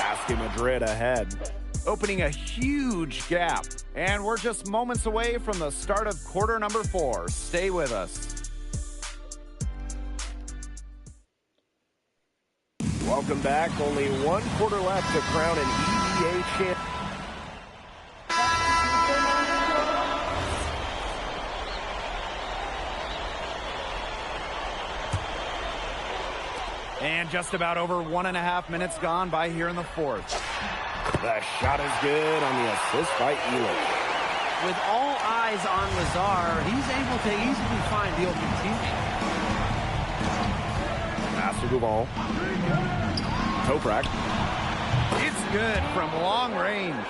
Asking Madrid ahead. Opening a huge gap. And we're just moments away from the start of quarter number 4. Stay with us. Welcome back. Only 1 quarter left to crown an EVA champion. And just about over 1.5 minutes gone by here in the 4th. The shot is good on the assist by Elich. With all eyes on Lazar, he's able to easily find the open teammate. Pass to Gouvon. Toprak. It's good from long range.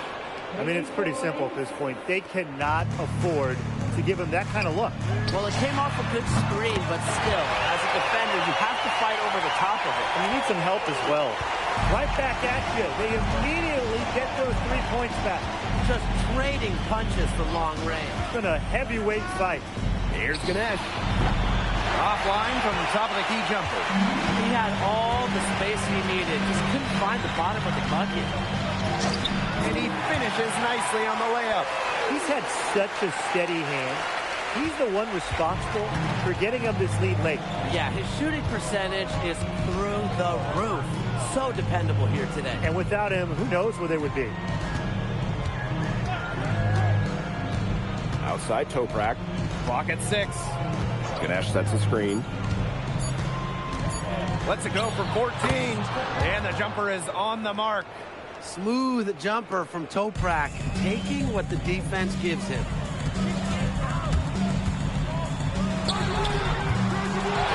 I mean, it's pretty simple at this point. They cannot afford to give him that kind of look. Well, it came off a good screen, but still, as a defender, you have to fight over the top of it. And you need some help as well. Right back at you. They immediately get those 3 points back. Just trading punches from long range. It's been a heavyweight fight. Here's Ganesh. Offline from the top of the key jumper. He had all the space he needed. Just couldn't find the bottom of the bucket. And he finishes nicely on the layup. He's had such a steady hand. He's the one responsible for getting him this lead late. Yeah, his shooting percentage is through the roof. So dependable here today. And without him, who knows where they would be. Outside Toprak. Clock at 6. Ganesh sets a screen. Lets it go for 14. And the jumper is on the mark. Smooth jumper from Toprak, taking what the defense gives him.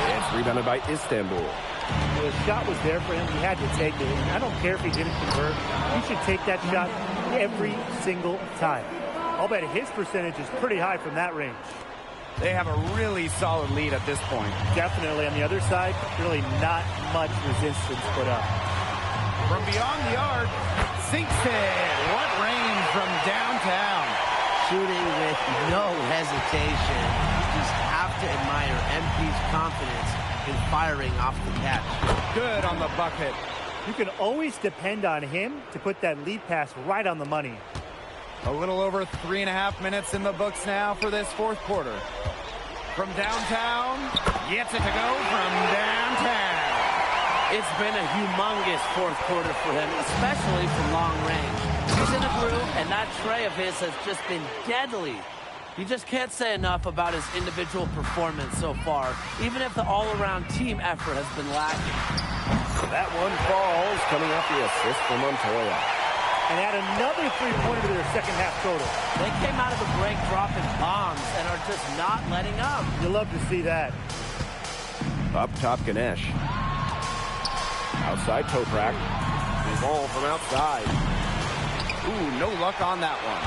It's rebounded by Istanbul. The shot was there for him. He had to take it. And I don't care if he didn't convert. He should take that shot every single time. I'll bet his percentage is pretty high from that range. They have a really solid lead at this point. Definitely. On the other side, really not much resistance put up. From beyond the arc, sinks it. What range from downtown. Shooting with no hesitation. You just have to admire MP's confidence in firing off the catch. Good on the bucket. You can always depend on him to put that lead pass right on the money. A little over 3.5 minutes in the books now for this fourth quarter. From downtown, gets it to go from downtown. It's been a humongous fourth quarter for him, especially from long range. He's in a groove, and that tray of his has just been deadly. You just can't say enough about his individual performance so far, even if the all-around team effort has been lacking. That one falls, coming off the assist from Montoya. And add another three-pointer to their second half total. They came out of the break dropping bombs and are just not letting up. You love to see that. Up top, Ganesh. Outside, Toprak. The ball from outside. Ooh, no luck on that one.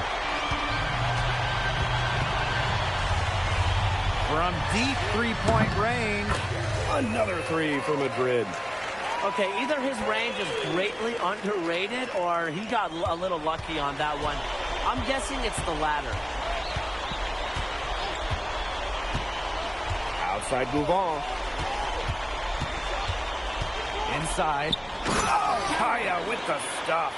From deep three-point range, another three for Madrid. Okay, either his range is greatly underrated or he got a little lucky on that one. I'm guessing it's the latter. Outside Gouvon. Inside. Oh, Kaya with the stuff.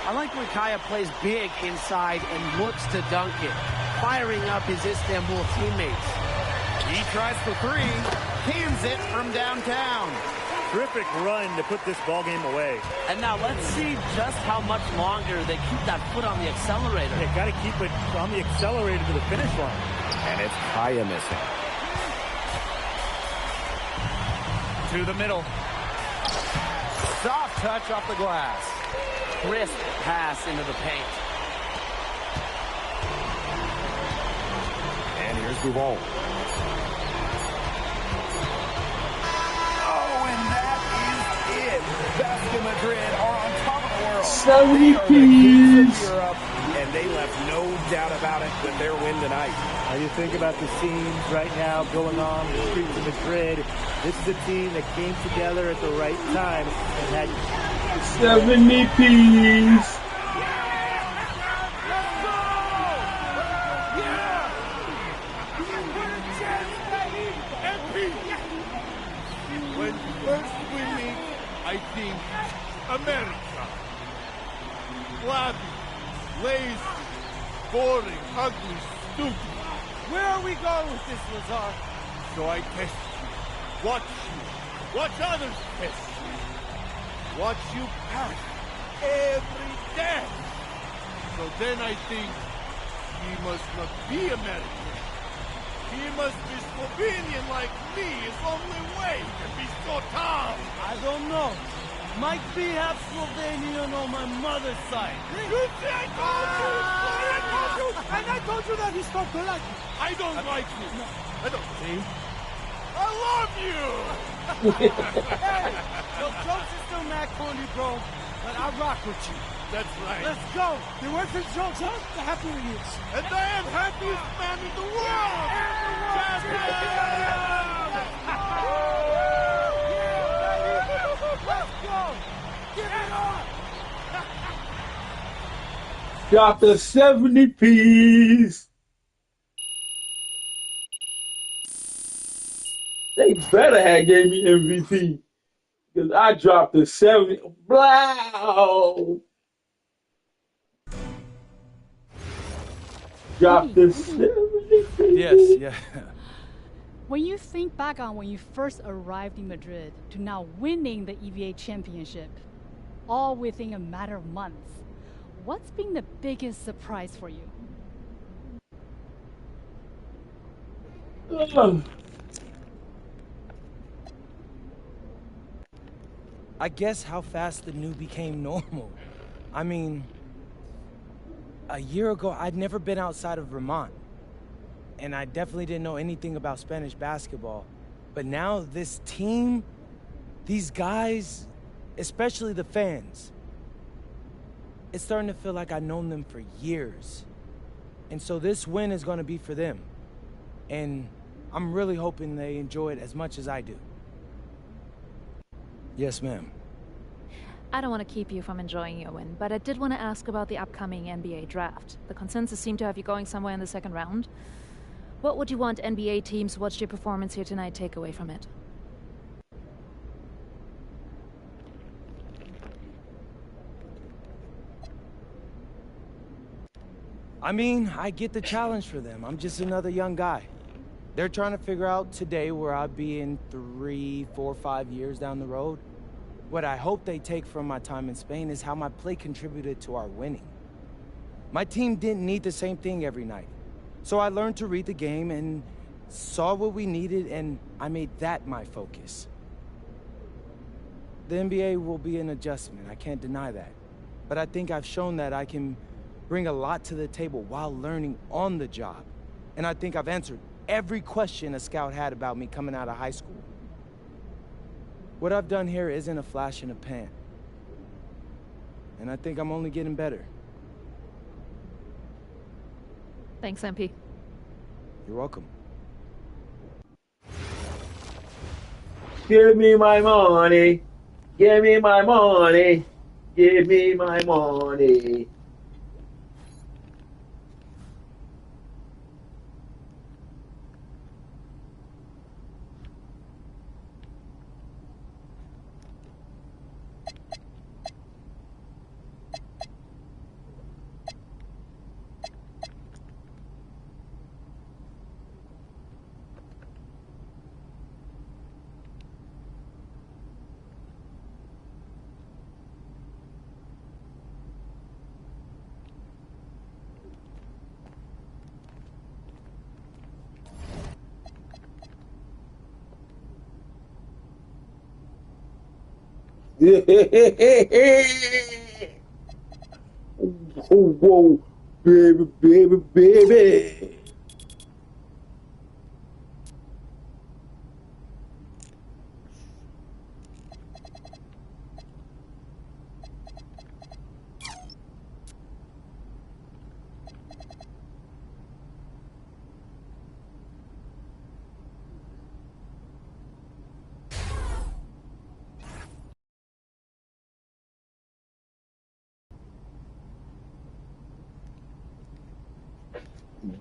I like when Kaya plays big inside and looks to dunk it, firing up his Istanbul teammates. He tries for three, cans it from downtown. Terrific run to put this ball game away. And now let's see just how much longer they keep that foot on the accelerator. They got to keep it on the accelerator to the finish line. And it's Kaya missing. To the middle. Soft touch off the glass. Crisp pass into the paint. And here's Gouvon. Basket Madrid are on top of the world. 70 piece. And they left no doubt about it with their win tonight. How you think about the scenes right now going on in the streets of Madrid? This is a team that came together at the right time and had 70 piece. When first we meet, I think America. Flabby, lazy, boring, ugly, stupid. Where are we going with this, Lazar? So I test you. Watch others test you. Watch you pass every day. So then I think he must not be American. He must be Slovenian like me. It's only way he can be so tough. I don't know. Might be half Slovenian on my mother's side. You see, I told you! I told you! And I told you that he spoke to like you. I don't like you. No. I don't. See? I love you! Hey, your jokes are still mad corny, bro. But I rock with you. That's right. Let's go. You work for jokes, huh? The happy he is. And I am happiest man in the world! Let's go! Give it on! Got the 70 piece. They better have gave me MVP. Because I dropped the 70. Blow! Dropped the 70 piece. Yes, yeah. When you think back on when you first arrived in Madrid to now winning the EVA championship, all within a matter of months, what's been the biggest surprise for you? I guess how fast the new became normal. I mean, a year ago, I'd never been outside of Vermont. And I definitely didn't know anything about Spanish basketball. But now this team, these guys, especially the fans, it's starting to feel like I've known them for years. And so this win is going to be for them. And I'm really hoping they enjoy it as much as I do. Yes, ma'am. I don't want to keep you from enjoying your win, but I did want to ask about the upcoming NBA draft. The consensus seemed to have you going somewhere in the second round. What would you want NBA teams who watched your performance here tonight take away from it? I mean, I get the challenge for them. I'm just another young guy. They're trying to figure out today where I'll be in 3, 4, 5 years down the road. What I hope they take from my time in Spain is how my play contributed to our winning. My team didn't need the same thing every night. So I learned to read the game and saw what we needed, and I made that my focus. The NBA will be an adjustment, I can't deny that. But I think I've shown that I can bring a lot to the table while learning on the job. And I think I've answered every question a scout had about me coming out of high school. What I've done here isn't a flash in the pan. And I think I'm only getting better. Thanks, MP. You're welcome. Give me my money. Give me my money. Give me my money. Oh, whoa, baby, baby, baby.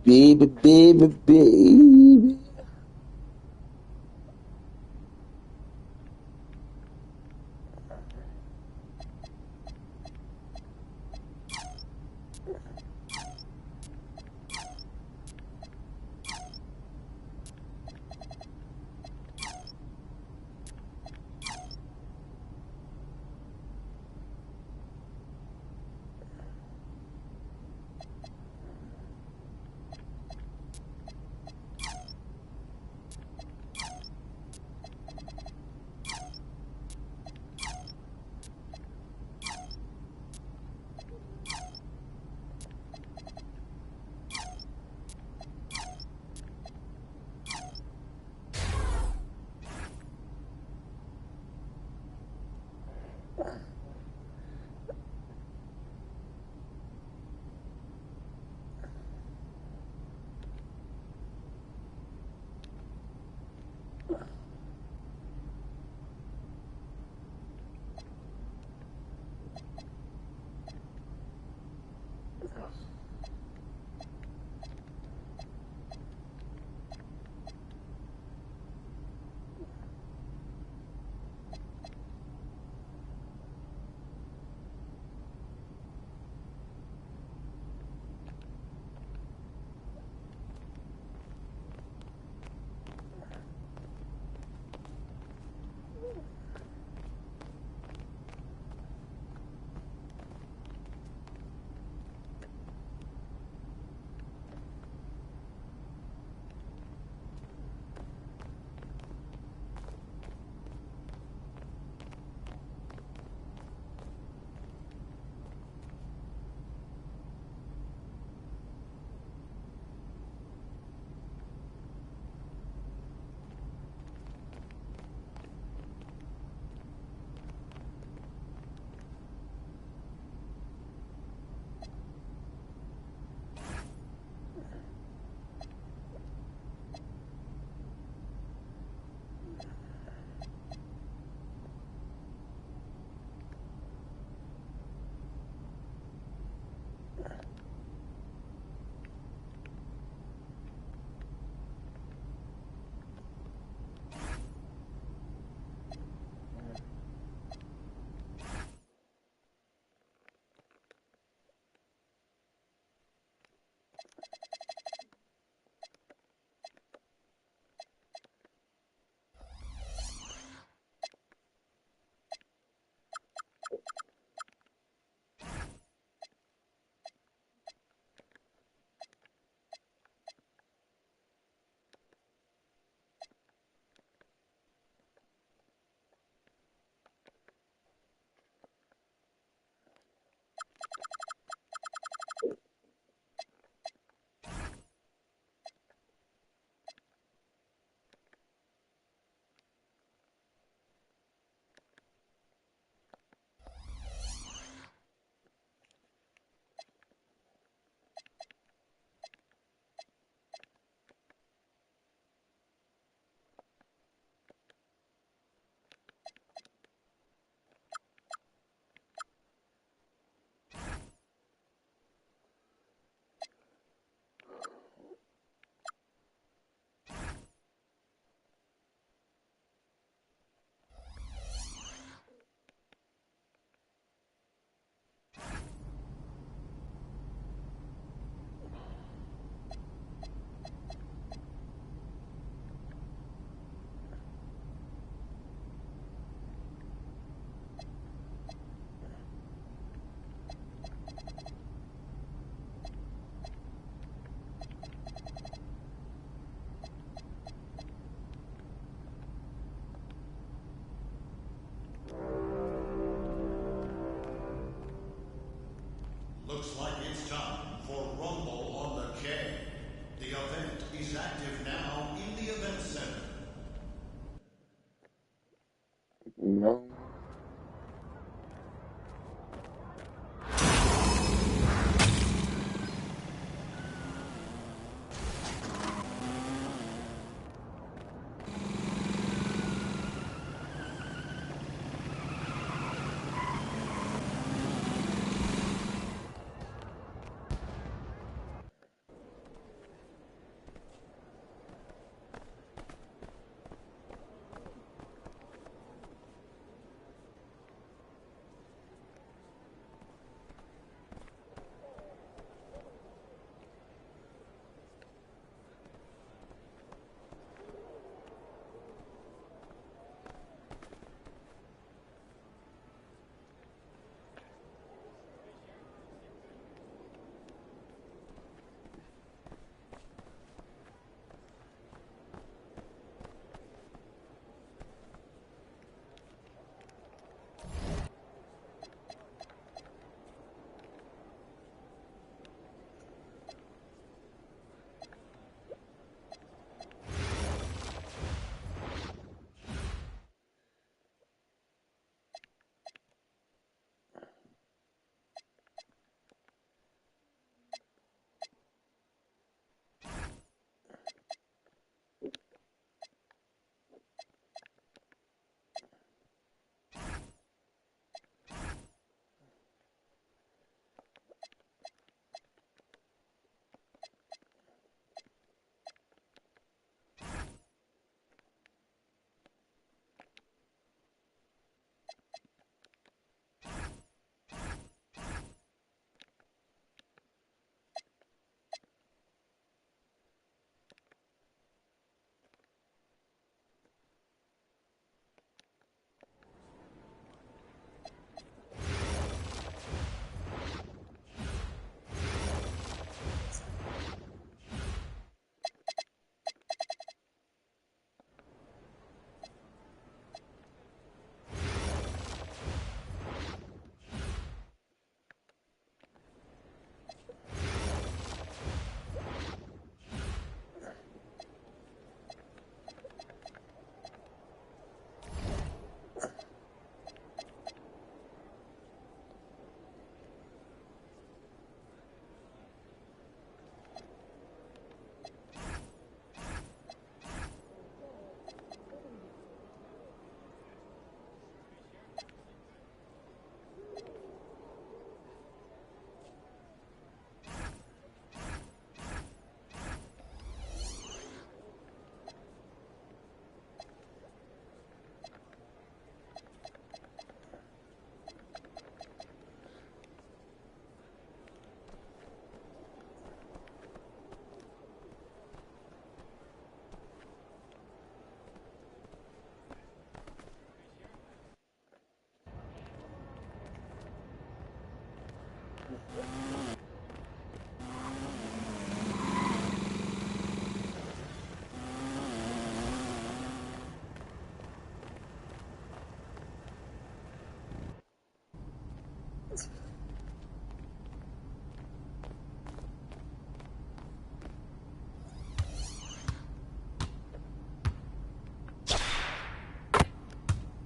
Baby, baby, baby. No.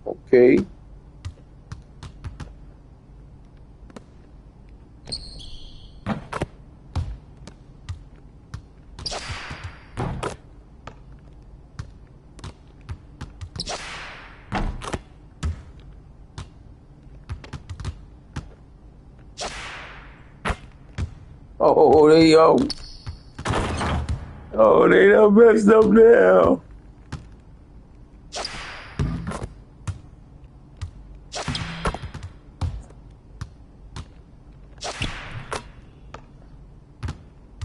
Okay. Oh, they they done messed up now.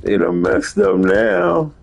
They done messed up now.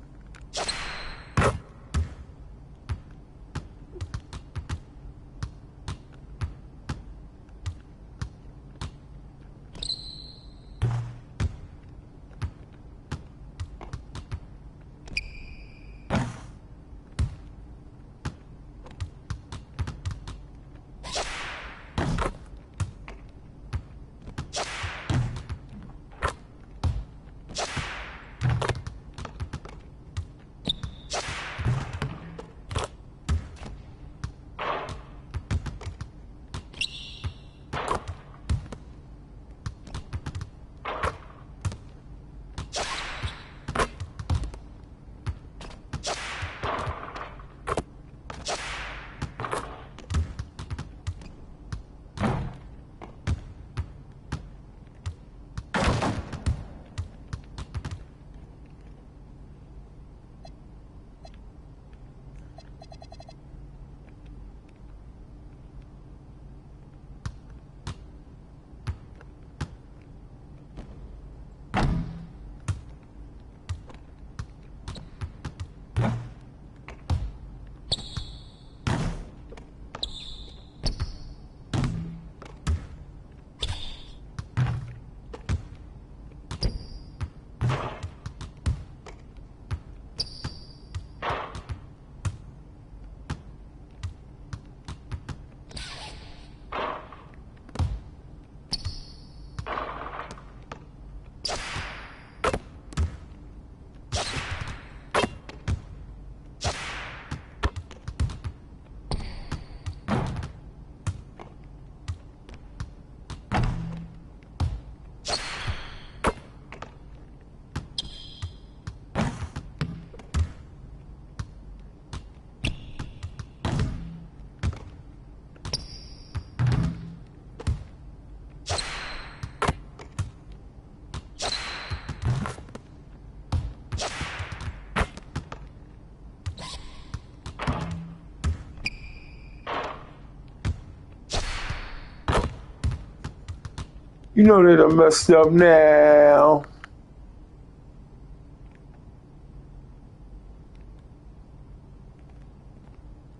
You know they done messed up now.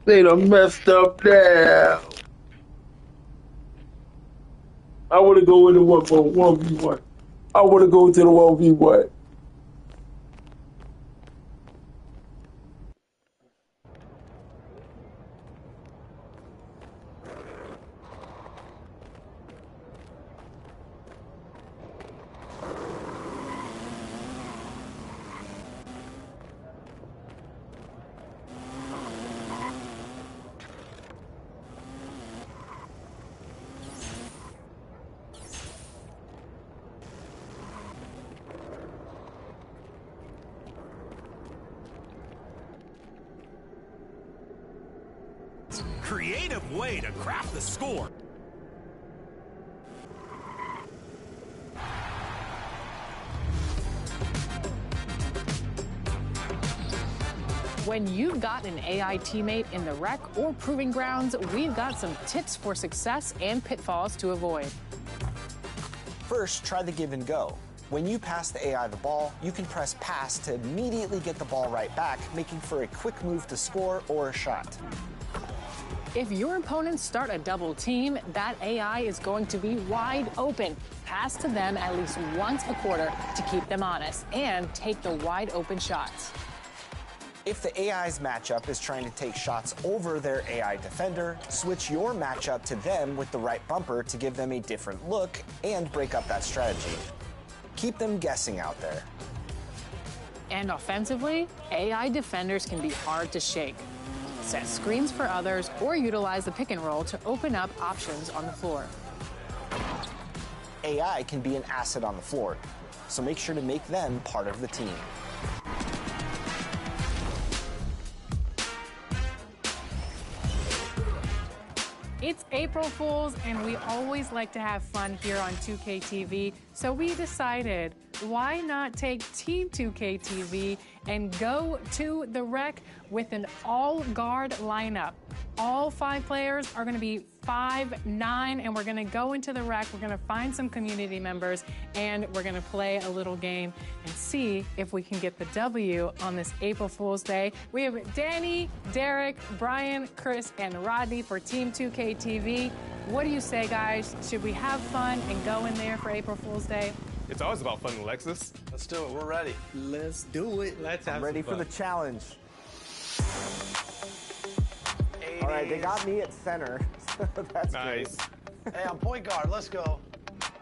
They done messed up now. I want to go into 1v1. I want to go to the 1v1. Creative way to craft the score. When you've got an AI teammate in the rec or proving grounds, we've got some tips for success and pitfalls to avoid. First, try the give and go. When you pass the AI the ball, you can press pass to immediately get the ball right back, making for a quick move to score or a shot. If your opponents start a double team, that AI is going to be wide open. Pass to them at least once a quarter to keep them honest and take the wide open shots. If the AI's matchup is trying to take shots over their AI defender, switch your matchup to them with the right bumper to give them a different look and break up that strategy. Keep them guessing out there. And offensively, AI defenders can be hard to shake. Set screens for others or utilize the pick and roll to open up options on the floor. AI can be an asset on the floor, so make sure to make them part of the team. It's April Fools, and we always like to have fun here on 2K TV, so we decided, why not take Team 2K TV and go to the rec with an all-guard lineup. All 5 players are going to be 5'9", and we're going to go into the rec. We're going to find some community members, and we're going to play a little game and see if we can get the W on this April Fool's Day. We have Danny, Derek, Brian, Chris, and Rodney for Team 2K TV. What do you say, guys? Should we have fun and go in there for April Fool's Day? It's always about fun, Alexis. Let's do it. We're ready. Let's do it. Let's have I'm ready for the challenge. All right, they got me at center. That's nice. Hey, I'm point guard. Let's go.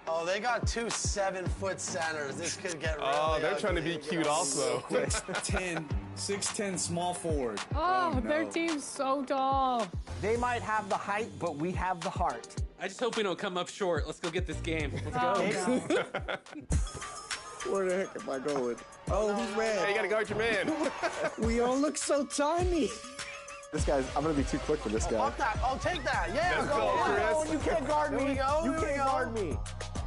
Oh, they got 2 7-foot centers. This could get really they're ugly. trying to be cute also. 6'10", small forward. Oh, no. Their team's so tall. They might have the height, but we have the heart. I just hope we don't come up short. Let's go get this game. Let's go. Where the heck am I going? Oh, who's mad? Hey, you gotta guard your man. We all look so tiny. This guy's, I'm gonna be too quick for this guy. Fuck that. Oh, take that. Yeah, Let's go. go, Chris. Oh, you can't guard me. Here we go. You Here we can't go. guard me.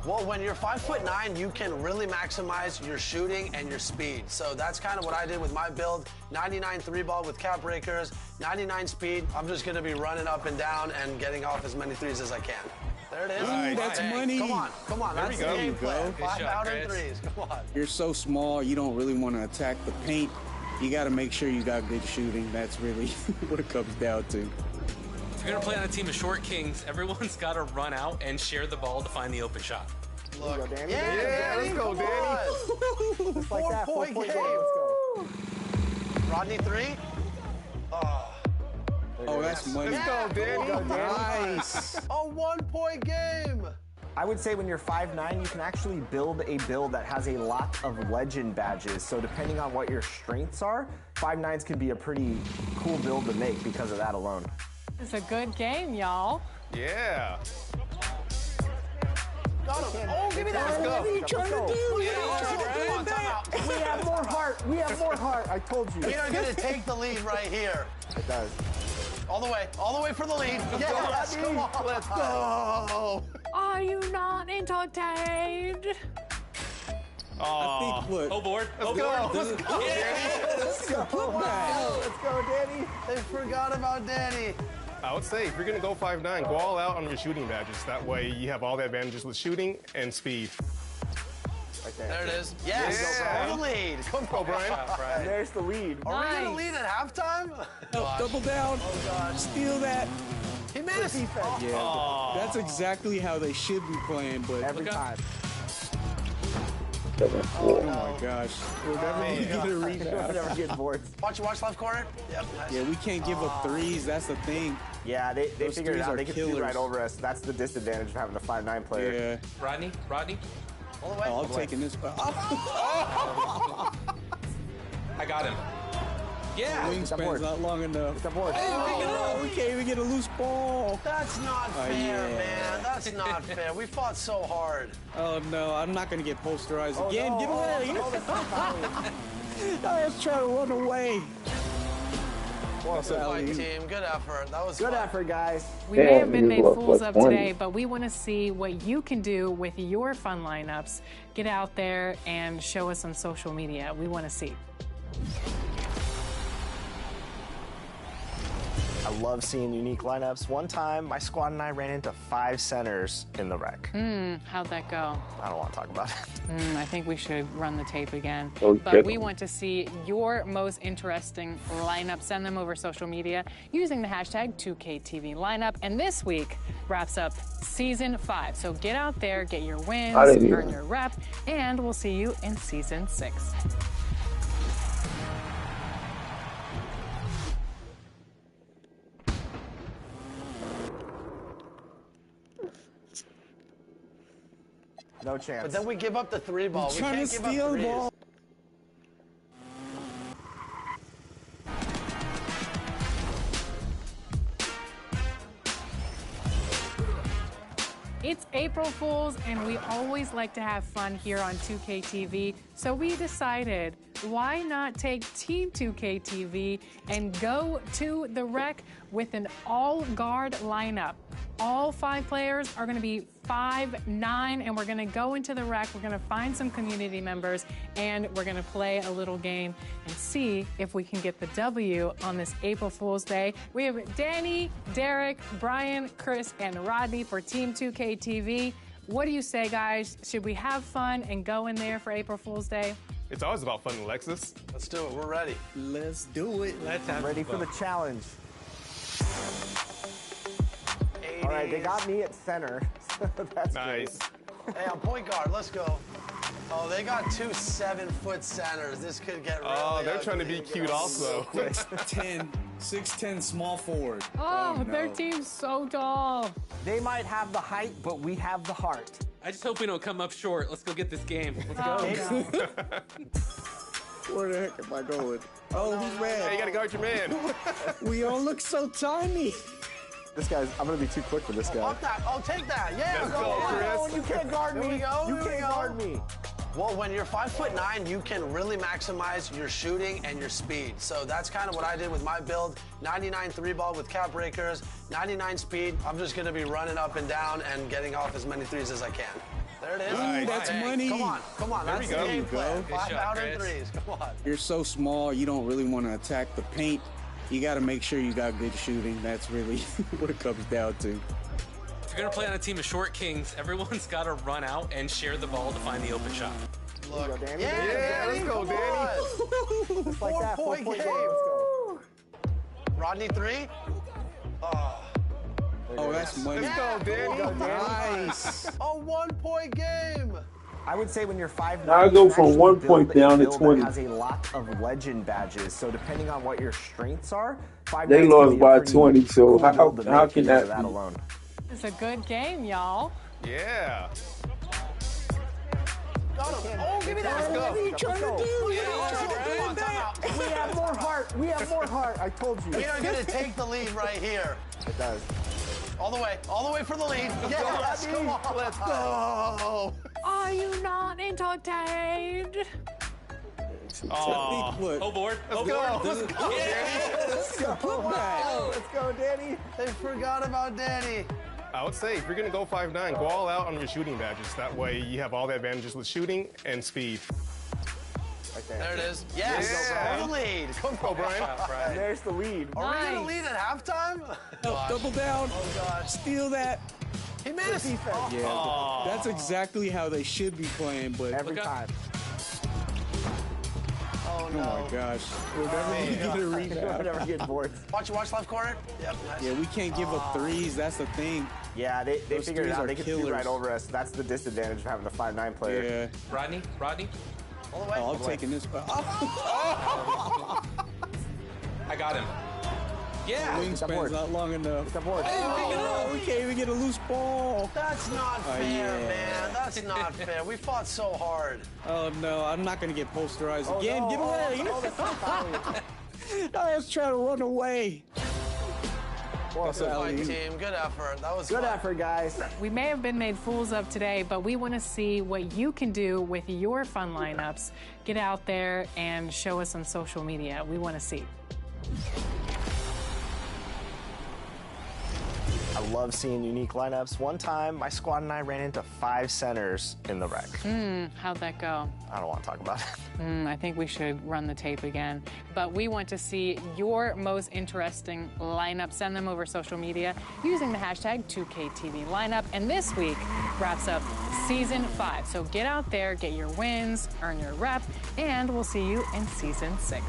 Well, when you're 5'9", you can really maximize your shooting and your speed. So that's kind of what I did with my build. 99 3-ball with cap breakers, 99 speed. I'm just gonna be running up and down and getting off as many threes as I can. There it is. Nice. That's money. Come on, come on. There That's we the go. game plan. Good 5 shot, out Chris. and threes. Come on. You're so small, you don't really want to attack the paint. You got to make sure you got good shooting. That's really what it comes down to. If you're going to play on a team of short kings, everyone's got to run out and share the ball to find the open shot. Look, go, Danny. Yeah, let's go, Danny. Just like that, 4-point game. game. Let's go. Rodney 3. Oh, that's money. Let's go, Danny. Go, Danny. Nice. A 1-point game. I would say when you're 5'9", you can actually build a build that has a lot of legend badges. So depending on what your strengths are, 5'9s can be a pretty cool build to make because of that alone. It's a good game, y'all. Yeah. Got him. Oh, give me that. Let's go. What are you trying to do? We have more heart. We have more heart. I told you. We are going to take the lead right here. It does. All the way for the lead. Yes, come on. Let's go. Are you not entertained? I think what? Oh, board. Let's go. Let's go. Let's go. Let's go, Danny. They forgot about Danny. I would say if you're going to go 5'9", go all out on your shooting badges. That way you have all the advantages with shooting and speed. Right there. There it is. Yes. Yeah. The lead. Come on, And there's the lead. Are we going to lead at halftime? Double down. Oh, God. Steal that. He missed. Yeah, that's exactly how they should be playing, but every time. Oh my gosh. We'll never get a We'll rebound. never get boards. Watch left corner. Yep. Nice. Yeah, we can't give up threes. That's the thing. Yeah, they Those figured it threes out. are They can killers. shoot right over us. That's the disadvantage of having a 5'9" player. Yeah. Rodney? All the way. Oh, I'm taking this. I got him. Yeah. Wingspan's not long enough. It's a board. Oh, we can't even get a loose ball. That's not fair, yeah. man. That's not fair. We fought so hard. Oh no, I'm not gonna get posterized Oh, again. no. Get away! I was trying to run away. Well, Good fight, team. Good effort. That was good fun. effort, guys. We may have been made fools of today, but we want to see what you can do with your fun lineups. Get out there and show us on social media. We want to see. I love seeing unique lineups. One time, my squad and I ran into 5 centers in the rec. How'd that go? I don't want to talk about it. I think we should run the tape again. Okay. But we want to see your most interesting lineup. Send them over social media using the hashtag 2KTV lineup. And this week wraps up season 5. So get out there, get your wins, earn your rep, and we'll see you in season 6. No chance. But then we give up the 3 ball. We Trying can't to give up steal threes. ball. It's April Fools, and we always like to have fun here on 2KTV. So we decided, why not take Team 2KTV and go to the rec with an all-guard lineup. All 5 players are going to be 5'9", and we're going to go into the rec. We're going to find some community members, and we're going to play a little game and see if we can get the W on this April Fool's Day. We have Danny, Derek, Brian, Chris, and Rodney for Team 2KTV. What do you say, guys? Should we have fun and go in there for April Fool's Day? It's always about fun, Alexis. Let's do it. We're ready. Let's do it. Let's have Ready for the challenge. All right, they got me at center. That's nice. Hey, I'm point guard. Let's go. Oh, they got 2 7-foot centers. This could get really they're ugly. trying to be cute also. 6'10", small forward. Oh, no. their team's so tall. They might have the height, but we have the heart. I just hope we don't come up short. Let's go get this game. Let's go. Where the heck am I going? Oh, who's mad? Hey, you gotta guard your man. We all look so tiny. This guy's, I'm gonna be too quick for this guy. Fuck that. Oh, take that. Yeah, Let's go. go, Chris. Oh, you can't guard me. Here we go. You Here we can't go. guard me. Well, when you're 5'9", you can really maximize your shooting and your speed. So that's kind of what I did with my build. 99 3-ball with cap breakers, 99 speed. I'm just gonna be running up and down and getting off as many threes as I can. There it is. Nice. That's Hey, money. Come on. There That's we the go. game plan. Good 5 shot, out and Chris. threes. Come on. You're so small, you don't really want to attack the paint. You got to make sure you got good shooting. That's really what it comes down to. If you're going to play on a team of short kings, everyone's got to run out and share the ball to find the open shot. Look. Go, Danny. Yeah, let's go, come Danny. on. Just like that. 4-point 4-point game. game. Let's go. Rodney 3. Oh. Oh, that's money. Let's go, Danny. Go, Danny. Nice. A 1-point game. I would say when you're 5'9", I go you from actually 1 point build a down to build 20. that has a lot of legend badges. So depending on what your strengths are, 5'9" They can lost be a by pretty 20, so cool how build to can make because that of that be? alone? It's a good game, y'all. Yeah. Got him. Oh, give me that. Let's go. What are you trying to do? Come on, time out. We have more heart. We have more heart. I told you. We are going to take the lead right here. It does. All the way for the lead. Yes, come on. Let's go. Are you not entertained? Oh, Oh, board. let's go. Let's go. Put that. Let's go, Danny. They forgot about Danny. I would say if you're gonna go 5'9", go all out on your shooting badges. That way you have all the advantages with shooting and speed. Right there. There it is. Yes. There you go, The lead. Come on, Brian. And there's the lead. Are we going to lead at halftime? Double down. Oh, God. Steal that. He missed. Yeah, that's exactly how they should be playing, but Every time. Oh, oh no. my gosh, we're never gonna get a We're rebound. never getting boards. Watch left corner. Yep. Nice. Yeah, we can't give up threes. That's the thing. Yeah, they Those figured it threes out. are They can killers. shoot right over us. That's the disadvantage of having a 5'9" player. Yeah. Rodney? All the way. Oh, I'm taking this. Oh. I got him. Yeah. Wingspan's not long enough. Oh, we can't even get a loose ball. That's not fair, yeah. man. That's not fair. We fought so hard. Oh no, I'm not gonna get posterized Oh, again. no. Get away! Oh, that's not foul. I was trying to run away. Well, Good fight, team. Good effort. That was good fun. effort, guys. We may have been made fools of today, but we want to see what you can do with your fun lineups. Get out there and show us on social media. We want to see. I love seeing unique lineups. One time, my squad and I ran into 5 centers in the rec. How'd that go? I don't want to talk about it. I think we should run the tape again. But we want to see your most interesting lineup. Send them over social media using the hashtag 2KTV lineup. And this week wraps up season 5. So get out there, get your wins, earn your rep, and we'll see you in season 6.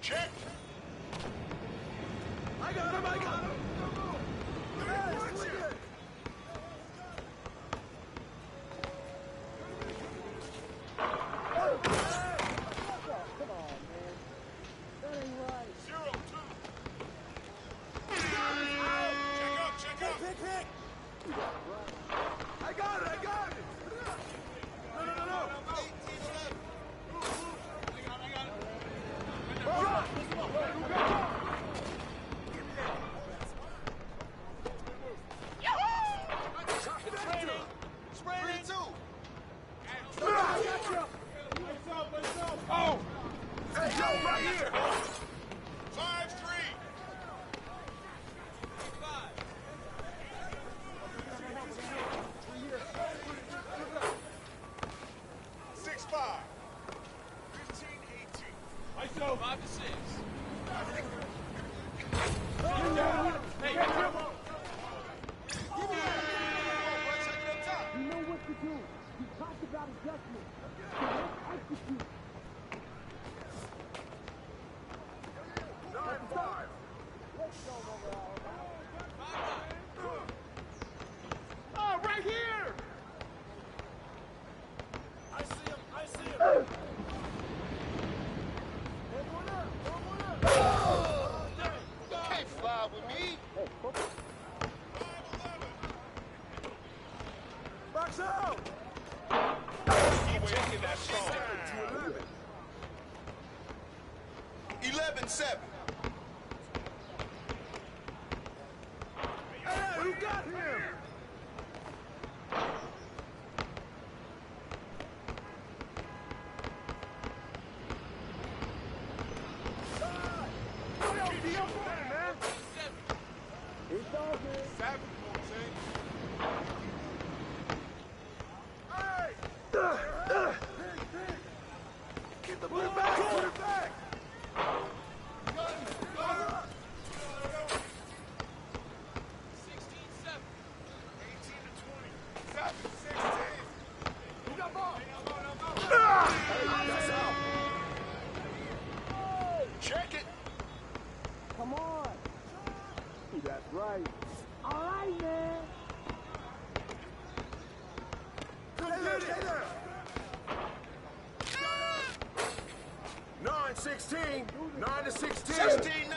Check. I got him, I got him. I got it, I got it! No, no, no, no! Spray it too! Oh! Hey, yo, right here! 5-3! 6-5. 15-18. ISO. 5-6. Hey, give me up. You know what to do. You talked about adjustment. So let's execute. 9-5. Let's go, overall. Oh, right here! I see him, I see him. You can't fly with me. 5-11. Box out! Keep taking that strong. 11-7. Hey, who got him? It's all good. 7, 14. Hey! Get the put it back! Put it back! 16-7. 18-20. 7-16. Who got ball? That's out. Check it. Come on. That's right. All right, man. Stay there. 9-16. 9-16. 16-9.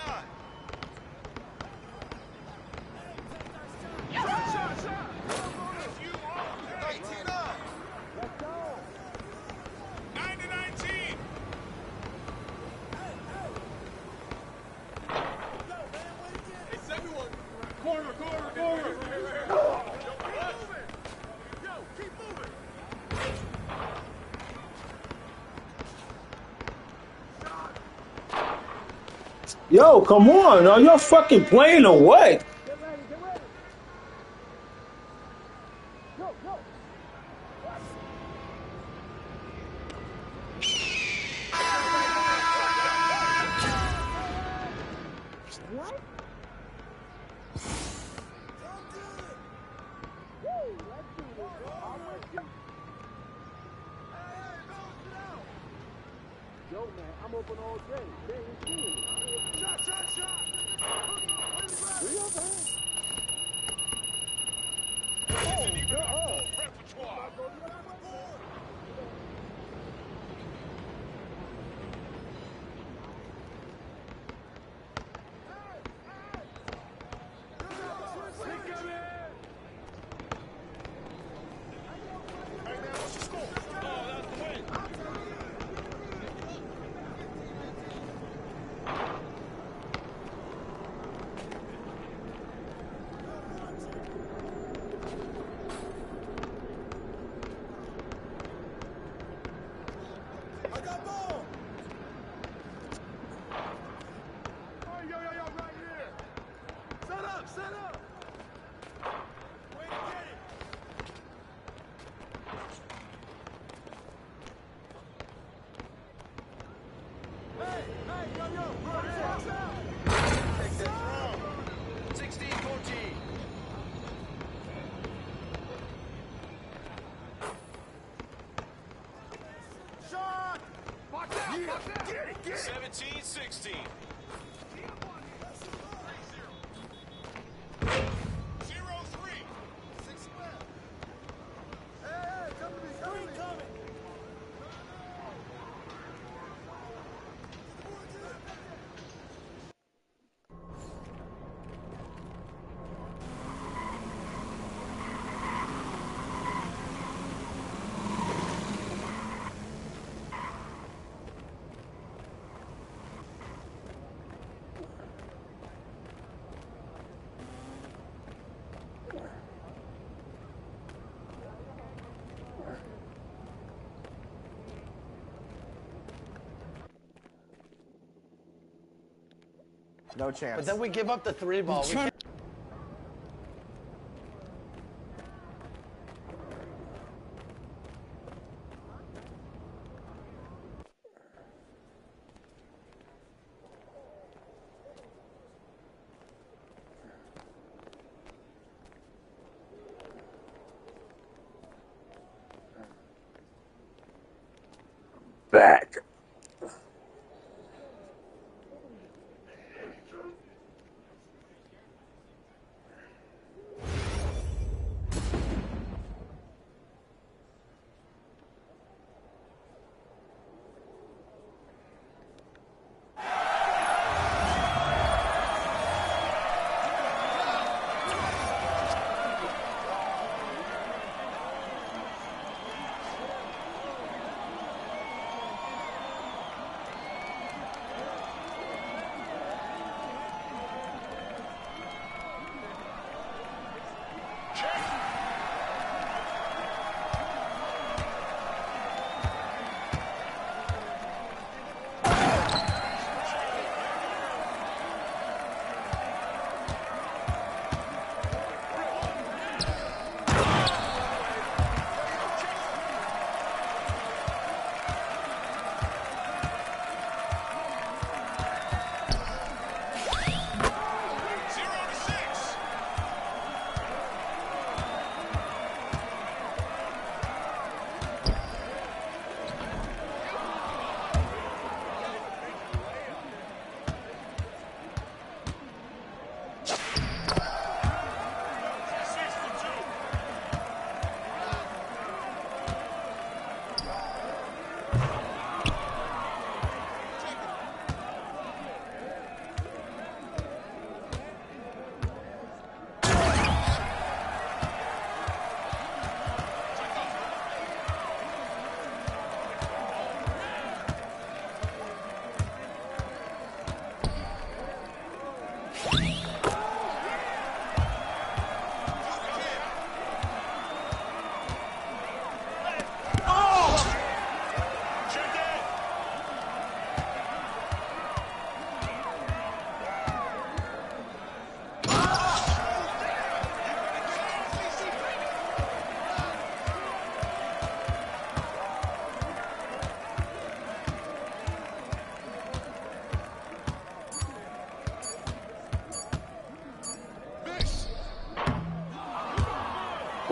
Shot. 19-9. Let's go. 9-19. It's everyone. Corner. Yo, keep moving. Yo, come on. Are y'all fucking playing or what? Get ready. Go. What? Woo, let's do this. I'm with you. Yo, man, I'm open all day. They ain't seeing me. Shot. Real, man. Repertoire. 17-16. No chance. But then we give up the 3 ball. We can't... Back.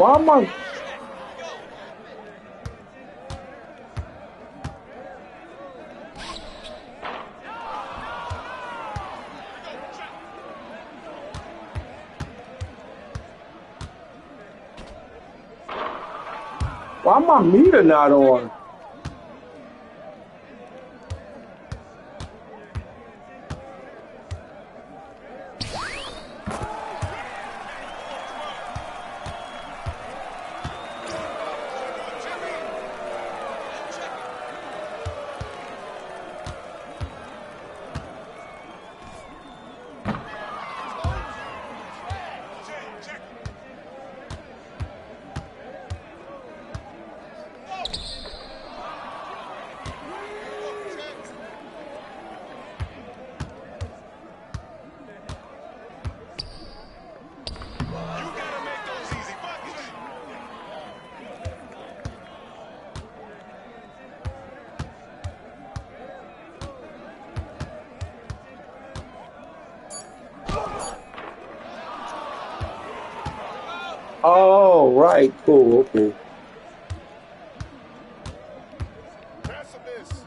Why am I? Why my meter not on? Oh, right, cool, okay. Pass a miss.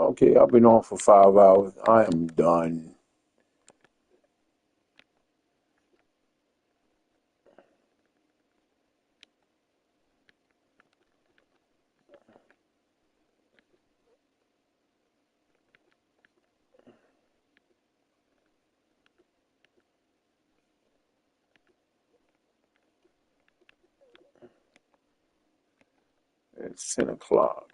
Okay, I've been on for 5 hours. I am done. It's 10 o'clock.